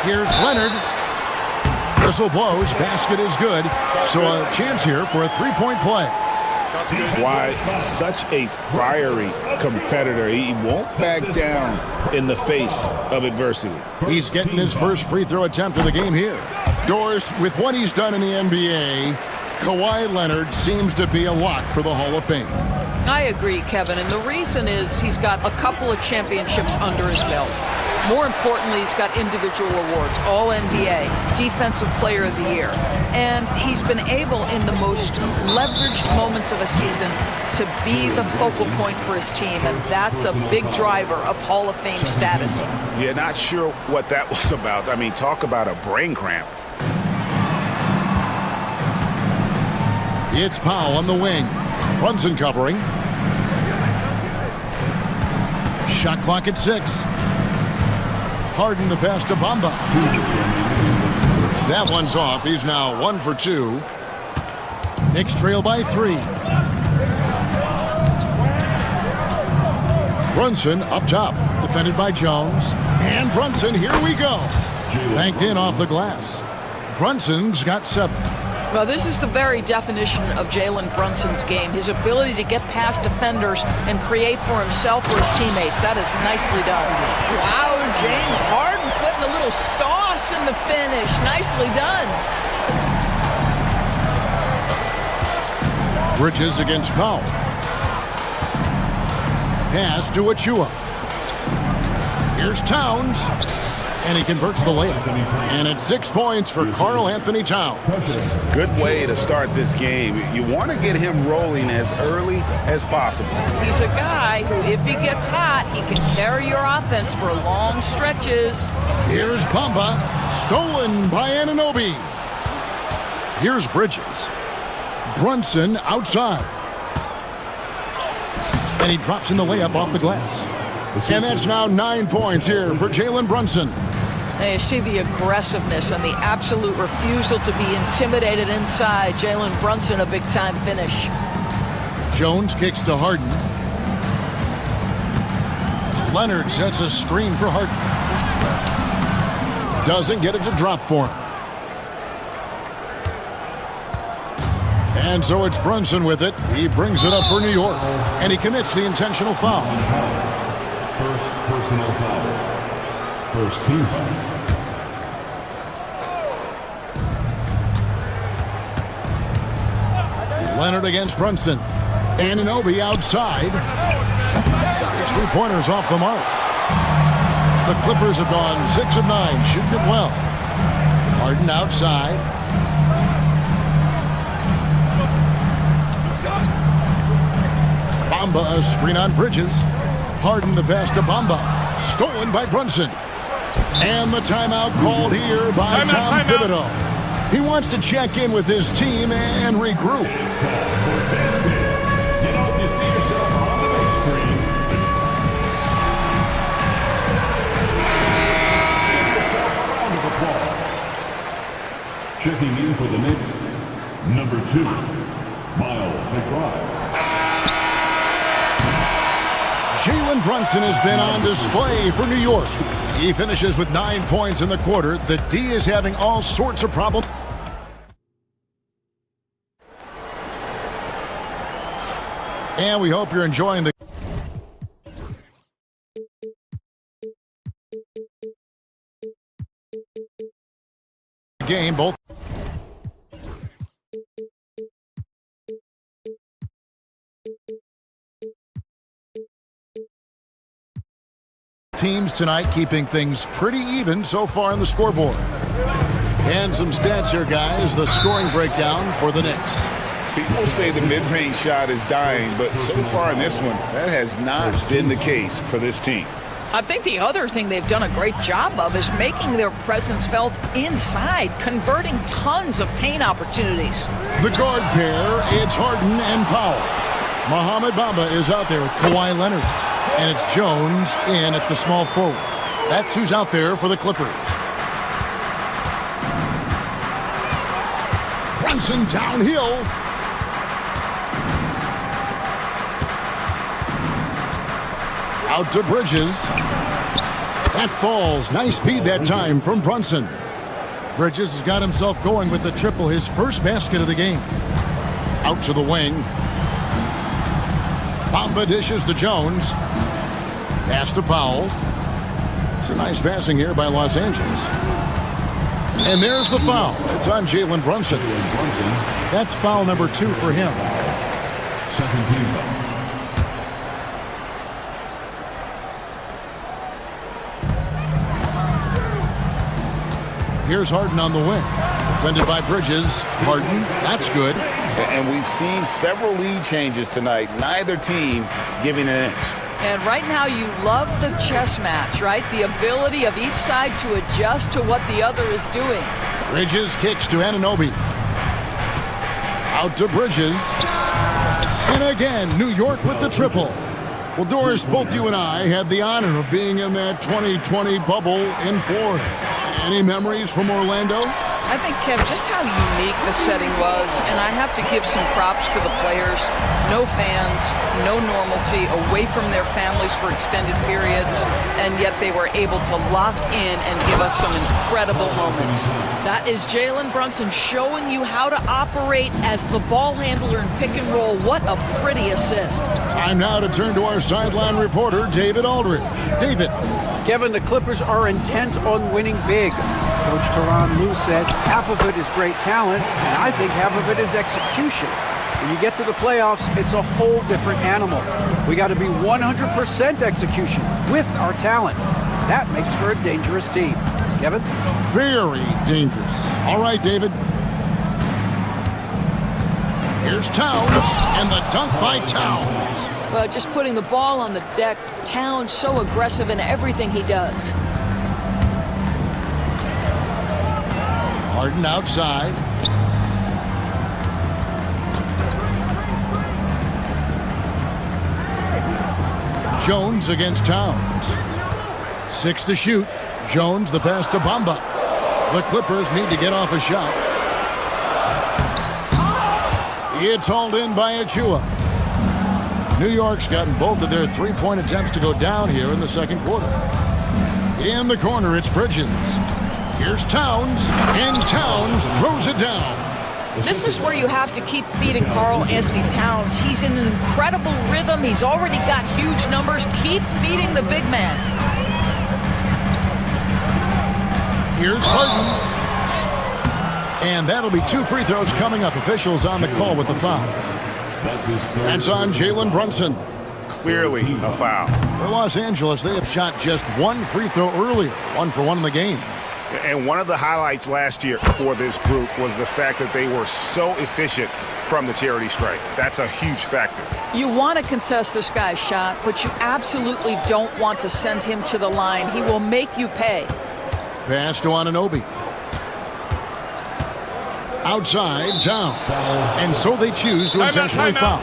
Here's Leonard. Whistle blows. Basket is good. So a chance here for a three-point play. Why, such a fiery competitor. He won't back down in the face of adversity. He's getting his first free throw attempt of the game here. Doris, with what he's done in the NBA, Kawhi Leonard seems to be a lock for the Hall of Fame. I agree, Kevin, and the reason is he's got a couple of championships under his belt. More importantly, he's got individual awards, All-NBA, Defensive Player of the Year. And he's been able, in the most leveraged moments of a season, to be the focal point for his team, and that's a big driver of Hall of Fame status. Yeah, not sure what that was about. I mean, talk about a brain cramp. It's Powell on the wing. Brunson covering. Shot clock at 6. Harden the pass to Bamba. That one's off. He's now 1 for 2. Knicks trail by 3. Brunson up top. Defended by Jones. And Brunson, here we go. Banked in off the glass. Brunson's got 7. Well, this is the very definition of Jalen Brunson's game. His ability to get past defenders and create for himself or his teammates. That is nicely done. Wow, James Harden putting a little sauce in the finish. Nicely done. Bridges against Powell. Pass to Achiuwa. Here's Towns. And he converts the layup. And it's 6 points for Karl Anthony Towns. Good way to start this game. You want to get him rolling as early as possible. He's a guy who, if he gets hot, he can carry your offense for long stretches. Here's Bamba. Stolen by Anunoby. Here's Bridges. Brunson outside. And he drops in the layup off the glass. And that's now 9 points here for Jalen Brunson. And you see the aggressiveness and the absolute refusal to be intimidated inside. Jalen Brunson, a big-time finish. Jones kicks to Harden. Leonard sets a screen for Harden. Doesn't get it to drop for him. And so it's Brunson with it. He brings it up for New York. And he commits the intentional foul. First personal foul. First team foul. Leonard against Brunson. Anunoby outside. His three-pointers off the mark. The Clippers have gone 6 of 9, shooting it well. Harden outside. Bamba, a screen on Bridges. Harden the pass to Bamba. Stolen by Brunson. And the timeout called here by Tom Thibodeau. He wants to check in with his team and regroup. Checking in for the Knicks, number 2, Miles McBride. Jalen Brunson has been on display for New York. He finishes with 9 points in the quarter. The D is having all sorts of problems. And we hope you're enjoying the game. Both teams tonight keeping things pretty even so far on the scoreboard. And some stats here, guys. The scoring breakdown for the Knicks. People say the mid-range shot is dying, but so far in this one, that has not been the case for this team. I think the other thing they've done a great job of is making their presence felt inside, converting tons of paint opportunities. The guard pair, it's Harden and Powell. Mohamed Bamba is out there with Kawhi Leonard. And it's Jones in at the small forward. That's who's out there for the Clippers. Brunson downhill. Out to Bridges. That falls. Nice feed that time from Brunson. Bridges has got himself going with the triple, his first basket of the game. Out to the wing. Bamba dishes to Jones. Pass to Powell. It's a nice passing here by Los Angeles. And there's the foul. It's on Jalen Brunson. That's foul number 2 for him. Second team foul. Here's Harden on the wing. Defended by Bridges. Harden, that's good. And we've seen several lead changes tonight. Neither team giving an inch. And right now you love the chess match, right? The ability of each side to adjust to what the other is doing. Bridges kicks to Anunoby. Out to Bridges. And again, New York with the triple. Well, Doris, both you and I had the honor of being in that 2020 bubble in Florida. Any memories from Orlando? I think, Kev, just how unique the setting was, and I have to give some props to the players. No fans, no normalcy, away from their families for extended periods, and yet they were able to lock in and give us some incredible moments. That is Jalen Brunson showing you how to operate as the ball handler in pick and roll. What a pretty assist. Time now to turn to our sideline reporter, David Aldridge. David. Kevin, the Clippers are intent on winning big. Coach Tyronn Lue said half of it is great talent, and I think half of it is execution. When you get to the playoffs, it's a whole different animal. We got to be 100% execution with our talent. That makes for a dangerous team. Kevin? Very dangerous. All right, David. Here's Towns, and the dunk by Towns. Well, just putting the ball on the deck, Towns so aggressive in everything he does. Harden outside. Jones against Towns. 6 to shoot. Jones the pass to Bamba. The Clippers need to get off a shot. It's hauled in by Achua. New York's gotten both of their three-point attempts to go down here in the second quarter. In the corner, it's Bridges. Here's Towns, and Towns throws it down. This is where you have to keep feeding Karl Anthony Towns. He's in an incredible rhythm. He's already got huge numbers. Keep feeding the big man. Here's Harden. And that'll be 2 free throws coming up. Officials on the call with the foul. That's on Jalen Brunson. Clearly a foul. For Los Angeles, they have shot just 1 free throw earlier. 1 for 1 in the game. And one of the highlights last year for this group was the fact that they were so efficient from the charity stripe. That's a huge factor. You want to contest this guy's shot, but you absolutely don't want to send him to the line. He will make you pay. Pass to Anunoby. Outside, down. And so they choose to intentionally foul.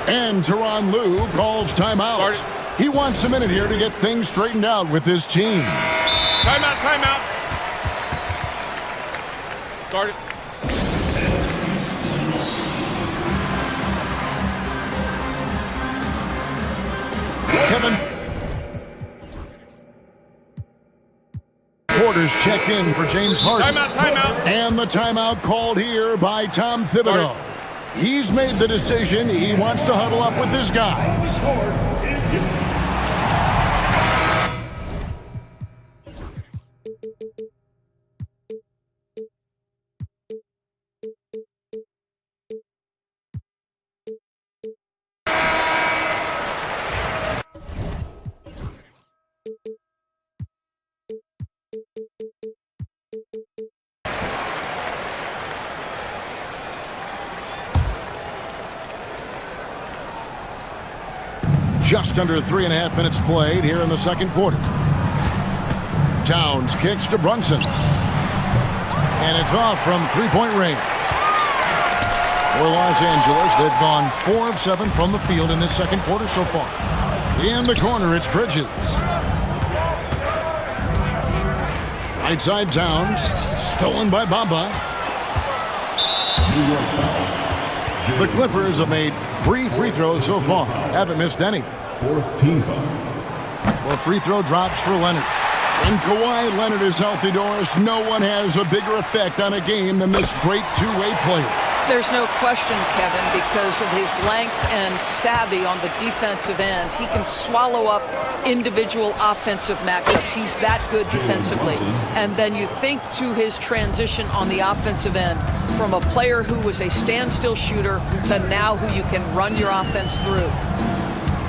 And Tyronn Lue calls timeout. He wants a minute here to get things straightened out with his team. Timeout, timeout. Start it. Kevin. Quarters checked in for James Harden. Timeout, timeout. And the timeout called here by Tom Thibodeau. He's made the decision. He wants to huddle up with this guy. Just under 3.5 minutes played here in the second quarter. Towns kicks to Brunson. And it's off from three-point range. For Los Angeles, they've gone 4 of 7 from the field in this second quarter so far. In the corner, it's Bridges. Right side, Towns. Stolen by Bamba. The Clippers have made 3 free throws so far. Haven't missed any. 4th team foul. Well, free throw drops for Leonard. When Kawhi Leonard is healthy, Doris, no one has a bigger effect on a game than this great two-way player. There's no question, Kevin, because of his length and savvy on the defensive end. He can swallow up individual offensive matchups. He's that good defensively. And then you think to his transition on the offensive end from a player who was a standstill shooter to now who you can run your offense through.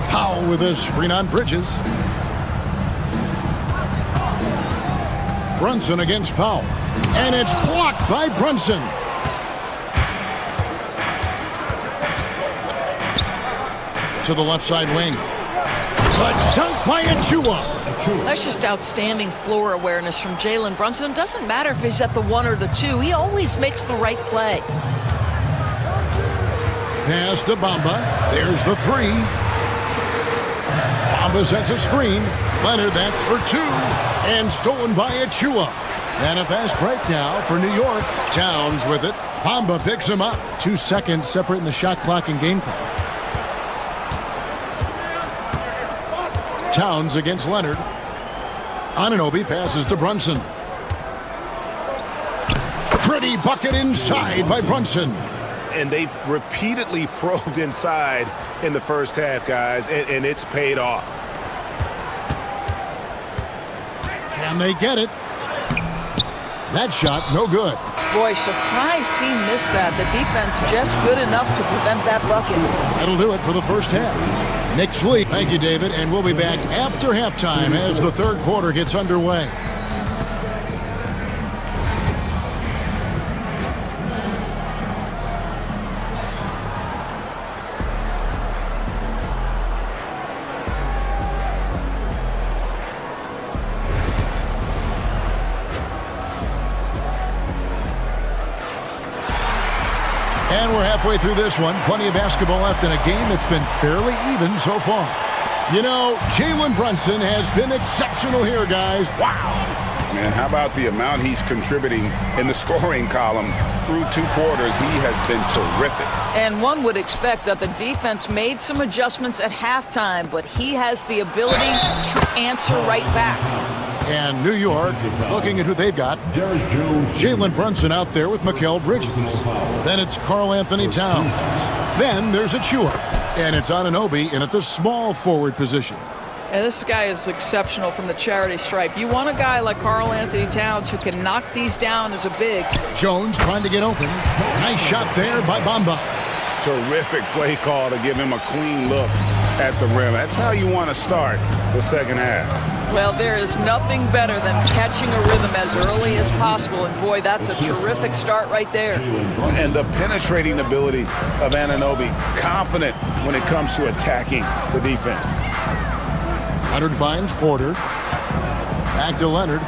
Powell with a screen on Bridges. Brunson against Powell. And it's blocked by Brunson. To the left side wing. A dunk by Achua. That's just outstanding floor awareness from Jalen Brunson. It doesn't matter if he's at the 1 or the 2. He always makes the right play. Pass to Bamba. There's the 3. Bamba sets a screen. Leonard, that's for 2. And stolen by Achua. And a fast break now for New York. Towns with it. Bamba picks him up. 2 seconds separating the shot clock and game clock. Towns against Leonard. Anunoby passes to Brunson. Pretty bucket inside by Brunson. And they've repeatedly probed inside in the first half, guys, and it's paid off. Can they get it? That shot, no good. Boy, surprised he missed that. The defense just good enough to prevent that bucket. That'll do it for the first half. Nick Sleep. Thank you, David. And we'll be back after halftime as the third quarter gets underway. And we're halfway through this one. Plenty of basketball left in a game that's been fairly even so far. You know, Jalen Brunson has been exceptional here, guys. Wow. And how about the amount he's contributing in the scoring column through 2 quarters? He has been terrific. And one would expect that the defense made some adjustments at halftime, but he has the ability to answer right back. And New York, looking at who they've got, Jalen Brunson out there with Mikal Bridges. Then it's Karl Anthony Towns. Then there's Achua. And it's Anunoby in at the small forward position. And this guy is exceptional from the charity stripe. You want a guy like Karl Anthony Towns who can knock these down as a big. Jones trying to get open. Nice shot there by Bamba. Terrific play call to give him a clean look at the rim. That's how you want to start the second half. Well, there is nothing better than catching a rhythm as early as possible. And boy, that's a terrific start right there. And the penetrating ability of Anunoby, confident when it comes to attacking the defense. Leonard finds Porter. Back to Leonard.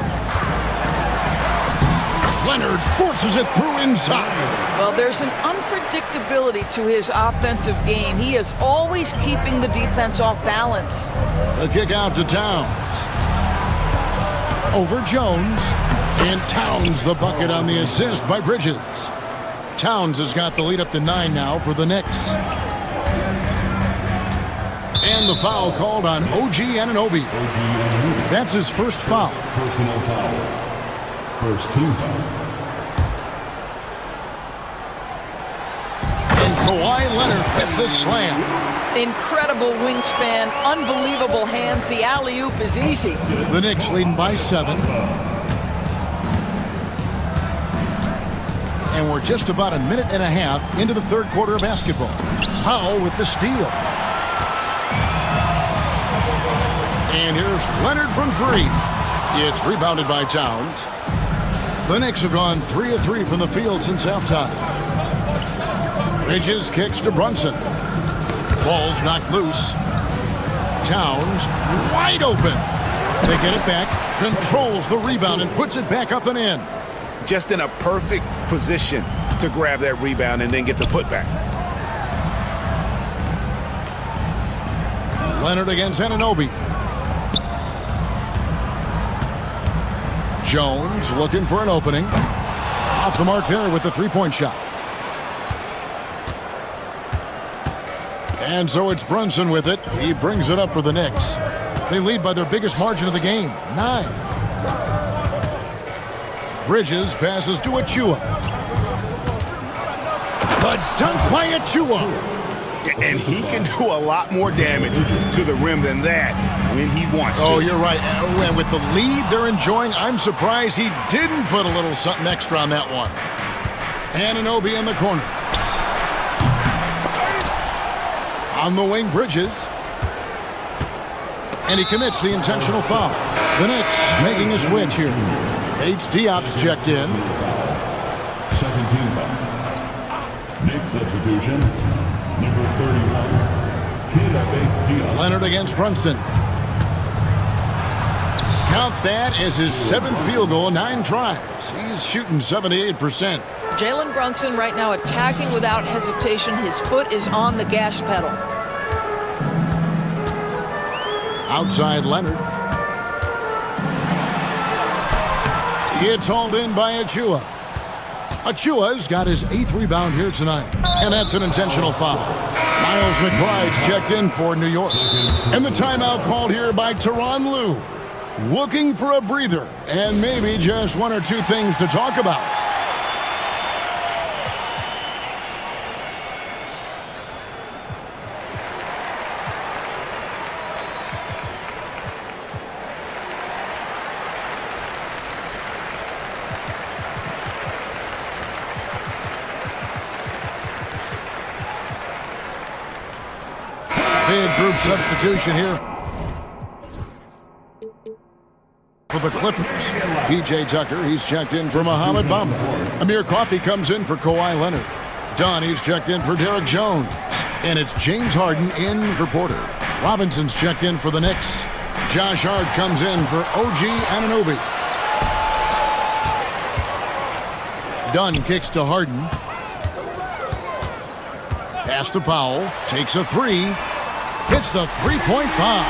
Leonard forces it through inside. Well, there's an unpredictability to his offensive game. He is always keeping the defense off balance. The kick out to Towns. Over Jones. And Towns the bucket on the assist by Bridges. Towns has got the lead up to 9 now for the Knicks. And the foul called on OG Anunoby. That's his first foul. Personal foul. First team foul. And Kawhi Leonard with the slam. Incredible wingspan, unbelievable hands. The alley-oop is easy. The Knicks leading by 7. And we're just about a minute and a half into the third quarter of basketball. Powell with the steal. And here's Leonard from 3. It's rebounded by Towns. The Knicks have gone 3 of 3 from the field since halftime. Bridges kicks to Brunson. Ball's knocked loose. Towns wide open. They get it back, controls the rebound, and puts it back up and in. Just in a perfect position to grab that rebound and then get the putback. Leonard against Anunoby. Jones looking for an opening. Off the mark there with the three-point shot. And so it's Brunson with it. He brings it up for the Knicks. They lead by their biggest margin of the game, 9. Bridges passes to Achua. The dunk by Achua. And he can do a lot more damage to the rim than that when he wants to. Oh, you're right. And with the lead they're enjoying, I'm surprised he didn't put a little something extra on that one. Anunoby in the corner. On the wing, Bridges. And he commits the intentional foul. The Knicks making a switch here. H. Diop's checked in. Second team foul. Knicks substitution. Number 31. Leonard against Brunson. Count that as his 7th field goal, 9 tries. He's shooting 78%. Jalen Brunson right now attacking without hesitation. His foot is on the gas pedal. Outside Leonard. It's hauled in by Achua. Achua's got his 8th rebound here tonight. And that's an intentional foul. Miles McBride's checked in for New York. And the timeout called here by Tyronn Lue. Looking for a breather and maybe just 1 or 2 things to talk about. Big group substitution here for the Clippers. P.J. Tucker, he's checked in for Mohamed Bamba. Amir Coffey comes in for Kawhi Leonard. Don, he's checked in for Derek Jones. And it's James Harden in for Porter. Robinson's checked in for the Knicks. Josh Hart comes in for OG Anunoby. Dunn kicks to Harden. Pass to Powell. Takes a 3. Hits the three-point bomb.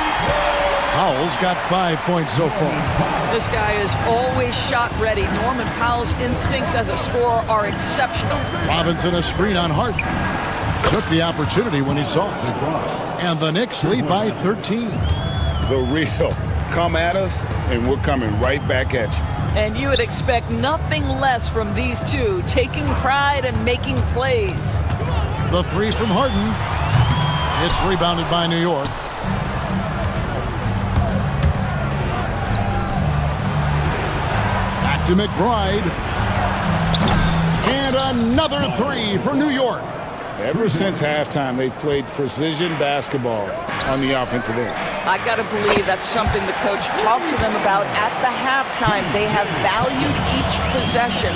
Powell's got 5 points so far. This guy is always shot ready. Norman Powell's instincts as a scorer are exceptional. Robinson a screen on Harden. Took the opportunity when he saw it. And the Knicks lead by 13. The real come at us, and we're coming right back at you. And you would expect nothing less from these two, taking pride and making plays. The three from Harden. It's rebounded by New York. Back to McBride. And another three for New York. Ever since halftime, they've played precision basketball on the offensive end. I got to believe that's something the coach talked to them about at the halftime. They have valued each possession.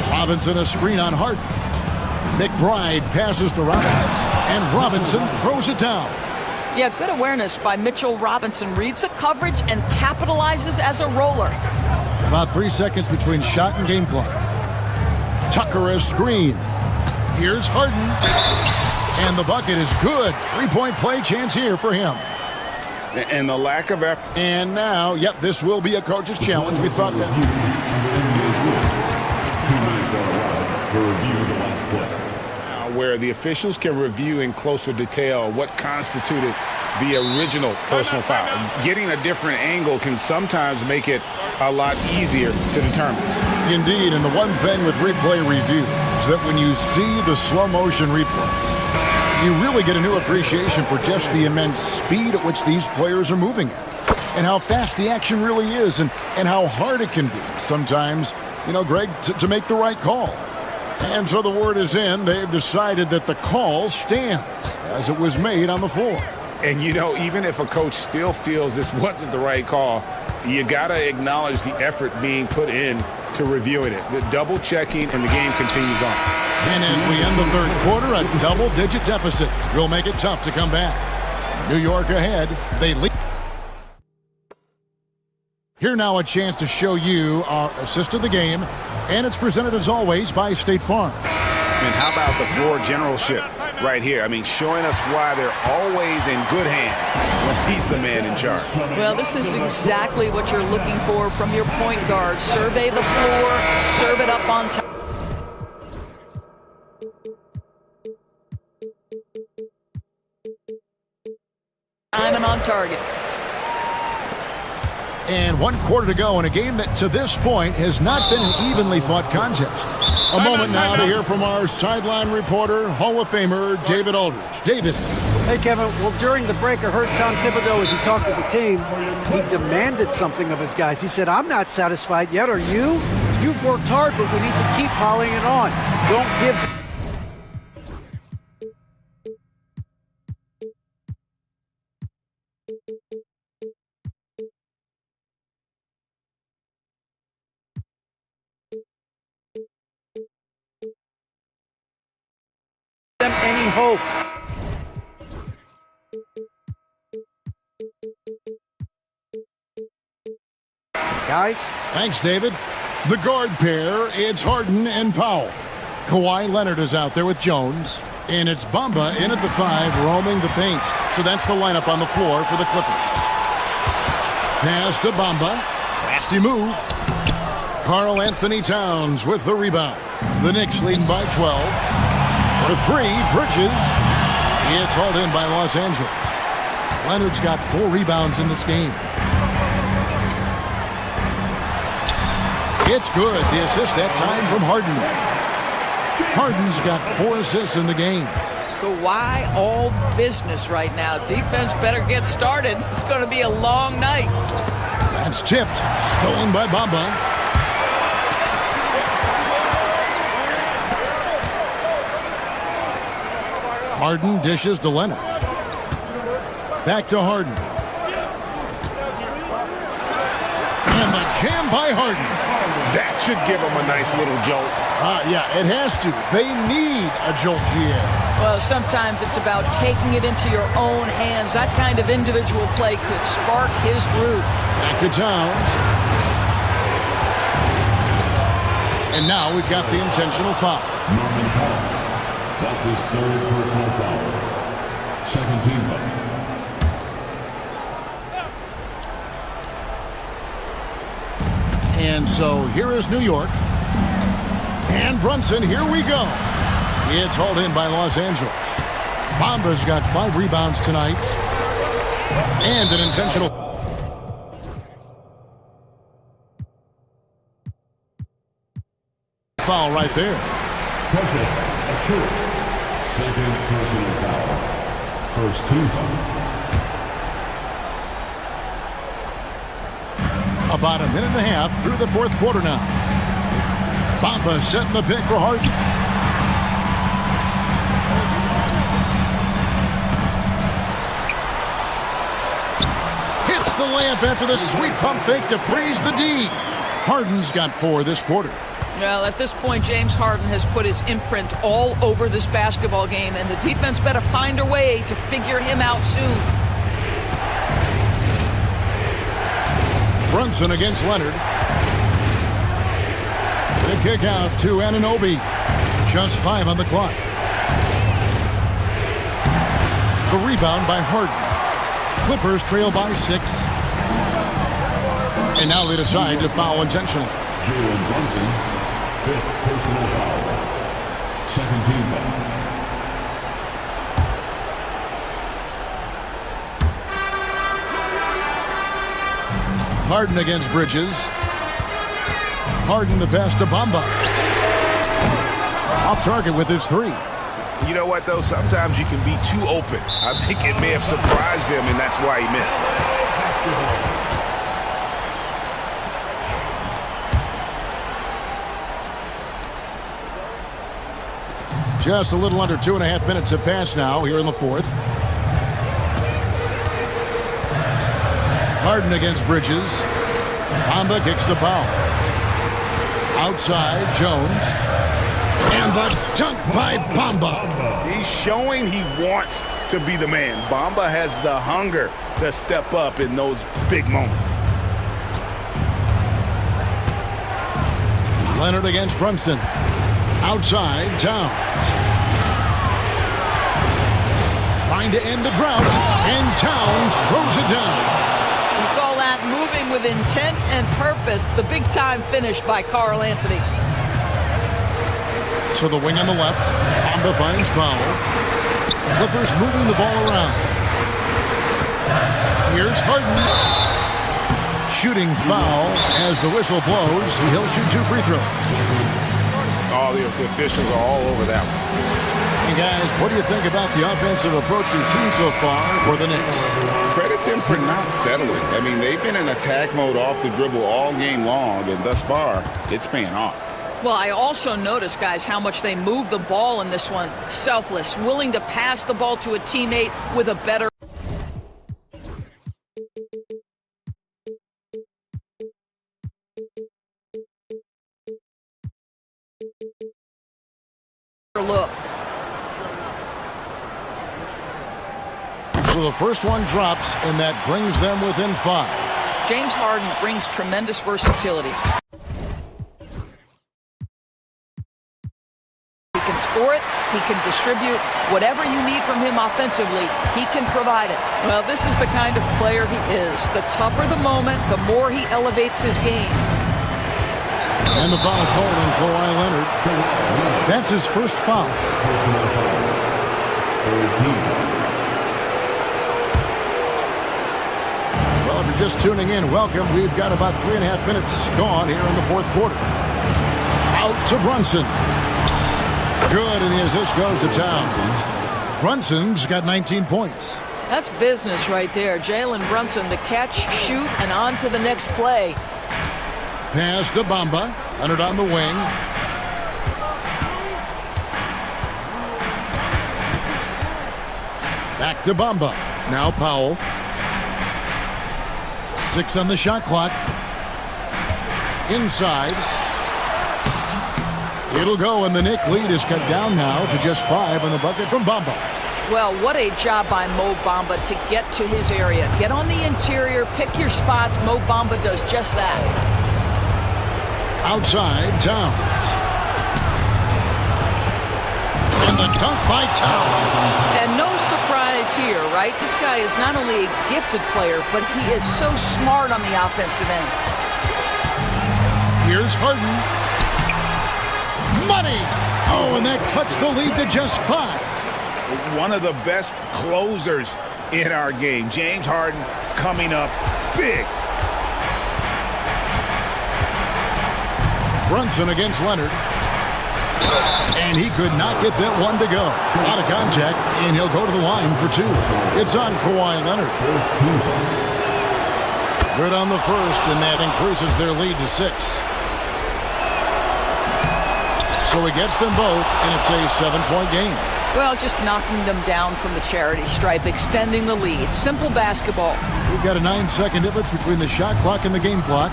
Robinson a screen on Harden. McBride passes to Robinson. And Robinson throws it down. Yeah, good awareness by Mitchell Robinson. Reads the coverage and capitalizes as a roller. About 3 seconds between shot and game clock. Tucker a screen. Here's Harden. And the bucket is good. 3-point play chance here for him. And the lack of effort. And now, yep, this will be a coach's challenge. We thought that. Where the officials can review in closer detail what constituted the original personal foul. Getting a different angle can sometimes make it a lot easier to determine. Indeed, and the one thing with replay review is that when you see the slow motion replay, you really get a new appreciation for just the immense speed at which these players are moving at, and how fast the action really is, and how hard it can be sometimes, you know, Greg, to make the right call. And so the word is in. They've decided that the call stands as it was made on the floor. And, you know, even if a coach still feels this wasn't the right call, you got to acknowledge the effort being put in to reviewing it. The double checking, and the game continues on. And as we end the third quarter, a double-digit deficit will make it tough to come back. New York ahead. They lead. Here now a chance to show you our assist of the game, and it's presented as always by State Farm. And how about the floor generalship right here? I mean, showing us why they're always in good hands when he's the man in charge. Well, this is exactly what you're looking for from your point guard. Survey the floor, serve it up on top. Time and on target. And 1 quarter to go in a game that to this point has not been an evenly fought contest. A moment now to hear from our sideline reporter, Hall of Famer David Aldridge. David. Hey, Kevin. Well, during the break, I heard Tom Thibodeau as he talked to the team. He demanded something of his guys. He said, I'm not satisfied yet. Are you? You've worked hard, but we need to keep piling it on. Don't give them any hope. Guys? Thanks, David. The guard pair, it's Harden and Powell. Kawhi Leonard is out there with Jones. And it's Bamba in at the 5, roaming the paint. So that's the lineup on the floor for the Clippers. Pass to Bamba. Crafty move. Karl Anthony Towns with the rebound. The Knicks leading by 12. For 3, Bridges. It's hauled in by Los Angeles. Leonard's got 4 rebounds in this game. It's good. The assist that time from Harden. Harden's got 4 assists in the game. Kawhi all business right now. Defense better get started. It's going to be a long night. That's tipped. Stolen by Bamba. Harden dishes to Leonard. Back to Harden. And the jam by Harden. That should give them a nice little jolt. Yeah, it has to. They need a jolt, GA. Well, sometimes it's about taking it into your own hands. That kind of individual play could spark his groove. Back to Towns. And now we've got the intentional foul. That's his 3rd personal foul. 2nd team foul. And so here is New York. And Brunson, here we go. It's hauled in by Los Angeles. Bamba's got 5 rebounds tonight. And an intentional foul right there. Second personal foul. First team foul. About a minute and a half through the fourth quarter now. Bamba setting the pick for Harden. Hits the layup after the sweet pump fake to freeze the D. Harden's got 4 this quarter. Well, at this point, James Harden has put his imprint all over this basketball game, and the defense better find a way to figure him out soon. Brunson against Leonard. The kick out to Anunoby. Just 5 on the clock. The rebound by Harden. Clippers trail by 6. And now they decide to foul intentionally. Jalen Brunson, 5th personal foul. Second team foul. Harden against Bridges. Harden the pass to Bamba. Off target with his 3. You know what, though? Sometimes you can be too open. I think it may have surprised him, and that's why he missed. Just a little under 2.5 minutes have passed now here in the fourth. Harden against Bridges. Bamba kicks to Powell. Outside, Jones. And the dunk by Bamba. He's showing he wants to be the man. Bamba has the hunger to step up in those big moments. Leonard against Brunson. Outside, Towns. Trying to end the drought, and Towns throws it down. You call that moving with intent and purpose. The big-time finish by Karl Anthony. So the wing on the left. Bamba finds Powell. Clippers moving the ball around. Here's Harden. Shooting foul as the whistle blows. He'll shoot 2 free throws. All the officials are all over that one. And guys, what do you think about the offensive approach we've seen so far for the Knicks? Credit them for not settling. I mean, they've been in attack mode off the dribble all game long, and thus far, it's paying off. Well, I also noticed, guys, how much they move the ball in this one. Selfless, willing to pass the ball to a teammate with a better look. So the first one drops, and that brings them within 5. James Harden brings tremendous versatility. He can score it, he can distribute. Whatever you need from him offensively, he can provide it. Well, this is the kind of player he is. The tougher the moment, the more he elevates his game. And the foul called on Kawhi Leonard. That's his first foul. Well, if you're just tuning in, welcome. We've got about 3.5 minutes gone here in the fourth quarter. Out to Brunson. Good, and the assist goes to Towns. Brunson's got 19 points. That's business right there. Jalen Brunson, the catch, shoot, and on to the next play. Pass to Bamba. Leonard on the wing. Back to Bamba. Now Powell. 6 on the shot clock. Inside. It'll go, and the Knick lead is cut down now to just 5 on the bucket from Bamba. Well, what a job by Mo Bamba to get to his area. Get on the interior, pick your spots. Mo Bamba does just that. Outside, Towns. And the dunk by Towns. And no surprise here, right? This guy is not only a gifted player, but he is so smart on the offensive end. Here's Harden. Money! Oh, and that cuts the lead to just 5. One of the best closers in our game. James Harden coming up big. Brunson against Leonard. And he could not get that one to go. Out of contact, and he'll go to the line for 2. It's on Kawhi Leonard. Good on the first, and that increases their lead to 6. So he gets them both, and it's a 7-point game. Well, just knocking them down from the charity stripe, extending the lead. Simple basketball. We've got a 9-second difference between the shot clock and the game clock.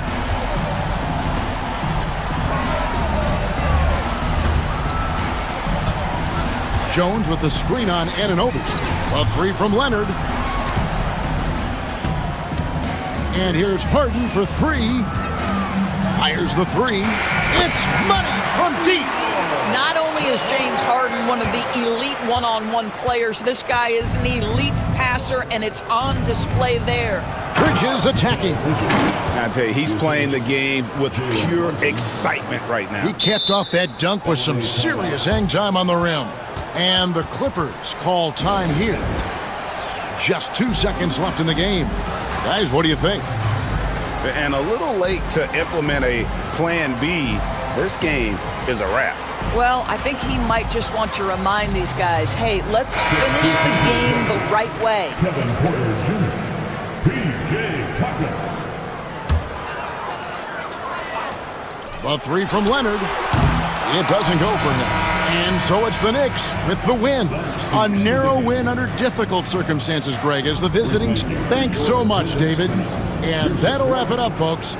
Jones with the screen on Anunoby. A 3 from Leonard. And here's Harden for 3. Fires the 3. It's money from deep. Not only is James Harden one of the elite one-on-one players, this guy is an elite passer, and it's on display there. Bridges attacking. I tell you, he's playing the game with pure excitement right now. He capped off that dunk with some serious hang time on the rim. And the Clippers call time here. Just 2 seconds left in the game. Guys, what do you think? And a little late to implement a plan B. This game is a wrap. Well, I think he might just want to remind these guys, hey, let's finish the game the right way. Kevin Porter Jr. P.J. Tucker. A 3 from Leonard. It doesn't go for him. And so it's the Knicks with the win. A narrow win under difficult circumstances, Greg, as the visiting. Thanks so much, David. And that'll wrap it up, folks.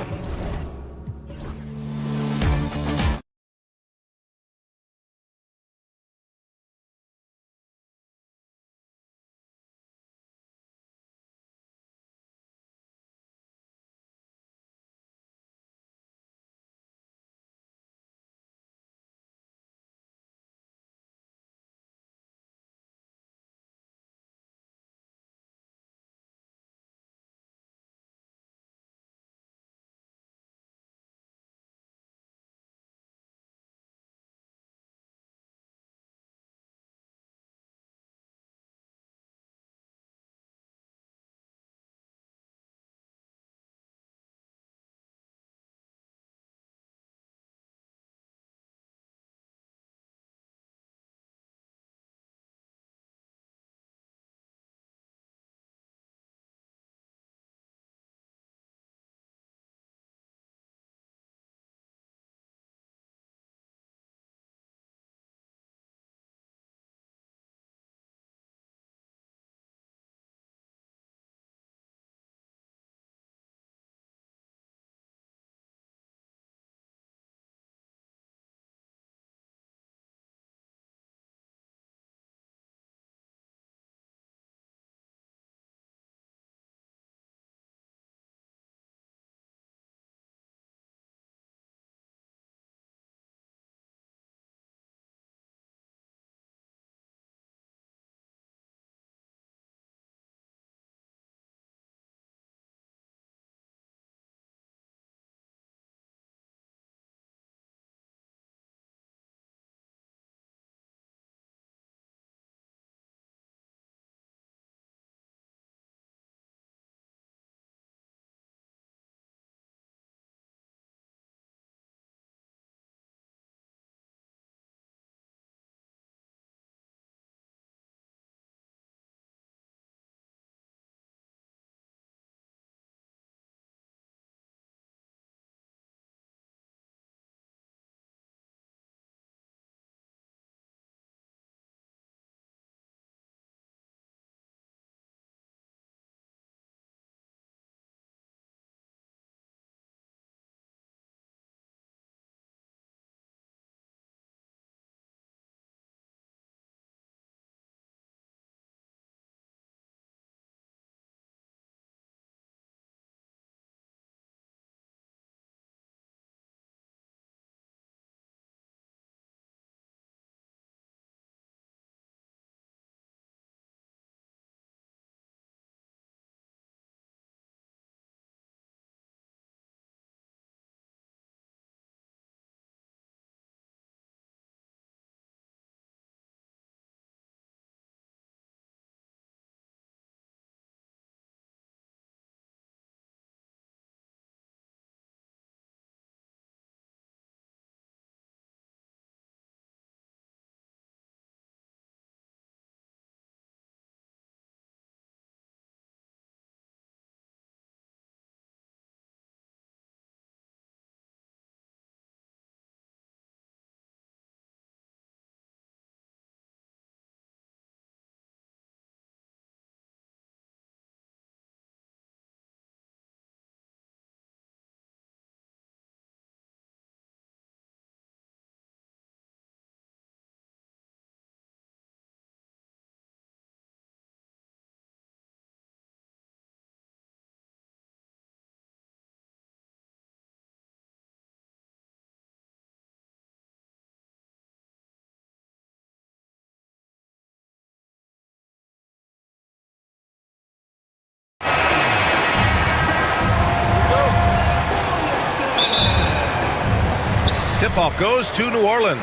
tip-off goes to New Orleans.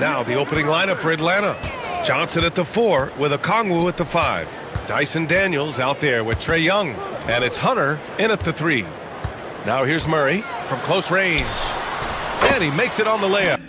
Now the opening lineup for Atlanta. Johnson at the 4 with Okongwu at the 5. Dyson Daniels out there with Trae Young. And it's Hunter in at the 3. Now here's Murray from close range. And he makes it on the layup.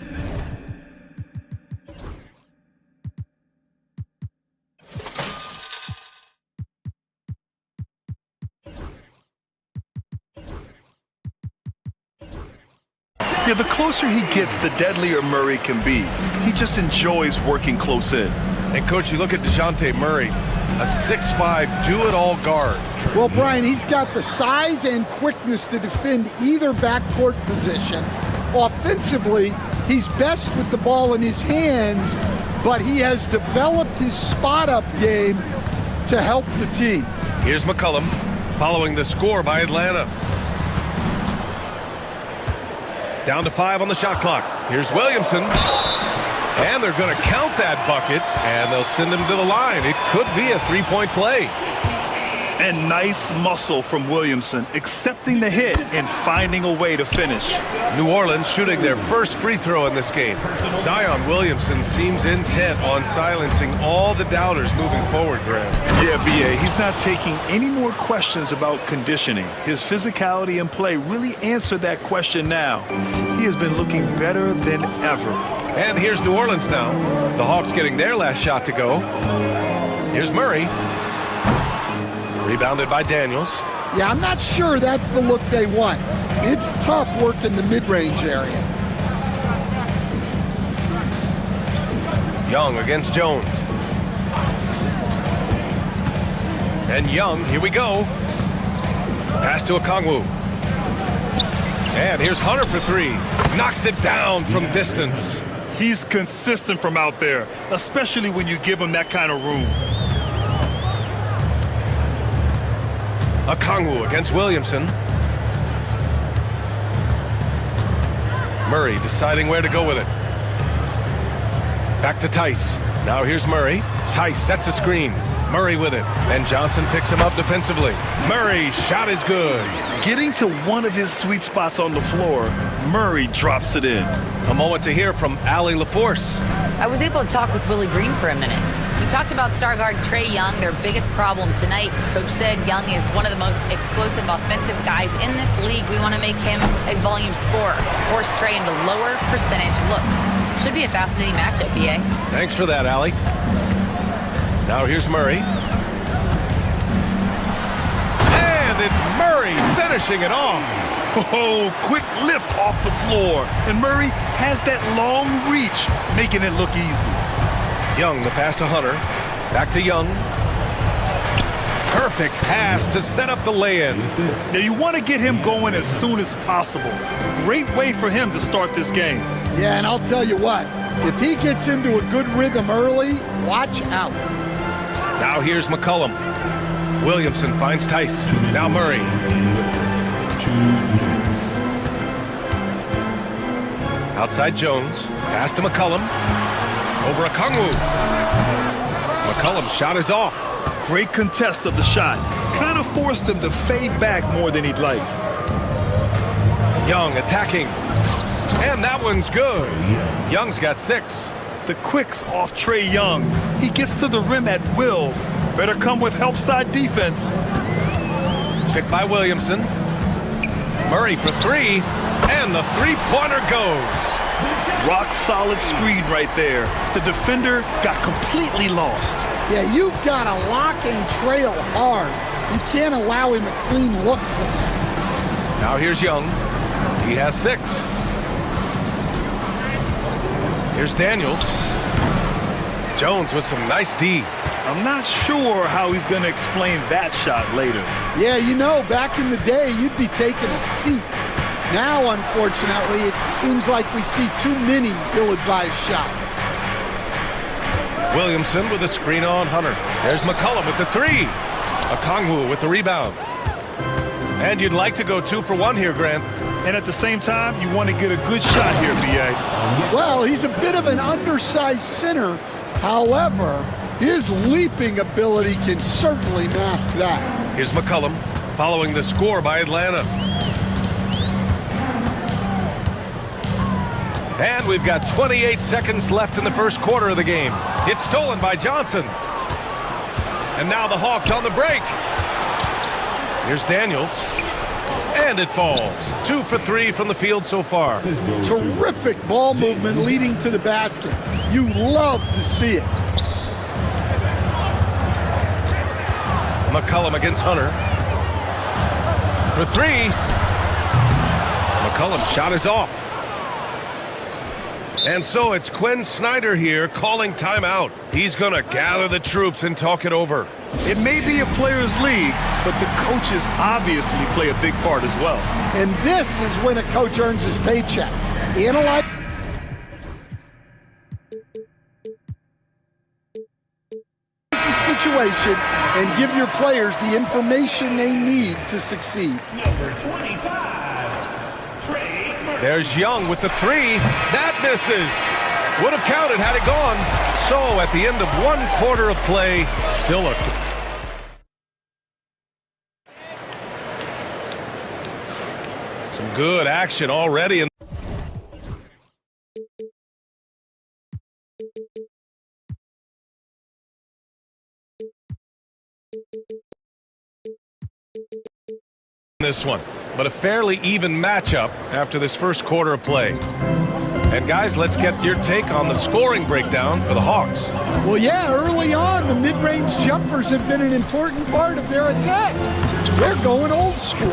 Yeah, the closer he gets, the deadlier Murray can be. He just enjoys working close in. And, Coach, you look at DeJounte Murray, a 6'5", do-it-all guard. Well, Brian, he's got the size and quickness to defend either backcourt position. Offensively, he's best with the ball in his hands, but he has developed his spot-up game to help the team. Here's McCollum following the score by Atlanta. Down to 5 on the shot clock. Here's Williamson. And they're going to count that bucket, and they'll send him to the line. It could be a three-point play. And nice muscle from Williamson, accepting the hit and finding a way to finish. New Orleans shooting their first free throw in this game. Zion Williamson seems intent on silencing all the doubters moving forward, Graham. Yeah, B.A., he's not taking any more questions about conditioning. His physicality and play really answered that question now. He has been looking better than ever. And here's New Orleans now. The Hawks getting their last shot to go. Here's Murray. Rebounded by Daniels. Yeah, I'm not sure that's the look they want. It's tough working the mid-range area. Young against Jones. And Young, here we go. Pass to Okongwu. And here's Hunter for 3. Knocks it down from distance. He's consistent from out there, especially when you give him that kind of room. Okongwu against Williamson. Murray deciding where to go with it. Back to Tice. Now here's Murray. Tice sets a screen. Murray with it. And Johnson picks him up defensively. Murray's shot is good. Getting to one of his sweet spots on the floor, Murray drops it in. A moment to hear from Allie LaForce. I was able to talk with Willie Green for a minute. We talked about star guard Trae Young, their biggest problem tonight. Coach said Young is one of the most explosive offensive guys in this league. We want to make him a volume scorer, force Trae into lower percentage looks. Should be a fascinating matchup, BA. Thanks for that, Allie. Now here's Murray. And it's Murray finishing it off. Oh, quick lift off the floor. And Murray has that long reach, making it look easy. Young, the pass to Hunter. Back to Young. Perfect pass to set up the lay-in. Now you want to get him going as soon as possible. Great way for him to start this game. Yeah, and I'll tell you what, if he gets into a good rhythm early, watch out. Now here's McCollum. Williamson finds Tice. Now Murray. Outside Jones. Pass to McCollum. Over Okongwu. McCollum's shot is off. Great contest of the shot. Kind of forced him to fade back more than he'd like. Young attacking. And that one's good. Young's got 6. The quicks off Trae Young. He gets to the rim at will. Better come with help side defense. Picked by Williamson. Murray for 3. And the three-pointer goes. Rock solid screen right there. The defender got completely lost. Yeah, you've got to lock and trail hard. You can't allow him a clean look from that. Now here's Young. He has 6. Here's Daniels. Jones with some nice D. I'm not sure how he's going to explain that shot later. Yeah, you know, back in the day, you'd be taking a seat. Now, unfortunately, it seems like we see too many ill-advised shots. Williamson with a screen on Hunter. There's McCollum with the 3. Okongwu with the rebound. And you'd like to go 2 for 1 here, Grant. And at the same time, you want to get a good shot here, B.A. Well, he's a bit of an undersized center. However, his leaping ability can certainly mask that. Here's McCollum following the score by Atlanta. And we've got 28 seconds left in the first quarter of the game. It's stolen by Johnson. And now the Hawks on the break. Here's Daniels. And it falls. 2 for 3 from the field so far. Terrific ball movement leading to the basket. You love to see it. McCollum against Hunter. For 3. McCollum's shot is off. And so it's Quinn Snyder here calling timeout. He's going to gather the troops and talk it over. It may be a players' league, but the coaches obviously play a big part as well. And this is when a coach earns his paycheck. Analyze the situation and give your players the information they need to succeed. There's Young with the 3. That misses. Would have counted had it gone. So at the end of 1 quarter of play, still a... Some good action already in this one, but a fairly even matchup after this first quarter of play. And guys, let's get your take on the scoring breakdown for the Hawks. Well, yeah, early on, the mid-range jumpers have been an important part of their attack. They're going old school.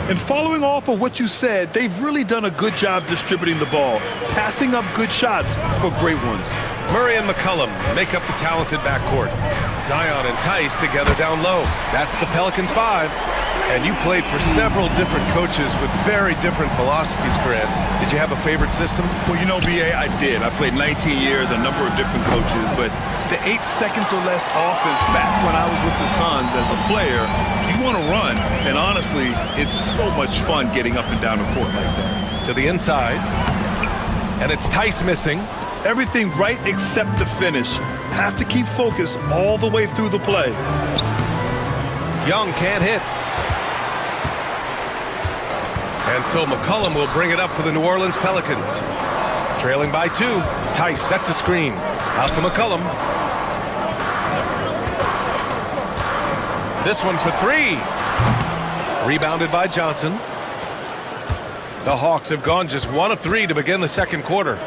And following off of what you said, they've really done a good job distributing the ball, passing up good shots for great ones. Murray and McCollum make up the talented backcourt. Zion and Tice together down low. That's the Pelicans' 5. And you played for several different coaches with very different philosophies, Grant. Did you have a favorite system? Well, you know, B.A., I did. I played 19 years, a number of different coaches, but the 8 seconds or less offense back when I was with the Suns as a player, you want to run. And honestly, it's so much fun getting up and down the court like that. To the inside. And it's Tice missing. Everything right except the finish. Have to keep focus all the way through the play. Young can't hit. And so McCollum will bring it up for the New Orleans Pelicans. Trailing by 2. Tice sets a screen. Out to McCollum. This one for 3. Rebounded by Johnson. The Hawks have gone just 1 of 3 to begin the second quarter.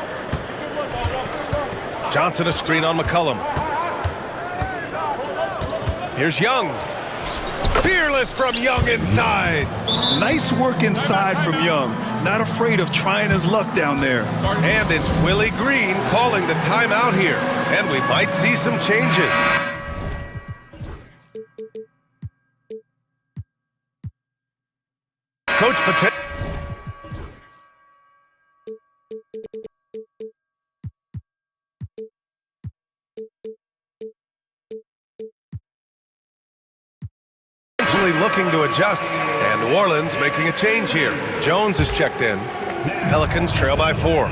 Johnson a screen on McCollum. Here's Young. Fearless from Young inside. Nice work inside from Young. Not afraid of trying his luck down there. And it's Willie Green calling the timeout here. And we might see some changes. Coach Patel. Looking to adjust, and New Orleans making a change here. Jones is checked in. Pelicans trail by 4.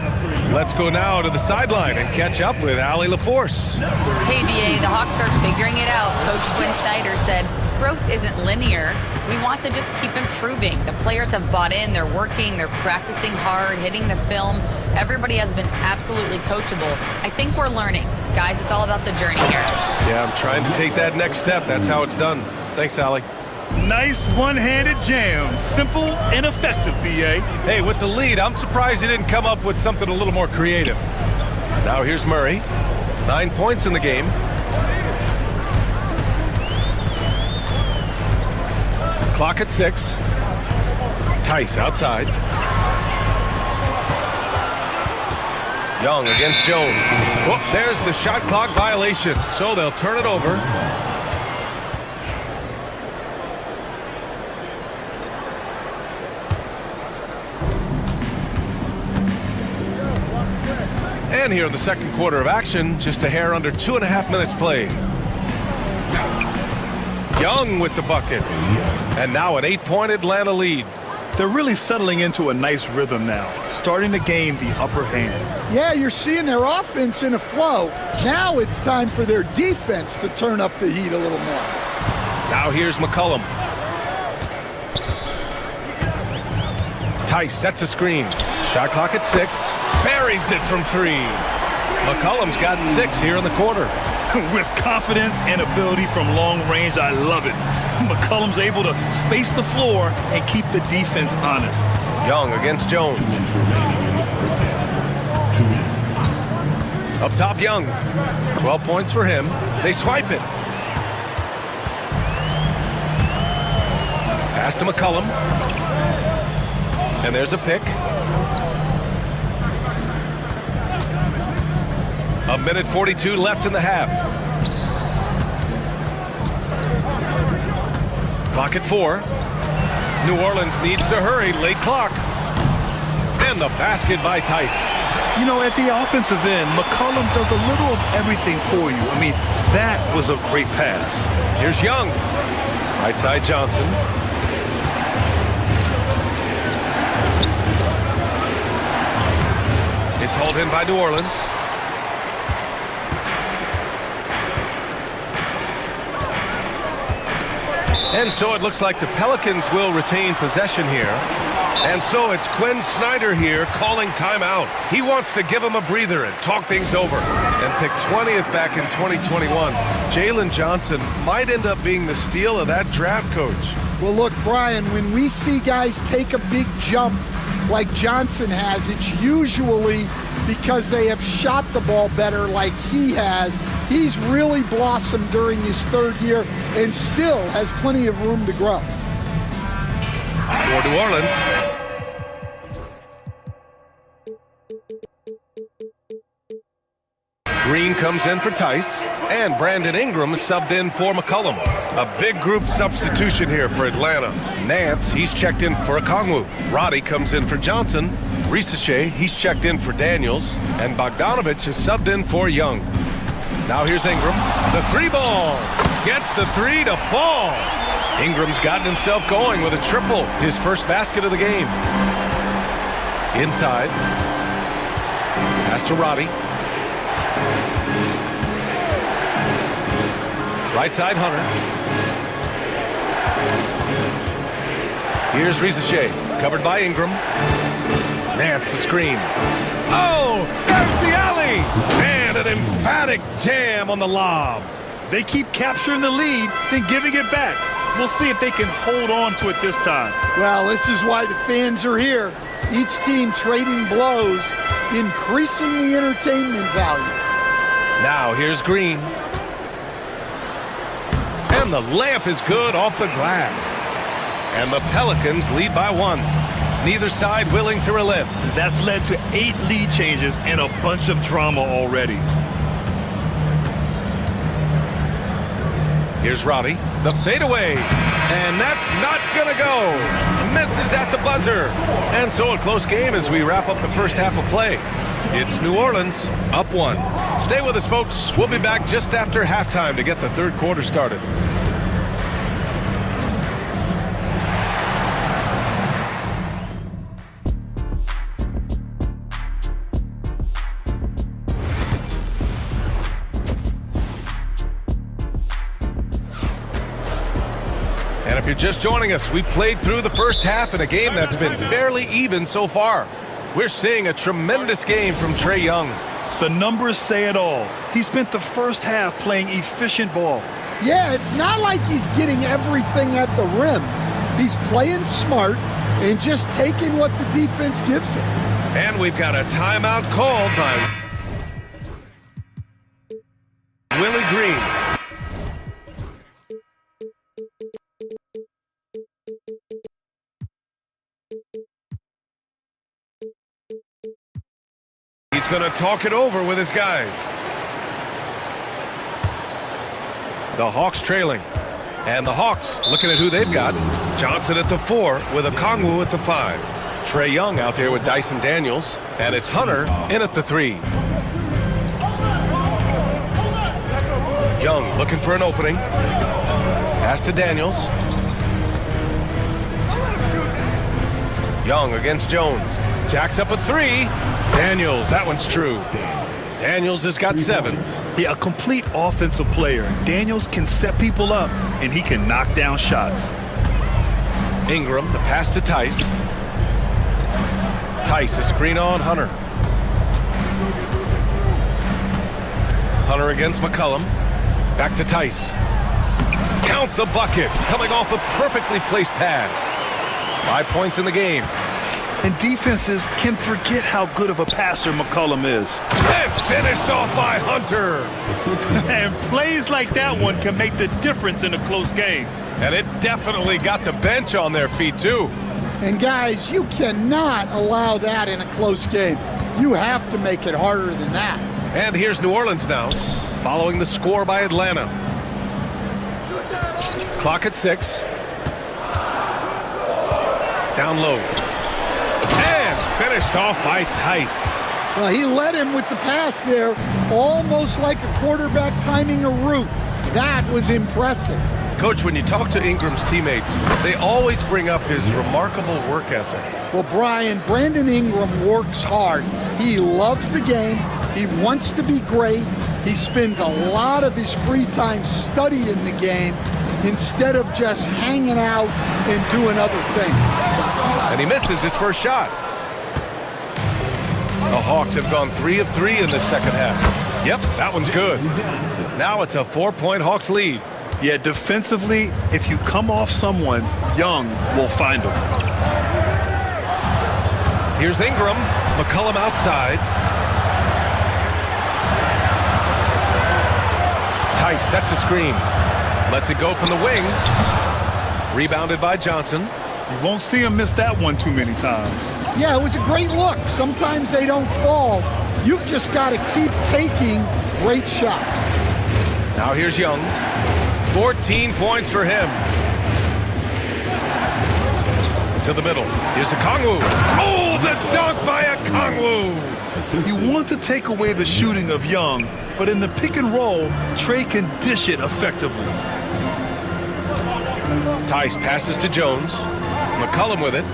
Let's go now to the sideline and catch up with Allie LaForce. Hey, BA, the Hawks are figuring it out. Coach Quinn Snyder said, growth isn't linear. We want to just keep improving. The players have bought in, they're working, they're practicing hard, hitting the film. Everybody has been absolutely coachable. I think we're learning. Guys, it's all about the journey here. Yeah, I'm trying to take that next step. That's how it's done. Thanks, Allie. Nice one-handed jam. Simple and effective, B.A. Hey, with the lead, I'm surprised he didn't come up with something a little more creative. Now here's Murray. 9 points in the game. Clock at 6. Tice outside. Young against Jones. Whoop, there's the shot clock violation. So they'll turn it over. And here in the second quarter of action, just a hair under 2.5 minutes played. Young with the bucket. And now an 8-point Atlanta lead. They're really settling into a nice rhythm now, starting to gain the upper hand. Yeah, you're seeing their offense in a flow. Now it's time for their defense to turn up the heat a little more. Now here's McCollum. Tice sets a screen. Shot clock at 6. buries it from three. McCollum's got 6 here in the quarter. With confidence and ability from long range, I love it. McCollum's able to space the floor and keep the defense honest. Young against Jones. 2 minutes remaining in the first half. 2 minutes. Up top, Young. 12 points for him. They swipe it. Pass to McCollum. And there's a pick. A minute 42 left in the half. Clock at 4. New Orleans needs to hurry. Late clock. And the basket by Tice. You know, at the offensive end, McCollum does a little of everything for you. I mean, that was a great pass. Here's Young. Right side Johnson. It's hauled in by New Orleans. And so it looks like the Pelicans will retain possession here. And so it's Quinn Snyder here calling timeout. He wants to give him a breather and talk things over. And pick 20th back in 2021. Jalen Johnson might end up being the steal of that draft, Coach. Well, look, Brian, when we see guys take a big jump like Johnson has, it's usually because they have shot the ball better like he has. He's really blossomed during his 3rd year and still has plenty of room to grow. For New Orleans. Green comes in for Tice, and Brandon Ingram subbed in for McCollum. A big group substitution here for Atlanta. Nance, he's checked in for Okongwu. Roddy comes in for Johnson. Risachet, he's checked in for Daniels. And Bogdanovich is subbed in for Young. Now here's Ingram. The 3 ball. Gets the 3 to fall. Ingram's gotten himself going with a triple. His first basket of the game. Inside. Pass to Roddy. Right side, Hunter. Here's Risachet, covered by Ingram. Nance the screen. Oh, there's the alley! And an emphatic jam on the lob. They keep capturing the lead, then giving it back. We'll see if they can hold on to it this time. Well, this is why the fans are here. Each team trading blows, increasing the entertainment value. Now here's Green. And the layup is good off the glass. And the Pelicans lead by 1. Neither side willing to relent. That's led to 8 lead changes and a bunch of drama already. Here's Roddy, the fadeaway. And that's not gonna go. Misses at the buzzer. And so a close game as we wrap up the first half of play. It's New Orleans up 1. Stay with us, folks. We'll be back just after halftime to get the 3rd quarter started. And if you're just joining us, we played through the first half in a game that's been fairly even so far. We're seeing a tremendous game from Trae Young. The numbers say it all. He spent the first half playing efficient ball. Yeah, it's not like he's getting everything at the rim. He's playing smart and just taking what the defense gives him. And we've got a timeout called by Willie Green. He's going to talk it over with his guys. The Hawks trailing. And the Hawks looking at who they've got. Johnson at the 4 with Okongwu at the 5. Trae Young out there with Dyson Daniels. And it's Hunter in at the 3. Young looking for an opening. Pass to Daniels. Young against Jones. Jacks up a 3. Daniels, that one's true. Daniels has got 7. Yeah, a complete offensive player. Daniels can set people up, and he can knock down shots. Ingram, the pass to Tice. Tice, a screen on Hunter. Hunter against McCollum. Back to Tice. Count the bucket. Coming off a perfectly placed pass. 5 points in the game. And defenses can forget how good of a passer McCollum is. And finished off by Hunter. And plays like that one can make the difference in a close game. And it definitely got the bench on their feet, too. And guys, you cannot allow that in a close game. You have to make it harder than that. And here's New Orleans now, following the score by Atlanta. Clock at 6. Down low. And finished off by Tice. Well, he led him with the pass there, almost like a quarterback timing a route. That was impressive. Coach, when you talk to Ingram's teammates, they always bring up his remarkable work ethic. Well, Brian, Brandon Ingram works hard. He loves the game. He wants to be great. He spends a lot of his free time studying the game instead of just hanging out and doing other things. And he misses his first shot. The Hawks have gone 3 of 3 in the second half. Yep, that one's good. Now it's a 4-point Hawks lead. Yeah, defensively, if you come off someone, Young will find him. Here's Ingram. McCollum outside. Tice sets a screen. Lets it go from the wing. Rebounded by Johnson. You won't see him miss that one too many times. Yeah, it was a great look. Sometimes they don't fall. You've just got to keep taking great shots. Now here's Young. 14 points for him. To the middle. Here's Okongwu. Oh, the dunk by Okongwu. You want to take away the shooting of Young, but in the pick and roll, Trey can dish it effectively. Tice passes to Jones. McCollum with it.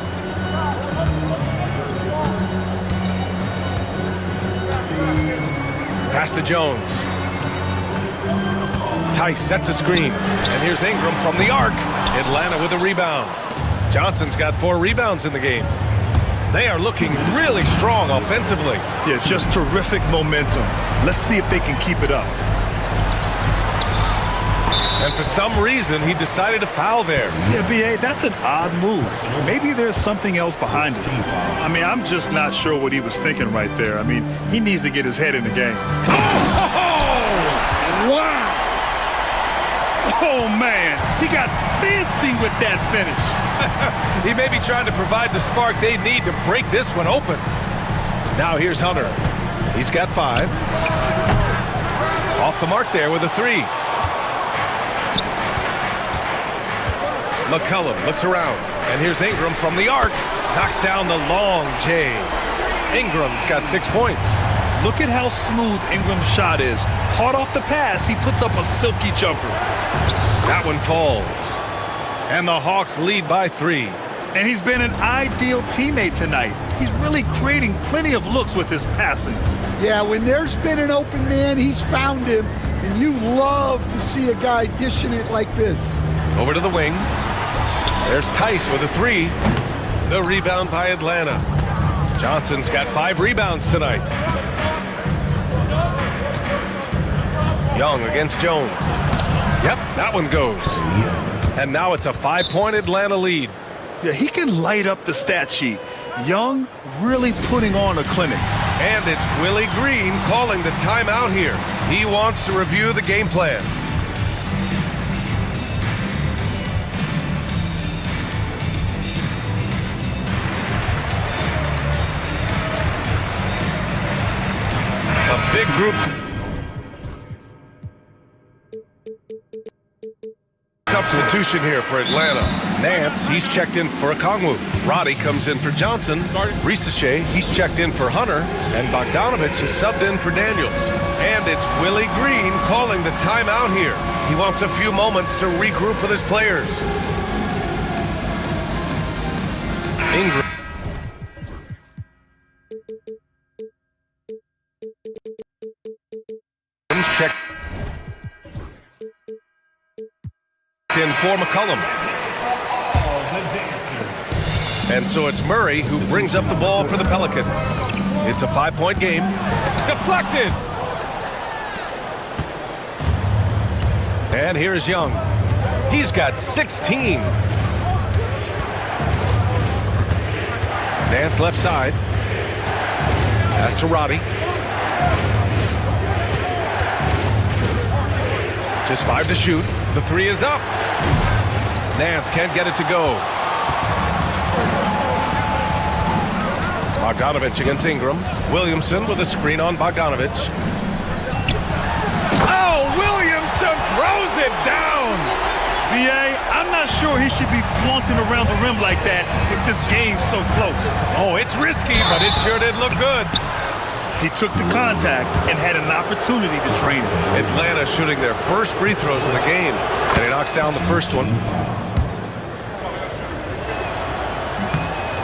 Pass to Jones. Tice sets a screen. And here's Ingram from the arc. Atlanta with a rebound. Johnson's got 4 rebounds in the game. They are looking really strong offensively. Yeah, just terrific momentum. Let's see if they can keep it up. And for some reason, he decided to foul there. Yeah, B.A., that's an odd move. Maybe there's something else behind it. I mean, I'm just not sure what he was thinking right there. I mean, he needs to get his head in the game. Oh! Wow! Oh, man, he got fancy with that finish. He may be trying to provide the spark they need to break this one open. Now here's Hunter. He's got 5. Off the mark there with a 3. McCollum looks around, and here's Ingram from the arc. Knocks down the long J. Ingram's got 6 points. Look at how smooth Ingram's shot is. Hard off the pass, he puts up a silky jumper. That one falls. And the Hawks lead by 3. And he's been an ideal teammate tonight. He's really creating plenty of looks with his passing. Yeah, when there's been an open man, he's found him. And you love to see a guy dishing it like this. Over to the wing. There's Tice with a 3. The rebound by Atlanta. Johnson's got 5 rebounds tonight. Young against Jones. Yep, that one goes. And now it's a 5-point Atlanta lead. Yeah, he can light up the stat sheet. Young really putting on a clinic. And it's Willie Green calling the timeout here. He wants to review the game plan. A big group substitution here for Atlanta. Nance, he's checked in for Okongwu. Roddy comes in for Johnson. Risachet, he's checked in for Hunter. And Bogdanovich is subbed in for Daniels. And it's Willie Green calling the timeout here. He wants a few moments to regroup with his players. Ingram. Check in for McCollum. And so it's Murray who brings up the ball for the Pelicans. It's a 5-point game. Deflected! And here's Young. He's got 16. Nance left side. Pass to Roddy. Just 5 to shoot. The 3 is up. Nance can't get it to go. Bogdanovich against Ingram. Williamson with a screen on Bogdanovich. Oh, Williamson throws it down! BA, I'm not sure he should be flaunting around the rim like that if this game's so close. Oh, it's risky, but it sure did look good. He took the contact and had an opportunity to drain it. Atlanta shooting their first free throws of the game, and he knocks down the first one.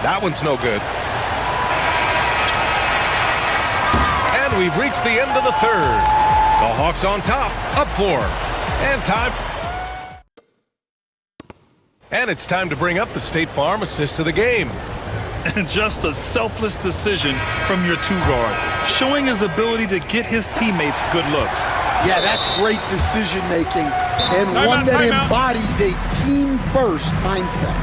That one's no good. And we've reached the end of the third. The Hawks on top, up 4. And time. And it's time to bring up the State Farm assist of the game. And just a selfless decision from your 2-guard, showing his ability to get his teammates good looks. Yeah, that's great decision making, and one that embodies a team-first mindset.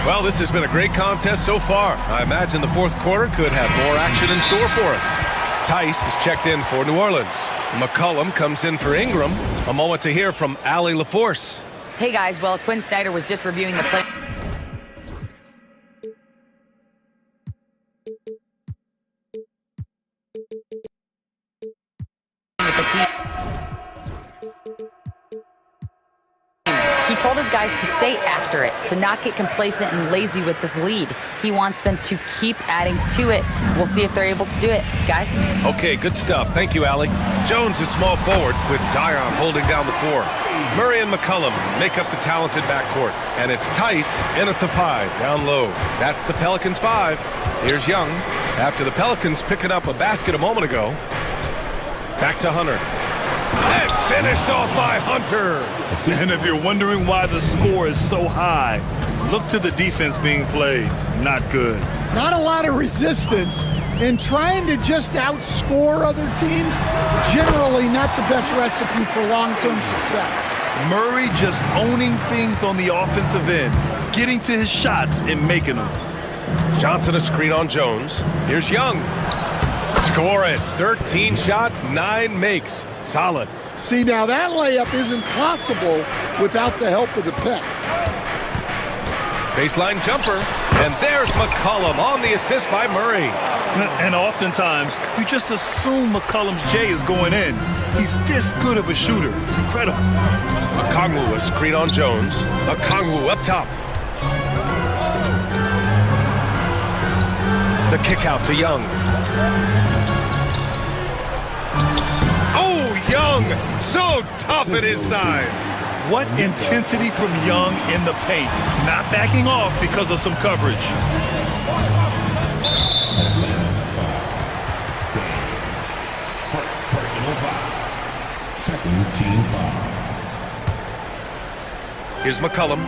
Well, this has been a great contest so far. I imagine the fourth quarter could have more action in store for us. Tice is checked in for New Orleans. McCollum comes in for Ingram. A moment to hear from Allie LaForce. Hey guys, well, Quinn Snyder was just reviewing the play. With the team. He told his guys to stay after it, to not get complacent and lazy with this lead. He wants them to keep adding to it. We'll see if they're able to do it, guys. Okay, good stuff. Thank you, Allie. Jones at small forward with Zion holding down the 4. Murray and McCollum make up the talented backcourt. And it's Tice in at the 5, down low. That's the Pelicans' 5. Here's Young. After the Pelicans picking up a basket a moment ago. Back to Hunter. And finished off by Hunter. And if you're wondering why the score is so high, look to the defense being played. Not good. Not a lot of resistance, and trying to just outscore other teams, generally not the best recipe for long-term success. Murray just owning things on the offensive end, getting to his shots and making them. Johnson a screen on Jones. Here's Young. Score it. 13 shots, 9 makes. Solid. See, now that layup isn't possible without the help of the pick. Baseline jumper. And there's McCollum on the assist by Murray. And oftentimes, you just assume McCollum's J is going in. He's this good of a shooter. It's incredible. Okongwu a screen on Jones. Okongwu up top. The kick out to Young. Oh, Young, so tough at his size. What intensity from Young in the paint. Not backing off because of some coverage. Personal foul. Second team foul. Here's McCollum.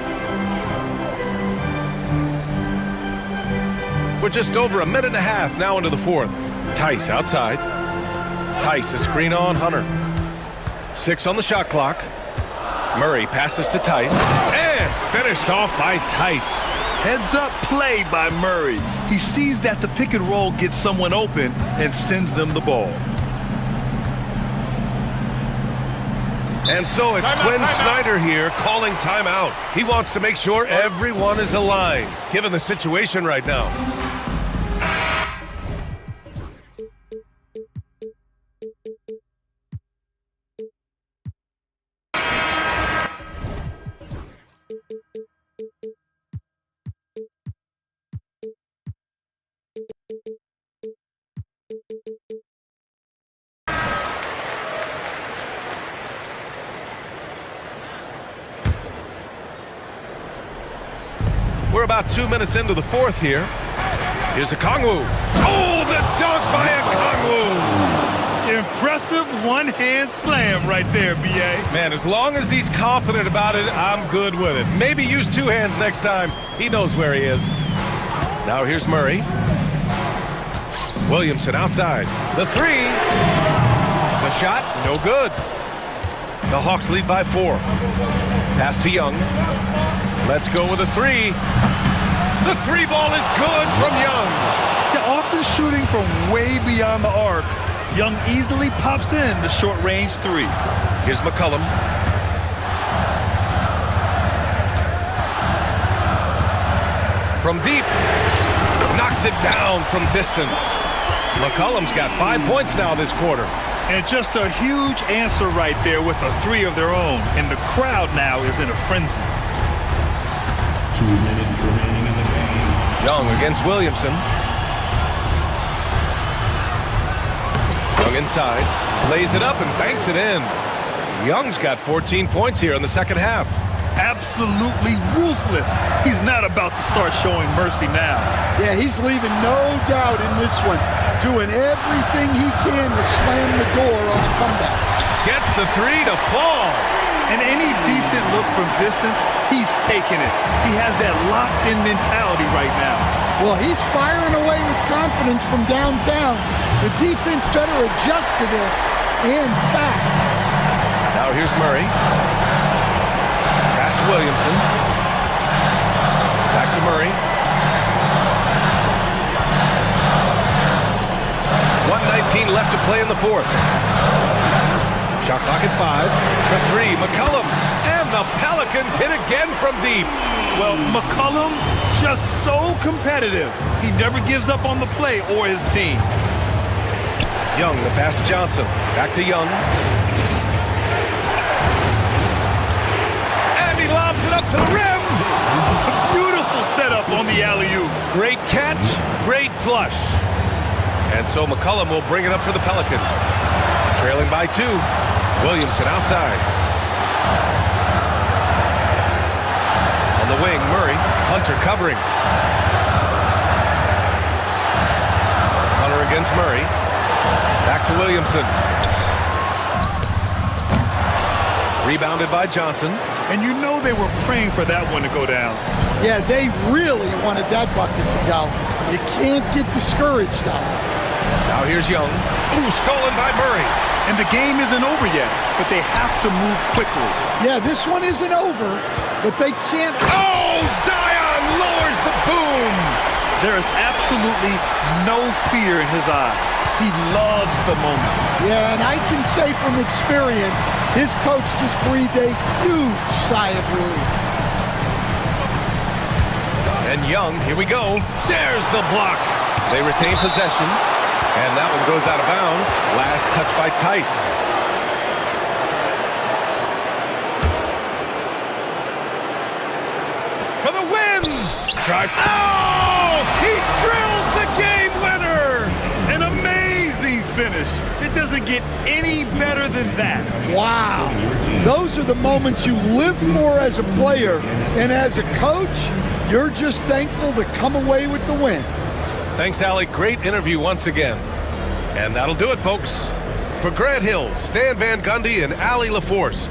We're just over a minute and a half now into the fourth. Tice outside. Tice a screen on Hunter. 6 on the shot clock. Murray passes to Tice. And finished off by Tice. Heads up play by Murray. He sees that the pick and roll gets someone open and sends them the ball. And so it's Quinn Snyder here calling timeout. He wants to make sure everyone is aligned, given the situation right now. We're about 2 minutes into the fourth here. Here's Okongwu. Oh, the dunk by Okongwu! Impressive one-hand slam right there, B.A. Man, as long as he's confident about it, I'm good with it. Maybe use 2 hands next time. He knows where he is. Now here's Murray. Williamson outside. The 3. The shot, no good. The Hawks lead by 4. Pass to Young. Let's go with a 3. The 3 ball is good from Young. Yeah, often shooting from way beyond the arc, Young easily pops in the short-range 3. Here's McCollum. From deep. Knocks it down from distance. McCollum's got 5 points now this quarter. And just a huge answer right there with a 3 of their own. And the crowd now is in a frenzy. 2 minutes remaining in the game. Young against Williamson. Young inside. Lays it up and banks it in. Young's got 14 points here in the second half. Absolutely ruthless. He's not about to start showing mercy now. Yeah, he's leaving no doubt in this one. Doing everything he can to slam the door on a comeback. Gets the 3 to fall. And any decent look from distance, he's taking it. He has that locked-in mentality right now. Well, he's firing away with confidence from downtown. The defense better adjust to this, and fast. Now here's Murray. Pass to Williamson. Back to Murray. 1:19 left to play in the fourth. Shot clock at 5. For 3, McCollum. And the Pelicans hit again from deep. Well, McCollum, just so competitive. He never gives up on the play or his team. Young, the pass to Johnson. Back to Young. And he lobs it up to the rim. A beautiful setup on the alley-oop. Great catch, great flush. And so McCollum will bring it up for the Pelicans. Trailing by 2. Williamson outside. On the wing, Murray. Hunter covering. Hunter against Murray. Back to Williamson. Rebounded by Johnson. And you know they were praying for that one to go down. Yeah, they really wanted that bucket to go. You can't get discouraged, though. Now here's Young. Ooh, stolen by Murray. And the game isn't over yet, but they have to move quickly. Yeah, this one isn't over, but they can't. Oh, Zion lowers the boom. There is absolutely no fear in his eyes. He loves the moment. Yeah, and I can say from experience, his coach just breathed a huge sigh of relief. And Young, here we go. There's the block. They retain possession. And that one goes out of bounds. Last touch by Tice. For the win! Drive. Oh! He drills the game winner! An amazing finish. It doesn't get any better than that. Wow. Those are the moments you live for as a player. And as a coach, you're just thankful to come away with the win. Thanks, Allie. Great interview once again. And that'll do it, folks. For Grant Hill, Stan Van Gundy, and Allie LaForce,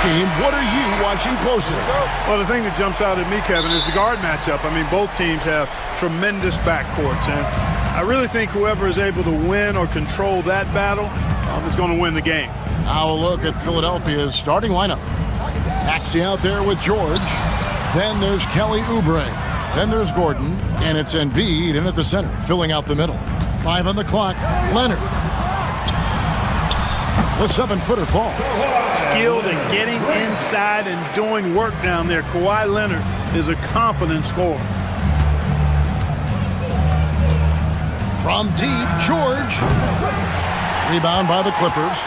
team, what are you watching closely? Well, the thing that jumps out at me, Kevin, is the guard matchup. I mean, both teams have tremendous backcourts, and I really think whoever is able to win or control that battle is going to win the game. Now a look at Philadelphia's starting lineup. Maxey out there with George. Then there's Kelly Oubre. Then there's Gordon, and it's Embiid in at the center, filling out the middle. 5 on the clock, Leonard. The 7-footer falls. Skilled at getting inside and doing work down there. Kawhi Leonard is a confident scorer. From deep, George. Rebound by the Clippers.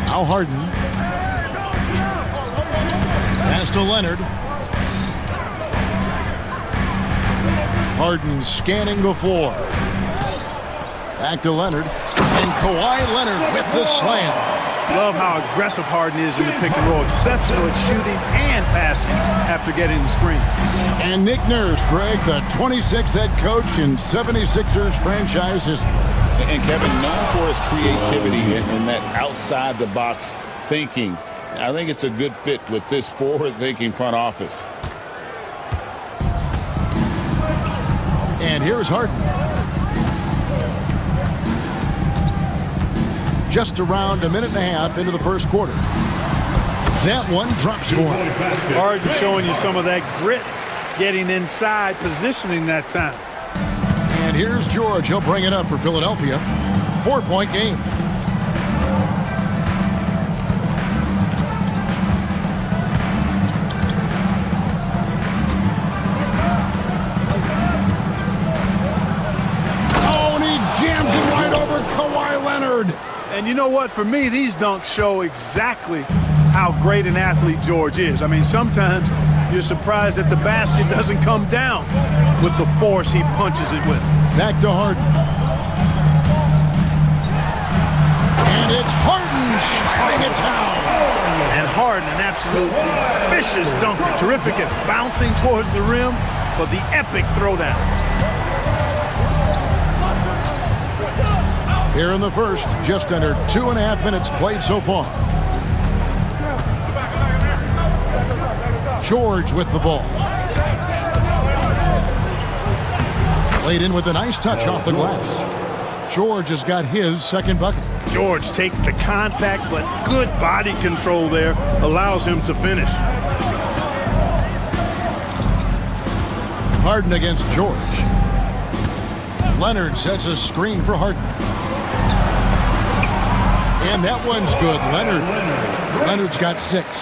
Now Harden. Pass to Leonard. Harden scanning the floor. Back to Leonard. And Kawhi Leonard with the slam. Love how aggressive Harden is in the pick and roll. Exceptional at shooting and passing after getting the screen. And Nick Nurse, Greg, the 26th head coach in 76ers franchise history. And Kevin, known for his creativity and that outside-the-box thinking, I think it's a good fit with this forward-thinking front office. And here's Harden. Just around a minute and a half into the first quarter. That one drops for him. Harden showing you some of that grit, getting inside, positioning that time. And here's George. He'll bring it up for Philadelphia. 4-point game. Oh, and he jams it right over Kawhi Leonard. And you know what? For me, these dunks show exactly how great an athlete George is. I mean, sometimes you're surprised that the basket doesn't come down with the force he punches it with. Back to Harden. And it's Harden shutting it down. And Harden, an absolutely vicious dunker. Terrific at bouncing towards the rim for the epic throwdown. Here in the first, just under 2.5 minutes played so far. George with the ball. Played in with a nice touch off the glass. George has got his second bucket. George takes the contact, but good body control there allows him to finish. Harden against George. Leonard sets a screen for Harden. And that one's good. Leonard's got 6.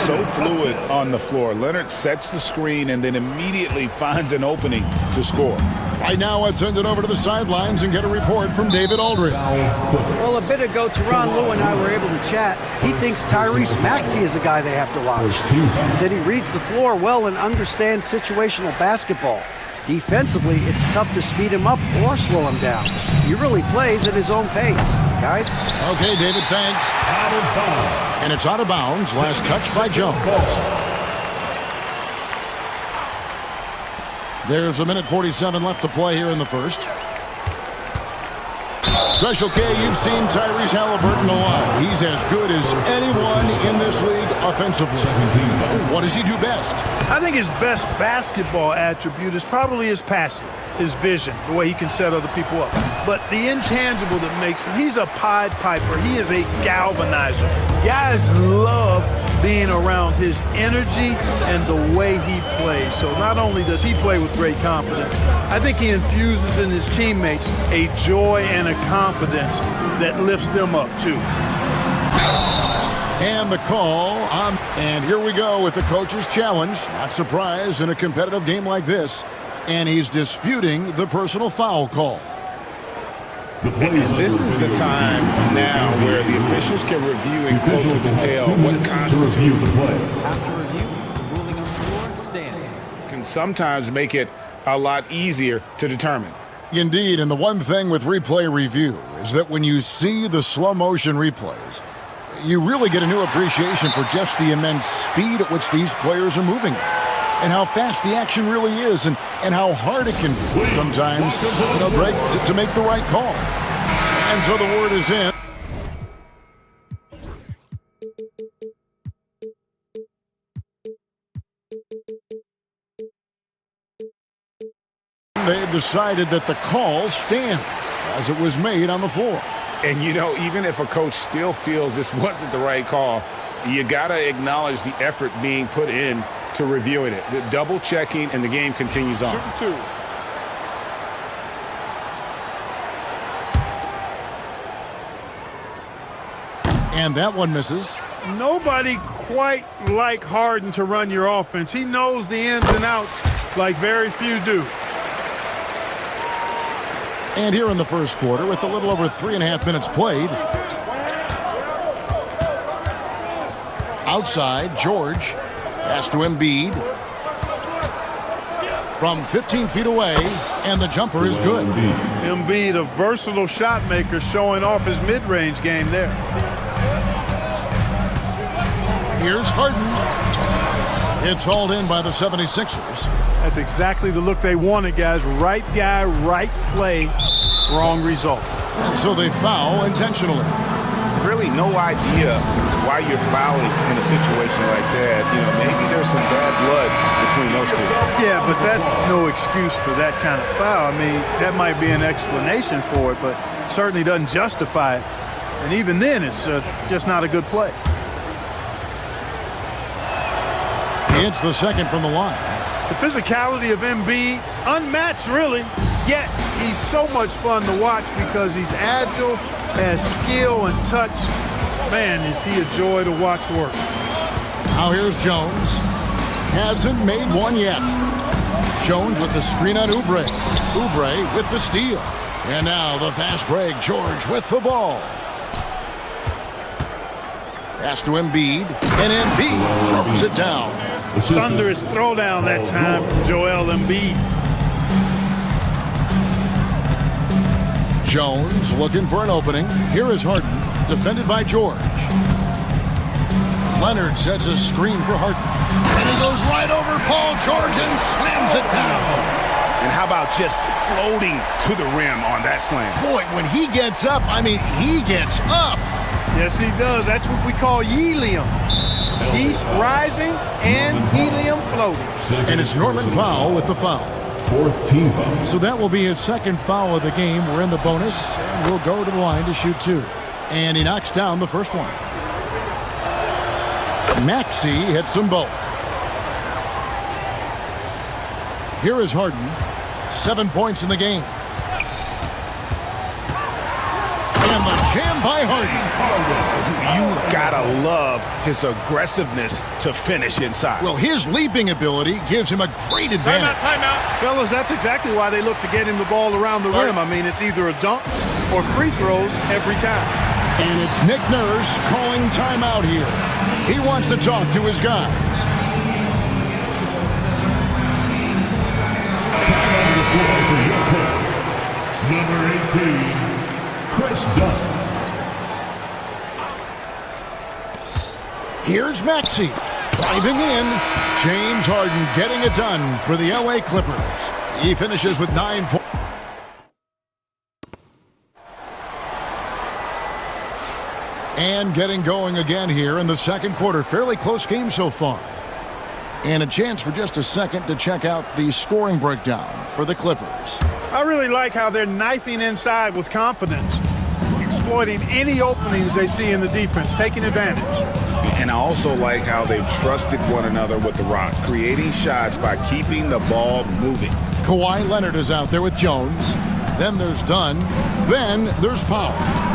So fluid on the floor. Leonard sets the screen and then immediately finds an opening to score. Right now, let's send it over to the sidelines and get a report from David Aldridge. Well, a bit ago, Teron Lou and I were able to chat. He thinks Tyrese Maxey is a guy they have to watch. He said he reads the floor well and understands situational basketball. Defensively, it's tough to speed him up or slow him down. He really plays at his own pace, guys. Okay, David, thanks. And it's out of bounds. Last touch by Jones. There's a minute 47 left to play here in the first. Special K, you've seen Tyrese Halliburton a lot. He's as good as anyone in this league offensively. What does he do best? I think his best basketball attribute is probably his passing, his vision, the way he can set other people up. But the intangible that makes him, he's a Pied Piper. He is a galvanizer. Guys love being around his energy and the way he plays. So not only does he play with great confidence, I think he infuses in his teammates a joy and a confidence that lifts them up too. And the call on, and here we go with the coach's challenge. Not surprised in a competitive game like this. And he's disputing the personal foul call. And this is the time now where the officials can review in closer detail what constitutes the play. After review, the ruling on the floor stands. Can sometimes make it a lot easier to determine. Indeed, and the one thing with replay review is that when you see the slow motion replays, you really get a new appreciation for just the immense speed at which these players are moving and how fast the action really is and how hard it can be sometimes, Greg, to make the right call. And so the word is in. they've decided that the call stands as it was made on the floor. And, you know, even if a coach still feels this wasn't the right call, you got to acknowledge the effort being put in to reviewing it. The double checking, and the game continues on. Shooting two. And that one misses. Nobody quite like Harden to run your offense. He knows the ins and outs like very few do. And here in the first quarter, with a little over 3.5 minutes played. Outside, George. Pass to Embiid. From 15 feet away, and the jumper is good. Embiid, a versatile shot maker, showing off his mid-range game there. Here's Harden. It's hauled in by the 76ers. That's exactly the look they wanted, guys. Right guy, right play, wrong result. And so they foul intentionally. Really no idea why you're fouling in a situation like that. You know, maybe there's some bad blood between those two. Yeah, but that's no excuse for that kind of foul. I mean, that might be an explanation for it, but certainly doesn't justify it. And even then, it's just not a good play. It's the second from the line. The physicality of Embiid, unmatched really, yet he's so much fun to watch because he's agile, has skill and touch. Man, is he a joy to watch work. Now here's Jones. Hasn't made one yet. Jones with the screen on Oubre. Oubre with the steal. And now the fast break. George with the ball. Pass to Embiid. And Embiid throws it down. Thunderous throwdown that time from Joel Embiid. Jones looking for an opening. Here is Harden, defended by George. Leonard sets a screen for Harden. And he goes right over Paul George and slams it down. And how about just floating to the rim on that slam? Boy, when he gets up, I mean, he gets up. Yes, he does. That's what we call helium. Yeast rising and helium floating. And it's Norman Powell with the foul. Fourth team foul. So that will be his second foul of the game. We're in the bonus, and we'll go to the line to shoot two. And he knocks down the first one. Maxey hits them both. Here is Harden. 7 points in the game. And the jam by Harden. You gotta love his aggressiveness to finish inside. Well, his leaping ability gives him a great advantage. Timeout. Fellas, that's exactly why they look to get him the ball around the rim. I mean, it's either a dunk or free throws every time. And it's Nick Nurse calling timeout here. He wants to talk to his guys. Number 18, Chris Dunn. Here's Maxey driving in. James Harden getting it done for the LA Clippers. He finishes with 9 points. And getting going again here in the second quarter. Fairly close game so far. And a chance for just a second to check out the scoring breakdown for the Clippers. I really like how they're knifing inside with confidence, exploiting any openings they see in the defense, taking advantage. And I also like how they've trusted one another with the rock, creating shots by keeping the ball moving. Kawhi Leonard is out there with Jones. Then there's Dunn. Then there's Powell.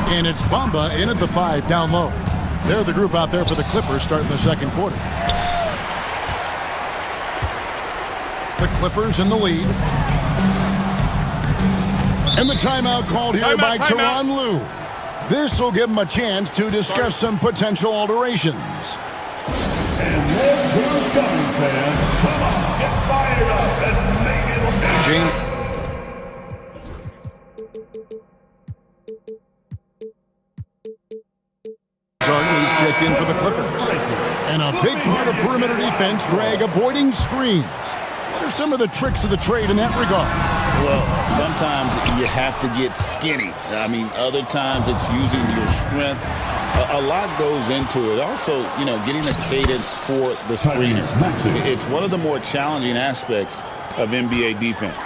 And it's Bamba in at the 5 down low. They're the group out there for the Clippers starting the second quarter. The Clippers in the lead. And the timeout called here by Tyronn Lue. This will give them a chance to discuss some potential alterations. And more Bruce Gunning fans, come on, get fired up and make it. James. He's checked in for the Clippers. And a big part of perimeter defense, Greg, avoiding screens. What are some of the tricks of the trade in that regard? Well, sometimes you have to get skinny. I mean, other times it's using your strength. A lot goes into it. Also, you know, getting a cadence for the screener. It's one of the more challenging aspects of NBA defense.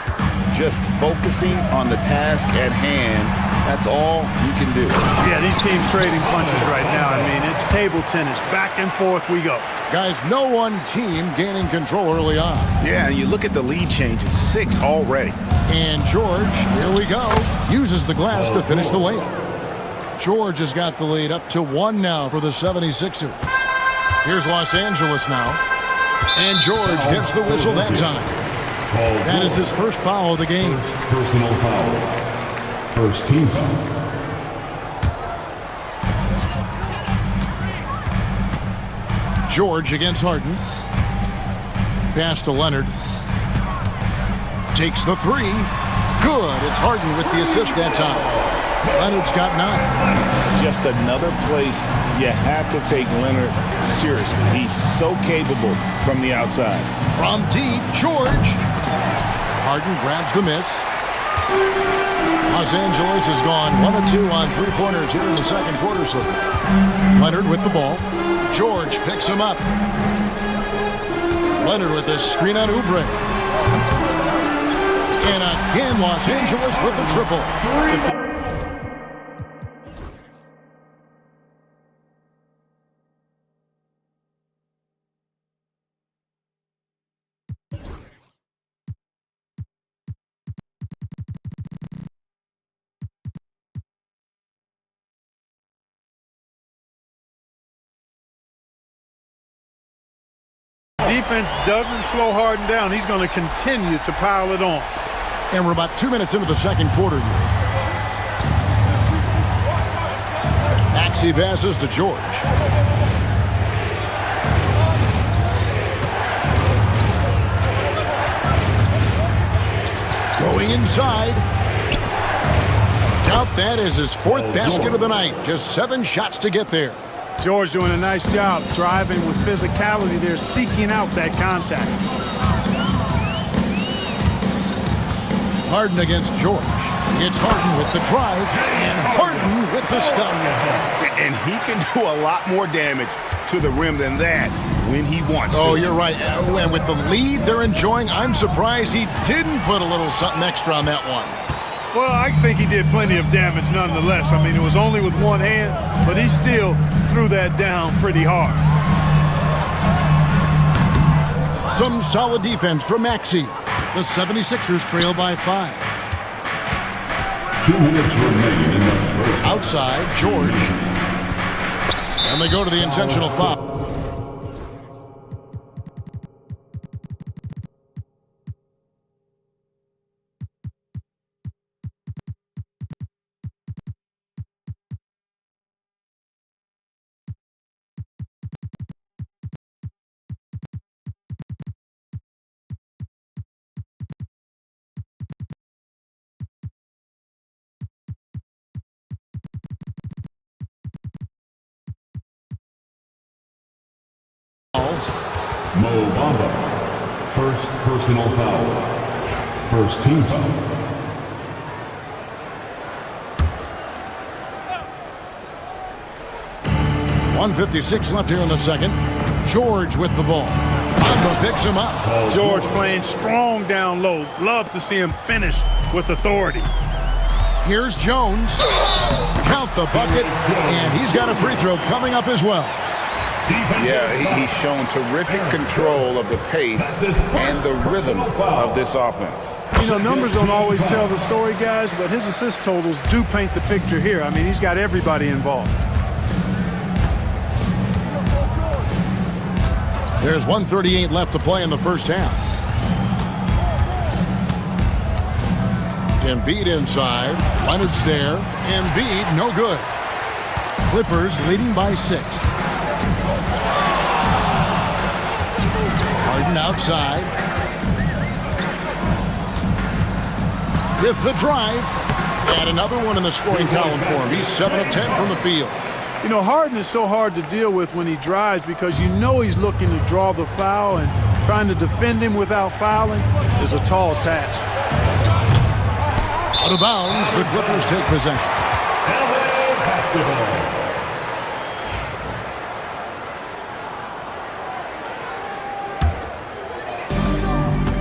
Just focusing on the task at hand, that's all you can do. Yeah, these teams trading punches right now. I mean, it's table tennis. Back and forth we go. Guys, no one team gaining control early on. Yeah, and you look at the lead changes, 6 already. And George, here we go, uses the glass to finish the layup. George has got the lead up to 1 now for the 76ers. Here's Los Angeles now. And George gets the whistle that time. That is his first foul of the game. Personal foul. First team foul. George against Harden. Pass to Leonard. Takes the 3. Good. It's Harden with the assist that time. Leonard's got 9. Just another place you have to take Leonard seriously. He's so capable from the outside. From deep, George. Harden grabs the miss. Los Angeles has gone 1 of 2 on 3-pointers here in the second quarter so far. Leonard with the ball. George picks him up. Leonard with the screen on Oubre. And again, Los Angeles with the triple. Defense doesn't slow Harden down. He's going to continue to pile it on. And we're about 2 minutes into the second quarter here. Maxey passes to George. Going inside. Count that as his 4th basket of the night. Just 7 shots to get there. George doing a nice job driving with physicality. They're seeking out that contact. Harden against George. It's Harden with the drive and Harden with the stuff. And he can do a lot more damage to the rim than that when he wants to. Oh, you're right. And with the lead they're enjoying, I'm surprised he didn't put a little something extra on that one. Well, I think he did plenty of damage nonetheless. I mean, it was only with one hand, but he still threw that down pretty hard. Some solid defense from Maxey. The 76ers trail by 5. 2 minutes remain in the first. Outside, George. And they go to the intentional foul. Mo Bamba. First personal foul. First team foul. .156 left here in the second. George with the ball. Bamba picks him up. George playing strong down low. Love to see him finish with authority. Here's Jones. Count the bucket. And he's got a free throw coming up as well. Yeah, he's shown terrific control of the pace and the rhythm of this offense. You know, numbers don't always tell the story, guys, but his assist totals do paint the picture here. I mean, he's got everybody involved. There's 1:38 left to play in the first half. Embiid inside. Leonard's there. Embiid, no good. Clippers leading by 6. Harden outside. With the drive. And another one in the scoring column for him. He's 7 of 10 from the field. You know, Harden is so hard to deal with when he drives because you know he's looking to draw the foul, and trying to defend him without fouling is a tall task. Out of bounds, the Clippers take possession.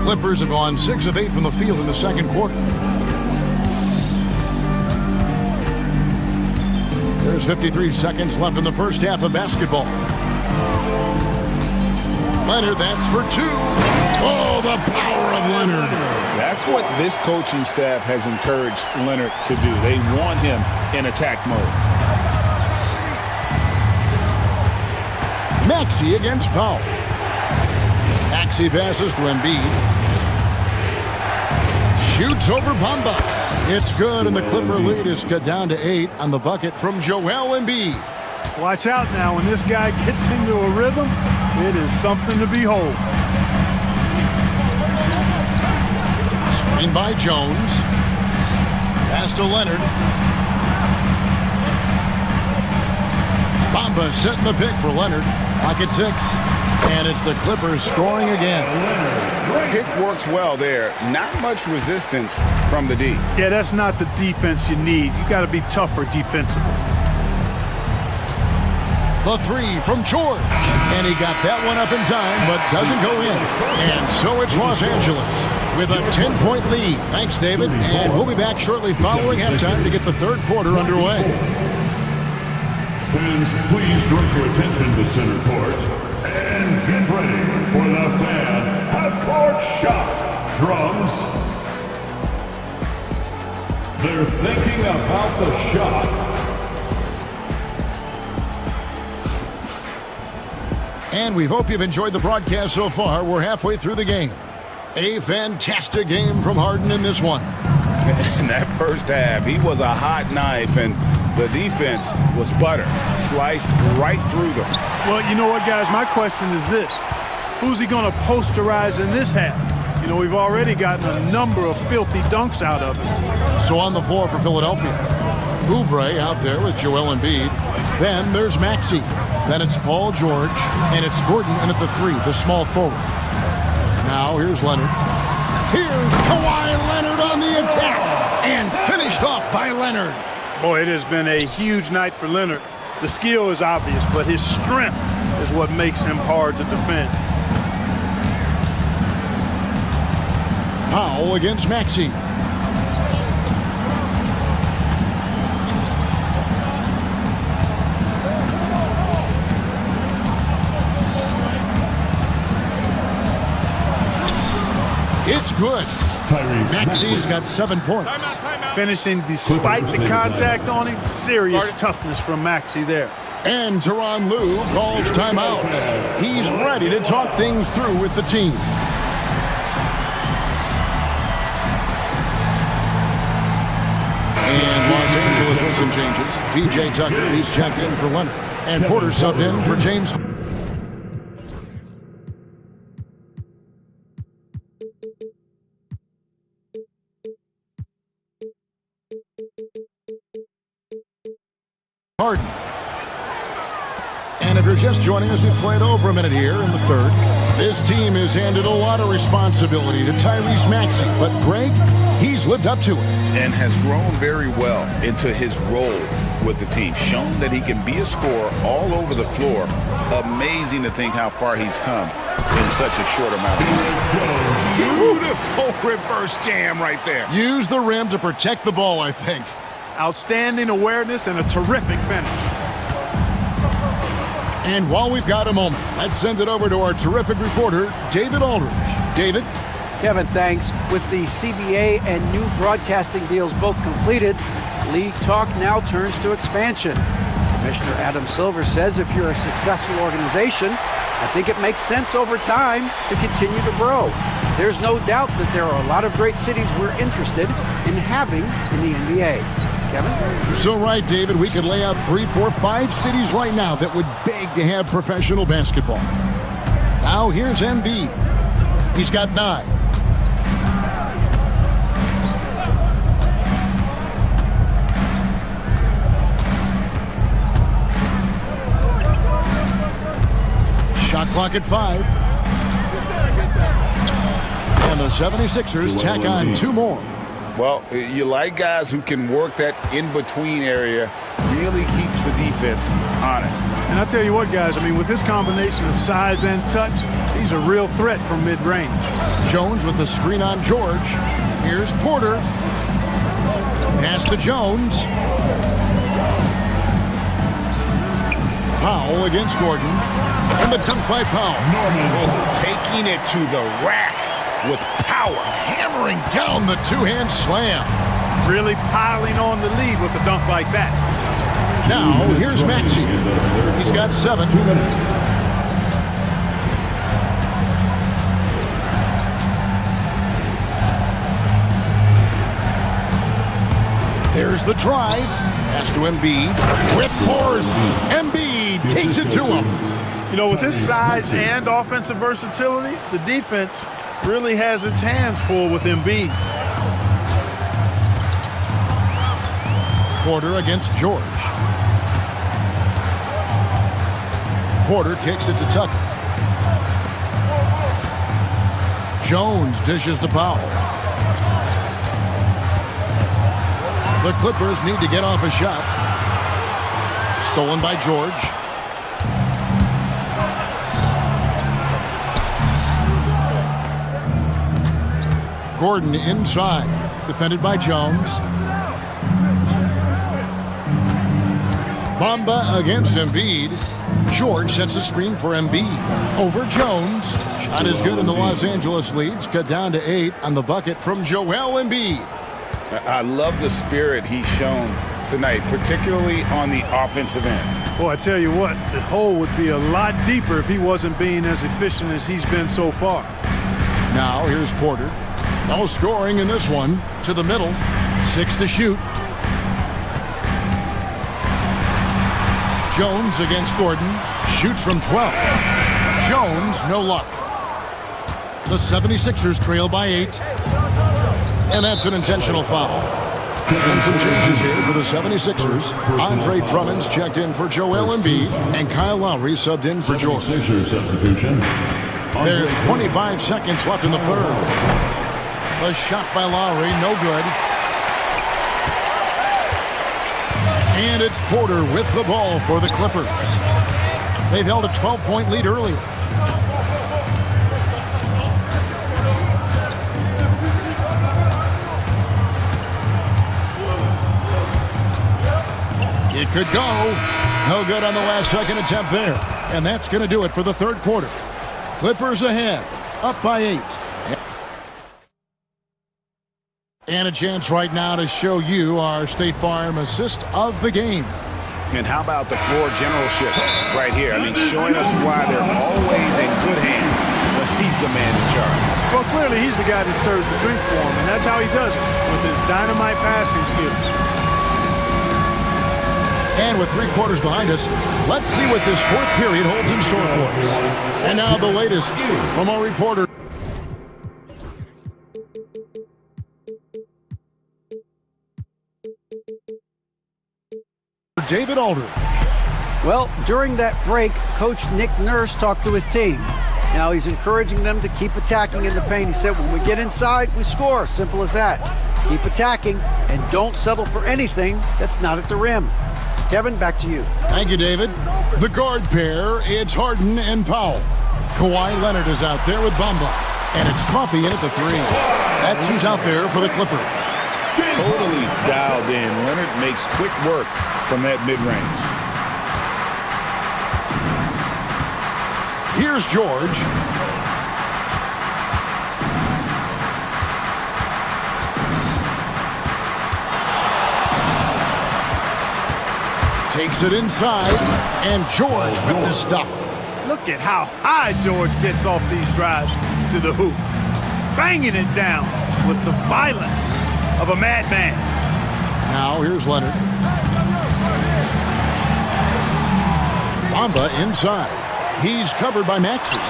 Clippers have gone 6 of 8 from the field in the second quarter. There's 53 seconds left in the first half of basketball. Leonard, that's for 2. Oh, the power of Leonard. That's what this coaching staff has encouraged Leonard to do. They want him in attack mode. Maxey against Powell. Maxey passes to Embiid. Shoots over Bamba. It's good, and the Clipper lead is cut down to 8 on the bucket from Joel Embiid. Watch out now. When this guy gets into a rhythm, it is something to behold. Screen by Jones. Pass to Leonard. Bamba setting the pick for Leonard. Pocket 6. And it's the Clippers scoring again. Pick works well there. Not much resistance from the D. Yeah, that's not the defense you need. You got to be tougher defensively. The 3 from George. And he got that one up in time, but doesn't go in. And so it's Los Angeles with a 10-point lead. Thanks, David. And we'll be back shortly following halftime to get the third quarter underway. Fans, please direct your attention to center court and get ready for the fan half-court shot. Drums. They're thinking about the shot. And we hope you've enjoyed the broadcast so far. We're halfway through the game. A fantastic game from Harden in this one. In that first half, he was a hot knife, and the defense was butter, sliced right through them. Well, you know what, guys? My question is this. Who's he going to posterize in this half? You know, we've already gotten a number of filthy dunks out of him. So on the floor for Philadelphia, Oubre out there with Joel Embiid. Then there's Maxey. Then it's Paul George, and it's Gordon in at the 3, the small forward. Now here's Leonard. Here's Kawhi Leonard on the attack, and finished off by Leonard. Boy, it has been a huge night for Leonard. The skill is obvious, but his strength is what makes him hard to defend. Powell against Maxey. It's good. Maxey's got 7 points. Finishing despite the contact on him. Serious toughness from Maxey there. And Tyronn Lue calls timeout. He's ready to talk things through with the team. And Los Angeles with some changes. PJ Tucker, he's checked in for Leonard. And Porter subbed in for James. Harden. And if you're just joining us, we played over a minute here in the third. This team has handed a lot of responsibility to Tyrese Maxey, but Greg, he's lived up to it. And has grown very well into his role with the team. Shown that he can be a scorer all over the floor. Amazing to think how far he's come in such a short amount of time. Beautiful reverse jam right there. Use the rim to protect the ball, I think. Outstanding awareness and a terrific finish. And while we've got a moment, let's send it over to our terrific reporter, David Aldridge. David? Kevin, thanks. With the CBA and new broadcasting deals both completed, league talk now turns to expansion. Commissioner Adam Silver says if you're a successful organization, I think it makes sense over time to continue to grow. There's no doubt that there are a lot of great cities we're interested in having in the NBA. Kevin? You're so right, David. We could lay out 3, 4, 5 cities right now that would beg to have professional basketball. Now here's Embiid. He's got 9. Shot clock at 5. And the 76ers tack on 2 more. Well, you like guys who can work that in-between area, really keeps the defense honest. And I tell you what, guys, I mean, with his combination of size and touch, he's a real threat from mid-range. Jones with the screen on George. Here's Porter. Pass to Jones. Powell against Gordon. And the dunk by Powell. Taking it to the rack with power. Hammering down the two-hand slam. Really piling on the lead with a dunk like that. Now, here's Maxey. He's got 7. There's the drive. Pass to Embiid. With force. Embiid takes it to him. You know, with his size and offensive versatility, the defense really has its hands full with Embiid. Porter against George. Porter kicks it to Tucker. Jones dishes to Powell. The Clippers need to get off a shot. Stolen by George. Gordon inside, defended by Jones. Bamba against Embiid. George sets a screen for Embiid. Over Jones. Shot is good, and the Los Angeles leads cut down to 8 on the bucket from Joel Embiid. I love the spirit he's shown tonight, particularly on the offensive end. Boy, I tell you what, the hole would be a lot deeper if he wasn't being as efficient as he's been so far. Now here's Porter. No scoring in this one. To the middle. 6 to shoot. Jones against Gordon. Shoots from 12. Jones, no luck. The 76ers trail by 8. And that's an intentional foul. And some changes here for the 76ers. Andre Drummond's checked in for Joel Embiid, and Kyle Lowry subbed in for George. There's 25 seconds left in the third. The shot by Lowry, no good. And it's Porter with the ball for the Clippers. They've held a 12-point lead earlier. It could go. No good on the last second attempt there. And that's going to do it for the third quarter. Clippers ahead, up by 8. And a chance right now to show you our State Farm assist of the game. And how about the floor generalship right here? I mean, showing us why they're always in good hands when he's the man in charge. Well, clearly he's the guy that stirs the drink for him, and that's how he does it, with his dynamite passing skills. And with 3 quarters behind us, let's see what this fourth period holds in store for us. And now the latest from our reporter. David Aldridge. Well, during that break, Coach Nick Nurse talked to his team. Now he's encouraging them to keep attacking in the paint. He said, when we get inside, we score. Simple as that. Keep attacking and don't settle for anything that's not at the rim. Kevin, back to you. Thank you, David. The guard pair, it's Harden and Powell. Kawhi Leonard is out there with Bamba. And it's Coffee in at the 3. That's who's out there for the Clippers. Totally dialed in. Leonard makes quick work from that mid-range. Here's George. Takes it inside, and George with the stuff. Look at how high George gets off these drives to the hoop. Banging it down with the violence of a madman. Now here's Leonard. Bamba inside. He's covered by Maxey.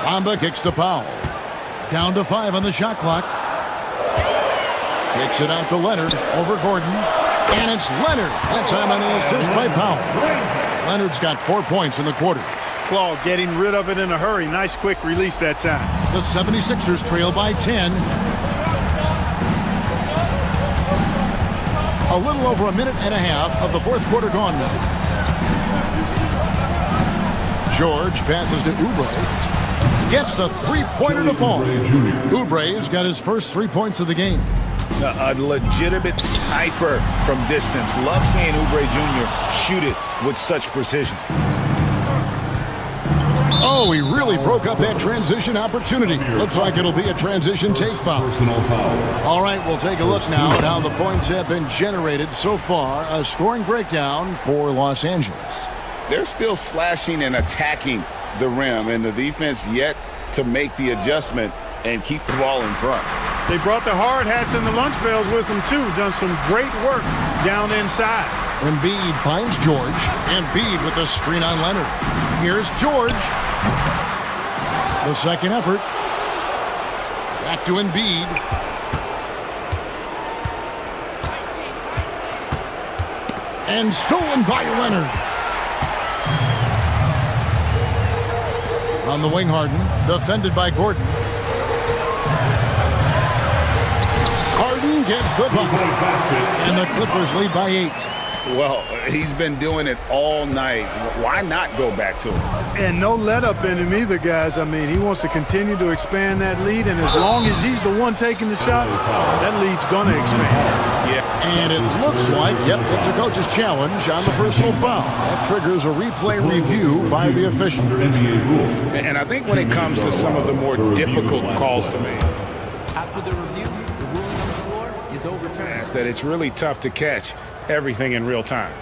Bamba kicks to Powell. Down to 5 on the shot clock. Kicks it out to Leonard over Gordon. And it's Leonard. That time on the assist by Powell. Leonard's got 4 points in the quarter. claw, getting rid of it in a hurry. Nice quick release that time. The 76ers trail by 10. A little over a minute and a half of the fourth quarter gone now. George passes to Oubre. Gets the three-pointer to fall. Oubre's got his first 3 points of the game. A legitimate sniper from distance. Love seeing Oubre Jr. shoot it with such precision. Oh, he really broke up that transition opportunity. Looks like it'll be a transition take foul. All right, we'll take a look now at how the points have been generated so far. A scoring breakdown for Los Angeles. They're still slashing and attacking the rim, and the defense yet to make the adjustment and keep the ball in front. They brought the hard hats and the lunch bells with them, too. Done some great work down inside. Embiid finds George. Embiid with a screen on Leonard. Here's George. The second effort. Back to Embiid. And stolen by Leonard. On the wing, Harden. Defended by Gordon. Harden gets the bucket. And the Clippers lead by 8. Well, he's been doing it all night. Why not go back to him? And no let up in him either, guys. I mean, he wants to continue to expand that lead, and as long as he's the one taking the shots, that lead's going to expand. Yeah. And it looks like, yep, it's a coach's challenge on the personal foul. That triggers a replay review by the official. And I think when it comes to some of the more difficult calls to make, After the review, the ruling on the floor is overturned. that it's really tough to catch everything in real time.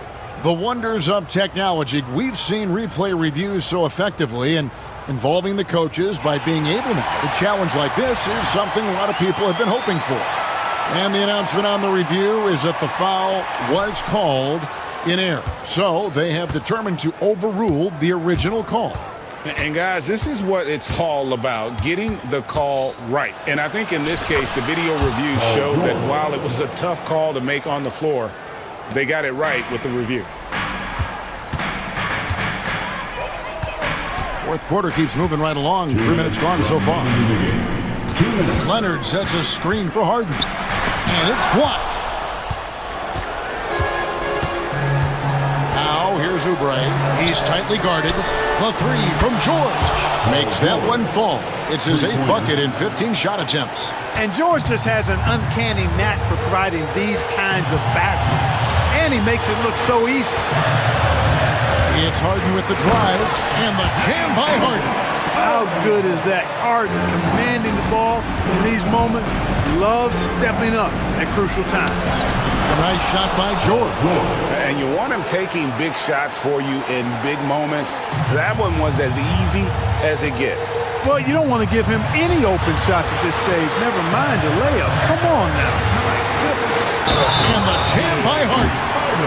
The wonders of technology. We've seen replay reviews so effectively and involving the coaches by being able now to challenge like this is something a lot of people have been hoping for. And the announcement on the review is that the foul was called in error. So they have determined to overrule the original call. And guys, this is what it's all about, getting the call right. And I think in this case, the video review showed that while it was a tough call to make on the floor, they got it right with the review. Fourth quarter keeps moving right along. 3 minutes gone so far. Leonard sets a screen for Harden. And it's blocked. Now here's Oubre. He's tightly guarded. The three from George. Makes that one fall. It's his 8th bucket in 15 shot attempts. And George just has an uncanny knack for providing these kinds of baskets. And he makes it look so easy. It's Harden with the drive. And the jam by Harden. How good is that? Harden commanding the ball in these moments. Loves stepping up at crucial times. A nice shot by George. And you want him taking big shots for you in big moments. That one was as easy as it gets. Well, you don't want to give him any open shots at this stage. Never mind a layup. Come on now. And the jam by Harden.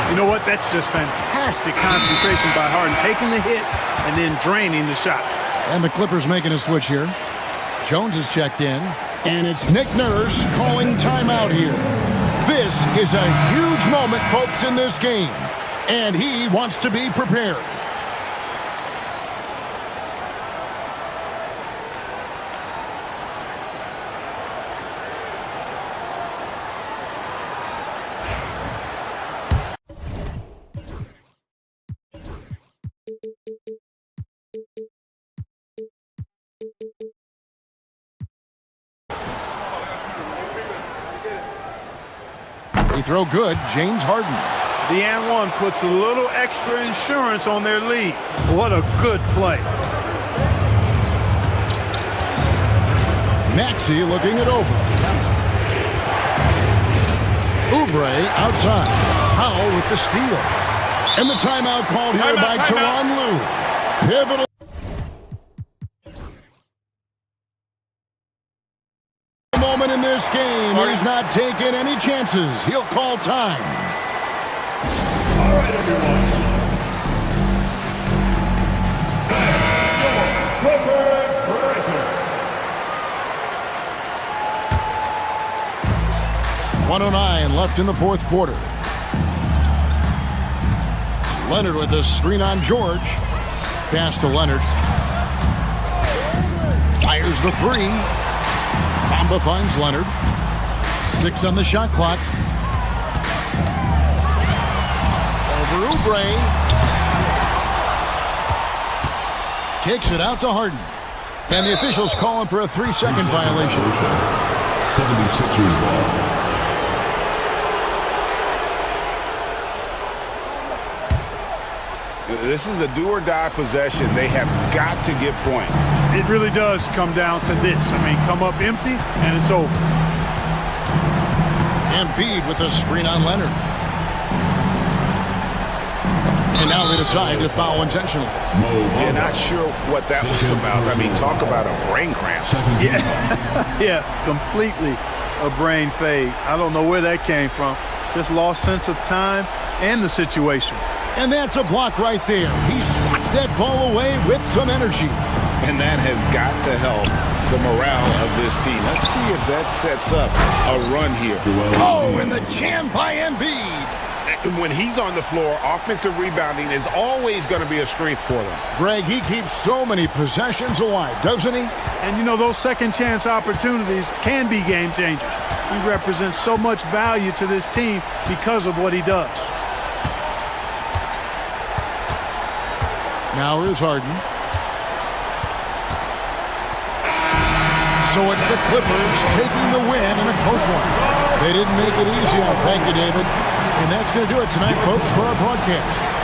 You know what? That's just fantastic concentration by Harden. Taking the hit and then draining the shot. And the Clippers making a switch here. Jones is checked in. And it's Nick Nurse calling timeout here. This is a huge moment, folks, in this game. And he wants to be prepared. Free throw good, James Harden. The and one puts a little extra insurance on their lead. What a good play. Maxey looking it over. Oubre outside. Powell with the steal. And the timeout called here by Tyronn Lue. Pivotal. Moment in this game. He's not taking any chances. He'll call time. All right, everyone. Clippers pressure. 1:09 left in the fourth quarter. Leonard with a screen on George. Pass to Leonard. Fires the three. Bamba finds Leonard. 6 on the shot clock. Over Oubre. Kicks it out to Harden. And the officials call him for a 3-second violation. 76ers ball. This is a do-or-die possession. They have got to get points. It really does come down to this. I mean, come up empty, and it's over. Embiid with a screen on Leonard. And now they decide to foul intentionally. Yeah, not sure what that was about. I mean, talk about a brain cramp. Yeah, yeah, completely a brain fade. I don't know where that came from. Just lost sense of time and the situation. And that's a block right there. He swats that ball away with some energy. And that has got to help the morale of this team. Let's see if that sets up a run here. Oh, and the jam by Embiid. When he's on the floor, offensive rebounding is always going to be a strength for them. Greg, he keeps so many possessions alive, doesn't he? And, you know, those second chance opportunities can be game changers. He represents so much value to this team because of what he does. Now here's Harden. So it's the Clippers taking the win in a close one. They didn't make it easy. Thank you, David. And that's going to do it tonight, folks, for our broadcast.